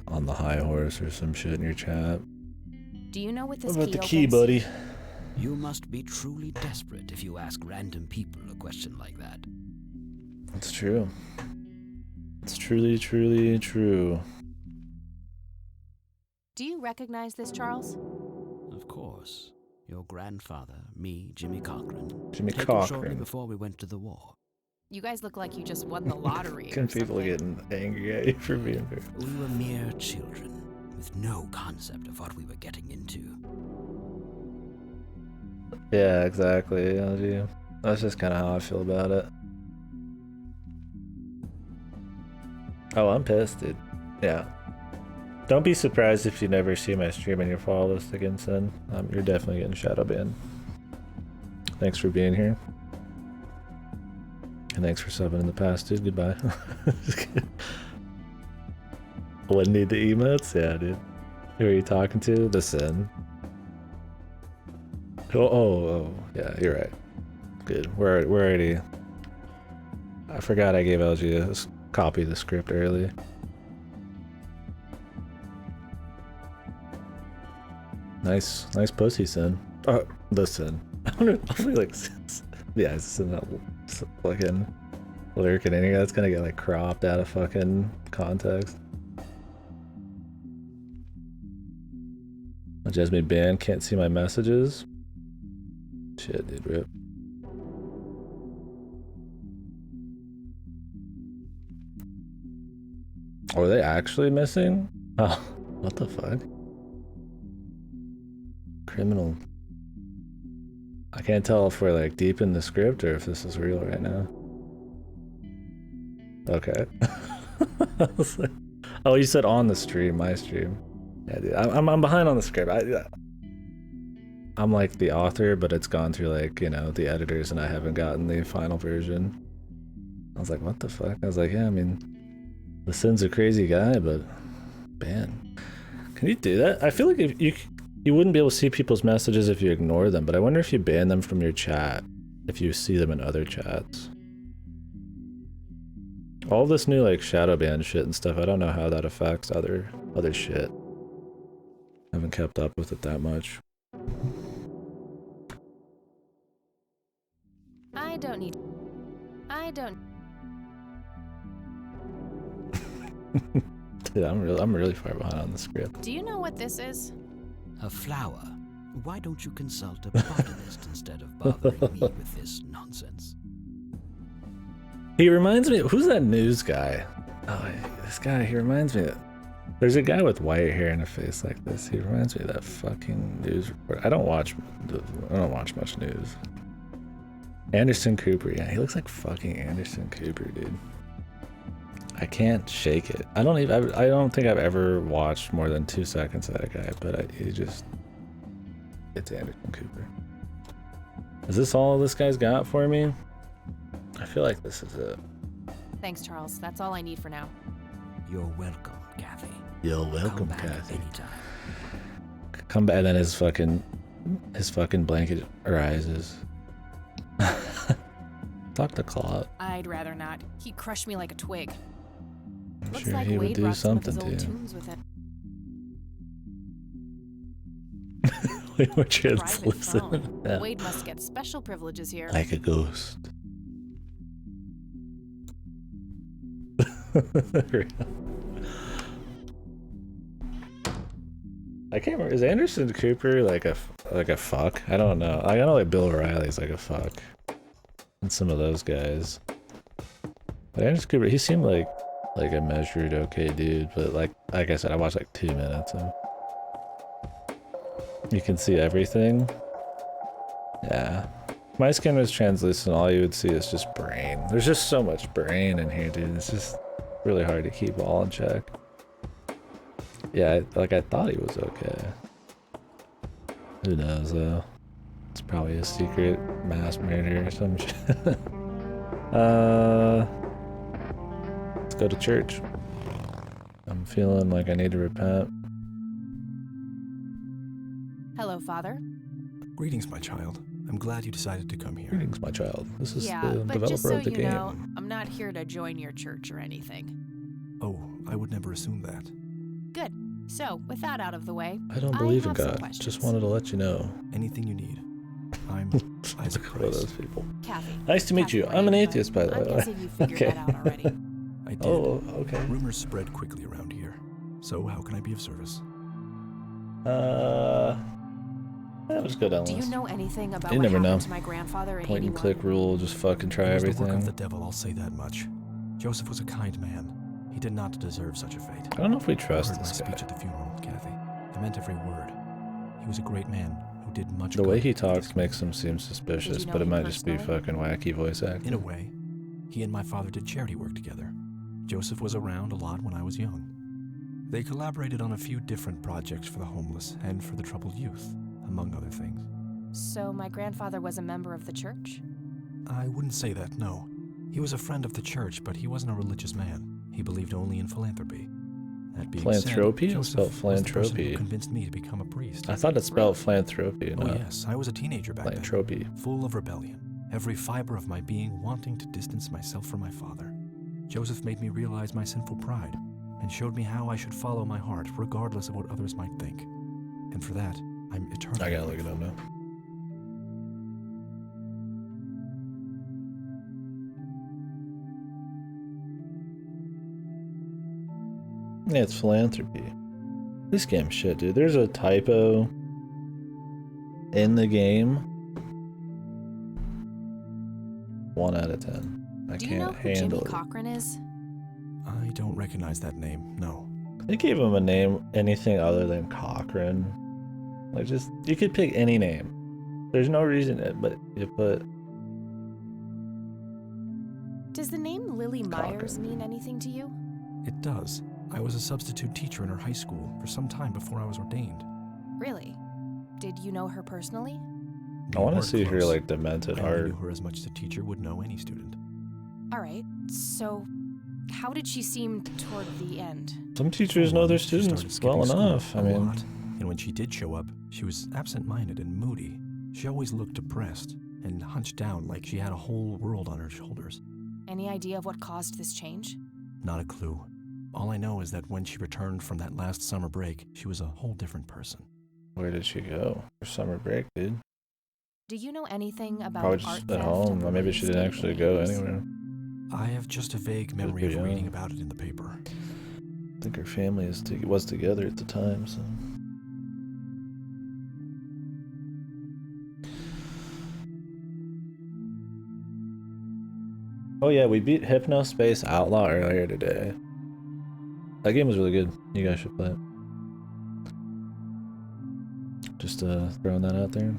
on the high horse or some shit in your chat. Do you know what this What about key the key, opens? buddy? You must be truly desperate if you ask random people a question like that. It's true. It's truly, truly true. Do you recognize this, Charles? Of course. Your grandfather, me, Jimmy Cochran. Jimmy Taken Cochran. shortly before we went to the war. You guys look like you just won the lottery. Can people getting angry at you for being here? We were mere children, with no concept of what we were getting into. Yeah, exactly. LG. That's just kind of how I feel about it. Oh, I'm pissed, dude. Yeah. Don't be surprised if you never see my stream in your follow list again, son. You're definitely getting shadow banned. Thanks for being here. And thanks for subbing in the past, dude. Goodbye. Wouldn't need the emotes? Yeah, dude. Who are you talking to? The Sin. Oh, yeah, you're right. Good. We're already... I forgot I gave LG a copy of the script early. Nice pussy, Sin. Oh, the Sin. I wonder like, yeah, it's Sin that fucking lurking in here. That's gonna get like cropped out of fucking context. I just made banned. Can't see my messages. Shit, dude, rip. Oh, are they actually missing? Oh, what the fuck? Criminal. I can't tell if we're like deep in the script or if this is real right now. Okay. I was like, oh, you said on the stream, my stream. Yeah, dude, I'm behind on the script. I'm like the author, but it's gone through like, you know, the editors and I haven't gotten the final version. I was like, what the fuck? I was like, yeah, I mean, the Sin's a crazy guy, but ban. Can you do that? I feel like if you wouldn't be able to see people's messages if you ignore them, but I wonder if you ban them from your chat, if you see them in other chats. All this new like shadow ban shit and stuff, I don't know how that affects other shit. I haven't kept up with it that much. I don't. Dude, I'm really far behind on the script. Do you know what this is? A flower. Why don't you consult a botanist instead of bothering me with this nonsense? He reminds me, who's that news guy? Oh, this guy, he reminds me that there's a guy with white hair and a face like this. He reminds me of that fucking news reporter. I don't watch much news. Anderson Cooper, yeah, he looks like fucking Anderson Cooper, dude. I can't shake it. I don't think I've ever watched more than 2 seconds of that guy, but it's Anderson Cooper. Is this all this guy's got for me? I feel like this is it. Thanks, Charles. That's all I need for now. You're welcome, Kathy. You're welcome, Come back Kathy. anytime. Come back, and then his fucking blanket arises. Talk to Claude. I'd rather not. He crushed me like a twig. I'm Looks sure like he would Wade do brought some of something his to old you. tunes with it. We're translucent. Private phone. Yeah. Wade must get special privileges here. Like a ghost. I can't remember. Is Anderson Cooper like a fuck? I don't know. I know like Bill O'Reilly's like a fuck, and some of those guys. But Anderson Cooper, he seemed like a measured okay dude. But like I said, I watched like 2 minutes and you can see everything. Yeah. My skin was translucent. All you would see is just brain. There's just so much brain in here, dude. It's just really hard to keep all in check. Yeah, I thought he was okay. Who knows, though? It's probably a secret mass murder or some shit. Let's go to church. I'm feeling like I need to repent. Hello, Father. Greetings, my child. I'm glad you decided to come here. Greetings, my child. This is Yeah, the but developer just so of the you game. know, I'm not here to join your church or anything. Oh, I would never assume that. Good. So, with that out of the way, I don't believe in have some God. questions. Just wanted to let you know. Anything you need. I'm Isaac Look at Price. those people. Kathy. Nice to meet Kathy you. I'm an Ray, atheist, by the I'm way. guessing you figured Okay. that out already. I did. Oh, okay. Rumors spread quickly around here. So how can I be of service? That was good, Do you Ellis. know anything about You what never happened know. to my grandfather in Point and 81? click rule, just fucking try It was everything. the work of the devil, I'll say that much. Joseph was a kind man. He did not deserve such a fate. I don't know if we trust you heard this my guy. speech at the funeral, Kathy. I meant every word. He was a great man who did much The good. way he talks makes him seem suspicious, know but it him might just be personally? fucking wacky voice acting. In a way, he and my father did charity work together. Joseph was around a lot when I was young. They collaborated on a few different projects for the homeless and for the troubled youth, among other things. So my grandfather was a member of the church? I wouldn't say that, no. He was a friend of the church, but he wasn't a religious man. He believed only in philanthropy. That being Philanthropy? said, It's spelled Joseph was the person philanthropy. who convinced me to become a priest. I thought it spelled philanthropy. Oh not yes, I was a teenager back philanthropy. then, full of rebellion, every fiber of my being wanting to distance myself from my father. Joseph made me realize my sinful pride and showed me how I should follow my heart regardless of what others might think. And for that, I'm eternally I gotta look it grateful. up now. Yeah, it's philanthropy. This game's shit, dude. There's a typo in the game. 1 out of 10. I Do you know can't who Jimmy handle it. Cochran is? I don't recognize that name, no. They gave him a name anything other than Cochran. Like, just, you could pick any name. There's no reason it, but you put Does the name Lily Myers mean anything to you? It does. I was a substitute teacher in her high school for some time before I was ordained. Really? Did you know her personally? I want to weren't see her, close. like, demented I only art. knew her as much as a teacher would know any student. All right. So, how did she seem toward the end? Some teachers know their She students started skipping well school enough. I a mean, lot. And when she did show up, she was absent-minded and moody. She always looked depressed and hunched down like she had a whole world on her shoulders. Any idea of what caused this change? Not a clue. All I know is that when she returned from that last summer break, she was a whole different person. where did she go for summer break, dude? Do you know anything about Probably art just theft at home. and the Or maybe way she didn't state actually go behaves? anywhere. I have just a vague memory of pretty reading young. about it in the paper. I think her family was together at the time, so. Oh yeah, we beat Hypnospace Outlaw earlier today. That game was really good. You guys should play it. Just throwing that out there.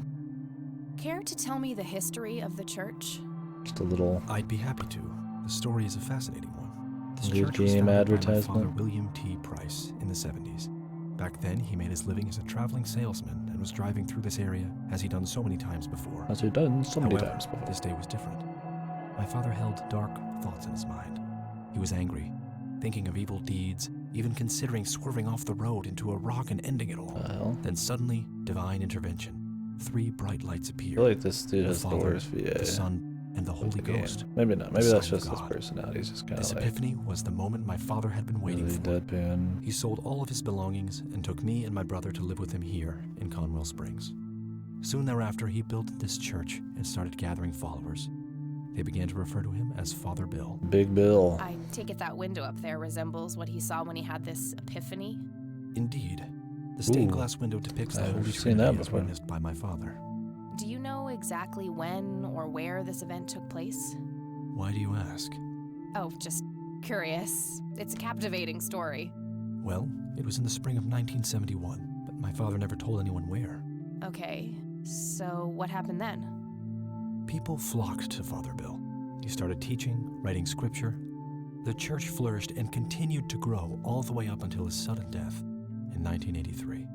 Care to tell me the history of the church? Just a little I'd be happy to. The story is a fascinating one. This Good church was game founded by my advertisement. father, William T. Price, in the 70s. Back then, he made his living as a traveling salesman and was driving through this area, as he'd done so many times before. as we've done so many However, times before. this day was different. My father held dark thoughts in his mind. He was angry, thinking of evil deeds, even considering swerving off the road into a rock and ending it all. Well, Then suddenly, divine intervention. 3 bright lights I appeared. feel like this dude The has the Father, worst VA. the Son, and the Holy of the game. Ghost. Maybe not. Maybe the that's Son of just his God. personality. He's just kind This of like epiphany was the moment my father had been waiting really for. deadpan. He sold all of his belongings and took me and my brother to live with him here in Conwell Springs. Soon thereafter, he built this church and started gathering followers. They began to refer to him as Father Bill. Big Bill. I take it that window up there resembles what he saw when he had this epiphany? Indeed, the stained Ooh, glass window depicts the I've Holy seen that Trinity as before. witnessed by my father. Do you know exactly when or where this event took place? Why do you ask? Oh, just curious. It's a captivating story. Well, it was in the spring of 1971, but my father never told anyone where. Okay, so what happened then? People flocked to Father Bill. He started teaching, writing scripture. The church flourished and continued to grow all the way up until his sudden death in 1983.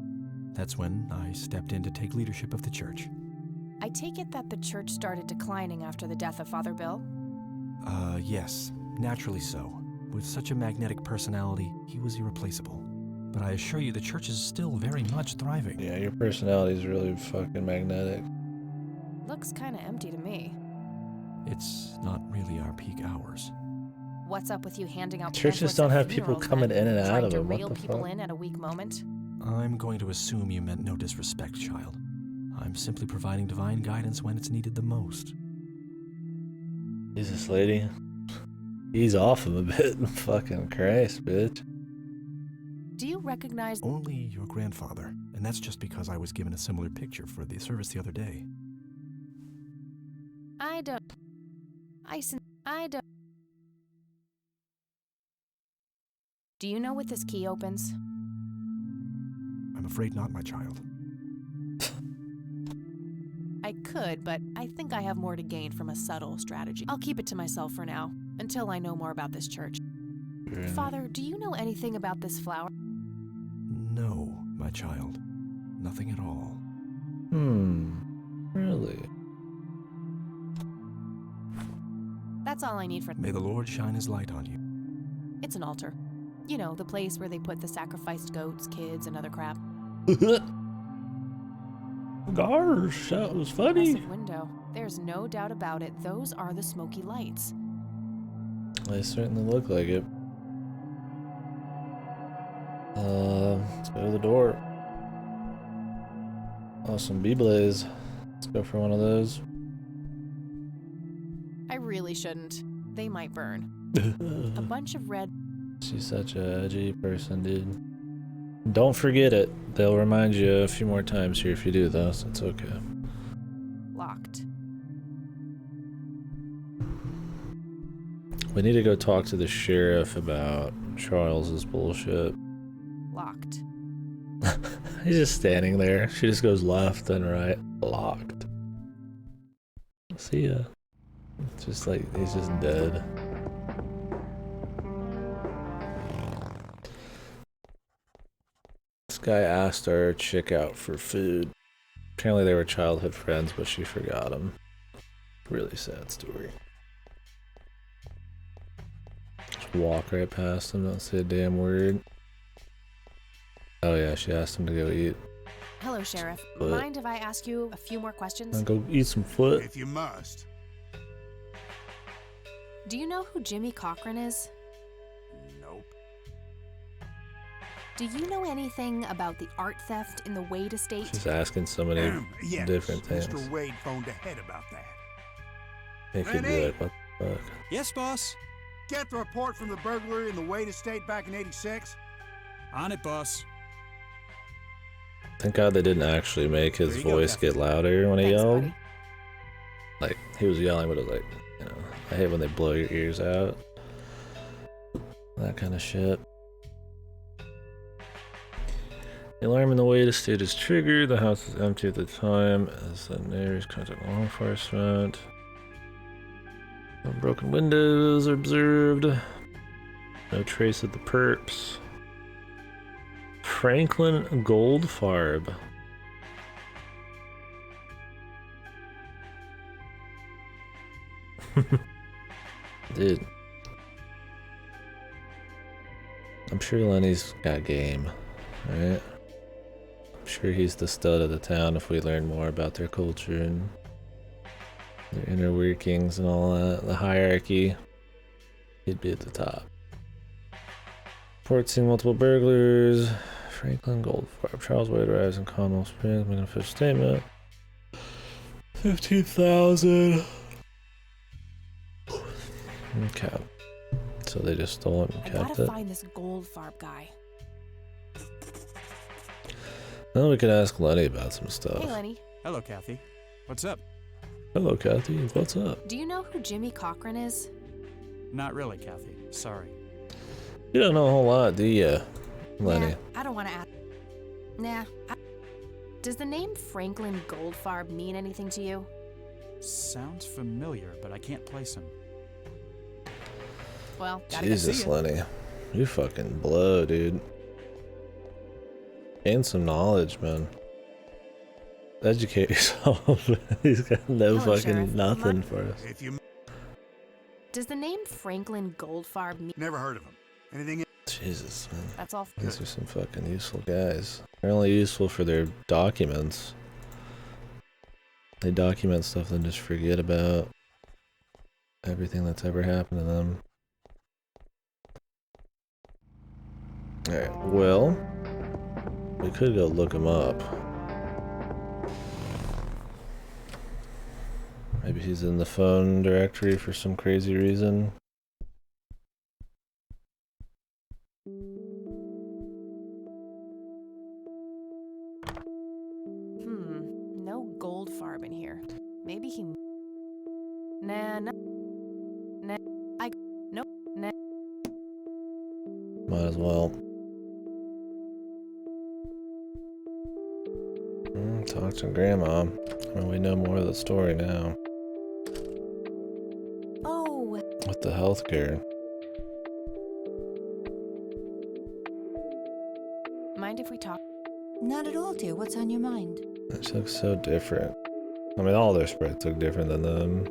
That's when I stepped in to take leadership of the church. I take it that the church started declining after the death of Father Bill? Yes, naturally so. With such a magnetic personality, he was irreplaceable. But I assure you the church is still very much thriving. Yeah, your personality is really fucking magnetic. Looks kinda empty to me. It's not really our peak hours. What's up with you handing out Churches pamphlets don't at have people funerals coming then? in and out Trying of to them. What reel the people fuck? in at a weak moment? I'm going to assume you meant no disrespect, child. I'm simply providing divine guidance when it's needed the most. Jesus, lady. Ease off him a bit. Fucking Christ, bitch. Do you recognize... Only your grandfather, and that's just because I was given a similar picture for the service the other day. I don't... Do you know what this key opens? I'm afraid not, my child. I could, but I think I have more to gain from a subtle strategy. I'll keep it to myself for now, until I know more about this church. Father, do you know anything about this flower? No, my child. Nothing at all. Really? That's all I need for... May the Lord shine his light on you. It's an altar. You know, the place where they put the sacrificed goats, kids, and other crap. Gosh, that was funny. Impressive window. There's no doubt about it. Those are the smoky lights. They certainly look like it. Let's go to the door. Awesome B-Blaze. Let's go for one of those. I really shouldn't. They might burn. A bunch of red... She's such a edgy person, dude. Don't forget it. They'll remind you a few more times here if you do, though, so it's okay. Locked. We need to go talk to the sheriff about Charles's bullshit. Locked. He's just standing there. She just goes left and right. Locked. See ya. It's just like, he's just dead. This guy asked our chick out for food. Apparently they were childhood friends, but she forgot him. Really sad story. Just walk right past him, don't say a damn word. Oh yeah, she asked him to go eat. Hello, Sheriff. Foot. Mind if I ask you a few more questions? Go eat some foot. If you must. Do you know who Jimmy Cochran is? Nope. Do you know anything about the art theft in the Wade estate? She's asking so many Yes, different things. Mr. Wade phoned ahead about that. They could be like, what the fuck? Yes, boss. Get the report from the burglary in the Wade estate back in '86? On it, boss. Thank God they didn't actually make his There you go, voice Captain. get louder when he Thanks, yelled. buddy. Like, he was yelling, but it was like, you know, I hate when they blow your ears out. That kind of shit. The alarm in the Wade estate is triggered. The house is empty at the time as the neighbors contact law enforcement. No broken windows are observed. No trace of the perps. Franklin Goldfarb. Dude. I'm sure Lenny's got game, right? I'm sure he's the stud of the town if we learn more about their culture and their inner workings and all that, the hierarchy. He'd be at the top. Report seeing multiple burglars. Franklin Goldfarb. Charles Wade arrives in Conwell Springs, making an official statement. 15,000. Okay. So they just stole it and I kept gotta it. find this Goldfarb guy. Then we could ask Lenny about some stuff. Hey, Lenny. Hello, Kathy. What's up? Hello, Kathy. What's up? Do you know who Jimmy Cochran is? Not really, Kathy. Sorry. You don't know a whole lot, do you, Lenny? Nah, I don't want to ask. Nah. Does the name Franklin Goldfarb mean anything to you? Sounds familiar, but I can't place him. Well, gotta Jesus, Lenny. You fucking blow, dude. Gain some knowledge, man. Educate yourself. He's got no Hello, fucking Sheriff. nothing for us. If you Does the name Franklin Goldfarb mean... never heard of him. Anything? Jesus, man. That's all. These are some fucking useful guys. They're only useful for their documents. They document stuff and just forget about everything that's ever happened to them. Alright, well, we could go look them up. Maybe he's in the phone directory for some crazy reason. No gold farb in here. Maybe he... Nah. Nope. Nah. Might as well. Talk to Grandma. I mean, we know more of the story now. Oh. With the healthcare. Mind if we talk? Not at all, dear. What's on your mind? She looks so different. I mean, all their sprites look different than them.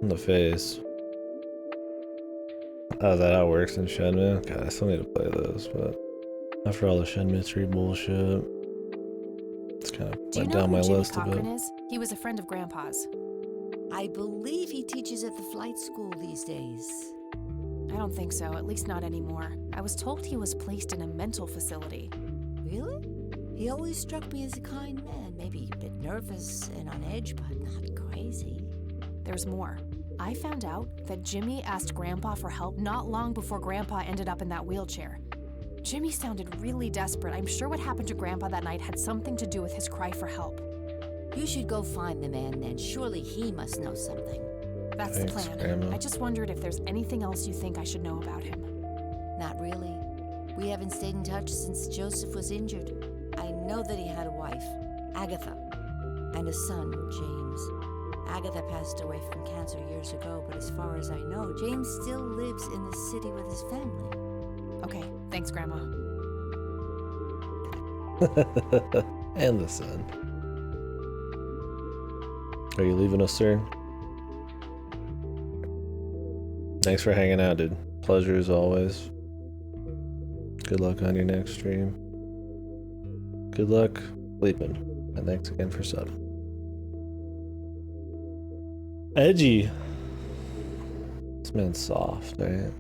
In the face. Oh, is that how it works in Shenmue? God, I still need to play those, but after all the Shenmue 3 bullshit, it's kind of went down my list a bit. Is? He was a friend of Grandpa's. I believe he teaches at the flight school these days. I don't think so, at least not anymore. I was told he was placed in a mental facility. Really? He always struck me as a kind man, maybe a bit nervous and on edge, but not crazy. There's more. I found out that Jimmy asked Grandpa for help not long before Grandpa ended up in that wheelchair. Jimmy sounded really desperate. I'm sure what happened to Grandpa that night had something to do with his cry for help. You should go find the man then. Surely he must know something. That's the plan. Grandma. I just wondered if there's anything else you think I should know about him. Not really. We haven't stayed in touch since Joseph was injured. I know that he had a wife, Agatha, and a son, James. Agatha passed away from cancer years ago, but as far as I know, James still lives in the city with his family. Okay, thanks, Grandma. And the son. Are you leaving us, sir? Thanks for hanging out, dude. Pleasure as always. Good luck on your next stream. Good luck sleeping. And thanks again for subbing. Edgy. This man's soft, right?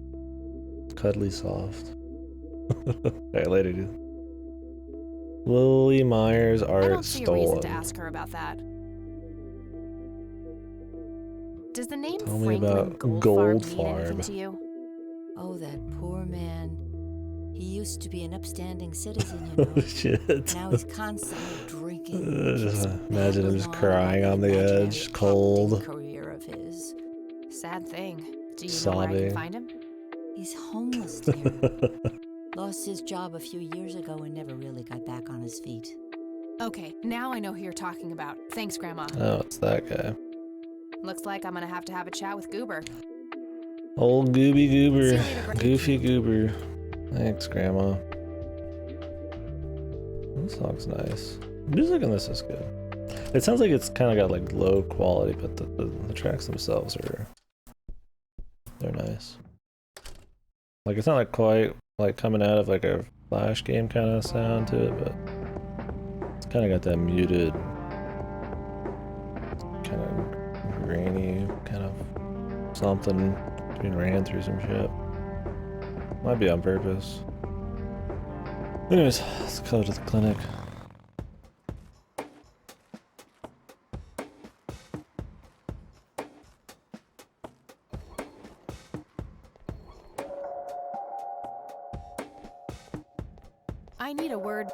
Cuddly soft. Alright, later, dude. Lily Myers art I don't see a reason to stolen. ask her about that. Does the name Tell me Franklin about Goldfarb mean anything Goldfarb. to you? Oh, that poor man. He used to be an upstanding citizen, you know. Oh shit. Now he's constantly drinking. Just imagine him just crying on the edge, cold. Career of his. Sad thing. Do you know where I can find him? He's homeless, dear. Lost his job a few years ago and never really got back on his feet. Okay, now I know who you're talking about. Thanks, Grandma. Oh, it's that guy. Looks like I'm gonna have to have a chat with Goober. Old Gooby Goober. See you later, Goofy Goober. Thanks, Grandma. This song's nice. Music in this is good. It sounds like it's kind of got like low quality, but the tracks themselves are... they're nice. Like it's not like quite like coming out of like a Flash game kind of sound to it, but it's kind of got that muted, kind of grainy, kind of something being ran through some shit. Might be on purpose. Anyways, let's go to the clinic. I need a word.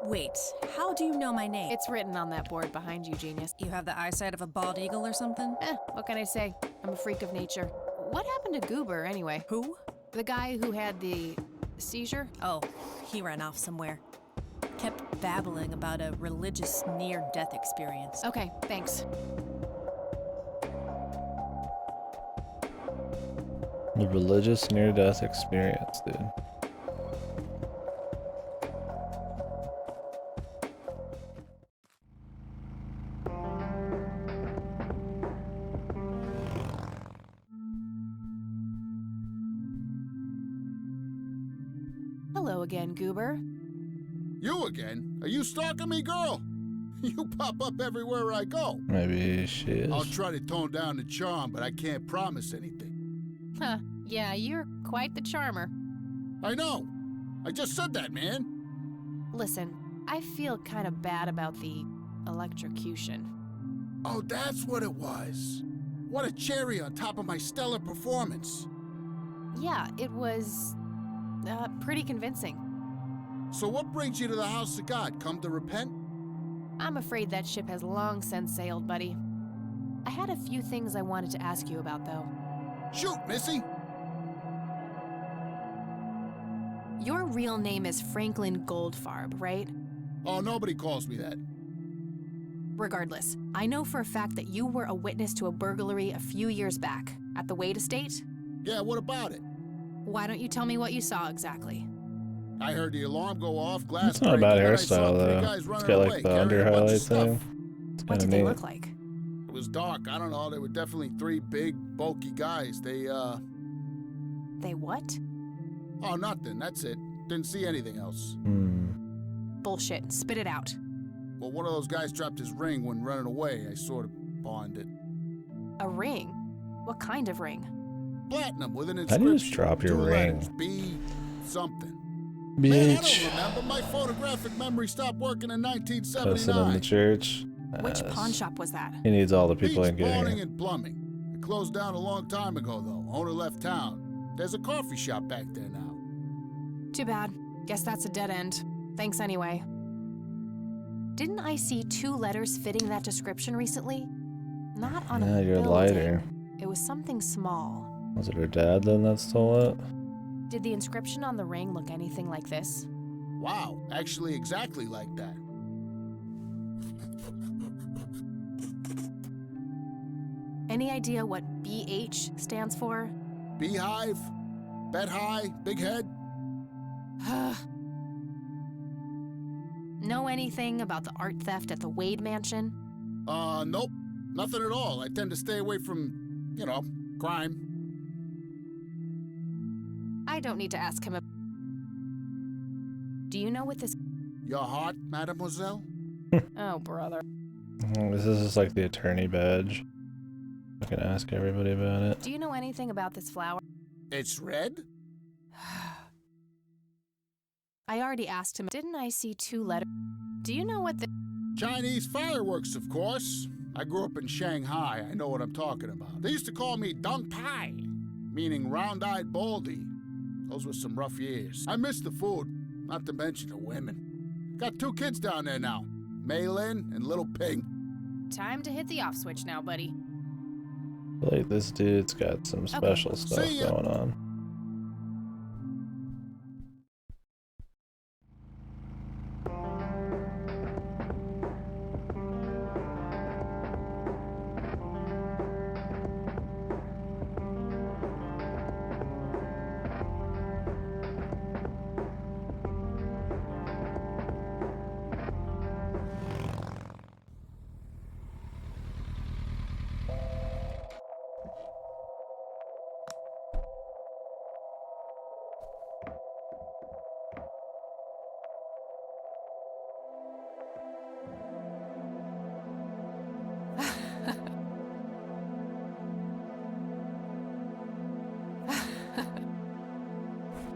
Wait, how do you know my name? It's written on that board behind you, genius. You have the eyesight of a bald eagle or something? What can I say? I'm a freak of nature. What happened to Goober, anyway? Who? The guy who had the seizure? Oh, he ran off somewhere. Kept babbling about a religious near-death experience. Okay, thanks. The religious near-death experience, dude. Hello again, Goober. You again? Are you stalking me, girl? You pop up everywhere I go. Maybe she is. I'll try to tone down the charm, but I can't promise anything. Huh, yeah, you're quite the charmer. I know. I just said that, man. Listen, I feel kind of bad about the electrocution. Oh, that's what it was. What a cherry on top of my stellar performance. Yeah, it was pretty convincing. So what brings you to the house of God? Come to repent? I'm afraid that ship has long since sailed, buddy. I had a few things I wanted to ask you about, though. Shoot, Missy! Your real name is Franklin Goldfarb, right? Oh, nobody calls me that. Regardless, I know for a fact that you were a witness to a burglary a few years back at the Wade estate. Yeah, what about it? Why don't you tell me what you saw exactly? I heard the alarm go off, glass It's not a bad breaking, and I saw hairstyle, three though. guys It's running got away, like the carrying under a bunch of highlight stuff. thing. It's What kind did of they neat. look like? It was dark. I don't know. They were definitely three big, bulky guys. They what? Oh, nothing. That's it. Didn't see anything else. Bullshit. Spit it out. Well, one of those guys dropped his ring when running away. I sort of pawned it. A ring? What kind of ring? Platinum with an How inscription. do you just drop your 2 ring? letters, B something. Bitch. Man, I don't remember. My photographic memory stopped working in Posted in the 1979. church. Which Yes. pawn shop was that? He needs all the people Beach in getting Pawning here. and Plumbing. It closed down a long time ago, though. Owner left town. There's a coffee shop back there now. Too bad. Guess that's a dead end. Thanks anyway. Didn't I see 2 letters fitting that description recently? Not on Yeah, a your building. lighter. It was something small. Was it her dad then that stole it? Did the inscription on the ring look anything like this? Wow, actually exactly like that. Any idea what BH stands for? Beehive? Bet high? Big head? Know anything about the art theft at the Wade mansion? Nope. Nothing at all. I tend to stay away from, crime. I don't need to ask him. Do you know what this... Your heart, mademoiselle? Oh, brother. This is just like the attorney badge. I can ask everybody about it. Do you know anything about this flower? It's red? I already asked him. Didn't I see 2 letters? Do you know what the... Chinese fireworks, of course. I grew up in Shanghai. I know what I'm talking about. They used to call me Dong Pai, meaning round-eyed baldy. Those were some rough years. I miss the food, not to mention the women. Got 2 kids down there now, Mei Lin and Little Ping. Time to hit the off switch now, buddy. I feel like this dude's got some special stuff See ya. going on.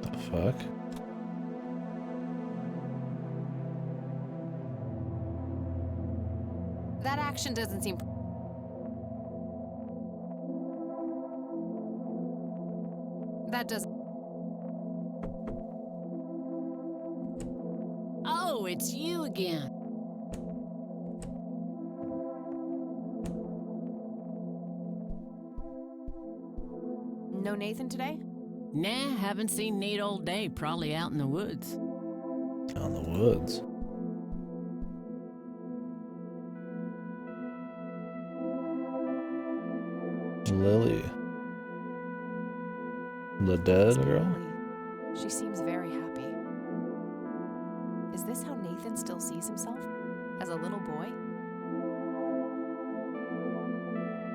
The fuck? That action doesn't seem... That doesn't... Oh, it's you again. No Nathan today? Nah, haven't seen Nate all day. Probably out in the woods. Out in the woods. Lily. The dead girl? She seems very happy. Is this how Nathan still sees himself? As a little boy?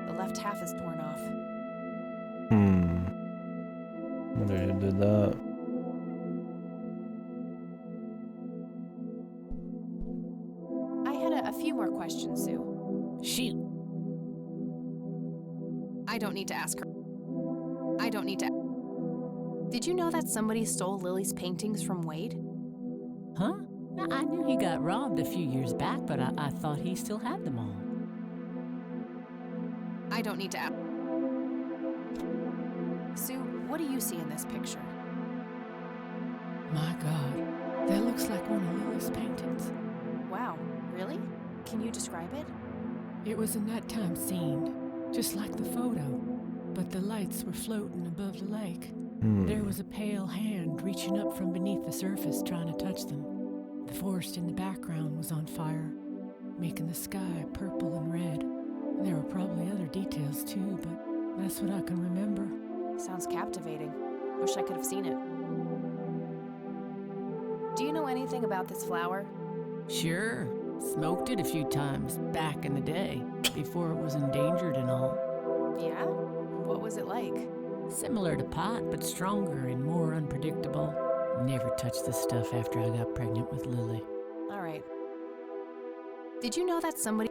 The left half is torn off. Wonder who did that. I had a few more questions, Sue. Shoot. I don't need to ask her. I don't need to... Did you know that somebody stole Lily's paintings from Wade? Huh? I knew he got robbed a few years back, but I thought he still had them all. I don't need to ask. Sue, what do you see in this picture? My God, that looks like one of Lily's paintings. Wow, really? Can you describe it? It was a nighttime scene, just like the photo, but the lights were floating above the lake. There was a pale hand reaching up from beneath the surface trying to touch them. The forest in the background was on fire, making the sky purple and red. There were probably other details too, but that's what I can remember. Sounds captivating. Wish I could have seen it. Do you know anything about this flower? Sure, smoked it a few times back in the day, before it was endangered and all. Yeah? What was it like? Similar to pot, but stronger and more unpredictable. Never touched this stuff after I got pregnant with Lily. All right. Did you know that somebody...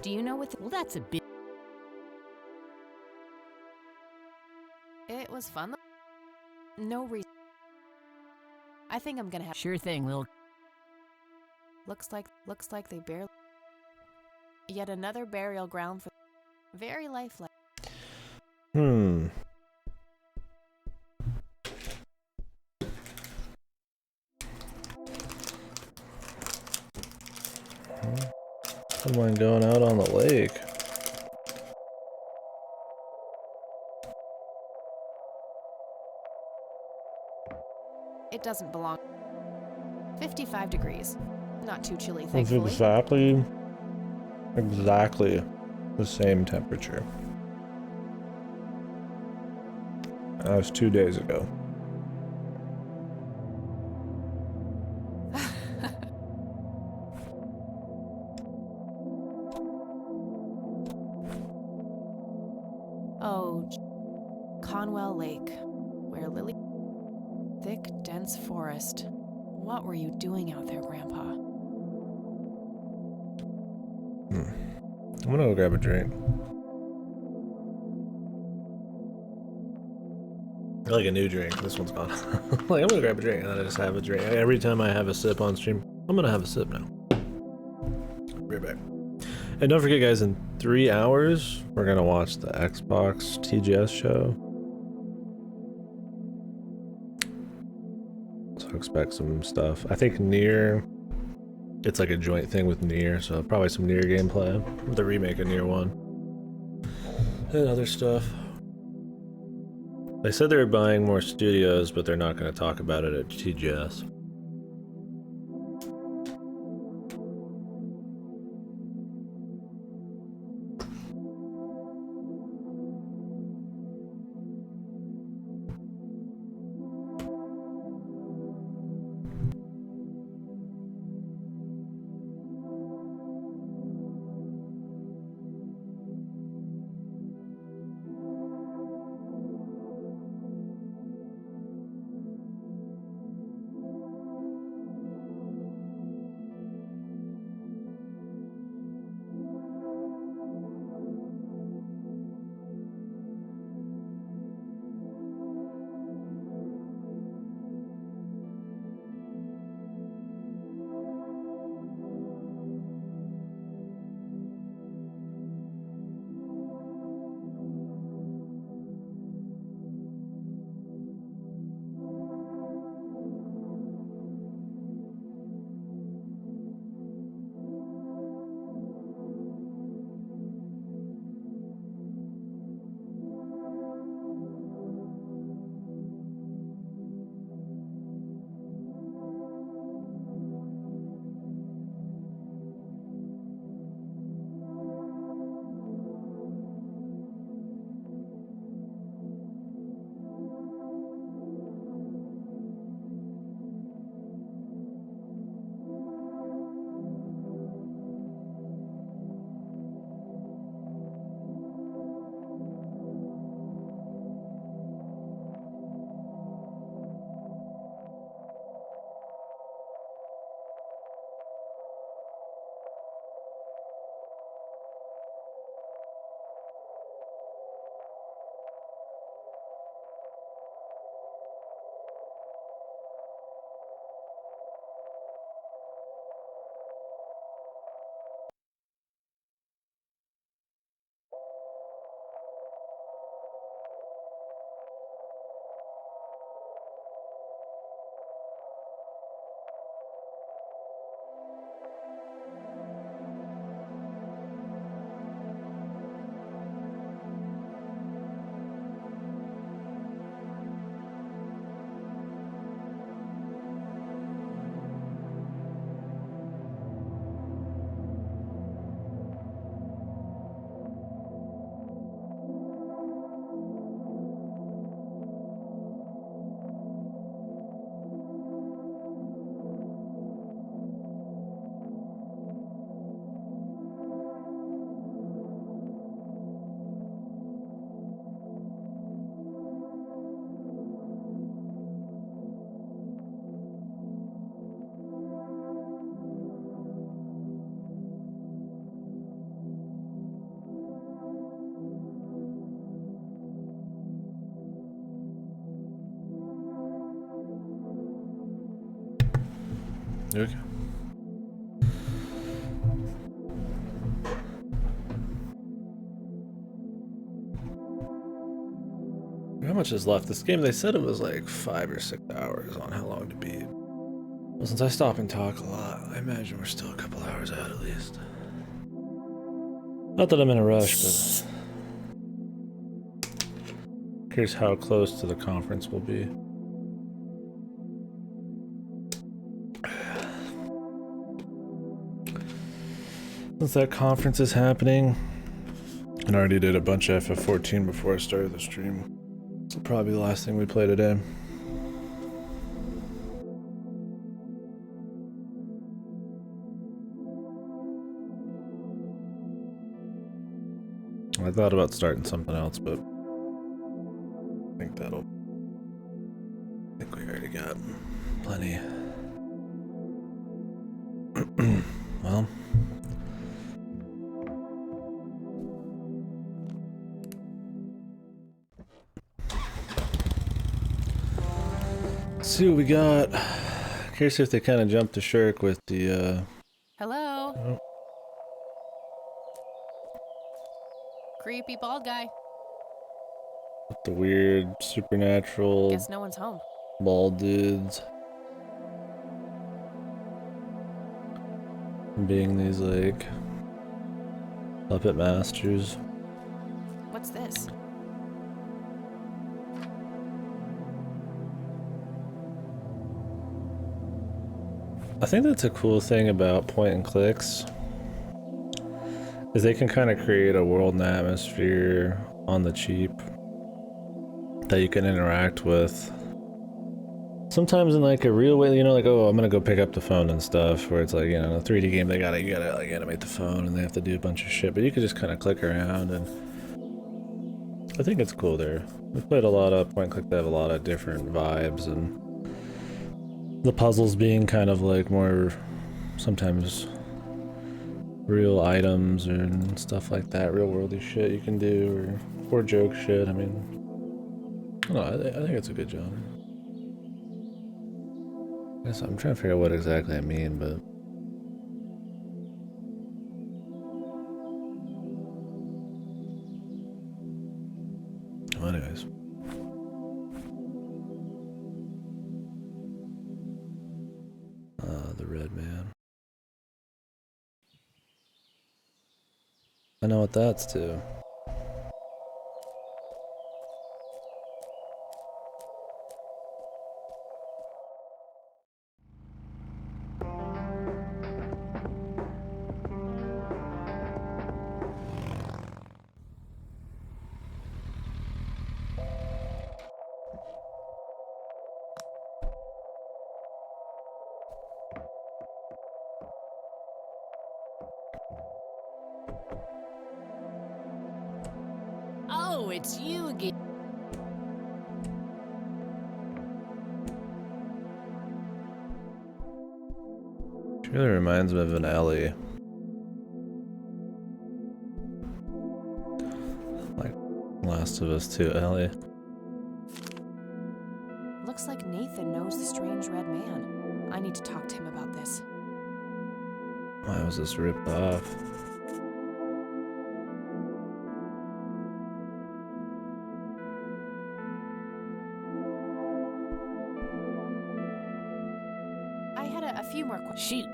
Do you know what... Well, that's a bit... It was fun, though. No reason. I think I'm gonna have... Sure thing, Lil. Looks like they barely... Yet another burial ground for... Very lifelike. Someone going out on the lake. It doesn't belong. 55 degrees. Not too chilly, It's thankfully. exactly the same temperature. That was 2 days ago. Oh, Conwell Lake, where Lily... Thick, dense forest. What were you doing out there, Grandpa? I'm gonna go grab a drink. I like a new drink. This one's gone. Like, I'm gonna grab a drink and then I just have a drink. Every time I have a sip on stream, I'm gonna have a sip now. Right back. And don't forget, guys, in 3 hours, we're gonna watch the Xbox TGS show. So expect some stuff. I think Nier, it's like a joint thing with Nier, so probably some Nier gameplay. The remake of Nier 1. And other stuff. They said they were buying more studios, but they're not going to talk about it at TGS. Okay. How much is left? This game, they said it was like 5 or 6 hours on how long to beat. Well, since I stop and talk a lot, I imagine we're still a couple hours out at least. Not that I'm in a rush, but here's how close to the conference we'll be. Since that conference is happening, and I already did a bunch of FF14 before I started the stream. It's probably the last thing we play today. I thought about starting something else, but I think we already got plenty. Well. Let's see what we got. Curious if they kind of jumped the shark with the, Hello? Oh. Creepy bald guy. With the weird supernatural Guess no one's home. bald dudes. Being these, like, puppet masters. What's this? I think that's a cool thing about point and clicks, is they can kind of create a world and atmosphere on the cheap that you can interact with. Sometimes in like a real way, you know, like, oh, I'm gonna go pick up the phone and stuff, where it's like, you know, in a 3D game, you gotta like animate the phone and they have to do a bunch of shit, but you can just kind of click around, and I think it's cool there. We've played a lot of point and click that have a lot of different vibes, and the puzzles being kind of like more sometimes real items and stuff like that, real worldy shit you can do, or joke shit. I mean, I don't know, I think it's a good genre. I guess I'm trying to figure out what exactly I mean, but well, anyways. The Red Man. I know what that's to. Oh, it's you again. It really reminds me of an Ellie. Like Last of Us 2 Ellie. Looks like Nathan knows the strange red man. I need to talk to him about this. Why was this ripped off? I had a few more questions. Shoot.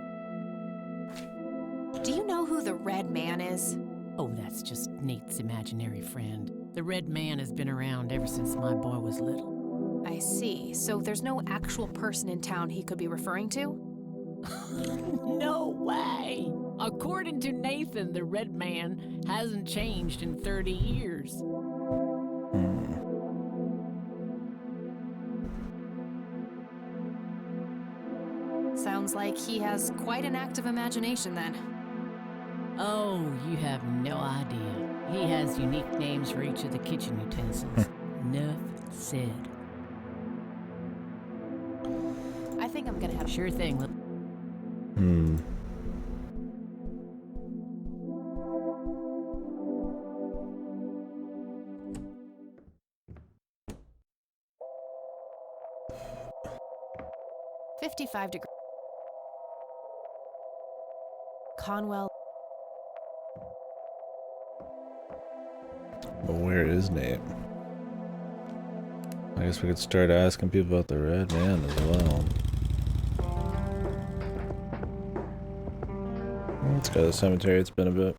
Do you know who the Red Man is? Oh, that's just Nate's imaginary friend. The Red Man has been around ever since my boy was little. I see. So there's no actual person in town he could be referring to? No way! According to Nathan, the Red Man hasn't changed in 30 years. Sounds like he has quite an active imagination then. Oh, you have no idea. He has unique names for each of the kitchen utensils. Enough said. I think I'm gonna have... Sure thing. 55 degrees. Conwell. Well, where is Nate? I guess we could start asking people about the Red Man as well. Let's go to the cemetery. It's been a bit.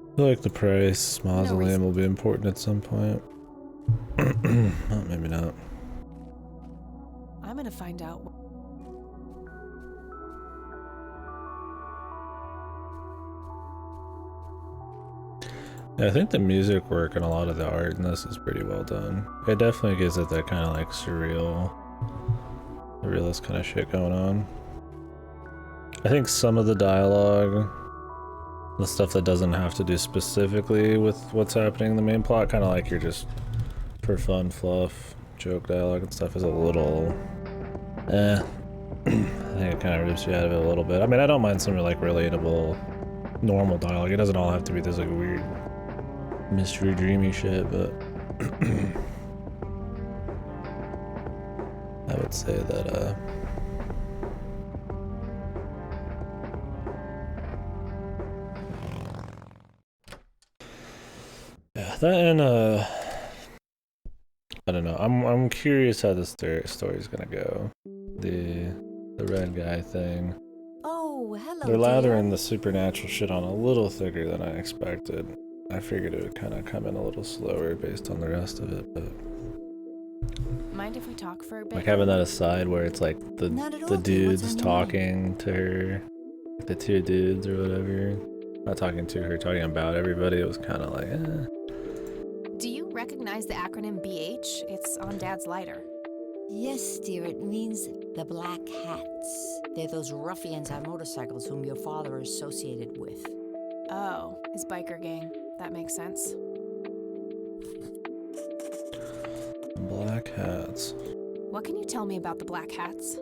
I feel like the Price mausoleum will be important at some point. Oh, maybe not. I'm gonna find out. Yeah, I think the music work and a lot of the art in this is pretty well done. It definitely gives it that kind of like surrealist kind of shit going on. I think some of the dialogue, the stuff that doesn't have to do specifically with what's happening in the main plot, kind of like you're just for fun, fluff, joke dialogue and stuff, is a little I think it kind of rips you out of it a little bit. I mean, I don't mind some like relatable, normal dialogue. It doesn't all have to be this like weird, mystery, dreamy shit, but I would say that yeah, that and I don't know. I'm curious how this story's gonna go. The red guy thing. Oh, hello. They're lathering the supernatural shit on a little thicker than I expected. I figured it would kind of come in a little slower based on the rest of it, but Mind if we talk for a bit? like having that aside where it's like the dudes talking to her, like the two dudes or whatever. Not talking to her, talking about everybody. It was kind of like, Do you recognize the acronym BH? It's on Dad's lighter. Yes, dear, it means the Black Hats. They're those ruffians on motorcycles whom your father is associated with. Oh, his biker gang. That makes sense. Black Hats. What can you tell me about the Black Hats?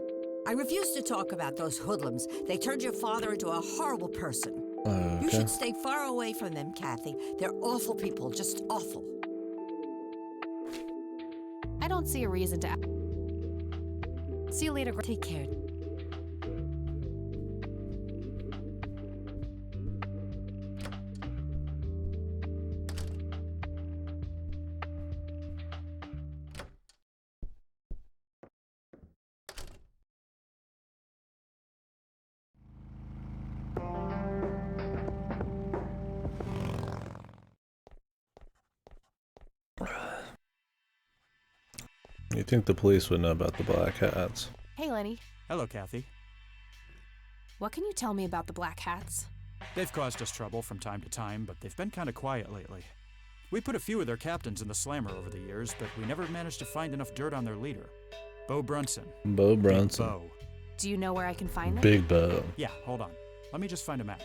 I refuse to talk about those hoodlums. They turned your father into a horrible person. Okay. You should stay far away from them, Kathy. They're awful people, just awful. I don't see a reason to... See you later. Take care. You think the police would know about the Black Hats? Hey, Lenny. Hello, Kathy. What can you tell me about the Black Hats? They've caused us trouble from time to time, but they've been kind of quiet lately. We put a few of their captains in the slammer over the years, but we never managed to find enough dirt on their leader. Bo Brunson. Bo Brunson. Big Bo. Do you know where I can find them? Big Bo. Yeah, hold on. Let me just find a map.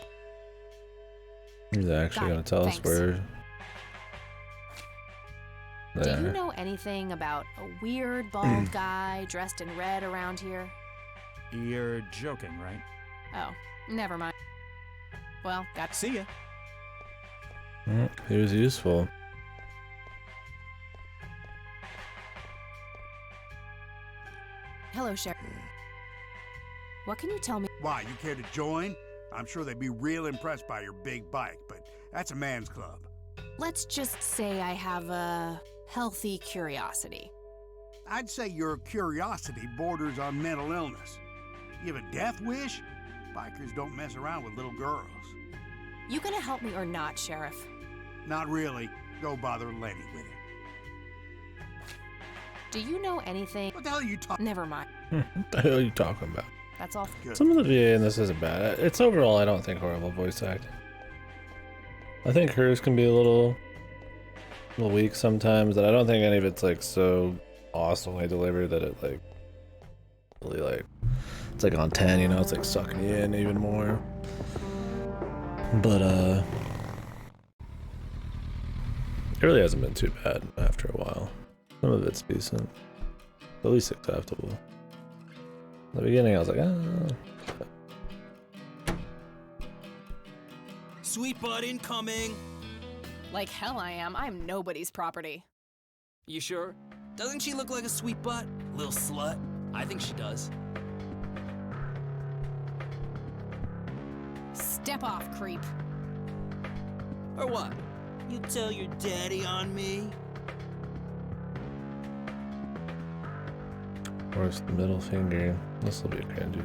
He's actually going to tell us where... Do you know anything about a weird bald guy dressed in red around here? You're joking, right? Oh, never mind. Well, got see ya. He was useful. Hello, Sheriff. What can you tell me? Why, you care to join? I'm sure they'd be real impressed by your big bike, but that's a man's club. Let's just say I have a healthy curiosity. I'd say your curiosity borders on mental illness. You have a death wish? Bikers don't mess around with little girls. You gonna help me or not, Sheriff? Not really. Go bother Lenny with it. Do you know anything? What the hell are you talking? Never mind. What the hell are you talking about? That's all. Good. Some of the VA in this isn't bad. It's overall, I don't think, horrible voice acting. I think hers can be a little weak sometimes, and I don't think any of it's like so awesomely delivered that it like really like it's like on 10, you know, it's like sucking you in even more. But it really hasn't been too bad after a while. Some of it's decent, at least acceptable. In the beginning I was like, Sweet butt incoming! Like hell I am. I'm nobody's property. You sure? Doesn't she look like a sweet butt? Little slut? I think she does. Step off, creep. Or what? You tell your daddy on me? where's the middle finger? This will be a cringy.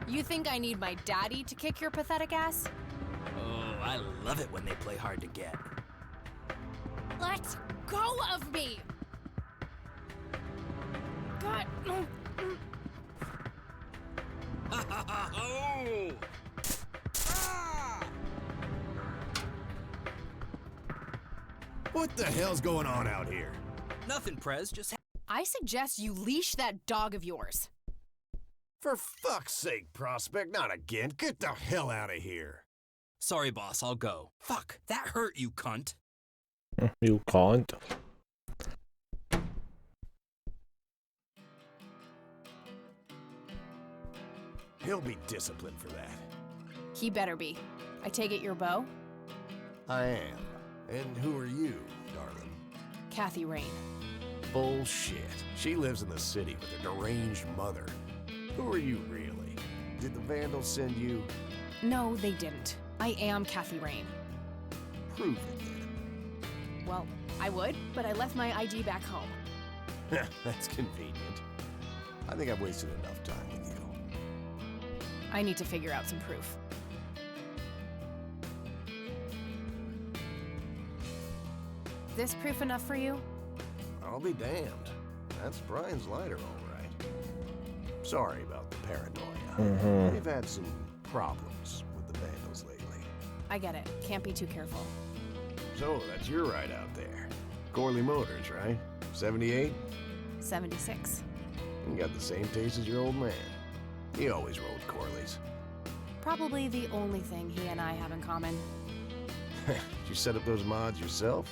You think I need my daddy to kick your pathetic ass? Oh, I love it when they play hard to get. Let go of me! God. Oh! What the hell's going on out here? Nothing, Prez. Just I suggest you leash that dog of yours. For fuck's sake, Prospect, not again. Get the hell out of here. Sorry, boss, I'll go. Fuck, that hurt, you cunt. You can't. He'll be disciplined for that. He better be. I take it your beau? I am. And who are you, darling? Kathy Rain. Bullshit. She lives in the city with her deranged mother. Who are you, really? Did the Vandals send you? No, they didn't. I am Kathy Rain. Prove it, then. Well, I would, but I left my ID back home. That's convenient. I think I've wasted enough time with you. I need to figure out some proof. This proof enough for you? I'll be damned. That's Brian's lighter, all right. Sorry about the paranoia. We've had some problems with the Vandals lately. I get it. Can't be too careful. So, that's your ride out there. Corley Motors, right? 78? 76. You got the same taste as your old man. He always rode Corleys. Probably the only thing he and I have in common. Did you set up those mods yourself?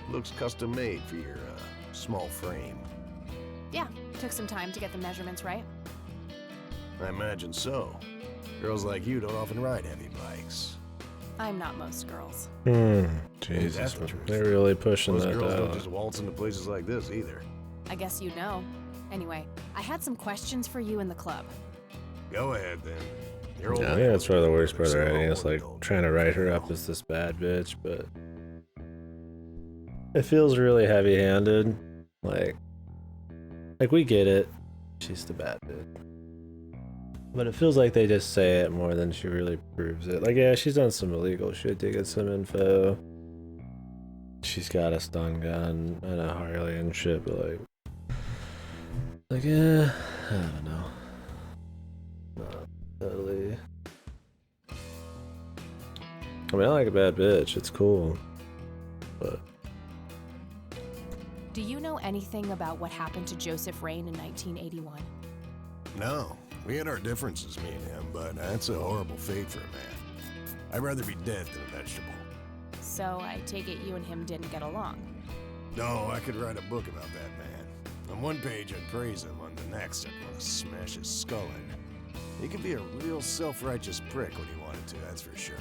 Looks custom made for your small frame. Yeah, took some time to get the measurements right. I imagine so. Girls like you don't often ride heavy bikes. I'm not most girls. Jesus, they're really pushing Most that girls don't dialogue. just waltz into places like this either. I guess you know. Anyway, I had some questions for you in the club. Go ahead, then. Your old Yeah, I man think that's was probably the worst really part of slow writing. It's when like he trying to write her up as this bad bitch, but it feels really heavy-handed. Like we get it. She's the bad bitch. But it feels like they just say it more than she really proves it. Like, yeah, she's done some illegal shit to get some info. She's got a stun gun and a Harley and shit, but like, yeah, I don't know. Not totally. I mean, I like a bad bitch. It's cool. But Do you know anything about what happened to Joseph Rain in 1981? No, we had our differences, me and him, but that's a horrible fate for a man. I'd rather be dead than a vegetable. So I take it you and him didn't get along. No, I could write a book about that man. On one page I'd praise him, on the next I'd want to smash his skull in. He could be a real self-righteous prick when he wanted to, that's for sure.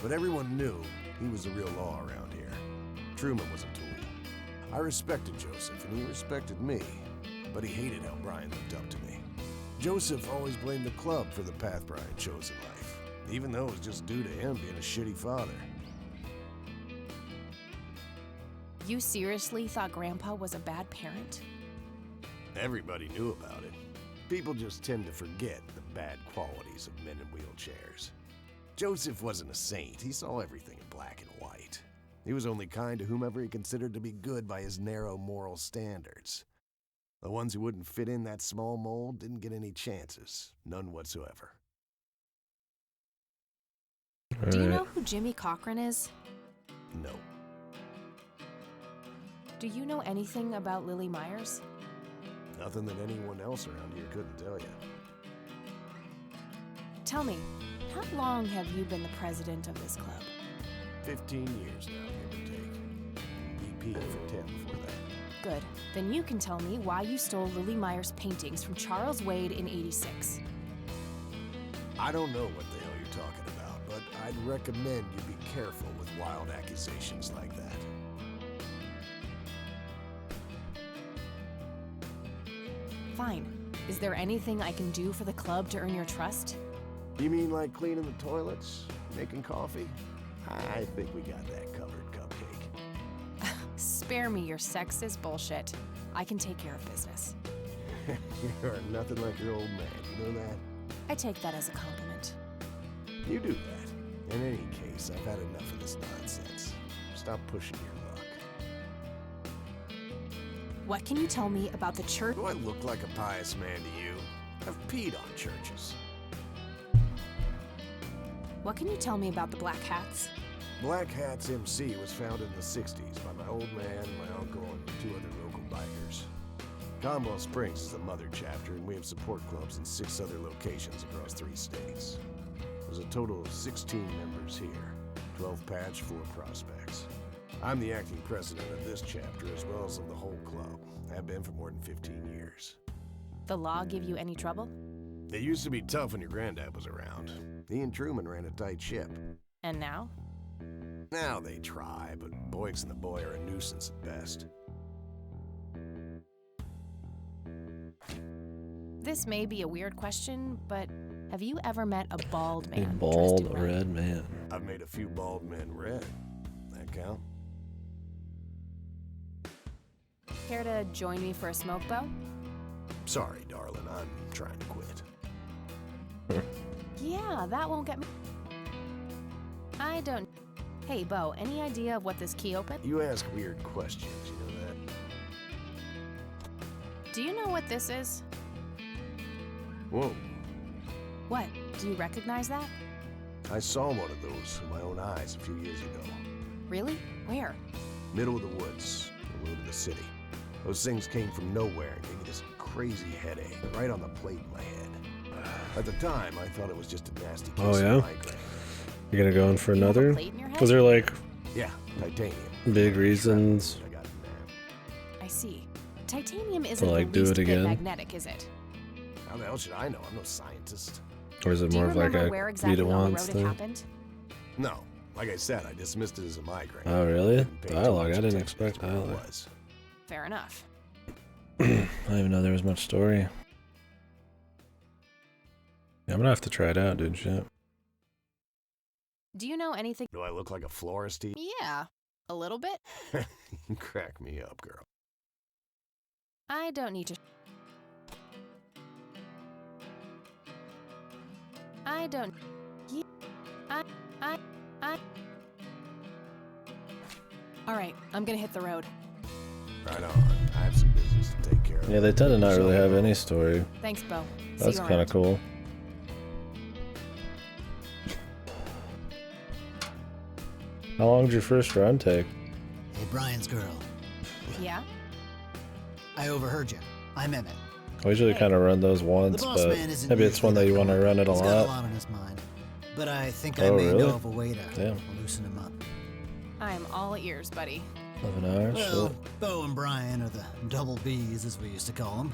But everyone knew he was the real law around here. Truman was a tool. I respected Joseph, and he respected me, but he hated how Brian looked up to me. Joseph always blamed the club for the path Brian chose in life, even though it was just due to him being a shitty father. You seriously thought Grandpa was a bad parent? Everybody knew about it. People just tend to forget the bad qualities of men in wheelchairs. Joseph wasn't a saint. He saw everything in black and white. He was only kind to whomever he considered to be good by his narrow moral standards. The ones who wouldn't fit in that small mold didn't get any chances. None whatsoever. Do you know who Jimmy Cochran is? No. Do you know anything about Lily Myers? Nothing that anyone else around here couldn't tell you. Tell me, how long have you been the president of this club? 15 years now, give or take. VP for 10 before that. Good. Then you can tell me why you stole Lily Myers' paintings from Charles Wade in '86. I don't know what the hell you're talking about, but I'd recommend you be careful with wild accusations like that. Fine. Is there anything I can do for the club to earn your trust? You mean like cleaning the toilets? Making coffee? I think we got that covered, Cupcake. Spare me your sexist bullshit. I can take care of business. You're nothing like your old man, you know that? I take that as a compliment. You do that. In any case, I've had enough of this nonsense. Stop pushing your luck. What can you tell me about the church? Do I look like a pious man to you? I've peed on churches. What can you tell me about the Black Hats? Black Hats MC was founded in the 60s by my old man, my uncle, and 2 other local bikers. Conwell Springs is the mother chapter, and we have support clubs in 6 other locations across 3 states. There's a total of 16 members here, 12 patch, 4 prospects. I'm the acting president of this chapter as well as of the whole club. I've been for more than 15 years. The law give you any trouble? It used to be tough when your granddad was around. He and Truman ran a tight ship. And now? Now they try, but Boyks and the boy are a nuisance at best. This may be a weird question, but have you ever met a bald man? A bald red man. I've made a few bald men red. That count? Care to join me for a smoke, Bo? Sorry, darling, I'm trying to quit. Yeah, that won't get me. I don't. Hey, Bo, any idea of what this key opened? You ask weird questions, you know that? Do you know what this is? Whoa. What? Do you recognize that? I saw one of those with my own eyes a few years ago. Really? Where? Middle of the woods, the road to the city. Those things came from nowhere and gave me this crazy headache right on the plate in my head. At the time, I thought it was just a nasty case of migraine. You're gonna go in for another? Was there like yeah, titanium. Big reasons? I see. Titanium To, isn't like, the do least it bit again? magnetic, is it? How the hell should I know? I'm no scientist. Or is it more of like a where beat exactly it on the once road it thing? happened? No. Like I said, I dismissed it as a migraine. Oh really? Didn't pay too Dialogue. much I didn't attention expect to what it dialogue. was. Fair enough. I didn't even know there was much story. Yeah, I'm gonna have to try it out, dude. Shit. Do you know anything? Do I look like a florist? Yeah, a little bit. You crack me up, girl. I don't need to. I don't. I. All right, I'm gonna hit the road. Right on. I have some business to take care of. Yeah, they tend to not really have any story. Thanks, Bo. See That's you kind around. of cool. How long did your first run take? Hey, Brian's girl. Yeah? I overheard you. I'm Emmett. I usually kind of run those once, boss but man isn't maybe it's one that you want to run it a He's got a lot. lot on his mind. But I think I Oh, may really? know of a way to Damn. loosen him up. I'm all ears, buddy. 11 hours? Well, Shit. Bo and Brian are the double Bs, as we used to call them.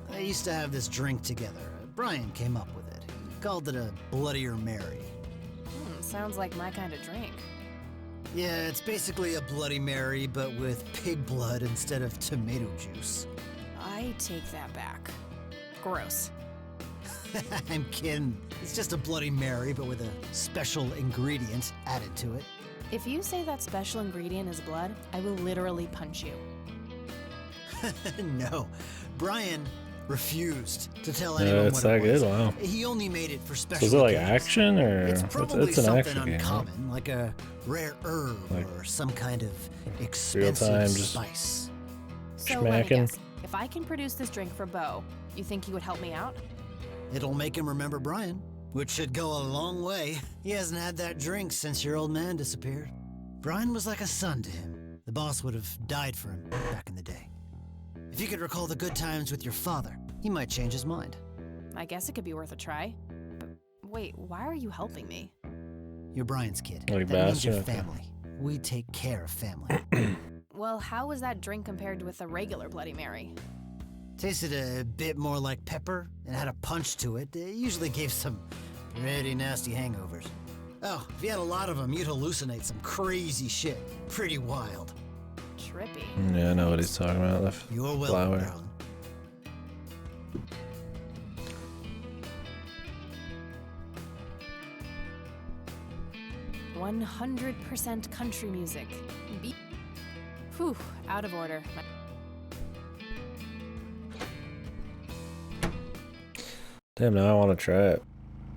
They used to have this drink together. Brian came up with it. He called it a Bloodier Mary. Sounds like my kind of drink. Yeah, it's basically a Bloody Mary, but with pig blood instead of tomato juice. I take that back. Gross. I'm kidding. It's just a Bloody Mary, but with a special ingredient added to it. If you say that special ingredient is blood, I will literally punch you. No, Brian refused to tell Yeah, anyone it's what it that was. good. Wow. He only made it for So special is it like occasions. action or It's probably it's an something action game? uncommon, Right? like a rare herb Like or some kind of real expensive time, just spice. So let me schmacking. guess. If I can produce this drink for Bo, you think he would help me out? It'll make him remember Brian, which should go a long way. He hasn't had that drink since your old man disappeared. Brian was like a son to him. The boss would have died for him back in the day. If you could recall the good times with your father, he might change his mind. I guess it could be worth a try. But wait, why are you helping me? You're Brian's kid. Like that means your bastard, okay. family. We take care of family. Well, how was that drink compared with a regular Bloody Mary? Tasted a bit more like pepper and had a punch to it. It usually gave some pretty nasty hangovers. Oh, if you had a lot of them, you'd hallucinate some crazy shit. Pretty wild. Trippy. Yeah, I know what he's talking about. The You're welcome, flower. darling. 100% country music. Whew, out of order. Damn, now I want to try it.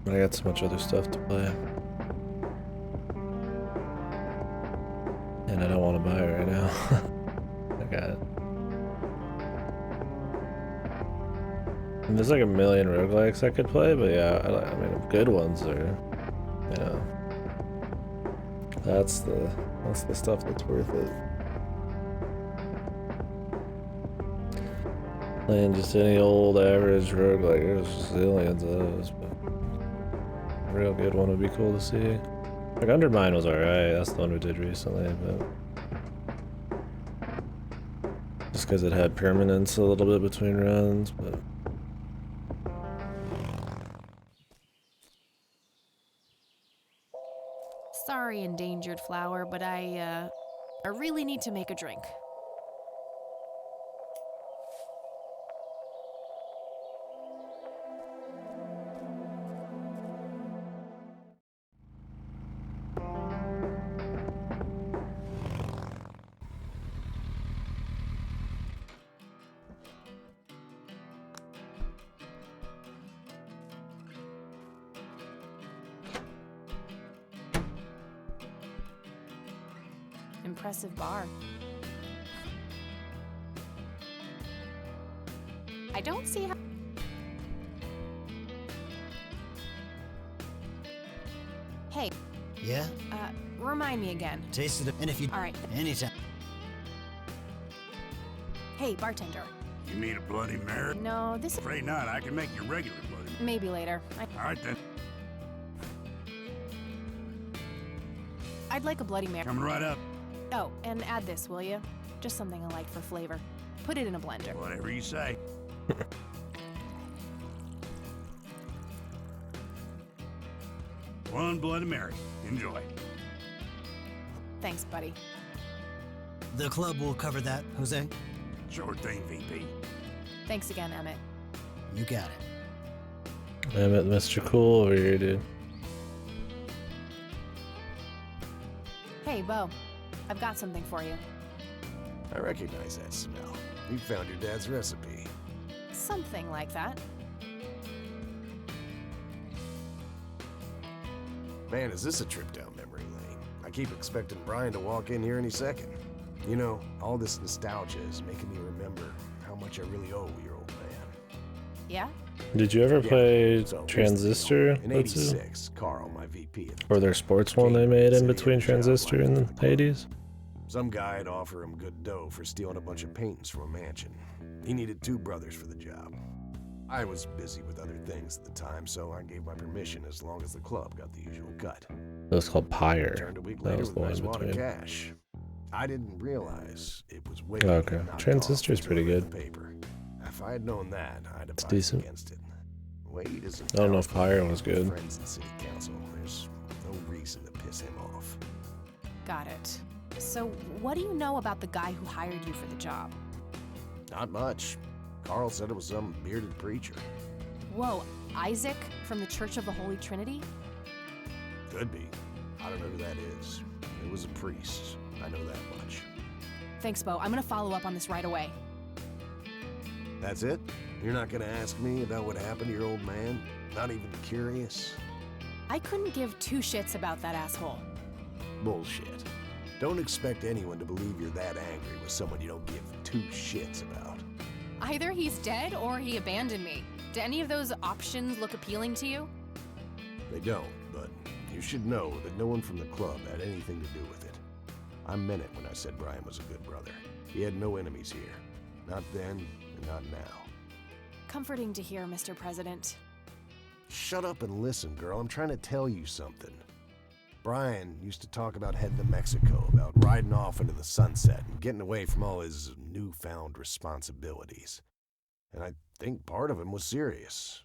But I got so much other stuff to play. And I don't want to buy it right now. I got it. And there's like a million roguelikes I could play, but yeah, I mean, good ones are, you know, that's the stuff that's worth it. Playing just any old average roguelike, there's zillions of those, but a real good one would be cool to see. Like Undermine was alright, that's the one we did recently, but just because it had permanence a little bit between runs, but Sorry, endangered flower, but I really need to make a drink. Impressive bar. I don't see how... Hey. Yeah? Remind me again. Tasted it, and if you... All right. Anytime. Hey, bartender. You mean a Bloody Mary? No, this is... Afraid not. I can make you regular Bloody Mary. Maybe later. All right, then. I'd like a Bloody Mary. Coming right up. Oh, and add this, will you? Just something I like for flavor. Put it in a blender. Whatever you say. One Bloody Mary. Enjoy. Thanks, buddy. The club will cover that, Jose. Sure thing, VP. Thanks again, Emmett. You got it. Emmett, Mr. Cool over here, dude. Hey, Bo. I've got something for you. I recognize that smell. You found your dad's recipe. Something like that. Man, is this a trip down memory lane. I keep expecting Brian to walk in here any second. You know, all this nostalgia is making me remember how much I really owe your old man. Yeah? Did you ever play so Transistor? in '86, Carl, my VP, or their sports one they made in between Transistor and the 80s? Some guy'd offer him good dough for stealing a bunch of paintings from a mansion. He needed 2 brothers for the job. I was busy with other things at the time, so I gave my permission as long as the club got the usual cut. It was called Pyre. Returned a week That later was with the a one nice in wad of between. cash. I didn't realize it was way Okay, Transistor's pretty good. paper. If I had known that, I'd have It's advised decent. against it. Wade is I don't know if Pyre was good. Friends in city council. There's no reason to piss him off. Got it. So, what do you know about the guy who hired you for the job? Not much. Carl said it was some bearded preacher. Whoa, Isaac from the Church of the Holy Trinity? Could be. I don't know who that is. It was a priest. I know that much. Thanks, Bo. I'm gonna follow up on this right away. That's it? You're not gonna ask me about what happened to your old man? Not even curious? I couldn't give two shits about that asshole. Bullshit. Don't expect anyone to believe you're that angry with someone you don't give two shits about. Either he's dead or he abandoned me. Do any of those options look appealing to you? They don't, but you should know that no one from the club had anything to do with it. I meant it when I said Brian was a good brother. He had no enemies here. Not then, and not now. Comforting to hear, Mr. President. Shut up and listen, girl. I'm trying to tell you something. Brian used to talk about heading to Mexico, about riding off into the sunset and getting away from all his newfound responsibilities. And I think part of him was serious.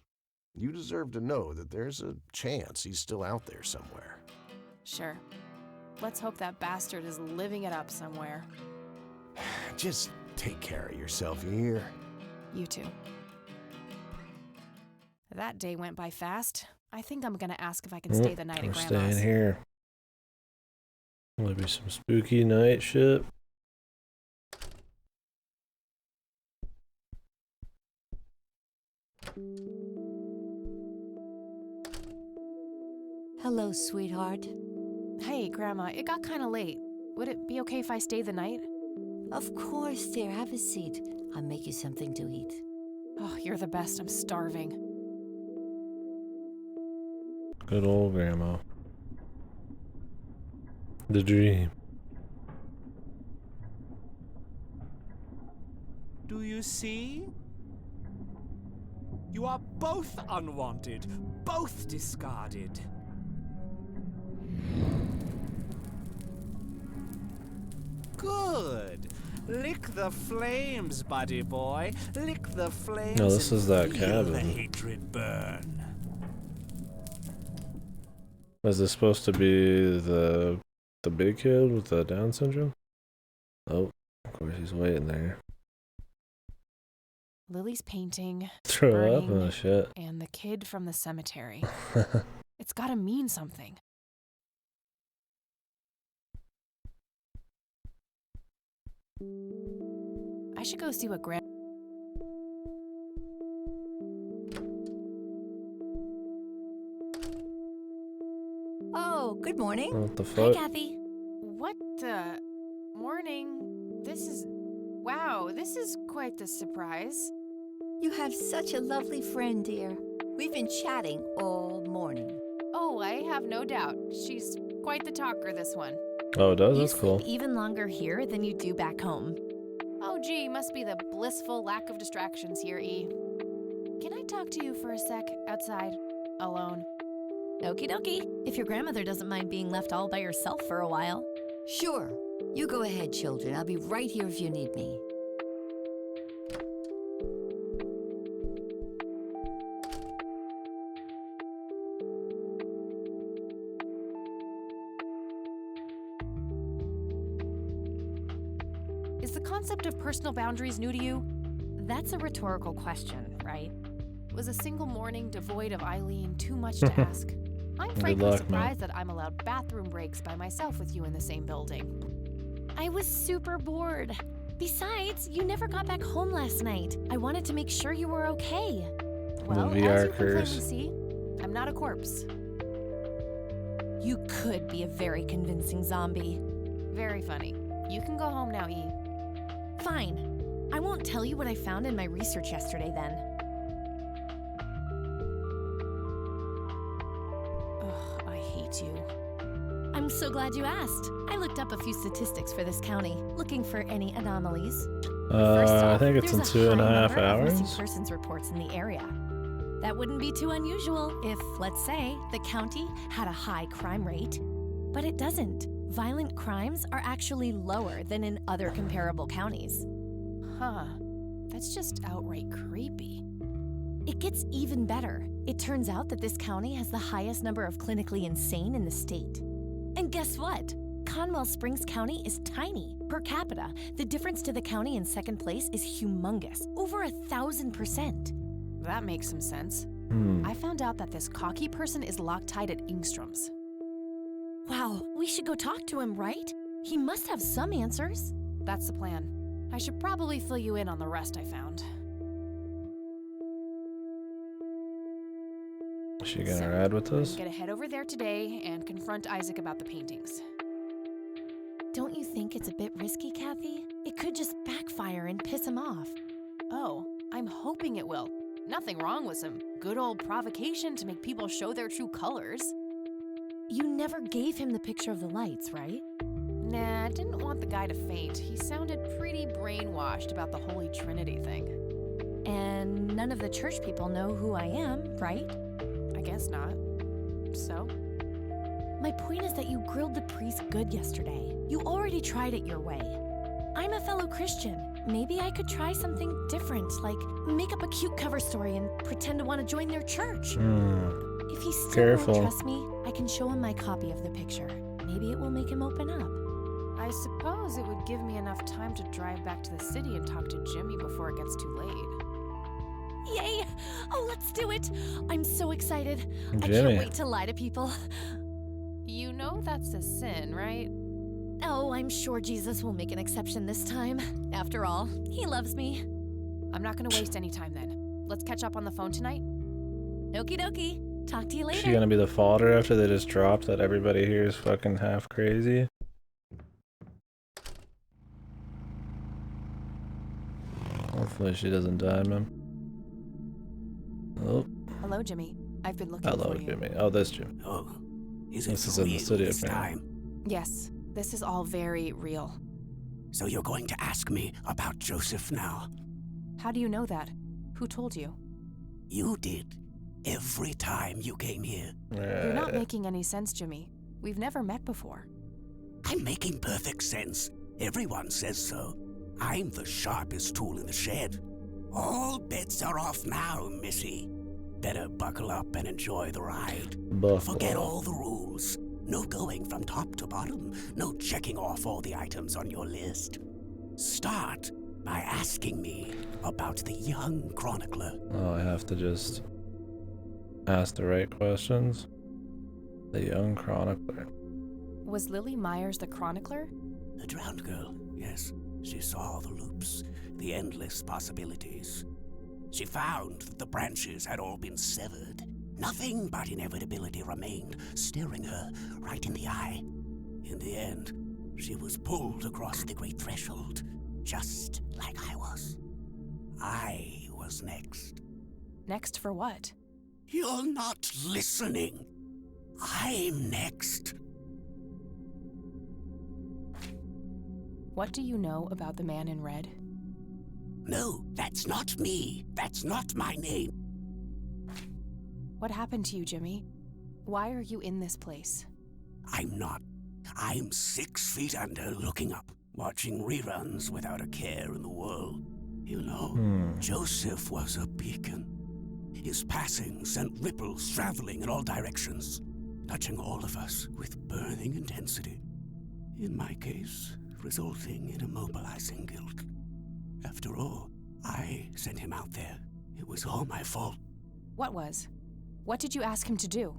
You deserve to know that there's a chance he's still out there somewhere. Sure. Let's hope that bastard is living it up somewhere. Just take care of yourself, you hear? You too. That day went by fast. I think I'm gonna ask if I can stay the night at Grandma's. We're staying here. Maybe some spooky night shit. Hello, sweetheart. Hey, Grandma, it got kind of late. Would it be okay if I stay the night? Of course, dear. Have a seat. I'll make you something to eat. Oh, you're the best. I'm starving. Good old Grandma. The dream. Do you see? You are both unwanted, both discarded. Good. Lick the flames, buddy boy. Lick the flames. No, this is that feel cabin. the hatred burn. Is this supposed to be the big kid with the Down syndrome? Oh, of course he's waiting there. Lily's painting, Throw up? burning, Oh shit. and the kid from the cemetery. It's gotta mean something. I should go see what Oh, good morning. What the fuck? Hi, Kathy. What the? Morning. Wow, this is quite the surprise. You have such a lovely friend, dear. We've been chatting all morning. Oh, I have no doubt. She's quite the talker, this one. Oh, it does? You That's cool. sleep even longer here than you do back home. Oh, gee, must be the blissful lack of distractions here, E. Can I talk to you for a sec outside, alone? Okie dokie. If your grandmother doesn't mind being left all by herself for a while. Sure. You go ahead, children. I'll be right here if you need me. Is the concept of personal boundaries new to you? That's a rhetorical question, right? Was a single morning devoid of Eileen too much to ask? I'm frankly luck, surprised that I'm allowed bathroom breaks by myself with you in the same building. I was super bored. Besides, you never got back home last night. I wanted to make sure you were okay. Well, VR as you can curse. plainly see, I'm not a corpse. You could be a very convincing zombie. Very funny. You can go home now, E. Fine. I won't tell you what I found in my research yesterday then. Ugh, I hate you. I'm so glad you asked. I looked up a few statistics for this county, looking for any anomalies. First I off, think it's in there's a 2.5 high number of missing hours. persons reports in the area. That wouldn't be too unusual if, let's say, the county had a high crime rate. But it doesn't. Violent crimes are actually lower than in other comparable counties. Huh. That's just outright creepy. It gets even better. It turns out that this county has the highest number of clinically insane in the state. And guess what? Conwell Springs County is tiny. Per capita, the difference to the county in second place is humongous, over 1,000%. That makes some sense. I found out that this cocky person is Loctite at Ingstrom's. Wow, we should go talk to him, right? He must have some answers. That's the plan. I should probably fill you in on the rest I found. Is she gonna ride with us? Get a head over there today and confront Isaac about the paintings. Don't you think it's a bit risky, Kathy? It could just backfire and piss him off. Oh, I'm hoping it will. Nothing wrong with some good old provocation to make people show their true colors. You never gave him the picture of the lights, right? Nah, I didn't want the guy to faint. He sounded pretty brainwashed about the Holy Trinity thing. And none of the church people know who I am, right? I guess not. So? My point is that you grilled the priest good yesterday. You already tried it your way. I'm a fellow Christian. Maybe I could try something different, like make up a cute cover story and pretend to want to join their church. If he still won't trust me, I can show him my copy of the picture. Maybe it will make him open up. I suppose it would give me enough time to drive back to the city and talk to Jimmy before it gets too late. Yay! Oh, let's do it! I'm so excited. I Jimmy. can't wait to lie to people. You know that's a sin, right? Oh, I'm sure Jesus will make an exception this time. After all, he loves me. I'm not gonna waste any time then. Let's catch up on the phone tonight. Okie dokie. Talk to you later. Is she gonna be the fodder after they just dropped that everybody here is fucking half crazy? Hopefully she doesn't dime him. Oh. Hello, Jimmy. I've been looking Hello, for you. Jimmy. Oh, this Jimmy. Oh, is this it is in the real city, this apparently. time? Yes, this is all very real. So you're going to ask me about Joseph now? How do you know that? Who told you? You did. Every time you came here. You're not making any sense, Jimmy. We've never met before. I'm making perfect sense. Everyone says so. I'm the sharpest tool in the shed. All bets are off now, Missy. Better buckle up and enjoy the ride. Forget all the rules. No going from top to bottom. No checking off all the items on your list. Start by asking me about the young chronicler. Oh, I have to just ask the right questions. The young chronicler. Was Lily Myers the chronicler? The drowned girl, yes. She saw the loops, the endless possibilities. She found that the branches had all been severed. Nothing but inevitability remained, staring her right in the eye. In the end, she was pulled across the great threshold, just like I was. I was next. Next for what? You're not listening. I'm next. What do you know about the man in red? No, that's not me. That's not my name. What happened to you, Jimmy? Why are you in this place? I'm not. I'm 6 feet under, looking up, watching reruns without a care in the world. You know, Joseph was a beacon. His passing sent ripples traveling in all directions, touching all of us with burning intensity. In my case, resulting in immobilizing guilt. After all, I sent him out there. It was all my fault. What was? What did you ask him to do?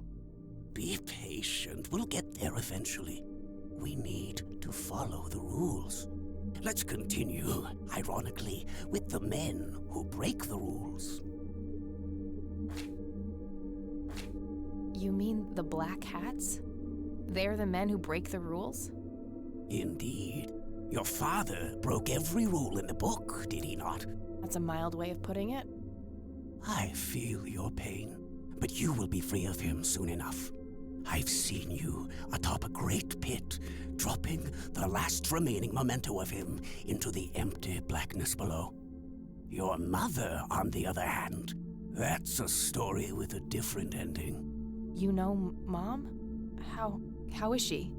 Be patient. We'll get there eventually. We need to follow the rules. Let's continue, ironically, with the men who break the rules. You mean the Black Hats? They're the men who break the rules? Indeed. Your father broke every rule in the book, did he not? That's a mild way of putting it. I feel your pain, but you will be free of him soon enough. I've seen you atop a great pit, dropping the last remaining memento of him into the empty blackness below. Your mother, on the other hand, that's a story with a different ending. You know Mom? How is she?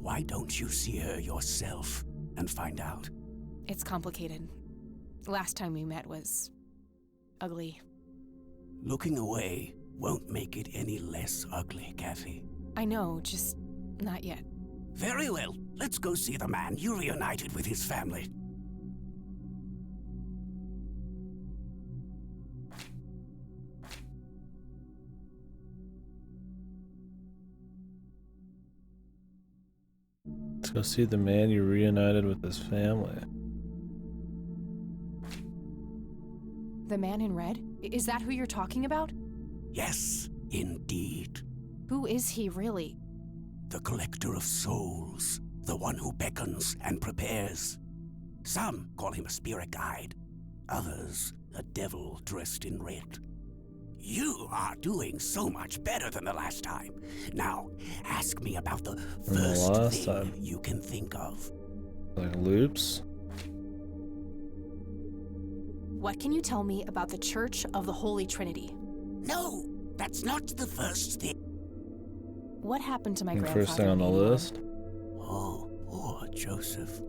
Why don't you see her yourself and find out? It's complicated. Last time we met was ugly. Looking away won't make it any less ugly, Kathy. I know, just not yet. Very well. Let's go see the man you reunited with his family. Let's go see the man you reunited with his family. The man in red? Is that who you're talking about? Yes, indeed. Who is he, really? The collector of souls. The one who beckons and prepares. Some call him a spirit guide. Others, a devil dressed in red. You are doing so much better than the last time. Now, ask me about the first thing you can think of. Like loops? What can you tell me about the Church of the Holy Trinity? No, that's not the first thing. What happened to my grandfather? First thing on the list? Oh, poor Joseph.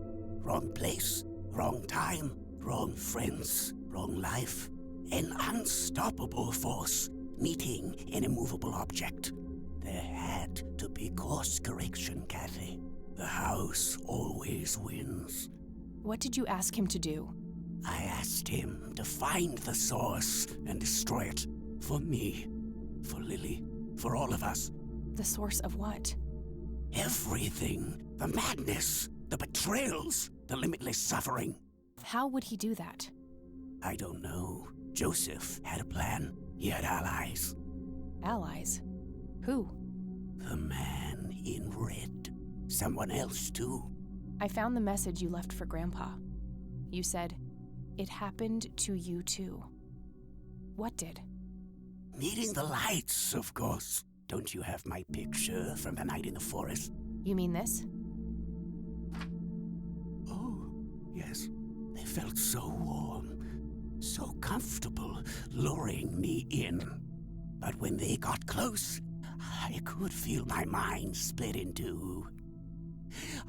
Wrong place, wrong time, wrong friends, wrong life. An unstoppable force meeting an immovable object. There had to be course correction, Kathy. The house always wins. What did you ask him to do? I asked him to find the source and destroy it. For me, for Lily, for all of us. The source of what? Everything. The madness, the betrayals, the limitless suffering. How would he do that? I don't know. Joseph had a plan. He had allies. Allies? Who? The man in red. Someone else, too. I found the message you left for Grandpa. You said, "It happened to you too." What did? Meeting the lights, of course. Don't you have my picture from the night in the forest? You mean this? Oh, yes. They felt so warm, so comfortable, luring me in. But when they got close, I could feel my mind split in two.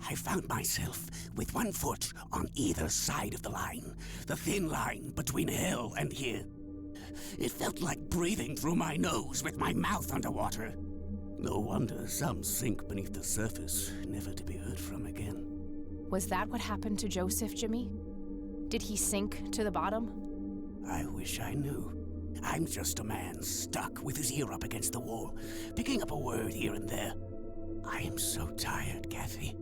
I found myself with one foot on either side of the line, the thin line between hell and here. It felt like breathing through my nose with my mouth underwater. No wonder some sink beneath the surface, never to be heard from again. Was that what happened to Joseph, Jimmy? Did he sink to the bottom? I wish I knew. I'm just a man stuck with his ear up against the wall, picking up a word here and there. I am so tired, Kathy.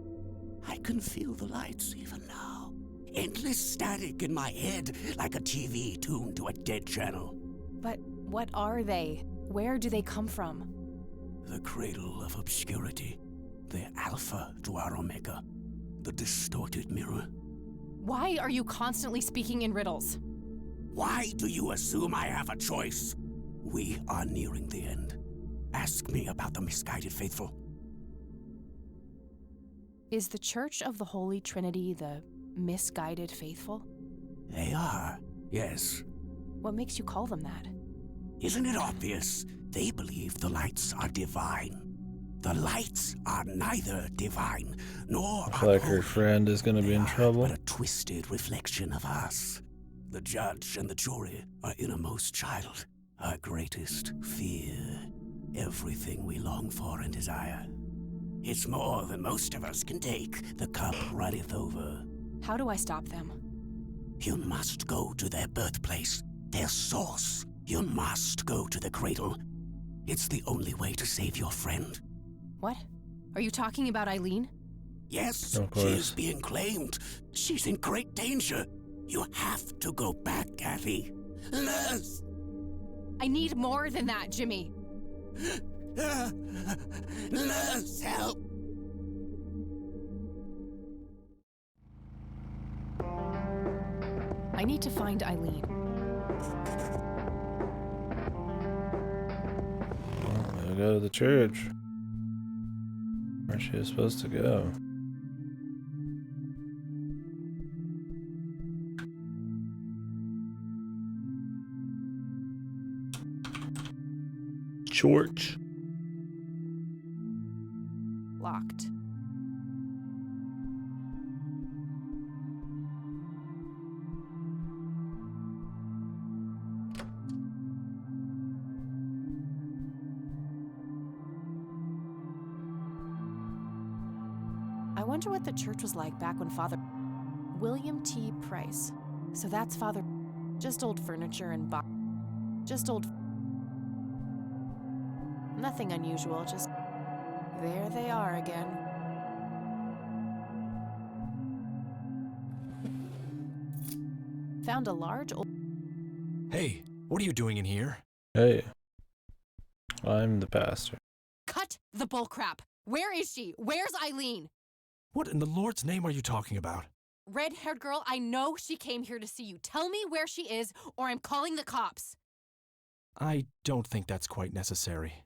I can feel the lights even now. Endless static in my head, like a TV tuned to a dead channel. But what are they? Where do they come from? The cradle of obscurity. The alpha to our omega. The distorted mirror. Why are you constantly speaking in riddles? Why do you assume I have a choice? We are nearing the end. Ask me about the misguided faithful. Is the Church of the Holy Trinity the misguided faithful? They are, yes. What makes you call them that? Isn't it obvious? They believe the lights are divine. The lights are neither divine nor I feel like her friend is gonna be in trouble. But a twisted reflection of us. The judge and the jury, our innermost child, our greatest fear, everything we long for and desire. It's more than most of us can take. The cup runneth over. How do I stop them? You must go to their birthplace, their source. You must go to the cradle. It's the only way to save your friend. What? Are you talking about Eileen? Yes, she is being claimed. She's in great danger. You have to go back, Kathy. Nurse! I need more than that, Jimmy. Nurse, help! I need to find Eileen. I'll go to the church. Where she is supposed to go. Church. Locked. wonder what the church was like back when Father... William T. Price. So that's Father... Just old furniture and just old... Nothing unusual, just... There they are again. Found a large old... Hey, what are you doing in here? Hey. I'm the pastor. Cut the bullcrap! Where is she? Where's Eileen? What in the Lord's name are you talking about? Red-haired girl, I know she came here to see you. Tell me where she is, or I'm calling the cops. I don't think that's quite necessary.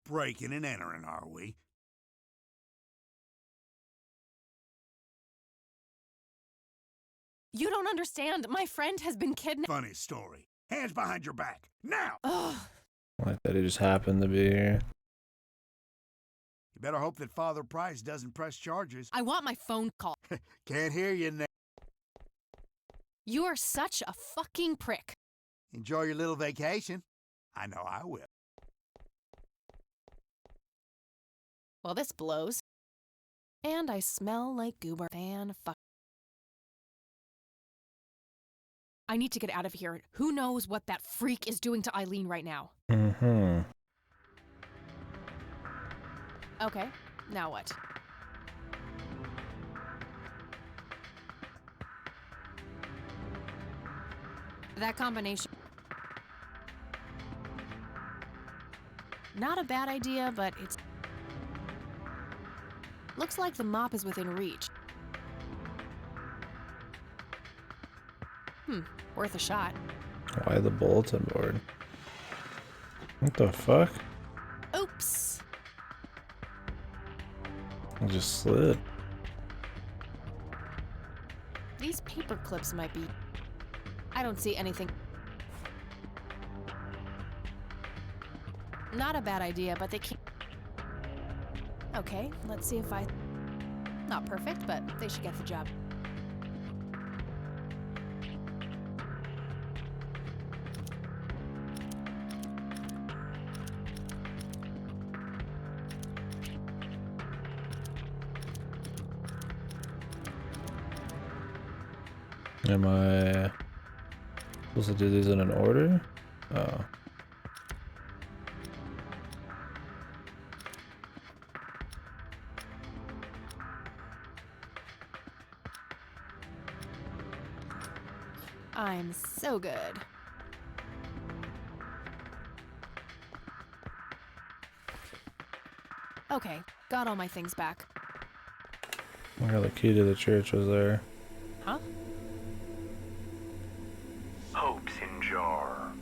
Breaking and entering, are we? You don't understand. My friend has been kidnapped. Funny story. Hands behind your back. Now! Ugh. Like that he just happened to be here. You better hope that Father Price doesn't press charges. I want my phone call. Can't hear you now. You are such a fucking prick. Enjoy your little vacation. I know I will. Well, this blows. And I smell like goober. Fan-fuck. I need to get out of here. Who knows what that freak is doing to Eileen right now? Mm-hmm. Okay, now what? That combination... Not a bad idea, but it's... Looks like the mop is within reach. Worth a shot. Why the bulletin board? What the fuck? Oops. I just slid. These paper clips might be... I don't see anything. Not a bad idea, but they can't... Okay, let's see if I... Not perfect, but they should get the job. Am I supposed to do these in an order? Oh. I'm so good. Okay, got all my things back. I got the key to the church was there. Huh? Hopes in jar.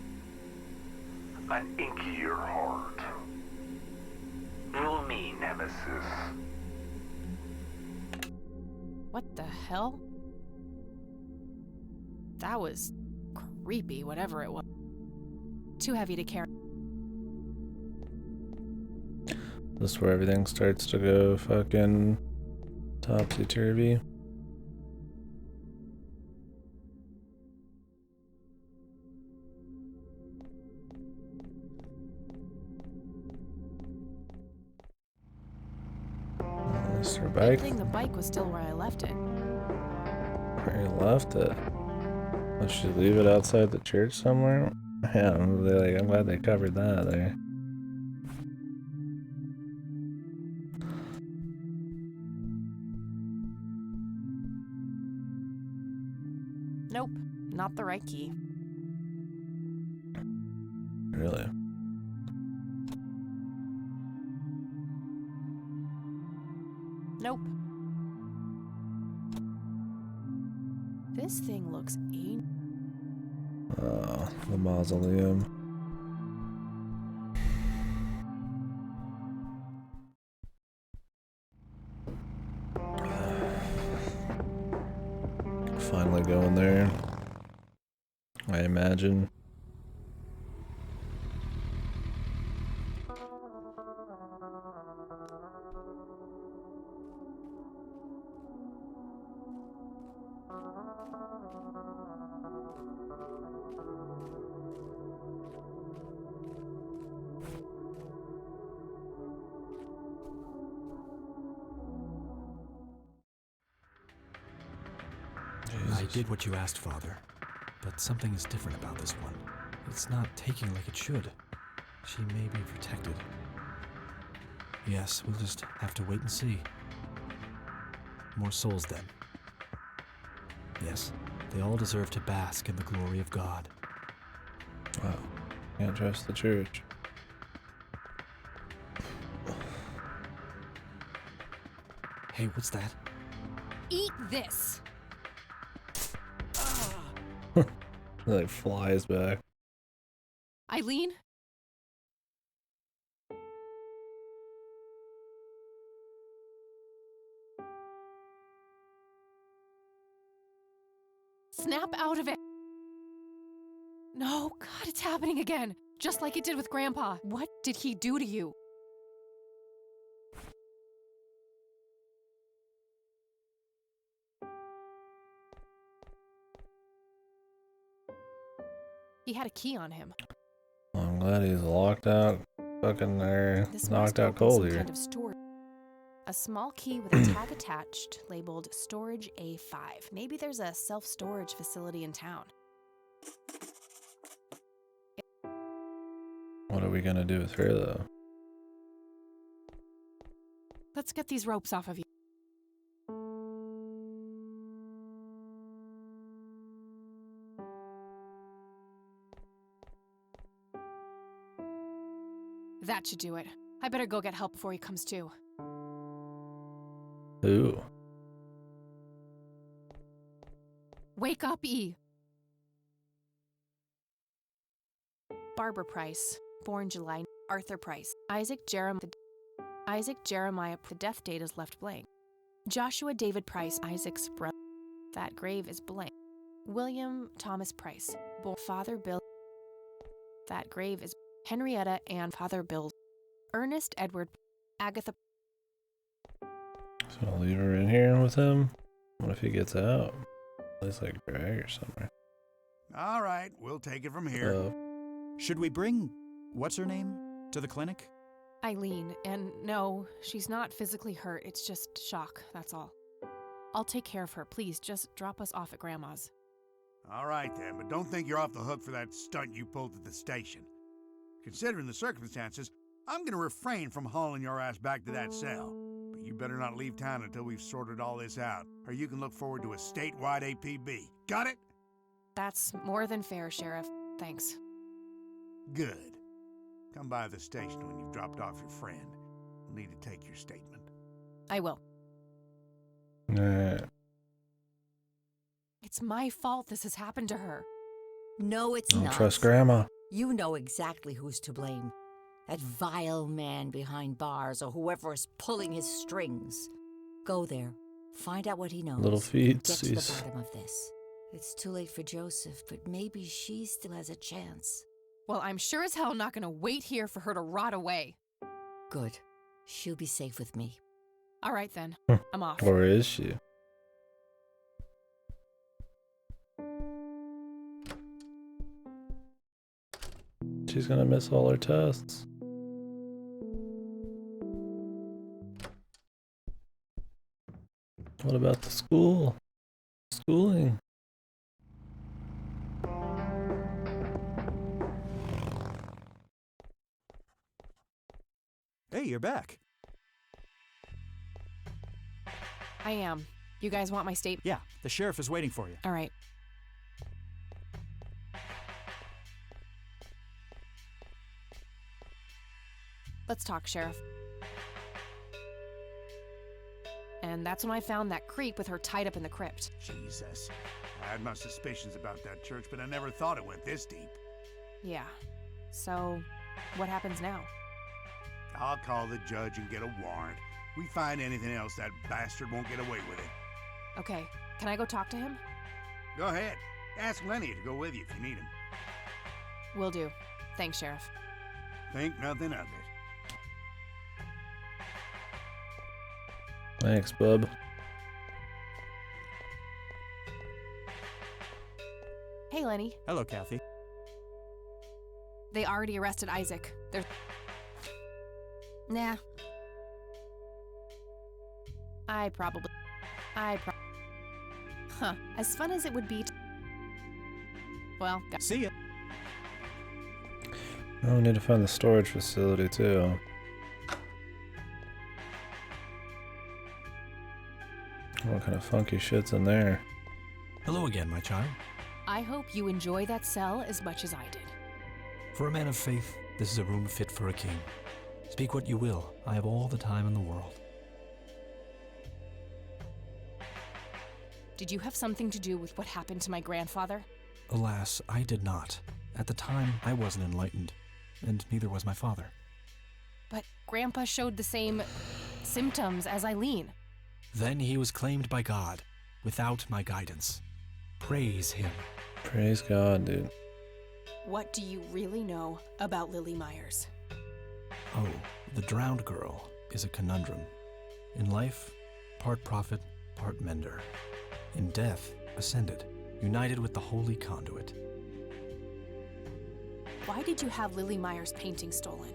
An inkier heart. Rule me, Nemesis. What the hell? That was creepy, whatever it was. Too heavy to carry. This is where everything starts to go fucking topsy-turvy. Is her Good bike? thing the bike was still where I left it. Where you left it? Did she leave it outside the church somewhere? Yeah, I'm glad they covered that there. Nope, not the right key. Really? Nope. This thing looks Oh, the mausoleum. Finally going there, I imagine. I did what you asked, Father. But something is different about this one. It's not taking like it should. She may be protected. Yes, we'll just have to wait and see. More souls, then. Yes, they all deserve to bask in the glory of God. Wow. Can't trust the church. Hey, what's that? Eat this! It like flies back. Eileen? Snap out of it! No, God, it's happening again. Just like it did with Grandpa. What did he do to you? He had a key on him. I'm glad he's locked out, fucking there, This knocked must out open cold some here. kind of storage. A small key with a tag attached labeled Storage A5. Maybe there's a self-storage facility in town. What are we gonna do with her though? Let's get these ropes off of you. That should do it. I better go get help before he comes to. Ooh. Wake up, E. Barbara Price, born July. Arthur Price. Isaac Jeremiah. The death date is left blank. Joshua David Price, Isaac's brother. That grave is blank. William Thomas Price, Father Bill. That grave is Henrietta and Father Bill. Ernest Edward. Agatha. So I'll leave her in here with him. What if he gets out? At least like drag or somewhere. All right, we'll take it from here. Should we bring what's her name to the clinic? Eileen, and no, she's not physically hurt. It's just shock, that's all. I'll take care of her. Please, just drop us off at Grandma's. All right then, but don't think you're off the hook for that stunt you pulled at the station. Considering the circumstances, I'm gonna refrain from hauling your ass back to that cell. But you better not leave town until we've sorted all this out, or you can look forward to a statewide APB. Got it? That's more than fair, Sheriff. Thanks. Good. Come by the station when you've dropped off your friend. We'll need to take your statement. I will. Nah. It's my fault this has happened to her. No, it's Don't not. trust Grandma. You know exactly who's to blame. That vile man behind bars or whoever is pulling his strings. Go there. Find out what he knows. Little feet. Get to the bottom of this. It's too late for Joseph, but maybe she still has a chance. Well, I'm sure as hell not gonna wait here for her to rot away. Good. She'll be safe with me. All right then. I'm off. Or is she? She's gonna miss all her tests. What about the school? Schooling? Hey, you're back. I am. You guys want my statement? Yeah, the sheriff is waiting for you. All right. Let's talk, Sheriff. And that's when I found that creep with her tied up in the crypt. Jesus. I had my suspicions about that church, but I never thought it went this deep. Yeah. So, what happens now? I'll call the judge and get a warrant. We find anything else, that bastard won't get away with it. Okay, can I go talk to him? Go ahead. Ask Lenny to go with you if you need him. Will do. Thanks, Sheriff. Think nothing of it. Thanks, bub. Hey, Lenny. Hello, Kathy. They already arrested Isaac. There's... Nah. Huh. As fun as it would be. Well, see ya. Oh, we need to find the storage facility too. What kind of funky shit's in there? Hello again, my child. I hope you enjoy that cell as much as I did. For a man of faith, this is a room fit for a king. Speak what you will. I have all the time in the world. Did you have something to do with what happened to my grandfather? Alas, I did not. At the time, I wasn't enlightened, and neither was my father. But Grandpa showed the same symptoms as Eileen. Then he was claimed by God, without my guidance. Praise him. Praise God, dude. What do you really know about Lily Myers? Oh, the drowned girl is a conundrum. In life, part prophet, part mender. In death, ascended, united with the holy conduit. Why did you have Lily Myers' painting stolen?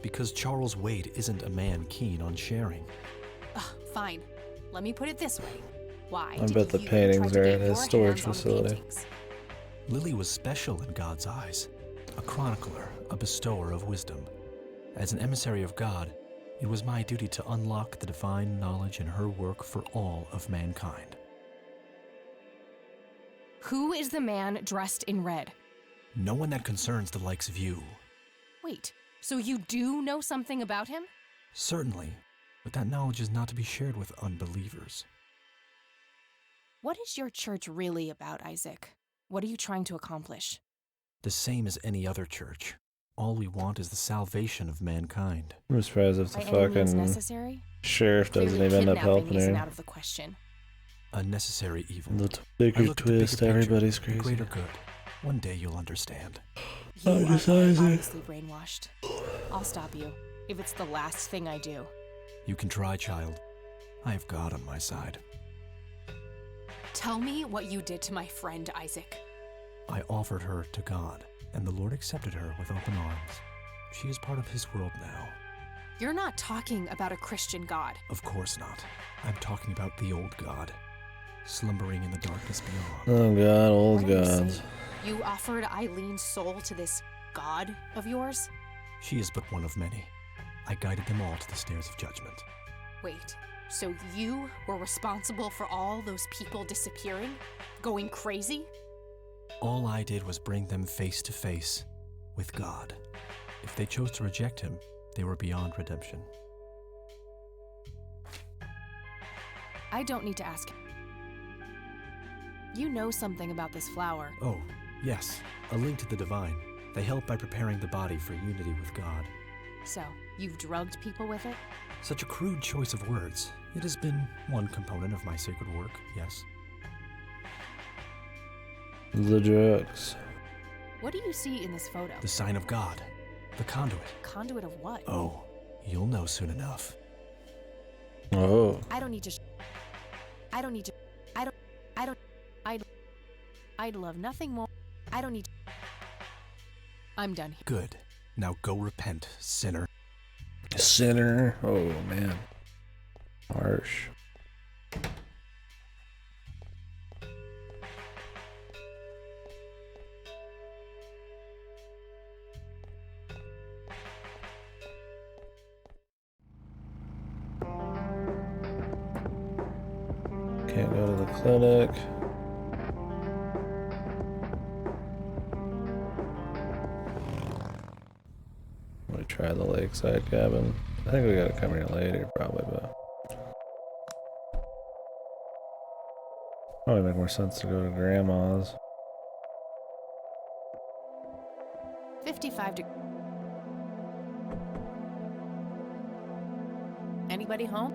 Because Charles Wade isn't a man keen on sharing. Fine. Let me put it this way. Why I did bet the you paintings try are to in get his your storage hands on the facility. paintings? Lily was special in God's eyes, a chronicler, a bestower of wisdom. As an emissary of God, it was my duty to unlock the divine knowledge in her work for all of mankind. Who is the man dressed in red? No one that concerns the likes of you. Wait, so you do know something about him? Certainly, but that knowledge is not to be shared with unbelievers. What is your church really about, Isaac? What are you trying to accomplish? The same as any other church. All we want is the salvation of mankind. I'm surprised if the By any means fucking necessary? sheriff doesn't Clearly even end up kidnapping helping isn't her. out of the question. A necessary evil. The I bigger look at the twist, bigger picture, everybody's the crazy. greater good. One day you'll understand. You are Isaac. obviously brainwashed. I'll stop you, if it's the last thing I do. You can try, child. I have God on my side. Tell me what you did to my friend, Isaac. I offered her to God, and the Lord accepted her with open arms. She is part of his world now. You're not talking about a Christian God. Of course not. I'm talking about the old God, slumbering in the darkness beyond. Oh God, old What are you gods. saying? You offered Eileen's soul to this God of yours? She is but one of many. I guided them all to the stairs of judgment. Wait, so you were responsible for all those people disappearing? Going crazy? All I did was bring them face to face with God. If they chose to reject him, they were beyond redemption. I don't need to ask. You know something about this flower. Oh, yes, a link to the divine. They help by preparing the body for unity with God. So, you've drugged people with it? Such a crude choice of words. It has been one component of my sacred work, yes. The drugs. What do you see in this photo? The sign of God. The conduit. Conduit of what? Oh, you'll know soon enough. Oh. I don't need to. I'd love nothing more. I don't need to. I'm done here. Good. Now go repent, sinner. Sinner. Oh man. Harsh. Can't go to the clinic. We try the lakeside cabin. I think we gotta come here later, probably, but probably make more sense to go to grandma's. 55 degrees. Anybody home?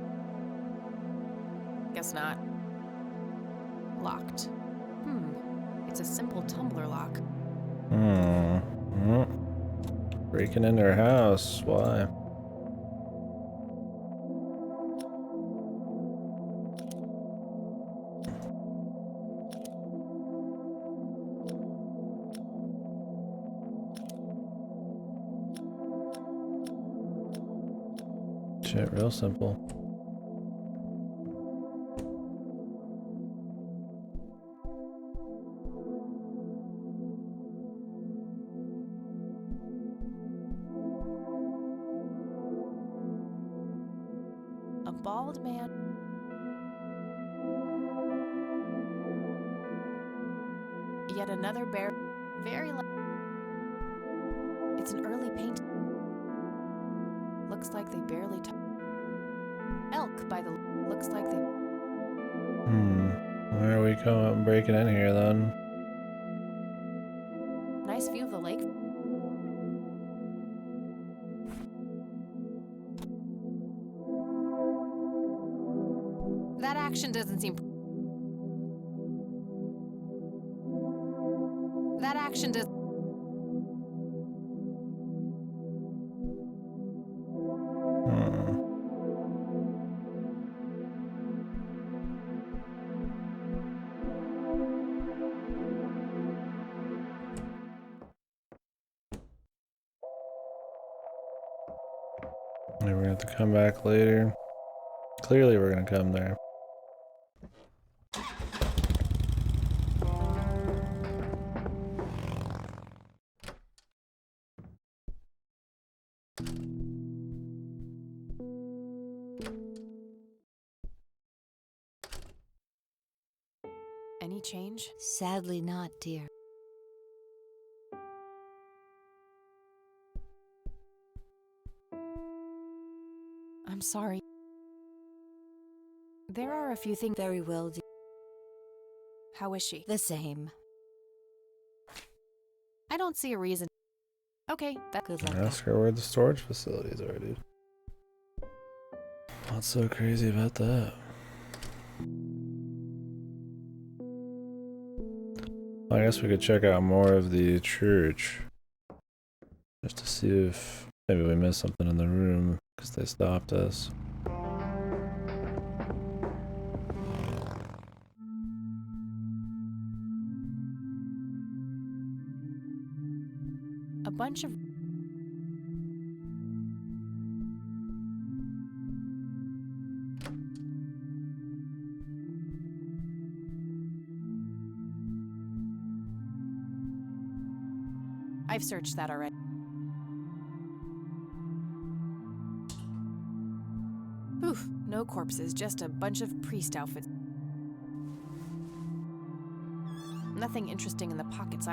Guess not. Locked. It's a simple tumbler lock. Breaking into her house. Why? Shit, real simple. bald man. Yet another bear, it's an early paint. Looks like they barely elk by the looks like they. Where are we going breaking in here then? Nice view of the lake. That action doesn't seem. That action does. We're gonna have to come back later. Clearly we're gonna come there. Any change? Sadly not, dear. I'm sorry. There are a few things. Very well, dear. How is she? The same. I don't see a reason. Okay, that's good luck. Ask her where the storage facilities are, dude. What's so crazy about that? I guess we could check out more of the church. Just to see if maybe we missed something in the room because they stopped us. a bunch of I've searched that already. Oof, no corpses, just a bunch of priest outfits. Nothing interesting in the pockets.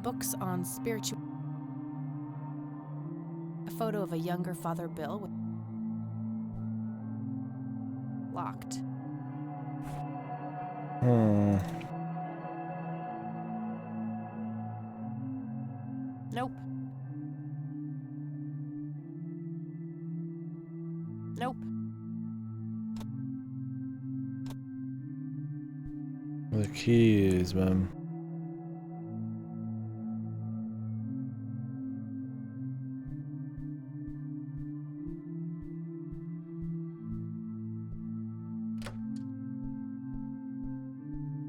Books on spiritual. A photo of a younger Father Bill with locked. Nope. Nope. The keys, man.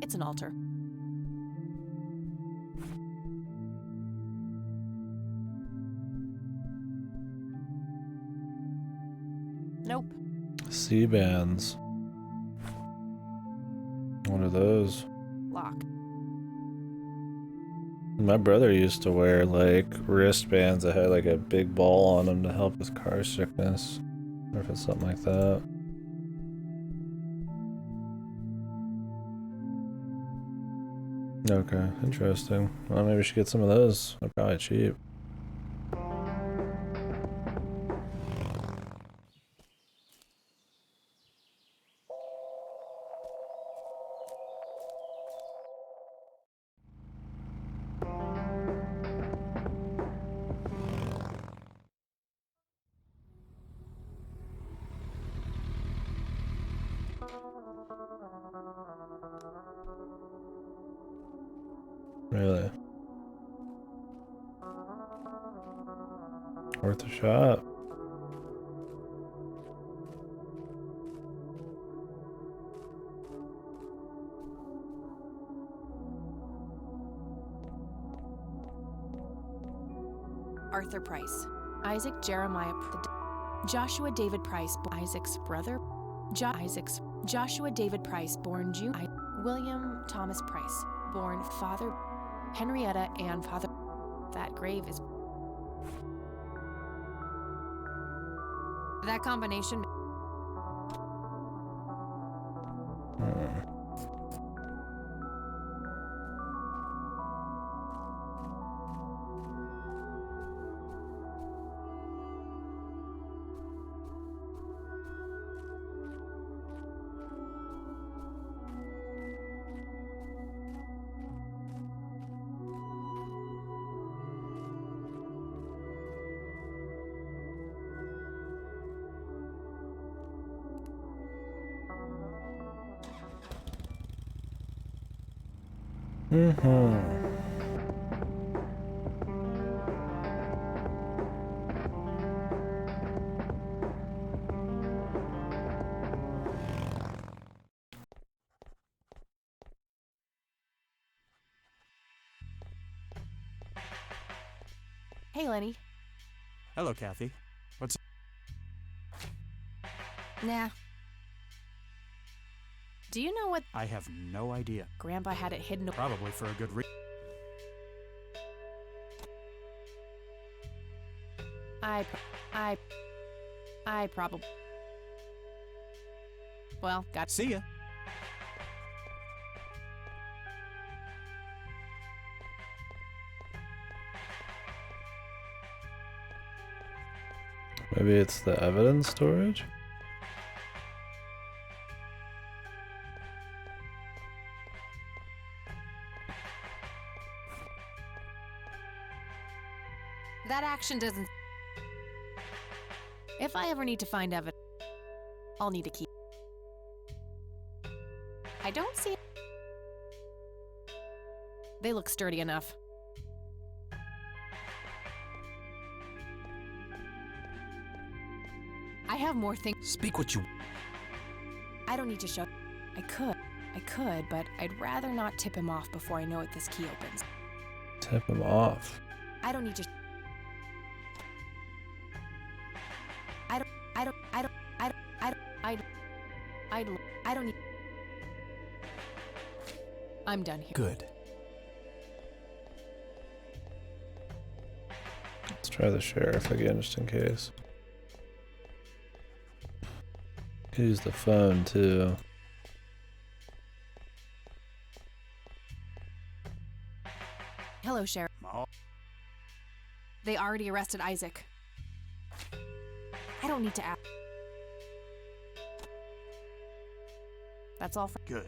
It's an altar. Nope. C-bands. What are those? Locked. My brother used to wear like wristbands that had like a big ball on them to help with car sickness. Or if it's something like that. Okay, interesting. Well, maybe we should get some of those. They're probably cheap. Really? Worth a shot. Arthur Price. Isaac Jeremiah. Joshua David Price. Isaac's brother. Joshua David Price, born June. William Thomas Price, born Father. Henrietta Ann Father. That grave is. That combination. Hey, Lenny. Hello, Kathy. What's... Nah. Do you know what? I have no idea. Grandpa had it hidden. Probably for a good reason. I probably. Well, got. See ya. Maybe it's the evidence storage? That action doesn't. If I ever need to find evidence, I'll need to keep. I don't see. They look sturdy enough. I have more things. Speak what you... I don't need to show. I could, but I'd rather not tip him off before I know if this key opens. Tip him off. I don't need to. I don't need. I'm done here. Good. Let's try the sheriff again, just in case. Use the phone, too. Hello, Sheriff. They already arrested Isaac. I don't need to ask. That's all for. Good.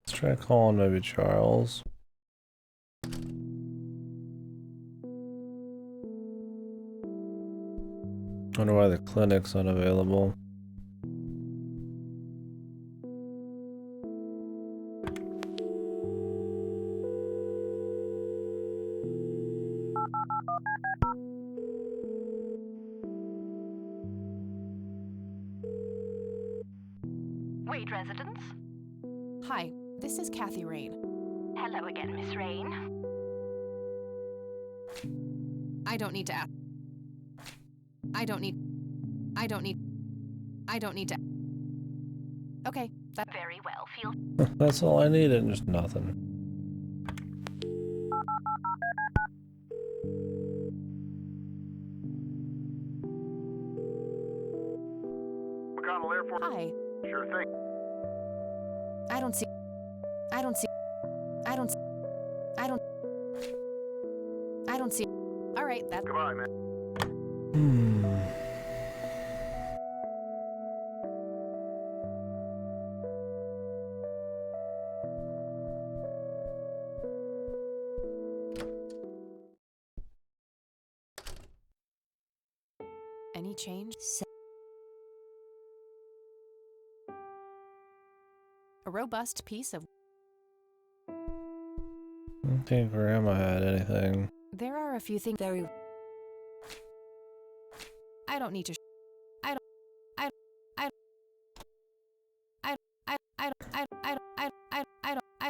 Let's try calling maybe Charles. Wonder why the clinic's unavailable. Wait, residents? Hi, this is Kathy Rain. Hello again, Miss Rain. I don't need to ask. I don't need to. Okay, that's very well. Feel. That's all I needed, just nothing. McConnell Air Force. Hi. Sure thing. I don't see. All right, that's. Goodbye, man. Any change? A robust piece of. I don't think Grandma had anything. There are a few things. I don't need to. I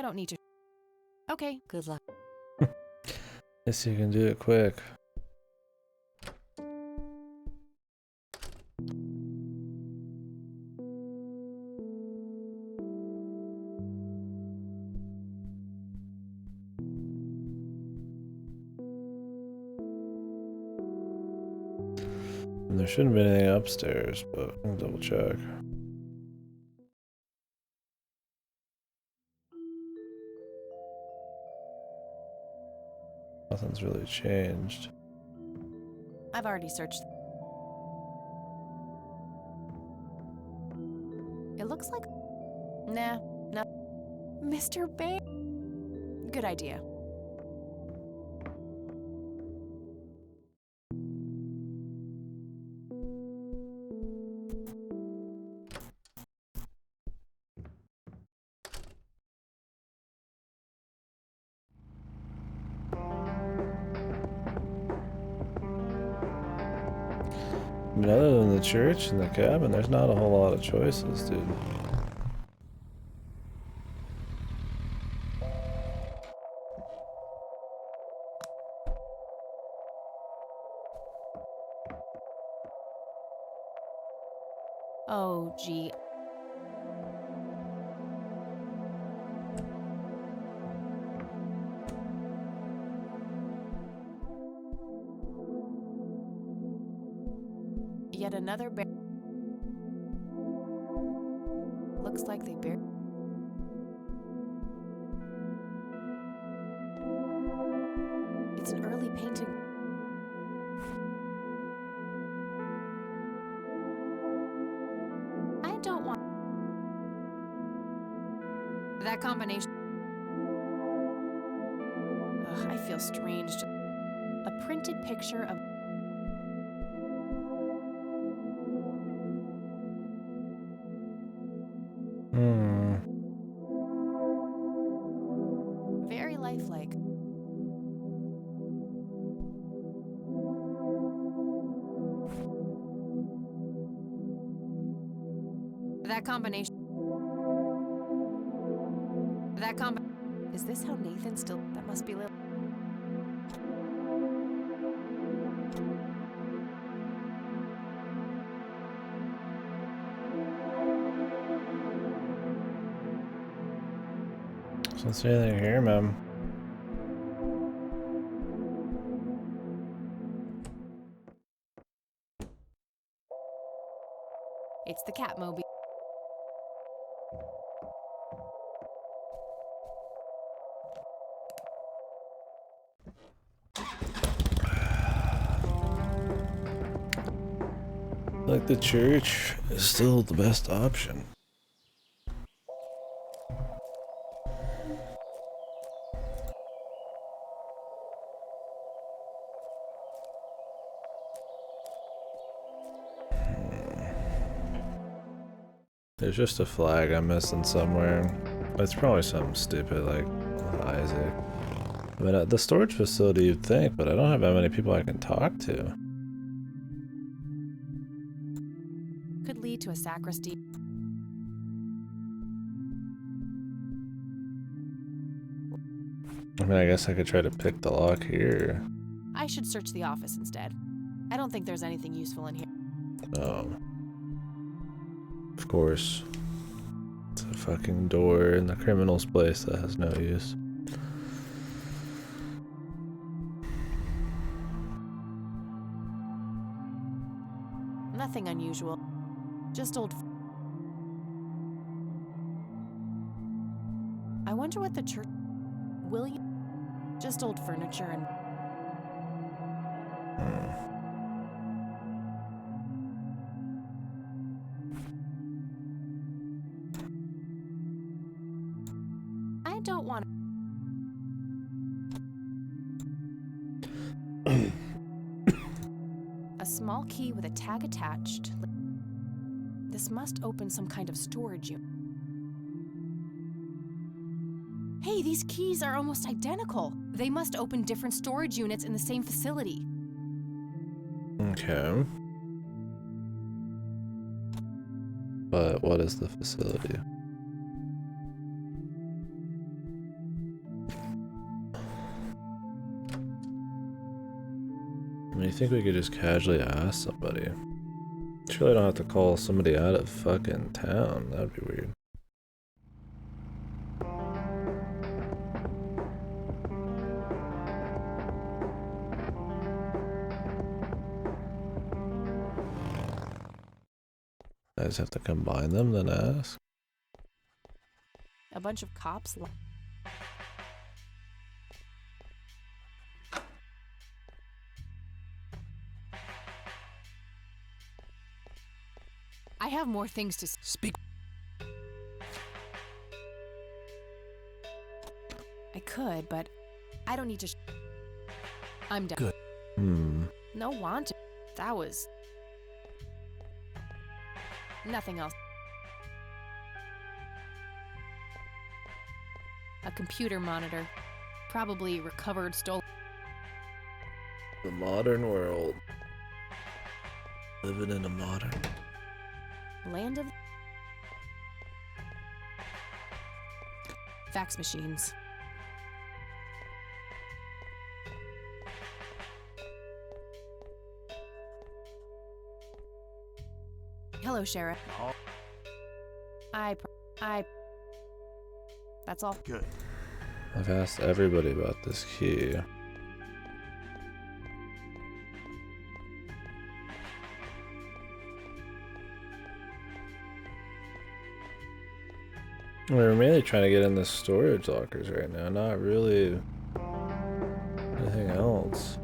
don't need to. Okay. Good luck. Guess you can do it quick. And there shouldn't be anything upstairs, but I'm gonna double check. Nothing's really changed. I've already searched. It looks like... Nah, no. Mr. Bear? Good idea. I mean, other than the church and the cabin, there's not a whole lot of choices, dude. Oh, gee. Yet another bear. Looks like they bear. It's an early painting. I don't want that combination. Ugh, I feel strange. A printed picture of very lifelike. That combination. Is this how Nathan still? That must be Lily. Don't see anything here, ma'am. It's the Catmobile. Like the church is still the best option. There's just a flag I'm missing somewhere. It's probably something stupid like Isaac. I mean, at the storage facility you'd think, but I don't have that many people I can talk to. Could lead to a sacristy. I mean, I guess I could try to pick the lock here. I should search the office instead. I don't think there's anything useful in here. Oh. Of course. It's a fucking door in the criminal's place that has no use. Nothing unusual. Just old. I wonder what the church. William. Just old furniture and. I don't want. A small key with a tag attached. This must open some kind of storage unit. Hey, these keys are almost identical. They must open different storage units in the same facility. Okay. But what is the facility? I mean, you think we could just casually ask somebody? Surely don't have to call somebody out of fucking town. That'd be weird. I just have to combine them, then ask. A bunch of cops. I have more things to speak. I could, but I don't need to. I'm done. Good. No want to. That was nothing else. A computer monitor, probably recovered, stolen. The modern world. Living in a modern. Land of fax machines. Hello, Sheriff. Oh. That's all. Good. I've asked everybody about this key. We're mainly trying to get in the storage lockers right now, not really anything else.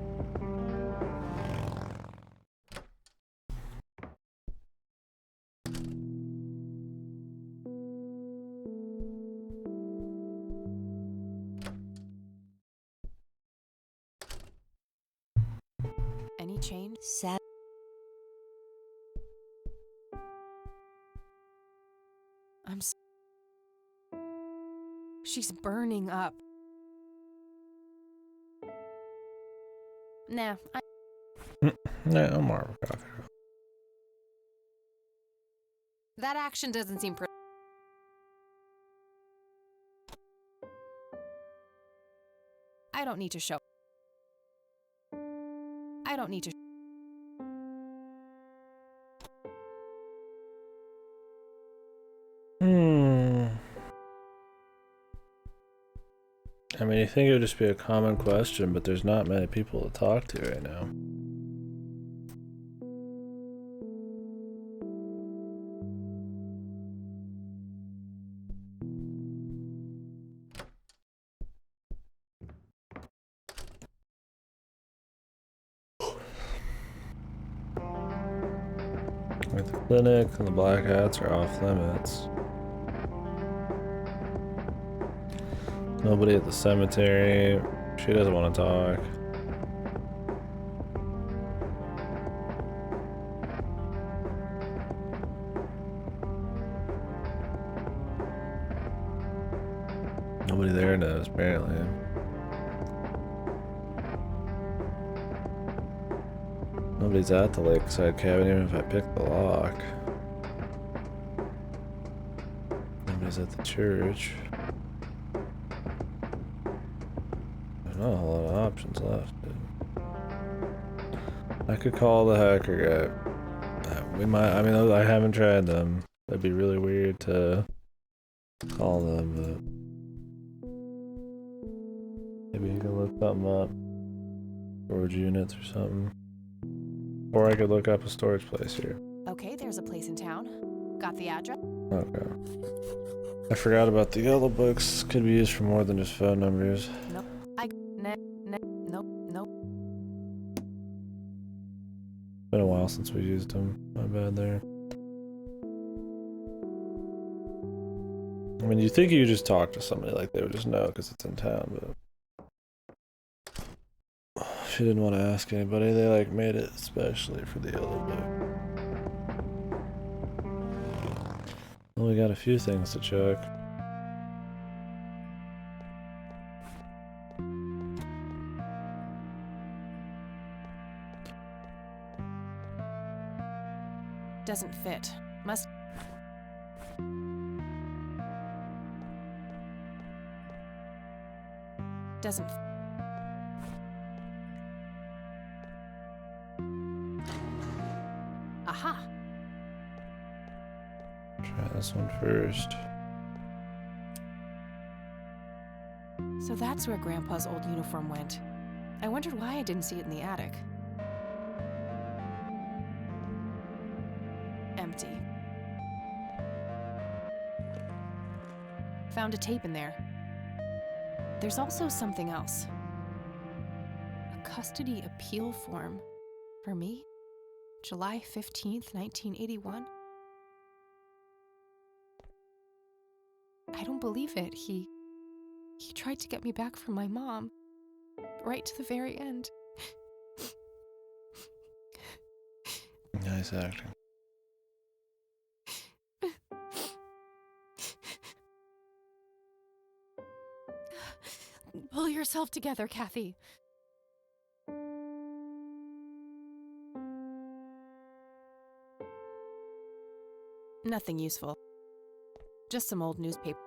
Any change? She's burning up. Nah, No more coffee. that action doesn't seem I don't need to show. I don't need to. I mean, you think it would just be a common question, but there's not many people to talk to right now. Like the clinic and the black hats are off limits. Nobody at the cemetery. She doesn't want to talk. Nobody there knows, apparently. Nobody's at the lakeside cabin, even if I pick the lock. Nobody's at the church. There's not a whole lot of options left, dude. I could call the hacker guy. We might, I mean, I haven't tried them. That'd be really weird to call them, but maybe you can look something up. Storage units or something. Or I could look up a storage place here. Okay, there's a place in town. Got the address? Okay. I forgot about the yellow books. Could be used for more than just phone numbers. Nope. Nope. Been a while since we used them. My bad there. I mean, you think you just talk to somebody like they would just know because it's in town, but she didn't want to ask anybody. They like made it especially for the yellow book. Well, we got a few things to check. Doesn't fit. Must. Doesn't. this one first. So that's where Grandpa's old uniform went. I wondered why I didn't see it in the attic. Empty. Found a tape in there. There's also something else. A custody appeal form. For me? July 15th, 1981? I don't believe it. He tried to get me back from my mom. Right to the very end. Nice acting. Pull yourself together, Kathy. Nothing useful. Just some old newspaper.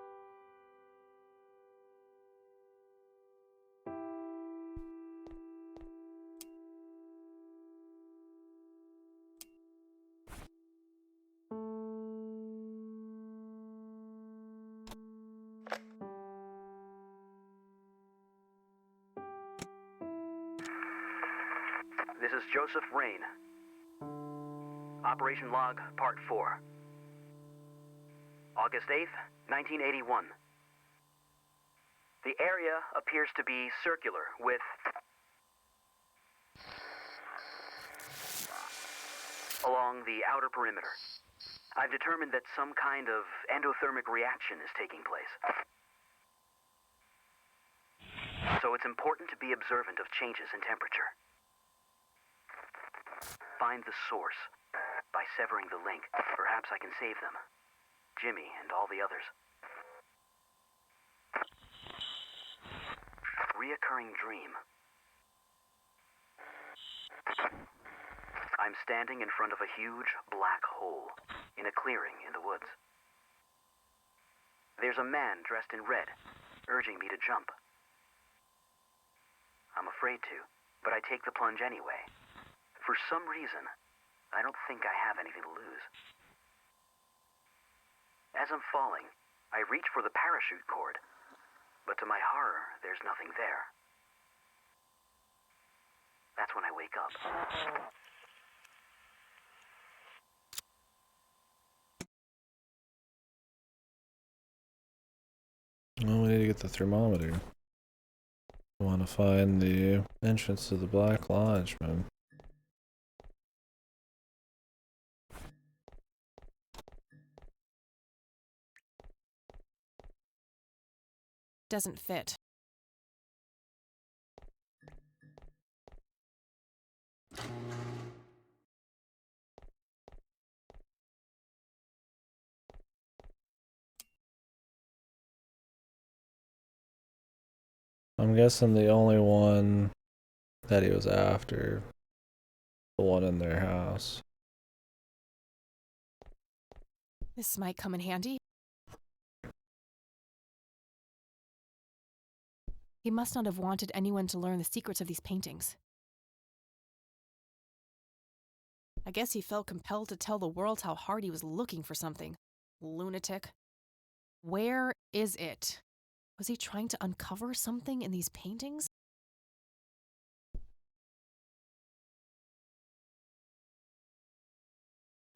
This is Joseph Rain. Operation Log, Part 4. August 8th, 1981. The area appears to be circular with along the outer perimeter. I've determined that some kind of endothermic reaction is taking place. So it's important to be observant of changes in temperature. Find the source. By severing the link, perhaps I can save them. Jimmy and all the others. Reoccurring dream. I'm standing in front of a huge black hole in a clearing in the woods. There's a man dressed in red, urging me to jump. I'm afraid to, but I take the plunge anyway. For some reason, I don't think I have anything to lose. As I'm falling, I reach for the parachute cord, but to my horror, there's nothing there. That's when I wake up. Well, we need to get the thermometer. I want to find the entrance to the Black Lodge, man. Doesn't fit. I'm guessing the only one that he was after, the one in their house. This might come in handy. He must not have wanted anyone to learn the secrets of these paintings. I guess he felt compelled to tell the world how hard he was looking for something. Lunatic. Where is it? Was he trying to uncover something in these paintings?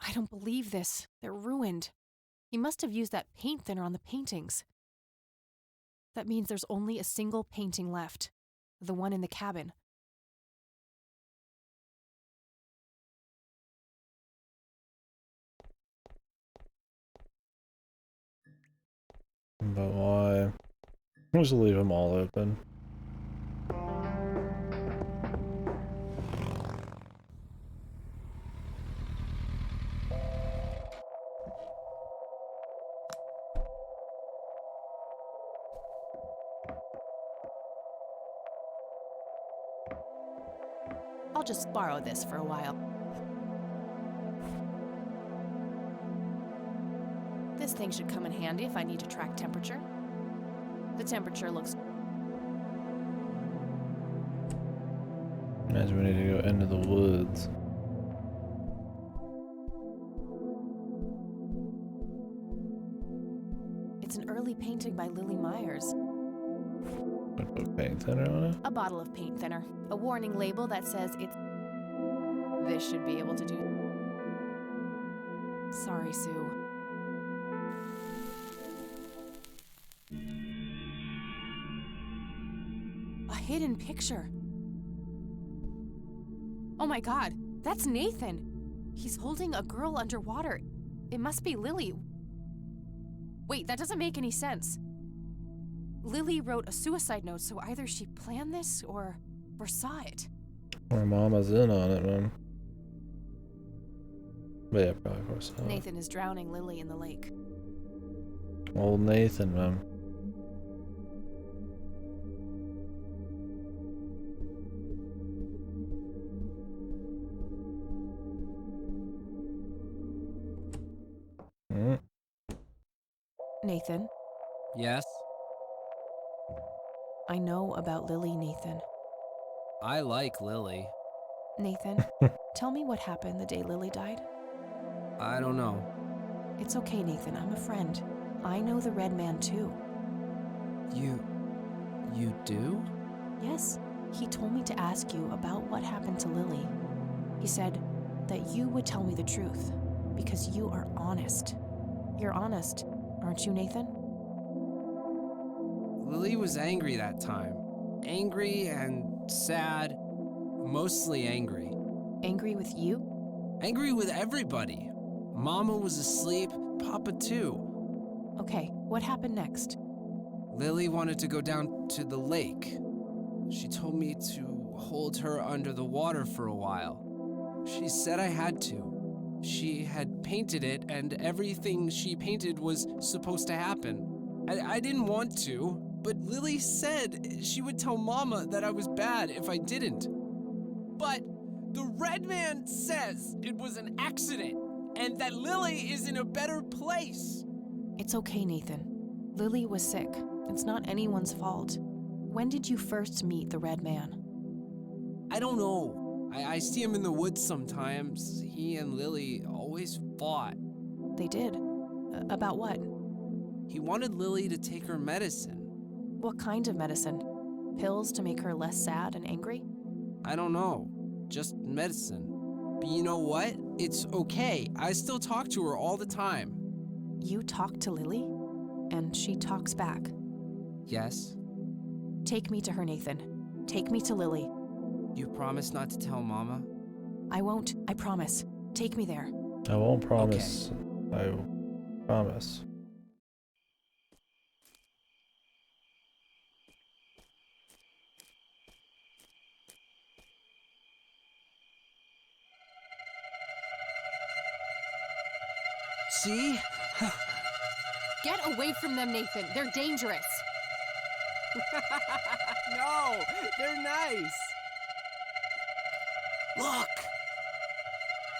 I don't believe this. They're ruined. He must have used that paint thinner on the paintings. That means there's only a single painting left. The one in the cabin. But why? Just leave them all open. I'll just borrow this for a while. This thing should come in handy if I need to track temperature. The temperature looks... Imagine we need to go into the woods. something by Lily Myers. Put paint thinner on it? A bottle of paint thinner. A warning label that says it's... This should be able to do... Sorry, Sue. A hidden picture. Oh my god, that's Nathan! He's holding a girl underwater. It must be Lily. Wait, that doesn't make any sense. Lily wrote a suicide note, so either she planned this or saw it. Or Mama's in on it, man. But yeah, probably foresaw it. Nathan is drowning Lily in the lake. Old Nathan, man. Nathan, Yes? I know about Lily, Nathan. I like Lily. Nathan, tell me what happened the day Lily died. I don't know. It's okay, Nathan. I'm a friend. I know the Red Man, too. You do? Yes. He told me to ask you about what happened to Lily. He said that you would tell me the truth, because you are honest. You're honest, aren't you, Nathan? Lily was angry that time. Angry and sad. Mostly angry. Angry with you? Angry with everybody. Mama was asleep, Papa too. Okay, what happened next? Lily wanted to go down to the lake. She told me to hold her under the water for a while. She said I had to. She had painted it, and everything she painted was supposed to happen. I didn't want to, but Lily said she would tell Mama that I was bad if I didn't. But the Red Man says it was an accident, and that Lily is in a better place. It's okay, Nathan. Lily was sick. It's not anyone's fault. When did you first meet the Red Man? I don't know. I see him in the woods sometimes. He and Lily always fought. They did? About what? He wanted Lily to take her medicine. What kind of medicine? Pills to make her less sad and angry? I don't know. Just medicine. But you know what? It's okay. I still talk to her all the time. You talk to Lily? And she talks back? Yes? Take me to her, Nathan. Take me to Lily. You promise not to tell Mama? I won't. I promise. Take me there. I won't promise. Okay. I promise. See? Get away from them, Nathan. They're dangerous. No, they're nice. Look!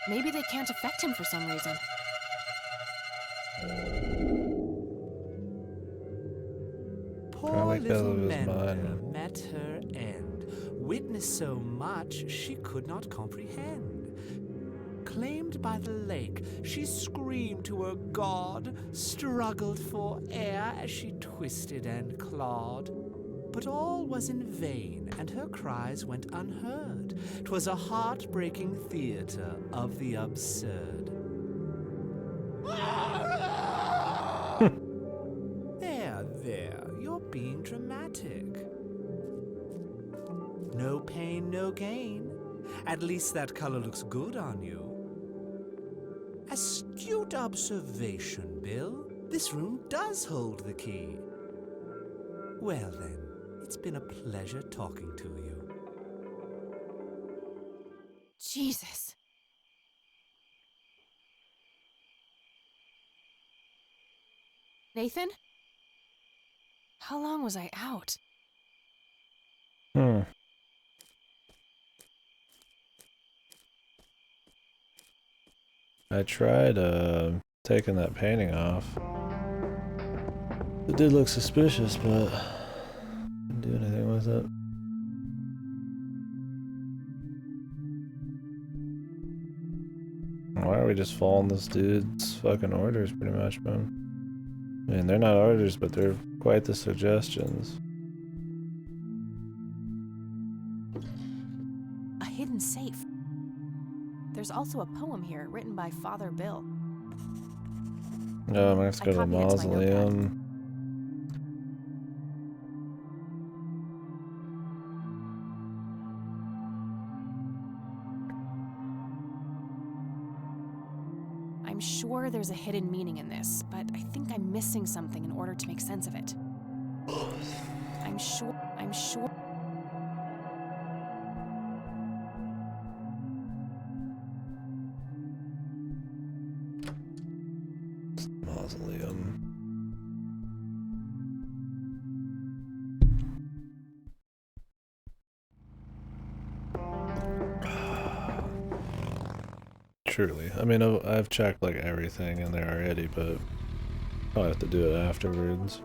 Maybe they can't affect him for some reason. Poor little Mender met her end, witnessed so much she could not comprehend. Claimed by the lake, she screamed to her god, struggled for air as she twisted and clawed. But all was in vain, and her cries went unheard. 'Twas a heartbreaking theater of the absurd. There, you're being dramatic. No pain, no gain. At least that color looks good on you. Astute observation, Bill. This room does hold the key. Well then, it's been a pleasure talking to you. Jesus. Nathan? How long was I out? I tried taking that painting off. It did look suspicious, but didn't do anything with it. Why are we just following this dude's fucking orders pretty much, man? I mean, they're not orders, but they're quite the suggestions. A hidden safe. There's also a poem here written by Father Bill. No, I'm gonna have to go to the mausoleum. I'm sure there's a hidden meaning in this, but I think I'm missing something in order to make sense of it. I'm sure. Mausoleum. Truly. I mean, I've checked like everything in there already, but I'll have to do it afterwards.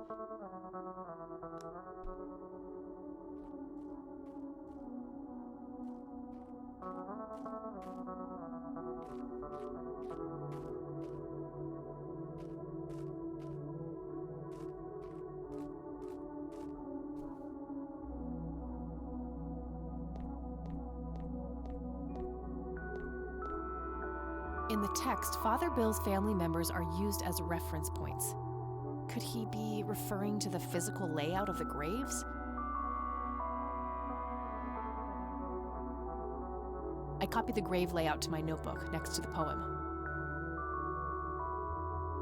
In the text, Father Bill's family members are used as reference points. Could he be referring to the physical layout of the graves? I copied the grave layout to my notebook next to the poem.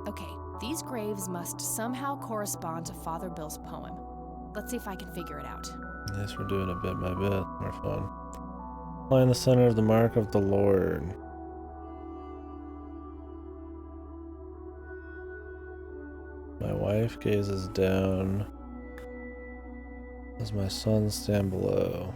Okay, these graves must somehow correspond to Father Bill's poem. Let's see if I can figure it out. Yes, we're doing it bit by bit. More fun. Find the center of the mark of the Lord. My wife gazes down as my sons stand below.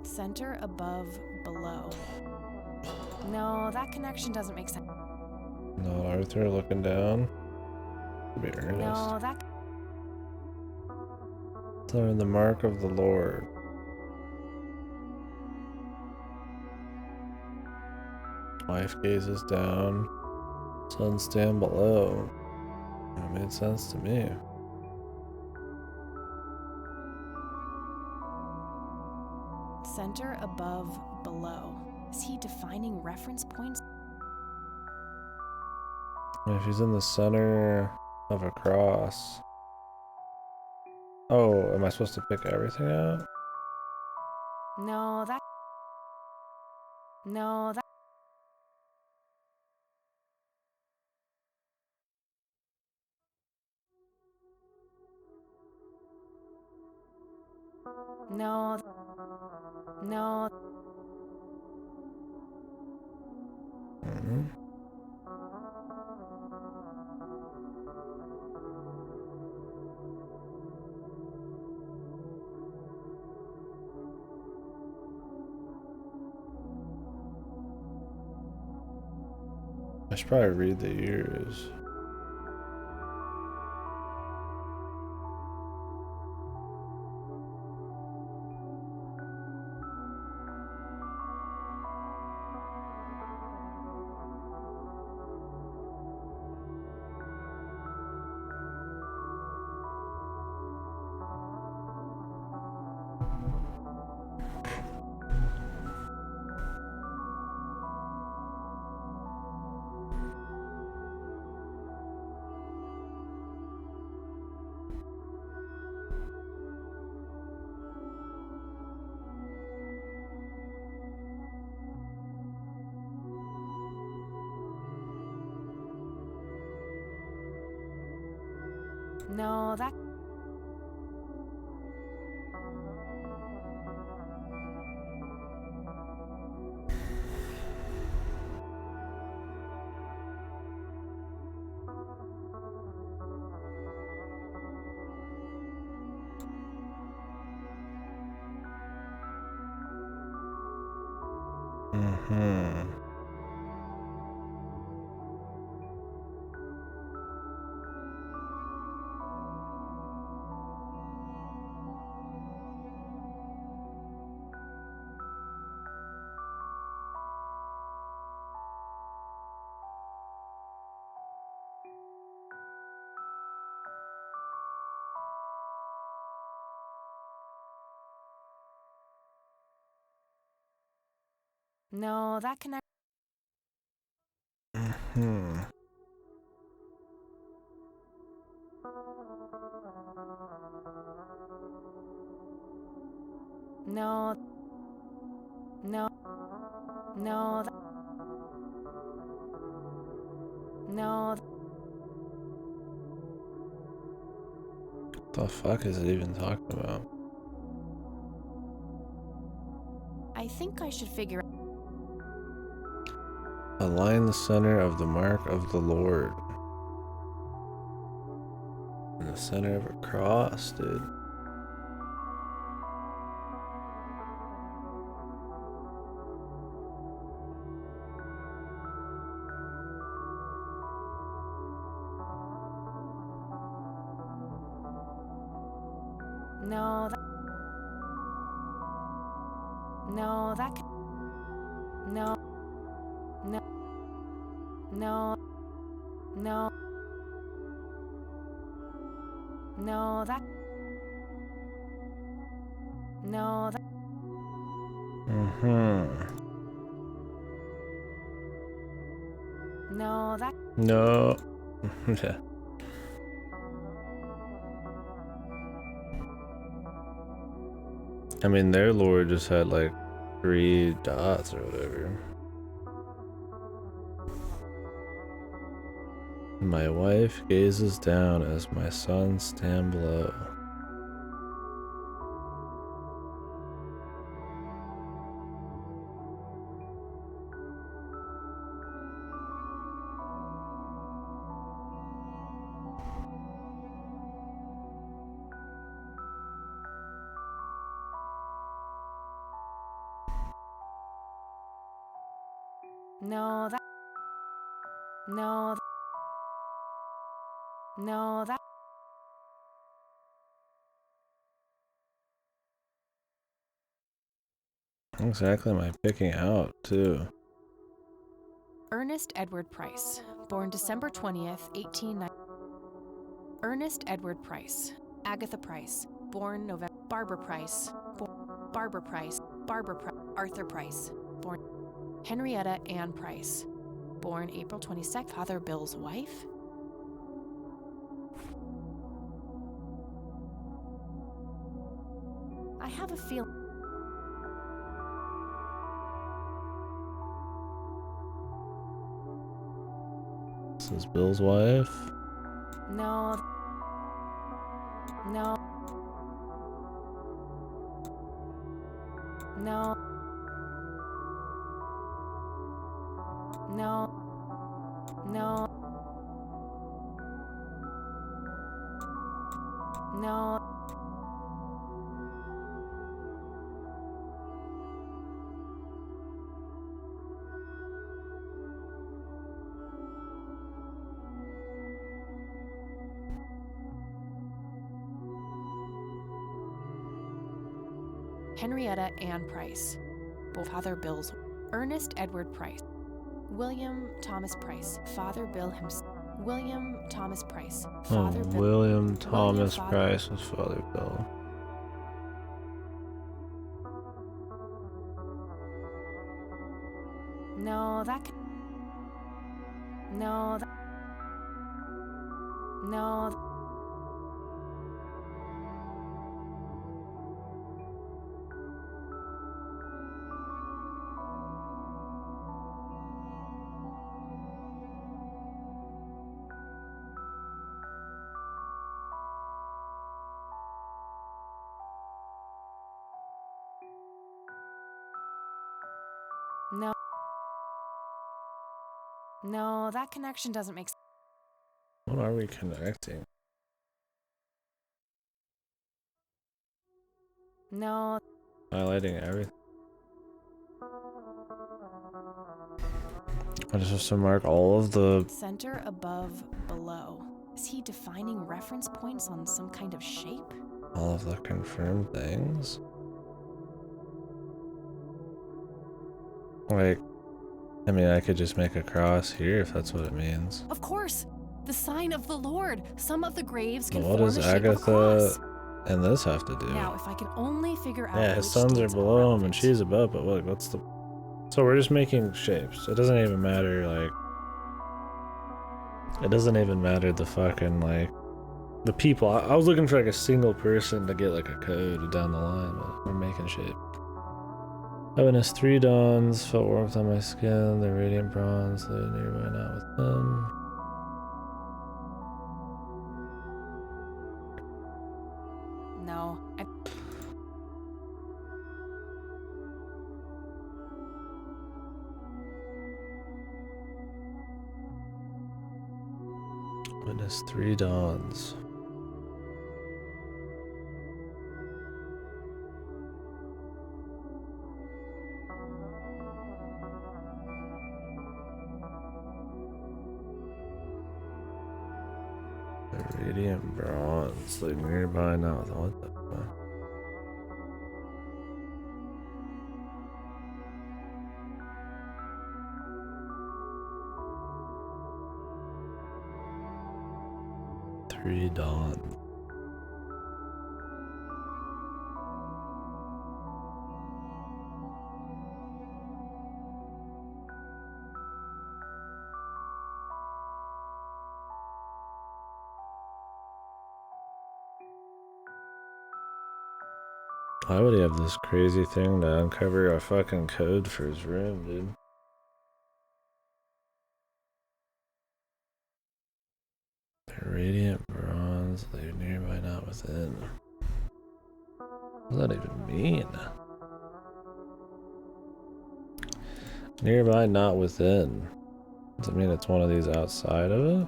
Center, above, below. No, that connection doesn't make sense. Not Arthur looking down. Could be Ernest. No, that... Center of the mark of the Lord. Wife gazes down. Sons stand below. That made sense to me. Center, above, below. Is he defining reference points? If he's in the center of a cross. Oh, am I supposed to pick everything out? No, that... No, that... No... No... Mm-hmm. I should probably read the ears. No, that... Mm-hmm. No, that connect. No. No. No. No. What the fuck is it even talking about? I think I should figure. Align the center of the mark of the Lord. In the center of a cross, dude. No. No, that. No. No. No. No. No, that. No, that. No, that. No. Yeah. I mean, their Lord just had like 3 dots or whatever. My wife gazes down as my sons stand below. No, that. No. No, that. Exactly, am I picking out too? Ernest Edward Price, born December 20th, 1890. Ernest Edward Price. Agatha Price, born November. Barbara Price, born Barbara Price. Barbara Price. Arthur Price, born Henrietta Ann Price, born April 22nd. Father Bill's wife. I have a feeling. This is Bill's wife. No. No. No. No. No. No. Henrietta Ann Price, Father Bill's. Ernest Edward Price. William Thomas Price, Father Bill himself. William Thomas Price, Father Bill. William Thomas Price was Father Bill. No, that. No, that. No. No. No, that connection doesn't make sense. What are we connecting? No. Highlighting everything. I just have to mark all of the Center, above, below. Is he defining reference points on some kind of shape? all of the confirmed things. Like, I mean, I could just make a cross here if that's what it means. Of course! The sign of the Lord! Some of the graves can But what form does the shape of a cross. Agatha and this have to do? Now, if I can only figure out Yeah, his which sons are dates below him and relevant. she's above, but what's the... So we're just making shapes. It doesn't even matter, like... It doesn't even matter the fucking, like... The people. I was looking for, like, a single person to get, like, a code down the line, but we're making shapes. Heaven has 3 dawns, felt warmth on my skin, the radiant bronze, lay nearby, not with them. No, Witness 3 dawns. The radiant bronze, like nearby now. What the fuck? Three dawns. Why would he have this crazy thing to uncover a fucking code for his room, dude? The radiant bronze, lay nearby, not within. What does that even mean? Nearby, not within. Does it mean it's one of these outside of it?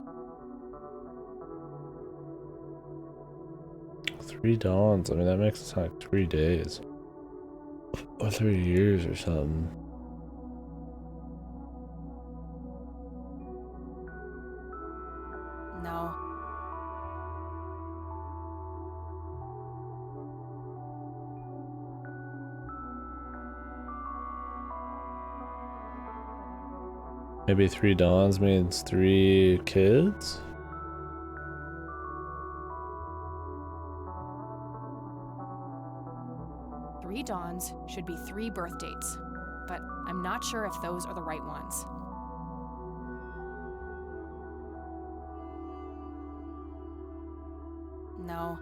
3 dawns. I mean, that makes it sound like 3 days. Or 3 years or something. no. Maybe 3 dawns means 3 kids? Three dawns should be 3 birth dates, but I'm not sure if those are the right ones. No.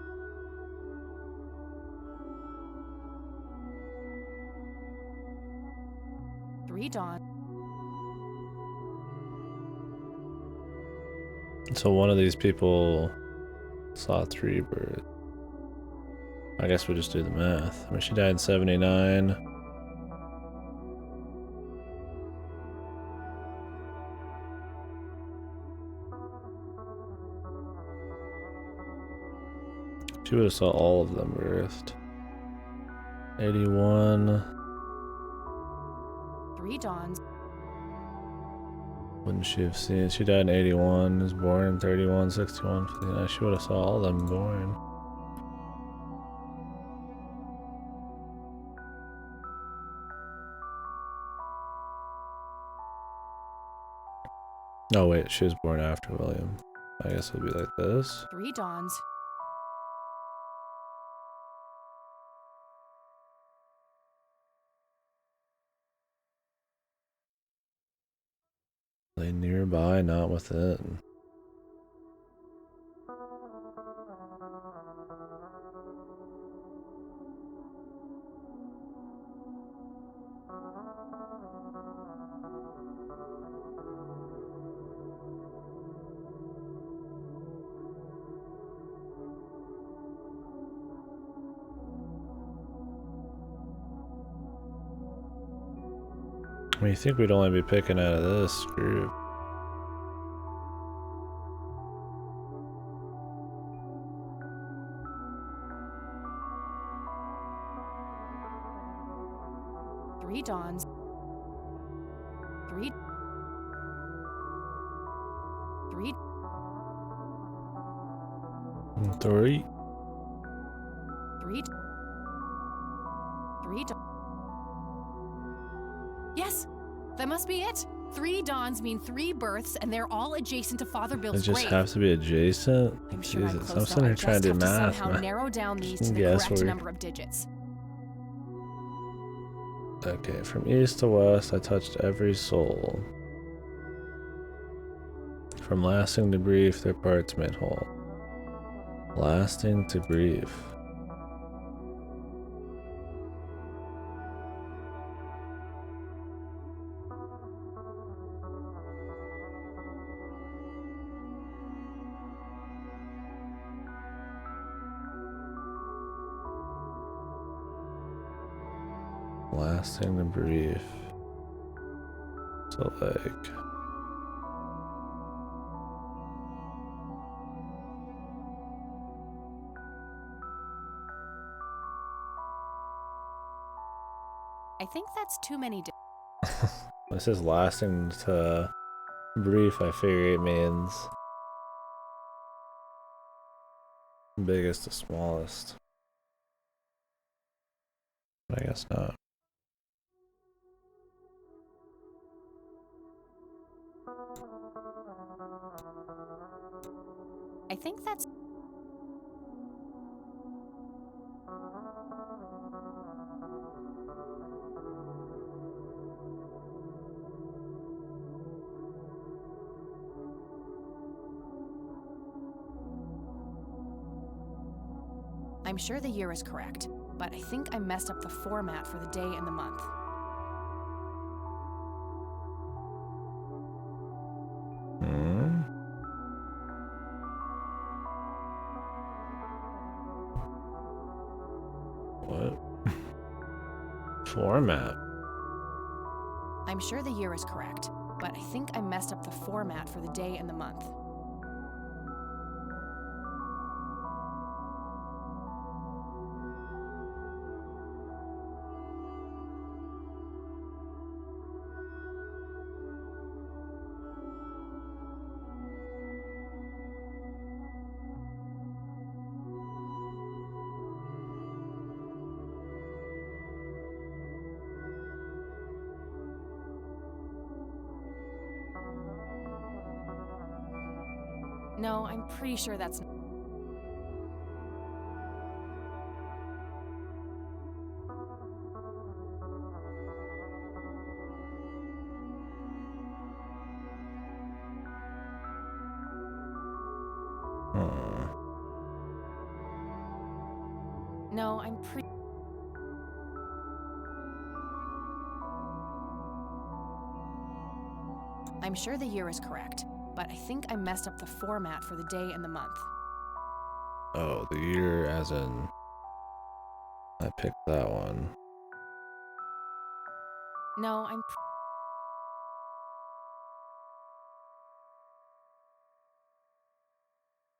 Three dawns. So one of these people saw 3 births. I guess we'll just do the math. I mean, she died in 79. She would have saw all of them birthed. 81. 3 dawns. Wouldn't she have seen? She died in 81, was born in 31, 61, 59. She would have saw all of them born. Oh wait, she was born after William. I guess it would be like this. 3 dawns. Lay nearby, not within. I mean, you think we'd only be picking out of this group. Three dawns. 3. 3. 3. 3. 3. Yes, that must be it. 3 dawns mean 3 births, and they're all adjacent to Father It Bill's just grave. has to be adjacent. I'm sure I'm Jesus, I'm close, sitting though. here I trying just to do have to math, somehow man. narrow down these to the Guess correct we're- number of digits. Okay, from east to west, I touched every soul. From lasting to brief, their parts made whole. Lasting to brief. Lasting to brief. So like... I think that's too many. This is lasting to brief, I figure it means biggest to smallest. But I guess not. I think that's. I'm sure the year is correct, but I think I messed up the format for the day and the month. What? Format? I'm sure the year is correct, but I think I messed up the format for the day and the month. No, I'm pretty sure that's. No, I'm pretty. I'm sure the year is correct, but I think I messed up the format for the day and the month. Oh, the year as in... I picked that one. No, I'm.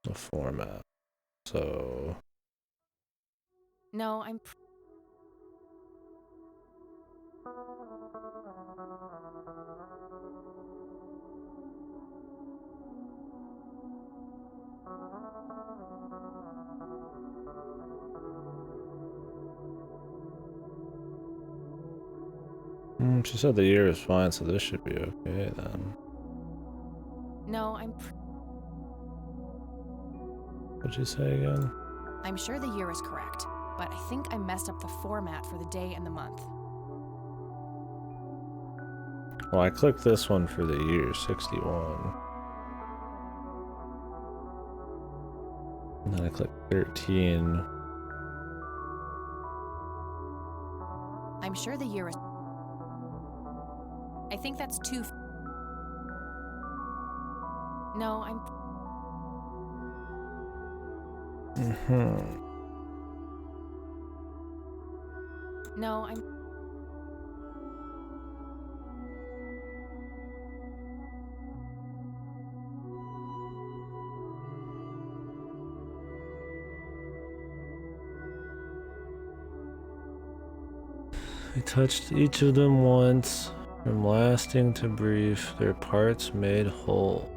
The format. So... No, I'm. She said the year is fine, so this should be okay then. No, I'm. What'd you say again? I'm sure the year is correct, but I think I messed up the format for the day and the month. Well, I clicked this one for the year, 61. And then I clicked 13. I'm sure the year is. I think that's too. No, I'm. No, I'm. I touched each of them once. From lasting to brief, their parts made whole.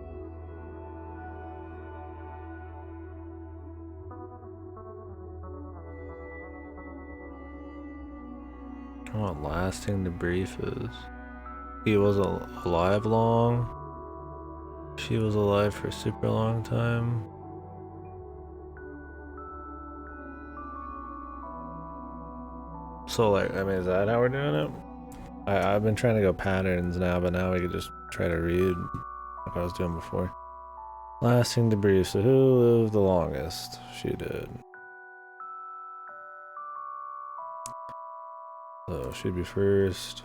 What lasting to brief is. He was alive long. She was alive for a super long time. So like, I mean, is that how we're doing it? I've been trying to go patterns now, but now we could just try to read like I was doing before. Lasting debris. So who lived the longest? She did. So she'd be first.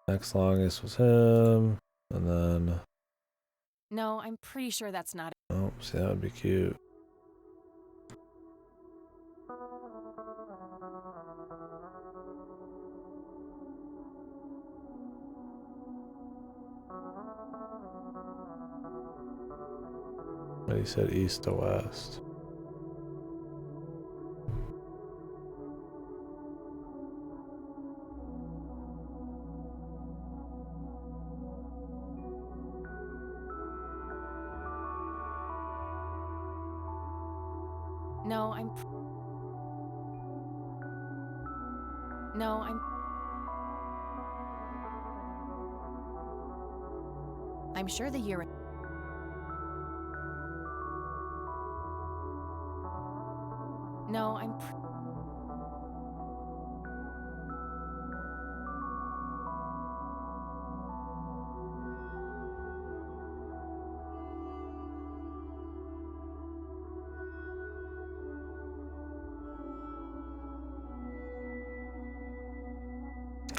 Next longest was him. And then... No, I'm pretty sure that's not it. Oh, see, that would be cute. But he said east to west. No, I'm sure the year. No, I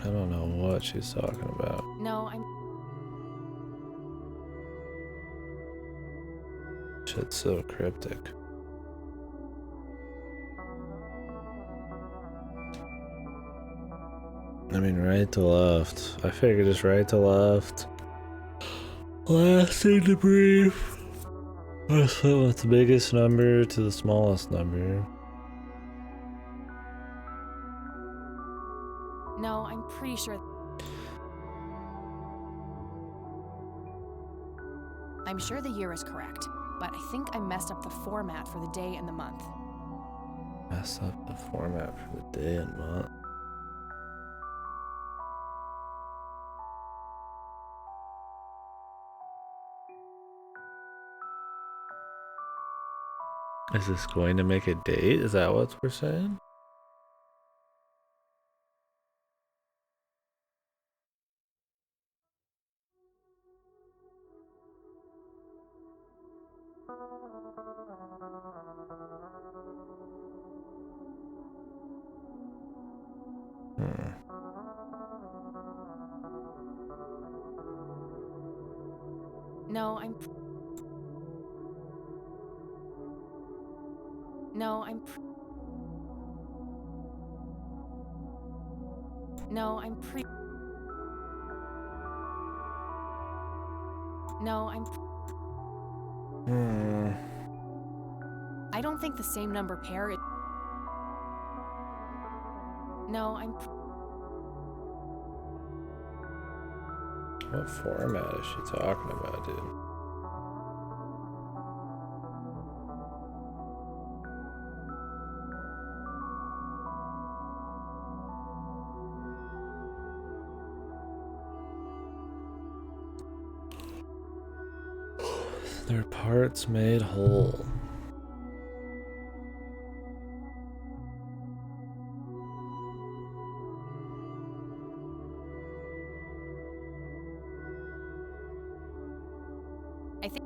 don't know what she's talking about. No, Shit's so cryptic. I mean, right to left. I figured just right to left. Lasting debris. What's the biggest number to the smallest number? No, I'm pretty sure. I'm sure the year is correct, but I think I messed up the format for the day and the month. Mess up the format for the day and month. Is this going to make a date? Is that what we're saying? No, No, I'm pre. No, I don't think the same number pair is. No, What format is she talking about, dude? Their parts made whole. I think.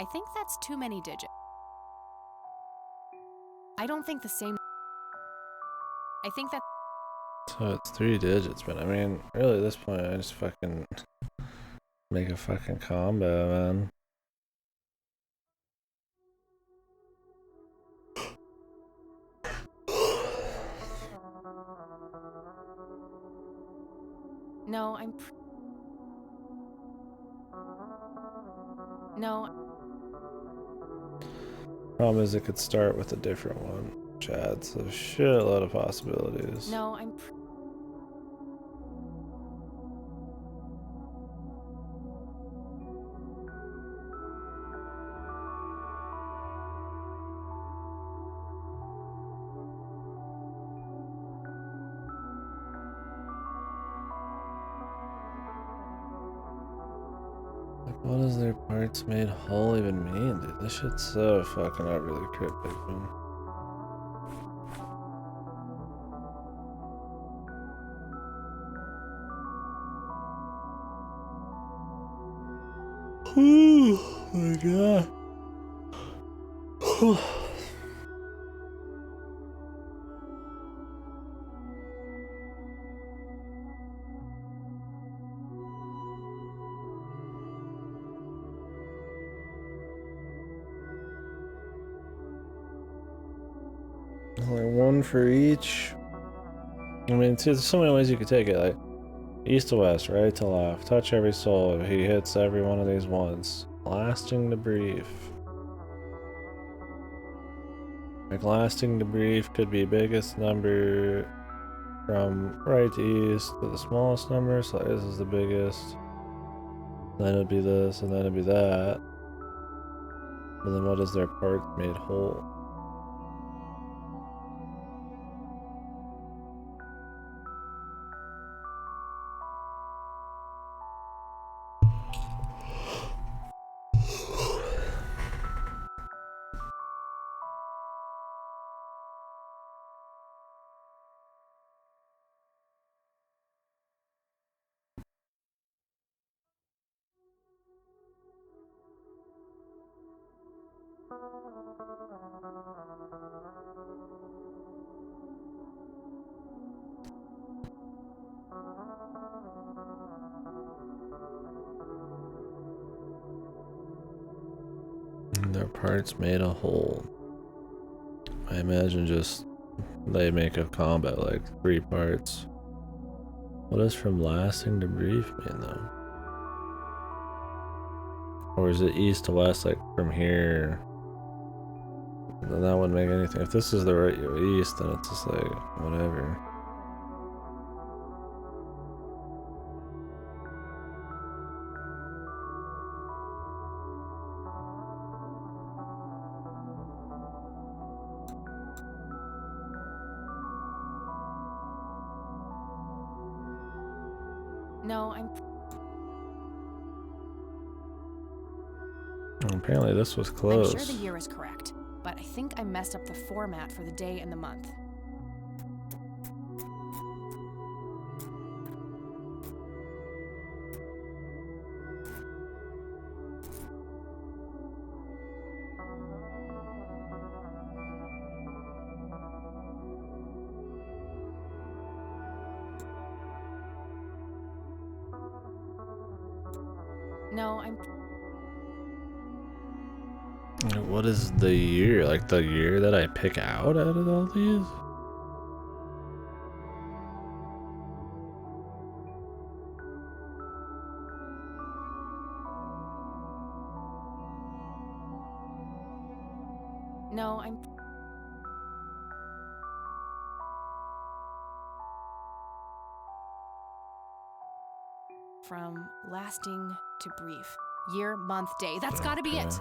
I think that's too many digits. I don't think the same. I think that. So it's 3 digits, but I mean, really at this point, I just fucking make a fucking combo, man. No, No. Problem is, it could start with a different one, which adds a shitload of possibilities. No, I'm. Like, what does their parts made whole even mean, dude? This shit's so fucking overly cryptic, man. Oh my god. Like one for each. I mean, see, there's so many ways you could take it. Like east to west, right to left. Touch every soul. If he hits every one of these once. Lasting the brief. Like lasting the brief could be biggest number from right to east to the smallest number. So this is the biggest. Then it'd be this, and then it'd be that. But then what is their part made whole? And their parts made a whole. I imagine just they make a combat like 3 parts. What does from lasting to brief mean though? Or is it east to west, like from here? Then that wouldn't make anything. If this is the right east, then it's just like whatever. No, I'm. Apparently this was close. I'm sure the year is correct, but I think I messed up the format for the day and the month. No, I'm. What is the year? Like the year that I pick out of all these? No, I'm. From lasting to brief. Year, month, day. That's gotta be it.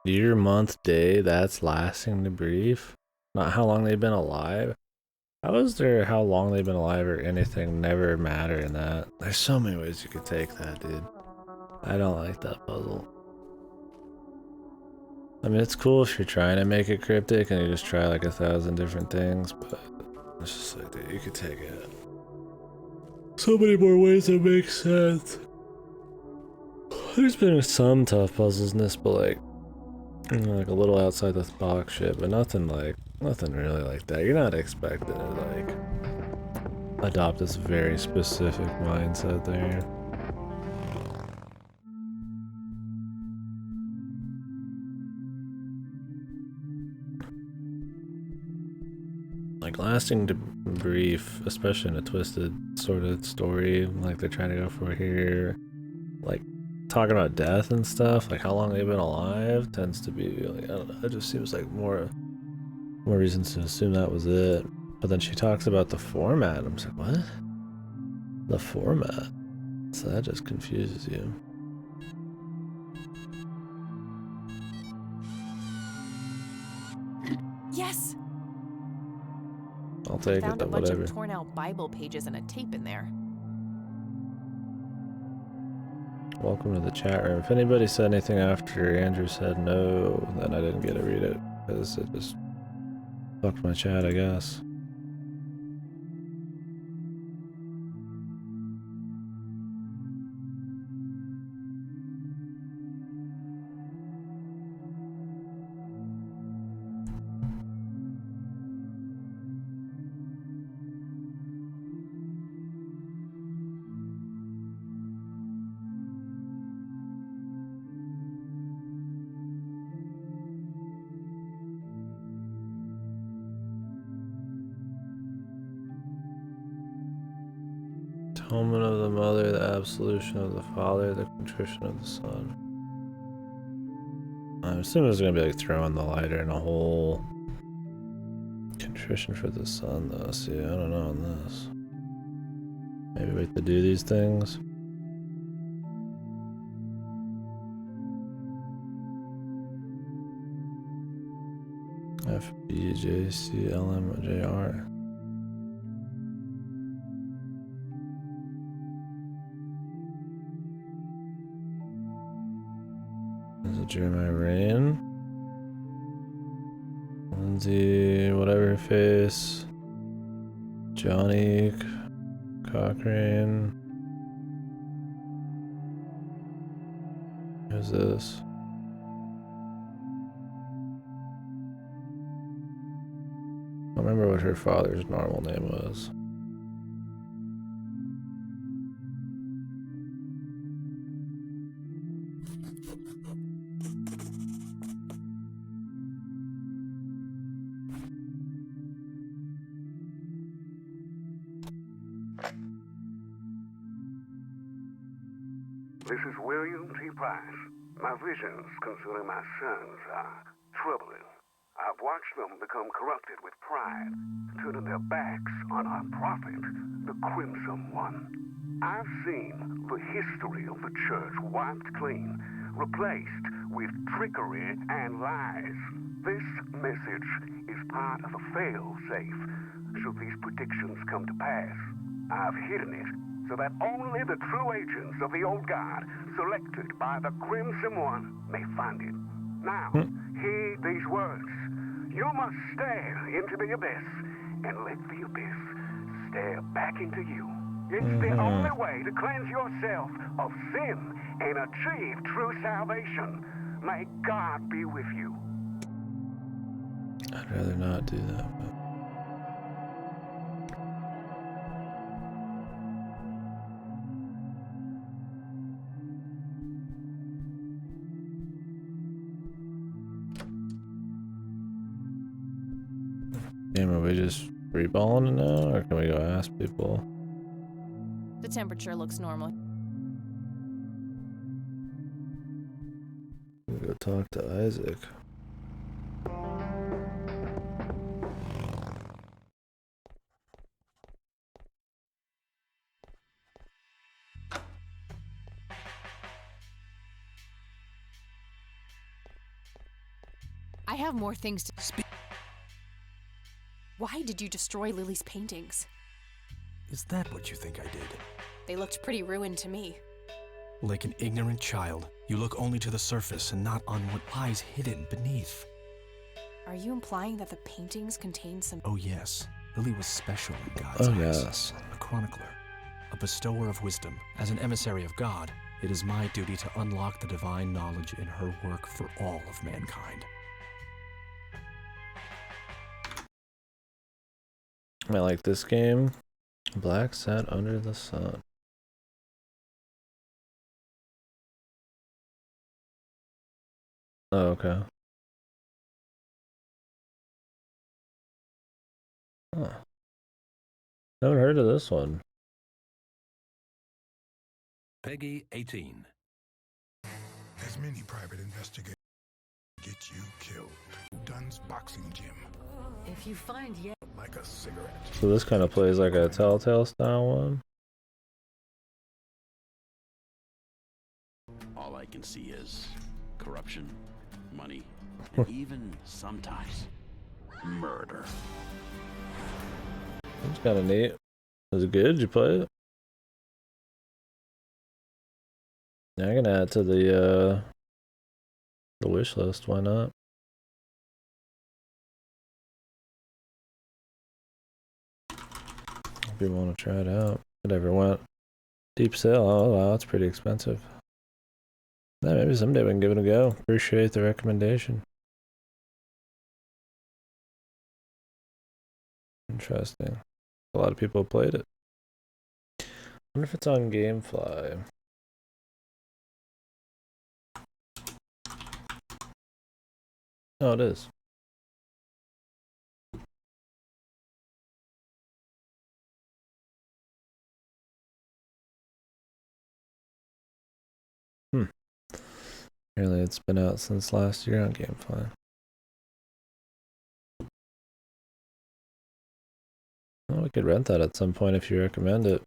Year, month, day, that's lasting the brief? Not how long they've been alive? How is there how long they've been alive or anything never matter in that? There's so many ways you could take that, dude. I don't like that puzzle. I mean, it's cool if you're trying to make it cryptic and you just try like 1,000 different things, but it's just like, dude, you could take it. So many more ways that make sense. There's been some tough puzzles in this, but like a little outside the box shit, but nothing really like that. You're not expecting to like adopt this very specific mindset there. Like lasting to brief, especially in a twisted sort of story like they're trying to go for here. Like talking about death and stuff, like how long they've been alive, tends to be like, I don't know, it just seems like more reasons to assume that was it. But then she talks about the format. I'm just like, what? The format? So that just confuses you. Yes. I'll take it, Found a but bunch whatever. of torn out Bible pages and a tape in there. Welcome to the chat room. If anybody said anything after Andrew said no, then I didn't get to read it, because it just fucked my chat, I guess. Atonement of the Mother, the absolution of the Father, the contrition of the Son. I'm assuming it's gonna be like throwing the lighter in a hole. Contrition for the Son, though. See, I don't know on this. Maybe wait to do these things. F B J C L M J R. Is it Jeremiah Rain? Lindsay, whatever face. Johnny Cochrane. Who's this? I don't remember what her father's normal name was. This is William T. Price. My visions concerning my sons are troubling. I've watched them become corrupted with pride, turning their backs on our prophet, the Crimson One. I've seen the history of the church wiped clean, replaced with trickery and lies. This message is part of a fail-safe, should these predictions come to pass. I've hidden it so that only the true agents of the old God, selected by the Crimson One, may find it. Now, heed these words. You must stare into the abyss, and let the abyss stare back into you. It's the only way to cleanse yourself of sin and achieve true salvation. May God be with you. I'd rather not do that, but... Damn, are we just freeballing it now, or can we go ask people? The temperature looks normal. We'll go talk to Isaac. I have more things to speak. Why did you destroy Lily's paintings? Is that what you think I did? They looked pretty ruined to me. Like an ignorant child, you look only to the surface and not on what lies hidden beneath. Are you implying that the paintings contain some... Oh yes, Lily was special in God's eyes. Yes. A chronicler, a bestower of wisdom. As an emissary of God, it is my duty to unlock the divine knowledge in her work for all of mankind. I like this game. Black sat under the sun. Oh, okay. Huh. Never heard of this one. Peggy 18. many private investigators get you killed. Dunn's boxing gym. If you find yet Like a cigarette. So this kind of plays like a Telltale style one. All I can see is corruption, money, and even sometimes murder. It's kind of neat. Was it good? Did you play it? Yeah, I can add it to the wish list. Why not? If you want to try it out. It ever went deep sale. Oh wow, that's pretty expensive. Yeah, maybe someday we can give it a go. Appreciate the recommendation. Interesting. A lot of people have played it. Wonder if it's on GameFly. Oh, it is. Apparently it's been out since last year on GameFly. Well, we could rent that at some point if you recommend it.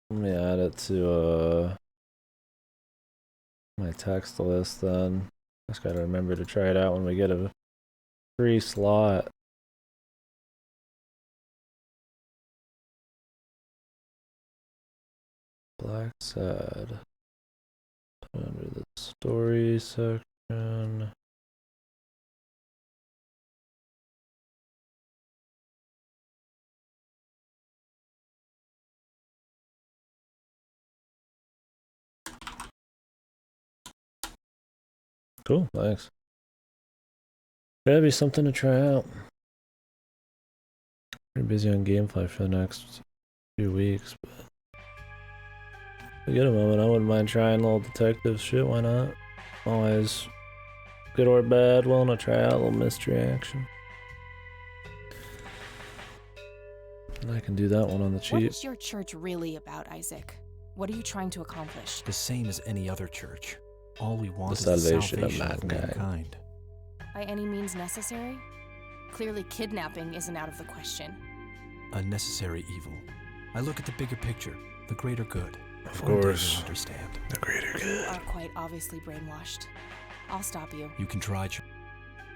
Let me add it to my text list then. Just gotta remember to try it out when we get a free slot. Black Sad. Put it under the story section. Cool, thanks. Gotta be something to try out. Pretty busy on GameFly for the next few weeks, but if we get a moment, I wouldn't mind trying a little detective shit, why not? Always good or bad, willing to try out a little mystery action. And I can do that one on the cheap. What is your church really about, Isaac? What are you trying to accomplish? The same as any other church. All we want The is salvation the of salvation of mankind. By any means necessary? Clearly kidnapping isn't out of the question. A necessary evil. I look at the bigger picture, the greater good. Of One day course. you'll understand. The greater You good. are quite obviously brainwashed. I'll stop you. You can try.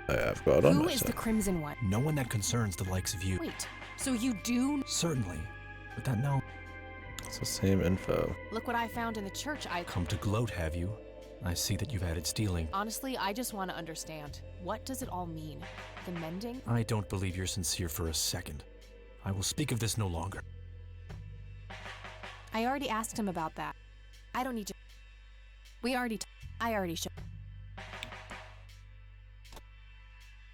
I've got on Who myself. is the Crimson One? No one that concerns the likes of you. Wait, so you do? Certainly. But that no. It's the same info. Look what I found in the church. Come to gloat, have you? I see that you've added stealing. Honestly, I just want to understand. What does it all mean? The mending? I don't believe you're sincere for a second. I will speak of this no longer. I already asked him about that. I don't need to. I already showed.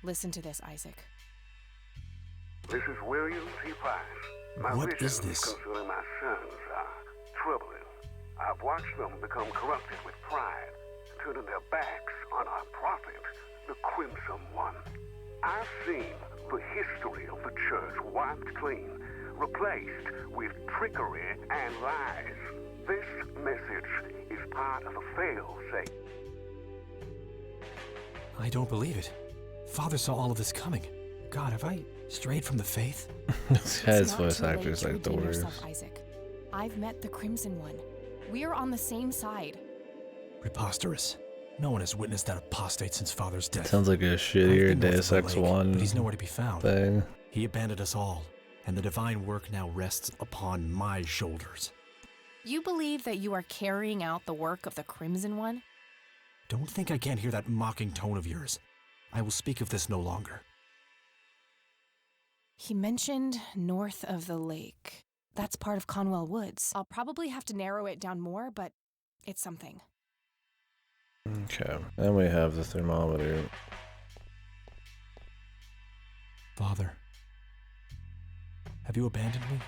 Listen to this, Isaac. This is William T. Price. My What visions is this? concerning my sons are troubling. I've watched them become corrupted with pride, turning their backs on our prophet, the Crimson One. I've seen the history of the church wiped clean, replaced with trickery and lies. This message is part of a fail-safe. I don't believe it. Father saw all of this coming. God, have I strayed from the faith? This guy's It's not voice too late actor's to like the redeem worst. yourself, Isaac. I've met the Crimson One. We're on the same side. Preposterous. No one has witnessed that apostate since Father's death. Sounds like a shittier I've been north Deus of the Ex lake, 1 but he's nowhere to be found. thing. He abandoned us all, and the divine work now rests upon my shoulders. You believe that you are carrying out the work of the Crimson One? Don't think I can't hear that mocking tone of yours. I will speak of this no longer. He mentioned north of the lake. That's part of Conwell Woods. I'll probably have to narrow it down more, but it's something. Okay, and we have the thermometer. Father, have you abandoned me?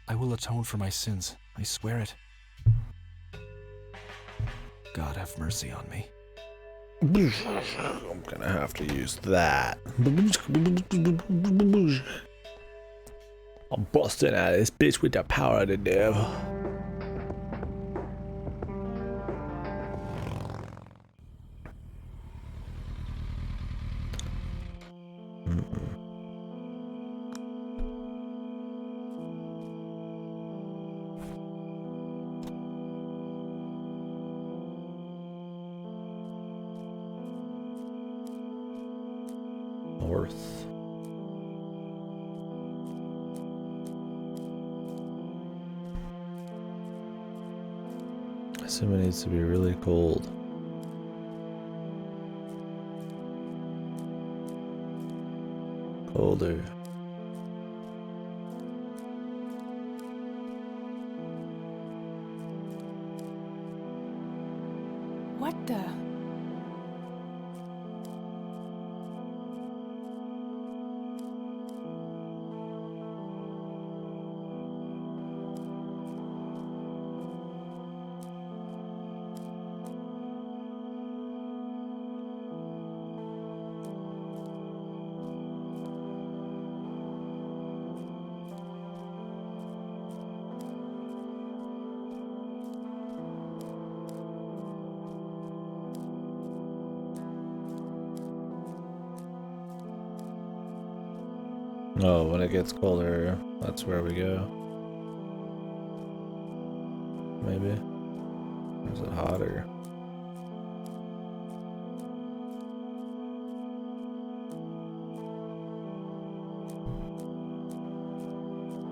I will atone for my sins. I swear it. God have mercy on me. I'm gonna have to use that. I'm busting out of this bitch with the power of the devil. North. I assume it needs to be really cold. Colder. What the? Oh, when it gets colder, that's where we go. Maybe. Or is it hotter?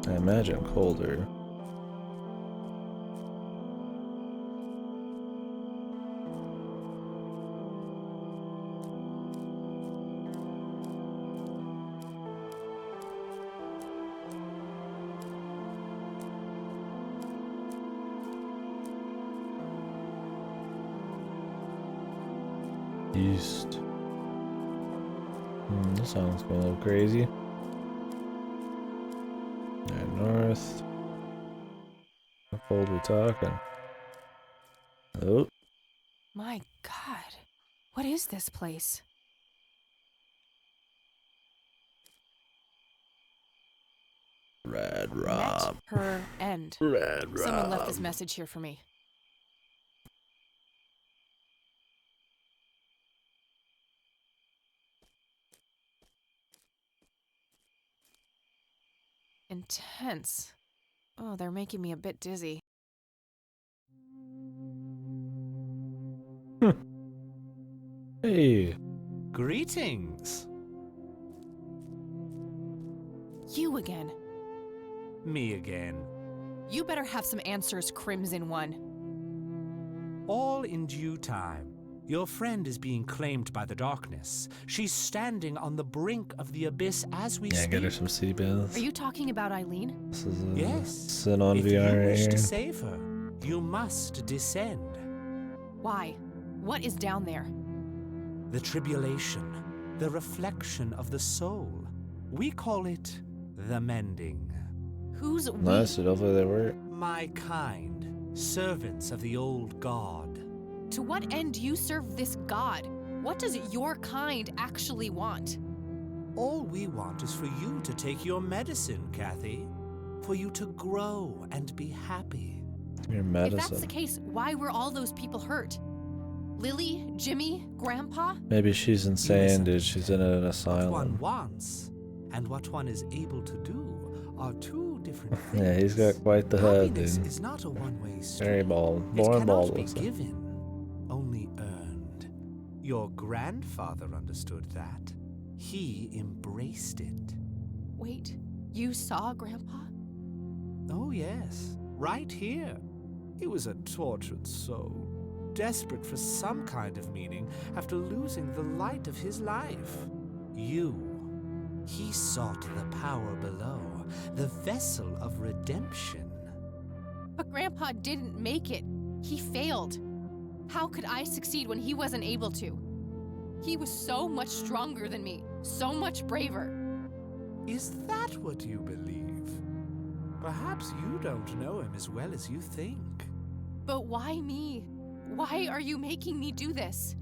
I imagine colder. East. This sounds a little crazy. And north. How cold we talking? Oh. My God. What is this place? Red Rob. Met her end. Red Someone left Rob. this message here for me. Intense. Oh, they're making me a bit dizzy. Hey. Greetings. You again. Me again. You better have some answers, Crimson One. All in due time. Your friend is being claimed by the darkness. She's standing on the brink of the abyss as we speak. Get her some sea baths. Are you talking about Eileen? This is a Yes. Sin on If VR you right wish here. to save her, you must descend. Why? What is down there? The tribulation, the reflection of the soul. We call it the mending. Who's we? Nice, dude. Hopefully they work. My kind, servants of the old god. To what end do you serve this god? What does your kind actually want? All we want is for you to take your medicine, Kathy. For you to grow and be happy. Your If medicine. that's the case, why were all those people hurt? Lily, Jimmy, Grandpa? Maybe she's insane, dude. She's in an What one asylum. wants and what one is able to do are two different things. Yeah, he's got quite the head, Happiness dude. is not a one-way street. Very bald. It Born cannot bald, be looks like. given, only earned. Your grandfather understood that. He embraced it. Wait, you saw Grandpa? Oh yes, right here. He was a tortured soul, desperate for some kind of meaning after losing the light of his life. He sought the power below, the vessel of redemption. But Grandpa didn't make it. He failed. How could I succeed when he wasn't able to? He was so much stronger than me, so much braver. Is that what you believe? Perhaps you don't know him as well as you think. But why me? Why are you making me do this?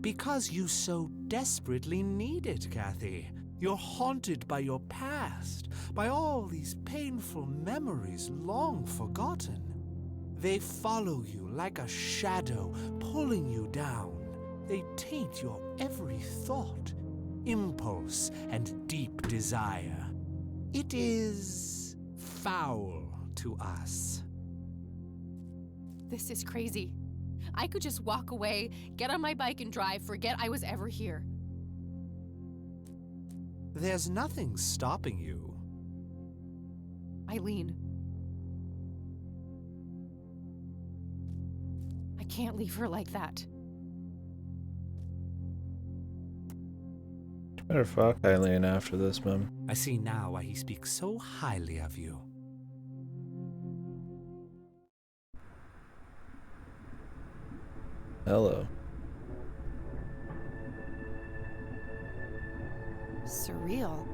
Because you so desperately need it, Kathy. You're haunted by your past, by all these painful memories long forgotten. They follow you like a shadow, pulling you down. They taint your every thought, impulse, and deep desire. It is foul to us. This is crazy. I could just walk away, get on my bike and drive, forget I was ever here. There's nothing stopping you. Eileen. I can't leave her like that. Better fuck Eileen after this, man. I see now why he speaks so highly of you. Hello. Surreal.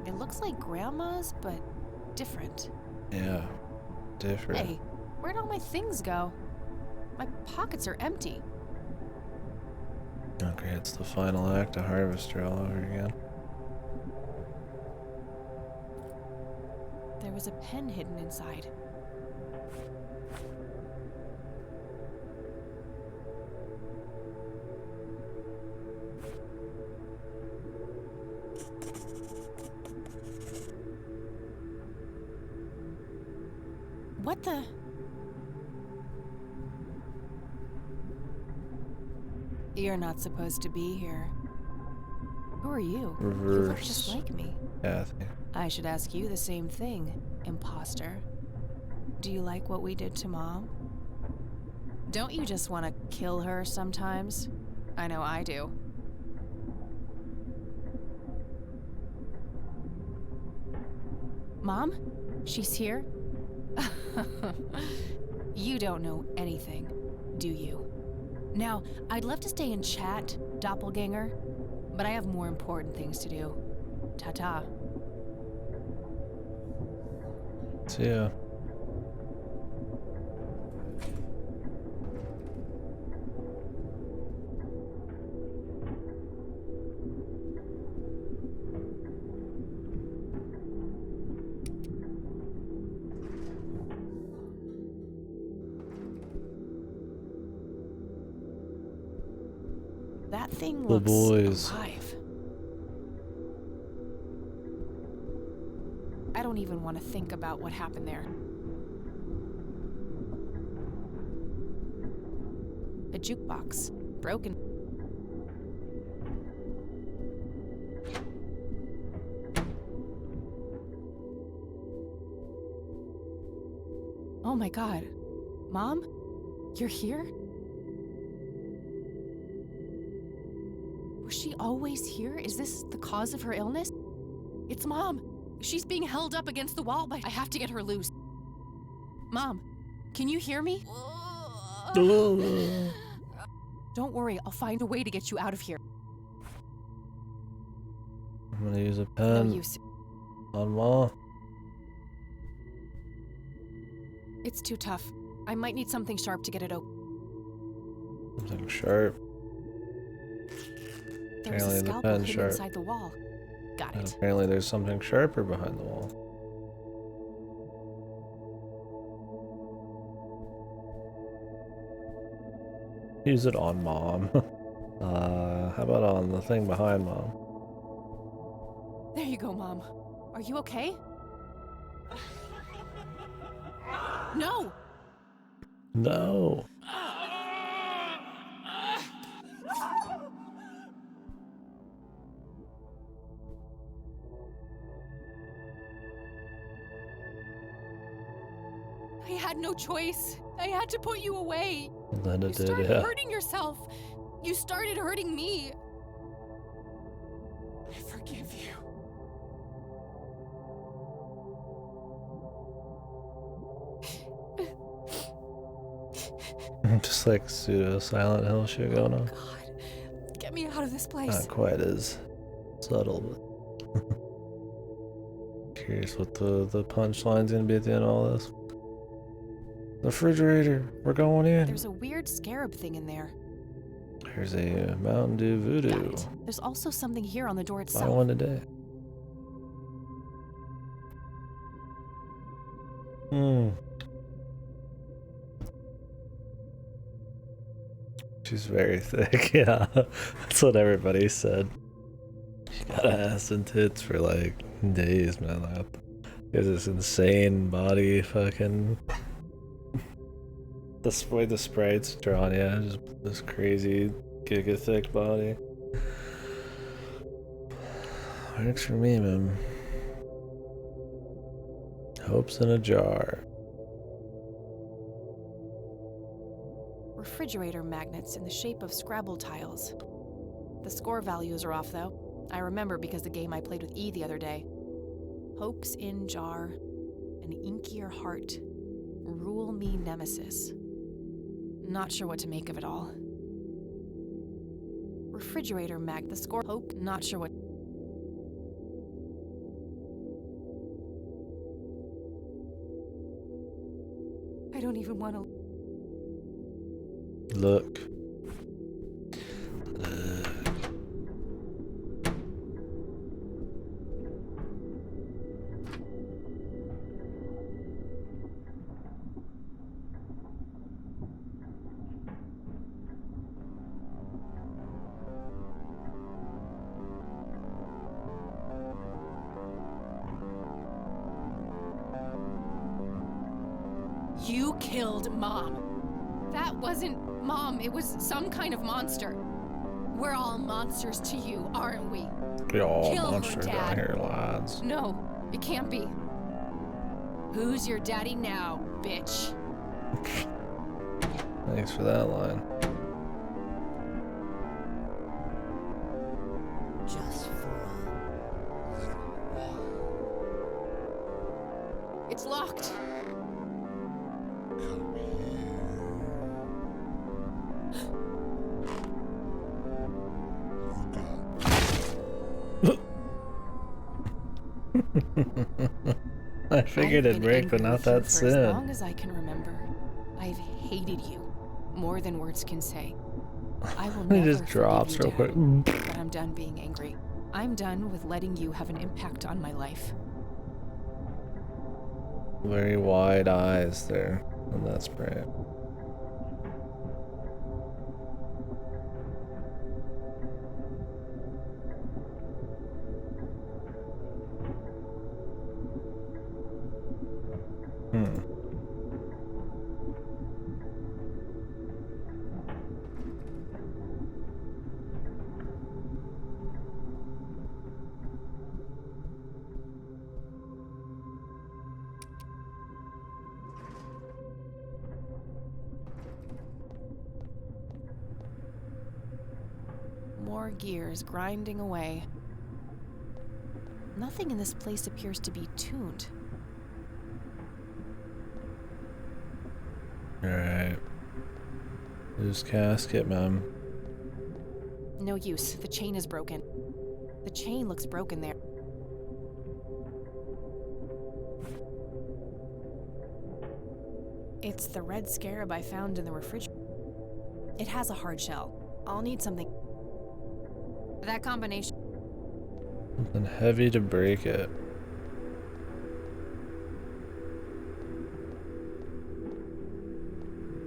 It looks like Grandma's, but different. Yeah, different. Hey, where'd all my things go? My pockets are empty. Okay, it's the final act of Harvester all over again. There was a pen hidden inside. What the? You're not supposed to be here. Who are you? Reverse. You look just like me. Kathy. I should ask you the same thing, imposter. Do you like what we did to Mom? Don't you just want to kill her sometimes? I know I do. Mom? She's here? You don't know anything, do you? Now, I'd love to stay and chat, doppelganger, but I have more important things to do. Ta-ta. See ya. That thing The looks boys. alive. I don't even want to think about what happened there. A jukebox. Broken. Oh my God. Mom? You're here? Was she always here? Is this the cause of her illness? It's Mom. She's being held up against the wall by... I have to get her loose. Mom, can you hear me? Don't worry, I'll find a way to get you out of here. I'm gonna use a No pen use. on Mom. It's too tough. I might need something sharp to get it open. Something sharp. There's a Apparently the scalpel pen's hidden sharp. inside the wall. Got And it. apparently there's something sharper behind the wall. Use it on Mom. How about on the thing behind Mom? There you go, Mom. Are you okay? No! No! I had no choice. I had to put you away. Linda You did, started yeah. hurting yourself. You started hurting me. I forgive you. Just like pseudo Silent Hill shit going on. Get me out of this place. Not quite as subtle, but curious what the punchline's gonna be at the end of all this. The refrigerator, we're going in. There's a weird scarab thing in there. Here's a Mountain Dew Voodoo. There's also something here on the door Buy itself. one today. She's very thick, yeah. That's what everybody said. She got ass and tits for like days, man. Like, there's this insane body, fucking. The way the sprites drawn, yeah, just this crazy giga thick body. Works for me, man. Hopes in a jar. Refrigerator magnets in the shape of Scrabble tiles. The score values are off, though. I remember because the game I played with E the other day. Hopes in jar, an inkier heart, rule me nemesis. Not sure what to make of it all. Refrigerator mag, the score, hope, not sure what. I don't even want to. Look. You killed Mom. That wasn't Mom, it was some kind of monster. We're all monsters to you, aren't we? We're all Kill her, monsters down Dad. here, lads. No, it can't be. Who's your daddy now, bitch? Thanks for that line. Just for a little while. It's locked. Come I figured it'd break, but not that For soon. as long as I can remember, I've hated you more than words can say. I will It never just drops real forgive quick. you, Dad, but I'm done being angry. I'm done with letting you have an impact on my life. Very wide eyes there on that spray. More gears grinding away. Nothing in this place appears to be tuned. Alright. Loose casket, man. No use. The chain is broken. The chain looks broken there. It's the red scarab I found in the refrigerator. It has a hard shell. I'll need something. That combination. Something heavy to break it.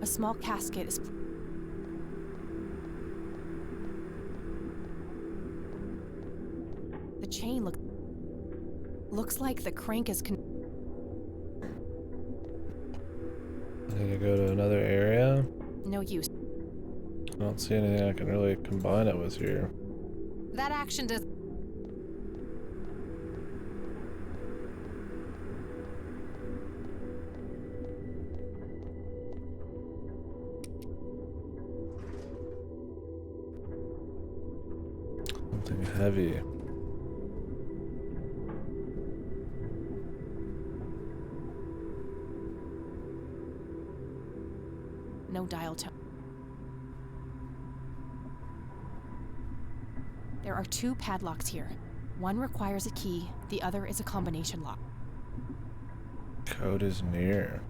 A small casket is. The chain looks like the crank is. I need to go to another area. No use. I don't see anything I can really combine it with here. That action does. Something heavy. No dial tone. There are 2 padlocks here. One requires a key, the other is a combination lock. Code is near.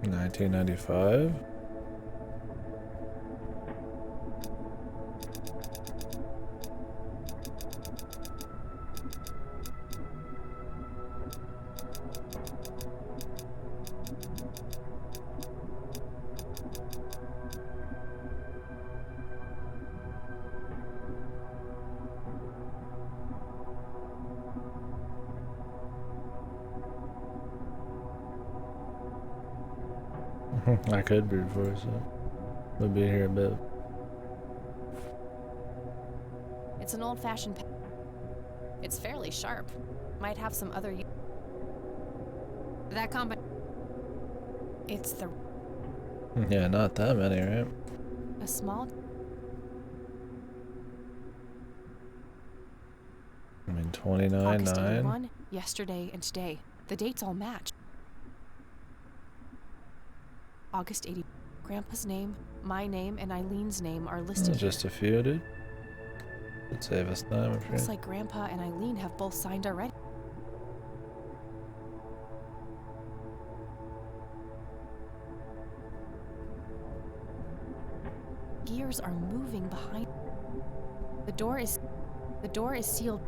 1995. I could brute force it. We'll be here a bit. It's an old-fashioned. It's fairly sharp. Might have some other. That It's the. Yeah, not that many, right? A small. I mean, 29/9. 81, yesterday and today. The dates all match. August 80. Grandpa's name, my name, and Eileen's name are listed Just a few, dude. Would save us time, I'm Looks afraid. like Grandpa and Eileen have both signed already. Gears are moving behind. The door is sealed.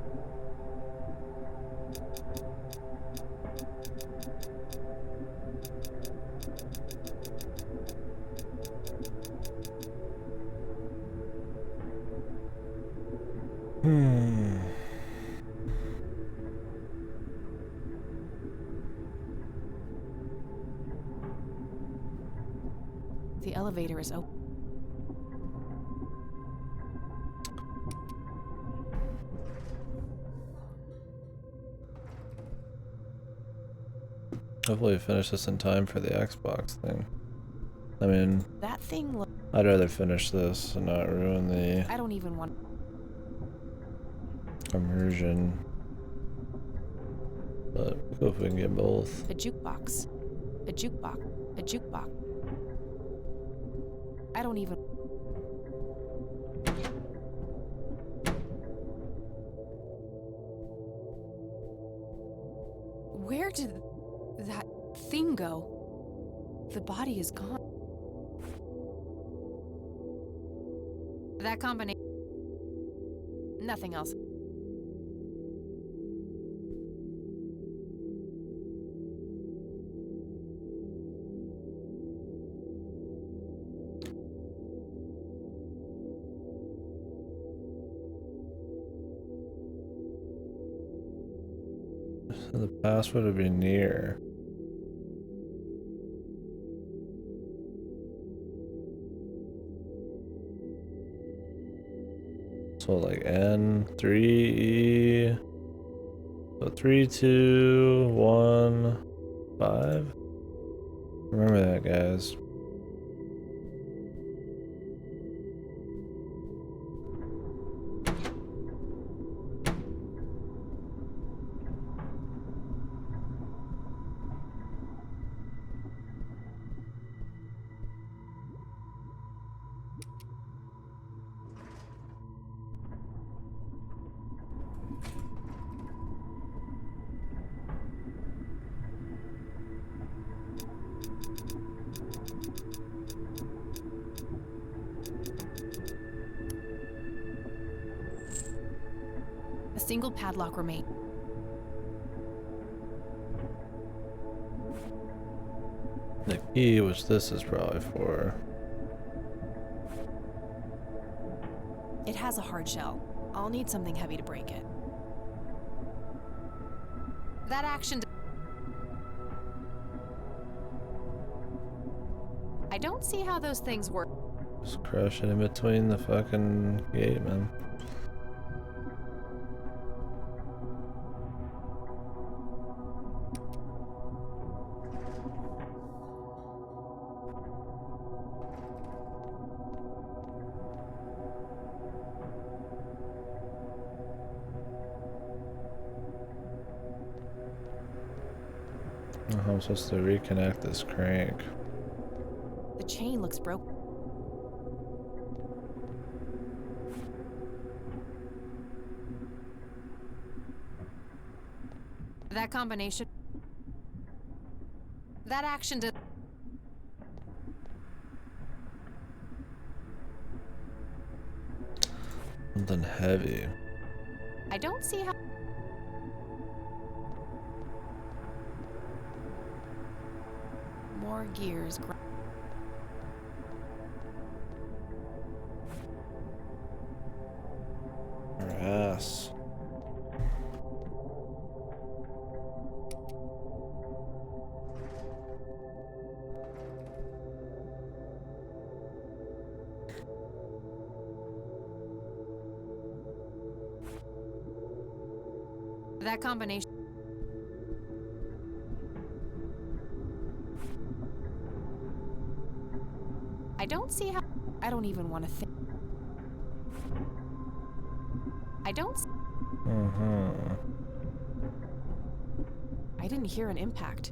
The elevator is open. Hopefully finish this in time for the Xbox thing. I mean, That thing I'd rather finish this and not ruin the I don't even want. immersion. But hope we can get both. A jukebox. A jukebox. A jukebox. I don't even. Where did that thing go? The body is gone. That combination. Nothing else. So the password would be near. So like N3E. So 3, 2, 1, 5. Remember that, guys. A single padlock remained. The key, which this is probably for. It has a hard shell. I'll need something heavy to break it. That action. I don't see how those things work. Just crush it in between the fucking gate, man. I'm supposed to reconnect this crank. The chain looks broken. That combination. That action did. Something heavy. I don't see how. More gears. Her ass. That combination. I don't see how. I don't even want to think. I don't. I didn't hear an impact.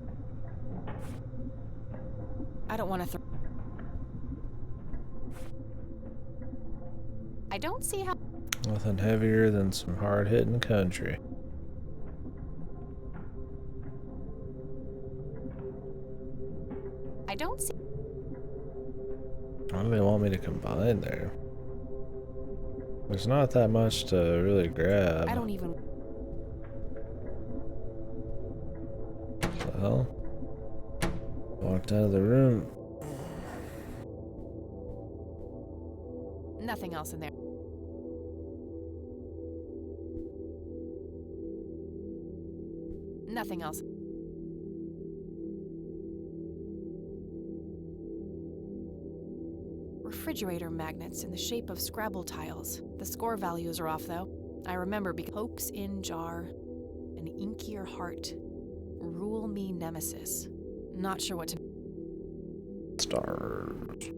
I don't want to. I don't see how. Nothing heavier than some hard-hitting country. I don't see. What do they want me to combine there? There's not that much to really grab. I don't even. What the hell? Walked out of the room. Nothing else in there. Nothing else. Refrigerator magnets in the shape of Scrabble tiles. The score values are off though. I remember because hopes in jar, an inkier heart, rule me nemesis. Not sure what to. Stars.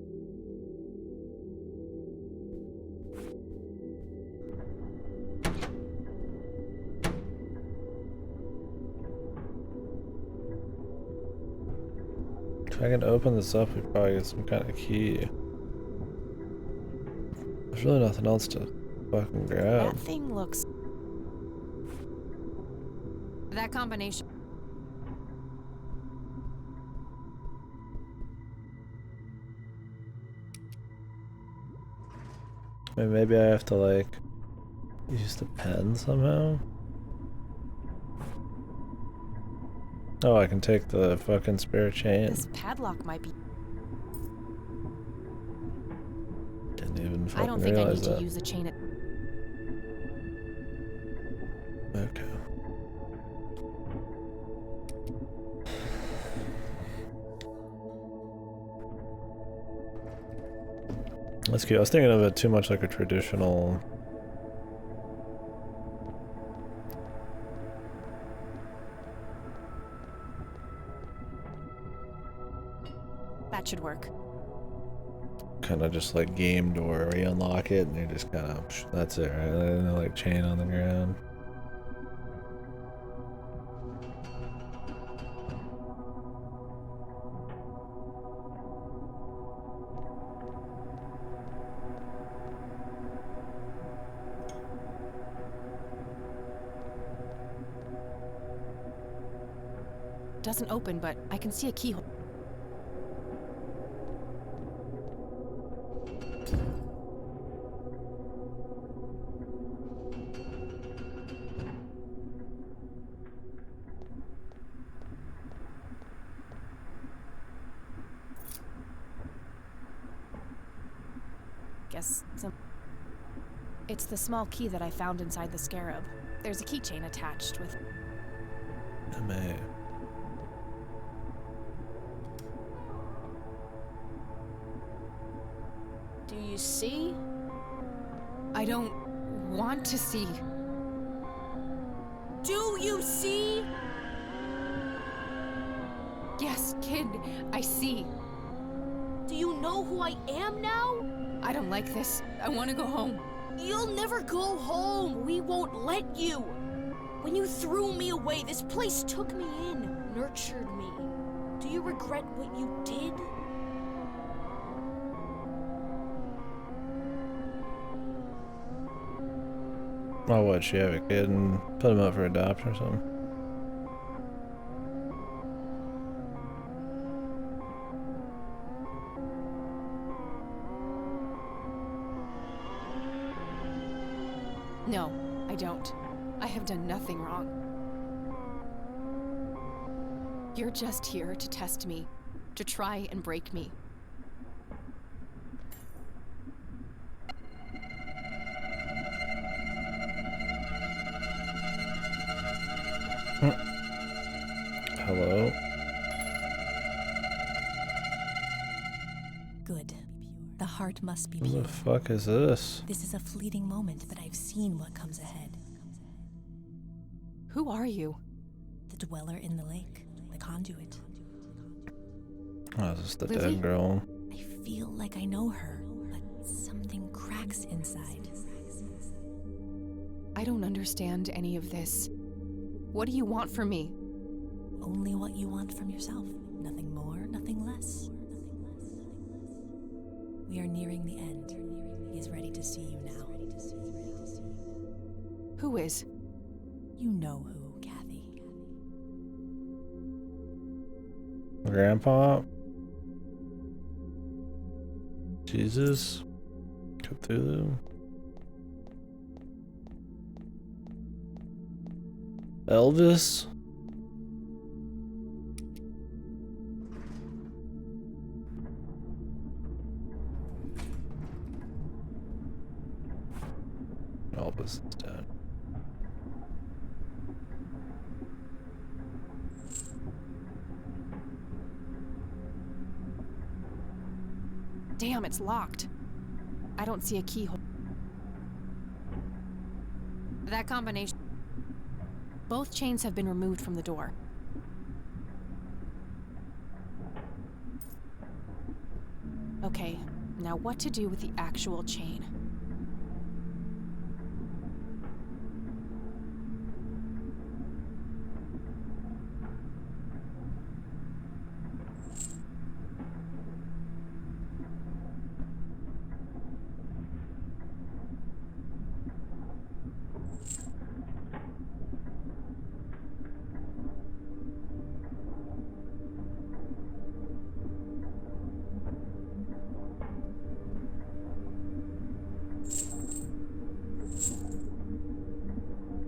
If I can open this up, we probably get some kind of key. There's really nothing else to fucking grab. That thing looks. That combination. I mean, maybe I have to like use the pen somehow. Oh, I can take the fucking spare chain. This padlock might be. Didn't even fucking I don't think I realize need that. to use the chain. Okay. That's cute. I was thinking of it too much like a traditional. That should work. Kind of just like game door where you unlock it and you just kind of. That's it, right? No like chain on the ground. Doesn't open, but I can see a keyhole. Guess some. It's the small key that I found inside the scarab. There's a keychain attached with. MA. Do you see? I don't want to see. Do you see? Yes, kid, I see. Do you know who I am now? I don't like this. I want to go home. You'll never go home. We won't let you. When you threw me away, this place took me in, nurtured me. Do you regret what you did? Oh, what? She have a kid and put him up for adoption or something? No, I don't. I have done nothing wrong. You're just here to test me, to try and break me. Hello? Good. The heart must be Who pure. the fuck is this? This is a fleeting moment, but I've seen what comes ahead. Who are you? The dweller in the lake, the conduit. Oh, is this the Lily? dead girl? I feel like I know her, but something cracks inside. I don't understand any of this. What do you want from me? Only what you want from yourself. Nothing more, nothing less. We are nearing the end. He is ready to see you now. Who is? You know who, Kathy. Grandpa? Jesus? Cthulhu? Elvis? Elvis is dead. Damn, it's locked. I don't see a keyhole. That combination. Both chains have been removed from the door. Okay, now what to do with the actual chain?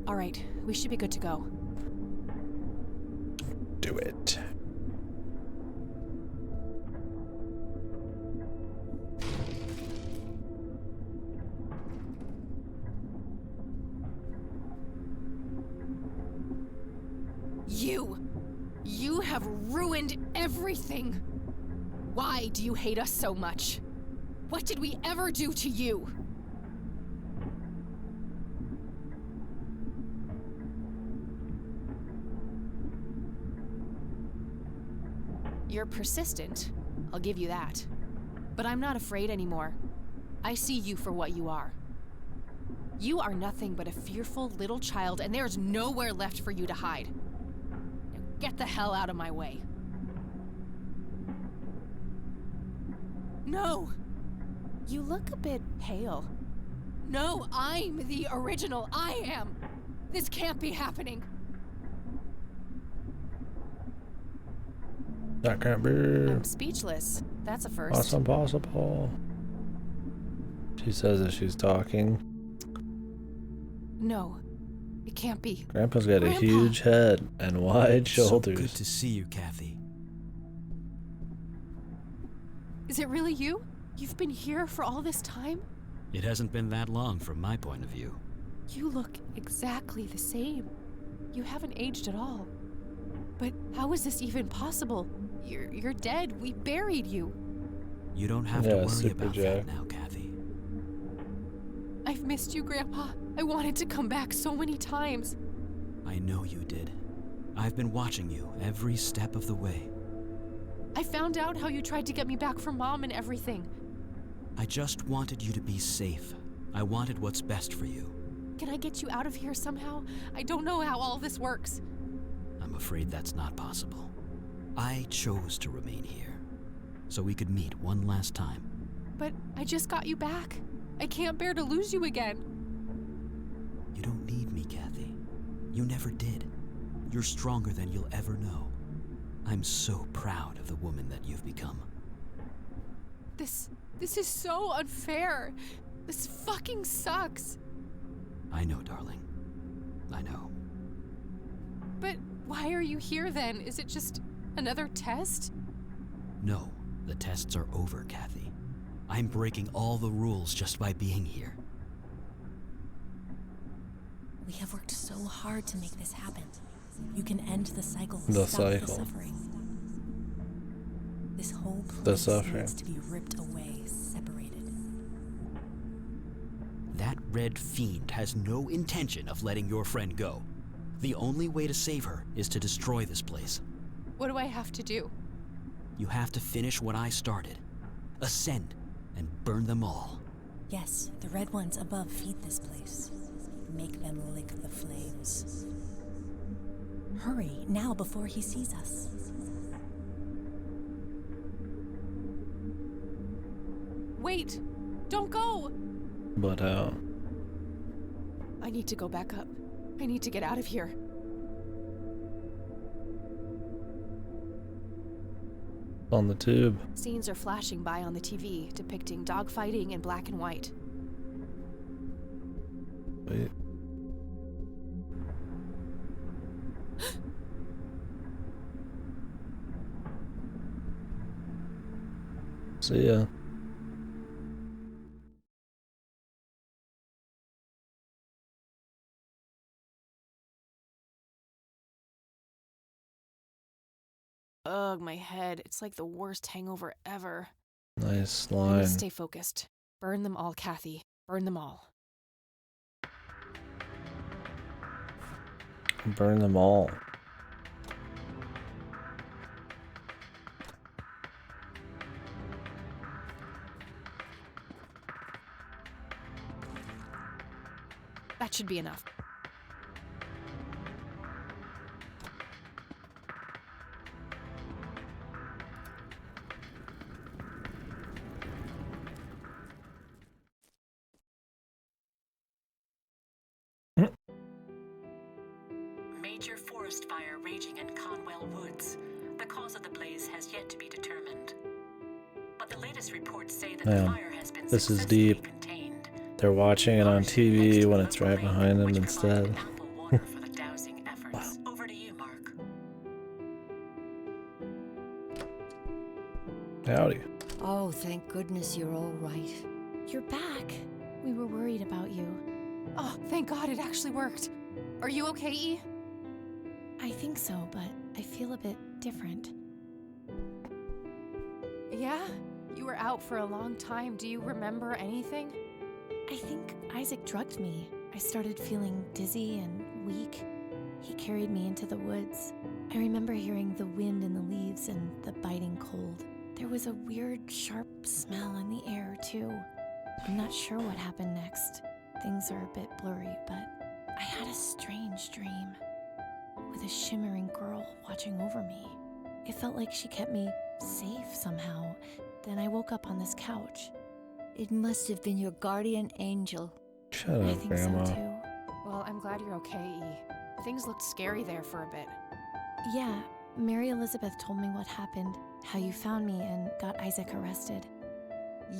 All right, we should be good to go. Do it. You have ruined everything. Why do you hate us so much? What did we ever do to you? You're persistent, I'll give you that. But I'm not afraid anymore. I see you for what you are. You are nothing but a fearful little child, and there's nowhere left for you to hide. Now get the hell out of my way. No! You look a bit pale. No, I'm the original. I am! This can't be happening. That can't be. I'm speechless. That's a first. That's impossible. She says as she's talking. No, it can't be. Grandpa's got Grandpa. a huge head and wide shoulders. So good to see you, Kathy. Is it really you? You've been here for all this time? It hasn't been that long from my point of view. You look exactly the same. You haven't aged at all. But how is this even possible? You're dead. We buried you. You don't have to worry about that now, Kathy. I've missed you, Grandpa. I wanted to come back so many times. I know you did. I've been watching you every step of the way. I found out how you tried to get me back from Mom and everything. I just wanted you to be safe. I wanted what's best for you. Can I get you out of here somehow? I don't know how all this works. I'm afraid that's not possible. I chose to remain here, so we could meet one last time. But I just got you back. I can't bear to lose you again. You don't need me, Kathy. You never did. You're stronger than you'll ever know. I'm so proud of the woman that you've become. This is so unfair. This fucking sucks. I know, darling. I know. But why are you here then? Is it just another test? No, the tests are over, Kathy. I'm breaking all the rules just by being here. We have worked so hard to make this happen. You can end the cycle. The Stop cycle. the suffering. This whole The place suffering. needs to be ripped away, separated. That red fiend has no intention of letting your friend go. The only way to save her is to destroy this place. What do I have to do? You have to finish what I started. Ascend and burn them all. Yes, the red ones above feed this place. Make them lick the flames. Hurry, now before he sees us. Wait! Don't go! But how? I need to go back up. I need to get out of here. On the tube. Scenes are flashing by on the TV, depicting dogfighting in black and white. Wait. See ya. Ugh, my head. It's like the worst hangover ever. Nice I need line. to stay focused. Burn them all, Kathy. Burn them all. Burn them all. That should be enough. Major forest fire raging in Conwell Woods. The cause of the blaze has yet to be determined. But the latest reports say that the Man, fire has been this is successfully deep. contained. They're watching it on TV when it's right behind them instead. Water for the dousing efforts. Over to you, Mark. Howdy. Oh, thank goodness you're all right. You're back. We were worried about you. Oh, thank God it actually worked. Are you okay, E? I think so, but I feel a bit different. Yeah? You were out for a long time. Do you remember anything? I think Isaac drugged me. I started feeling dizzy and weak. He carried me into the woods. I remember hearing the wind in the leaves and the biting cold. There was a weird, sharp smell in the air, too. I'm not sure what happened next. Things are a bit blurry, but I had a strange dream with a shimmering girl watching over me. It felt like she kept me safe somehow. Then I woke up on this couch. It must have been your guardian angel. Shut I up, think Grandma. so, too. Well, I'm glad you're okay, E. Things looked scary there for a bit. Yeah, Mary Elizabeth told me what happened, how you found me and got Isaac arrested.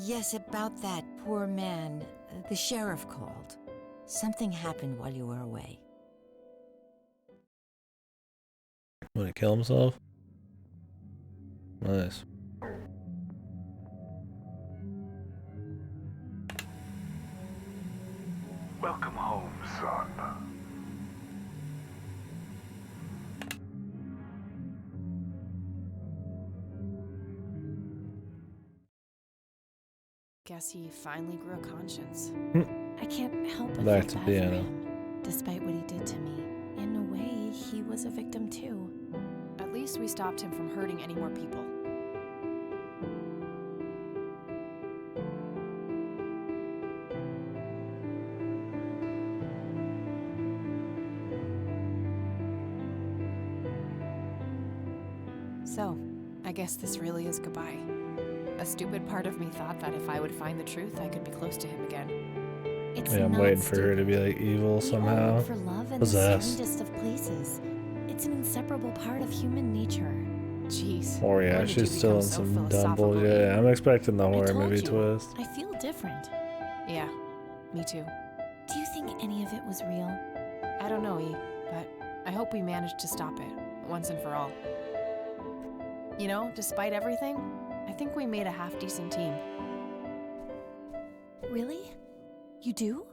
Yes, about that poor man. The sheriff called. Something happened while you were away. Want to kill himself? Nice. Welcome home, son. Guess he finally grew a conscience. I can't help but Back to feel bad for piano. him, despite what he did to me. In a way, he was a victim too. At least we stopped him from hurting any more people. So, I guess this really is goodbye. A stupid part of me thought that if I would find the truth, I could be close to him again. It's Yeah, I'm not waiting for her to stupid. be like evil We all somehow. look for love in the Possessed. strangest of places. It's an inseparable part of human nature. Jeez. Or yeah, when did she's you still become in so some dumb philosophical, bullshit. Yeah, I'm expecting the I horror told movie you, twist. I feel different. Yeah, me too. Do you think any of it was real? I don't know, E, but I hope we managed to stop it, once and for all. You know, despite everything, I think we made a half-decent team. Really? You do?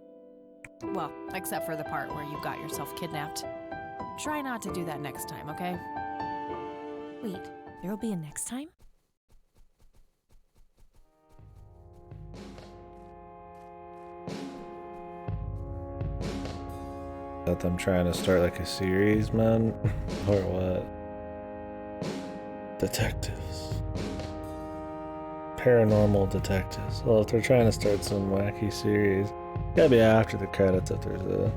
Well, except for the part where you got yourself kidnapped. Try not to do that next time, okay? Wait, there'll be a next time? That them trying to start like a series, man? Or what? Detectives. Paranormal detectives. Well, if they're trying to start some wacky series, gotta be after the credits if there's a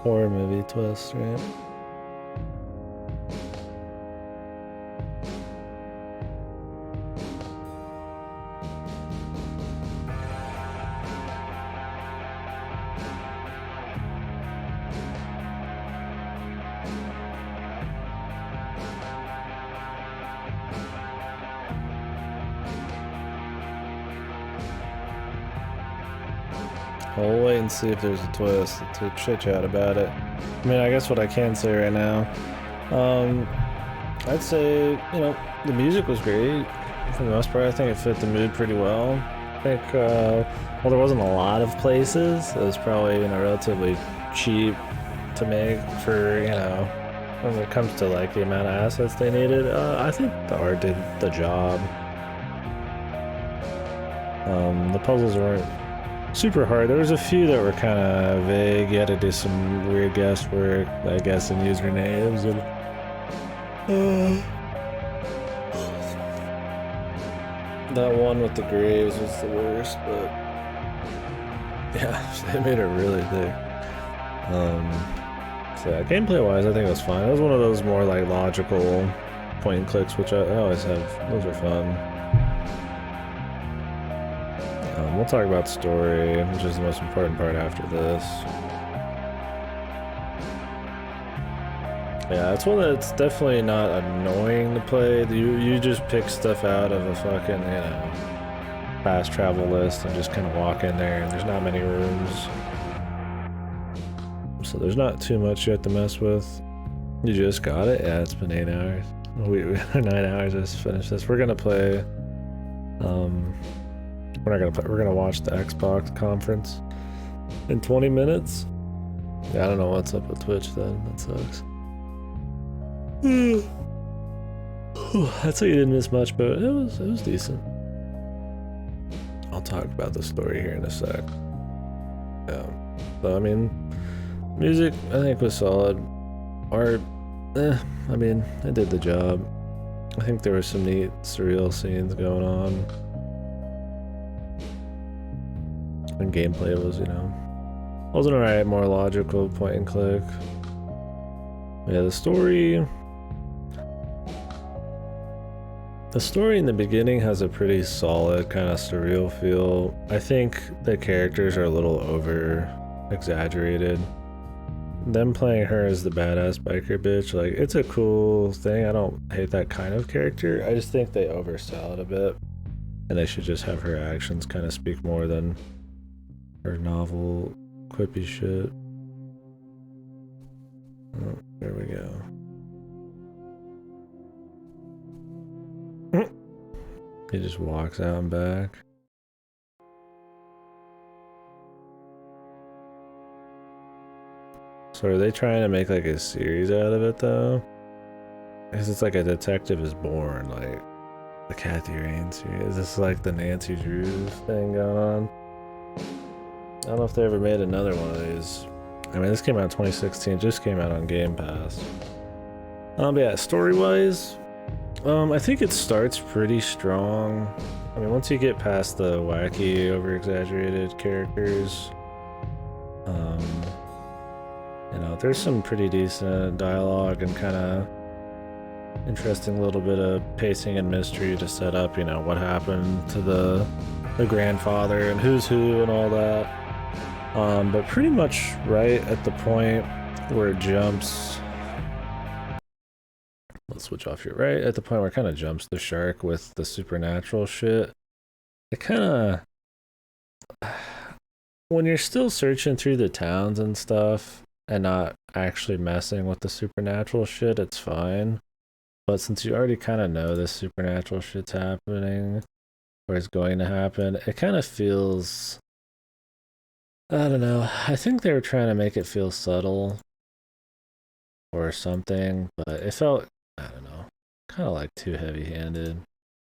horror movie twist, right? We'll wait and see if there's a twist to chit chat about it. I mean, I guess what I can say right now, I'd say, you know, the music was great for the most part. I think it fit the mood pretty well. I think, well, there wasn't a lot of places. It was probably, you know, relatively cheap to make for, you know, when it comes to like the amount of assets they needed. I think the art did the job. The puzzles weren't super hard. There was a few that were kind of vague. You had to do some weird guesswork, I guess, and usernames. And that one with the graves was the worst, but yeah, they made it really thick. So yeah, gameplay-wise, I think it was fine. It was one of those more like logical point and clicks, which I always have. Those are fun. We'll talk about story, which is the most important part after this. Yeah, it's one that's definitely not annoying to play. You just pick stuff out of a fucking, you know, fast travel list and just kind of walk in there, and there's not many rooms. So there's not too much you have to mess with. You just got it? Yeah, it's been 8 hours. 9 hours just finished this. We're gonna play, we're not gonna play, we're gonna watch the Xbox conference in 20 minutes. Yeah, I don't know what's up with Twitch then. That sucks. I'd say you didn't miss much, but it was decent. I'll talk about the story here in a sec. Yeah. So I mean, music I think was solid. Art, I mean, it did the job. I think there were some neat surreal scenes going on. And gameplay was, you know, wasn't alright, more logical, point and click. Yeah, the story in the beginning has a pretty solid kind of surreal feel. I think the characters are a little over exaggerated. Them playing her as the badass biker bitch, like, it's a cool thing. I don't hate that kind of character. I just think they oversell it a bit, and they should just have her actions kind of speak more than her novel quippy shit. Oh, there we go. He just walks out and back. So are they trying to make like a series out of it though? Because it's like a Detective is Born, like the Kathy Rain series. Is this like the Nancy Drew thing going on? I don't know if they ever made another one of these. I mean, this came out in 2016, just came out on Game Pass. But yeah, story-wise, I think it starts pretty strong. I mean, once you get past the wacky, over-exaggerated characters, you know, there's some pretty decent dialogue and kind of interesting little bit of pacing and mystery to set up, you know, what happened to the grandfather and who's who and all that. But pretty much right at the point where it jumps, let's switch off here, right at the point where it kind of jumps the shark with the supernatural shit, it kind of, when you're still searching through the towns and stuff and not actually messing with the supernatural shit, it's fine. But since you already kind of know this supernatural shit's happening or is going to happen, it kind of feels, I don't know. I think they were trying to make it feel subtle or something, but it felt, I don't know, kind of like too heavy-handed.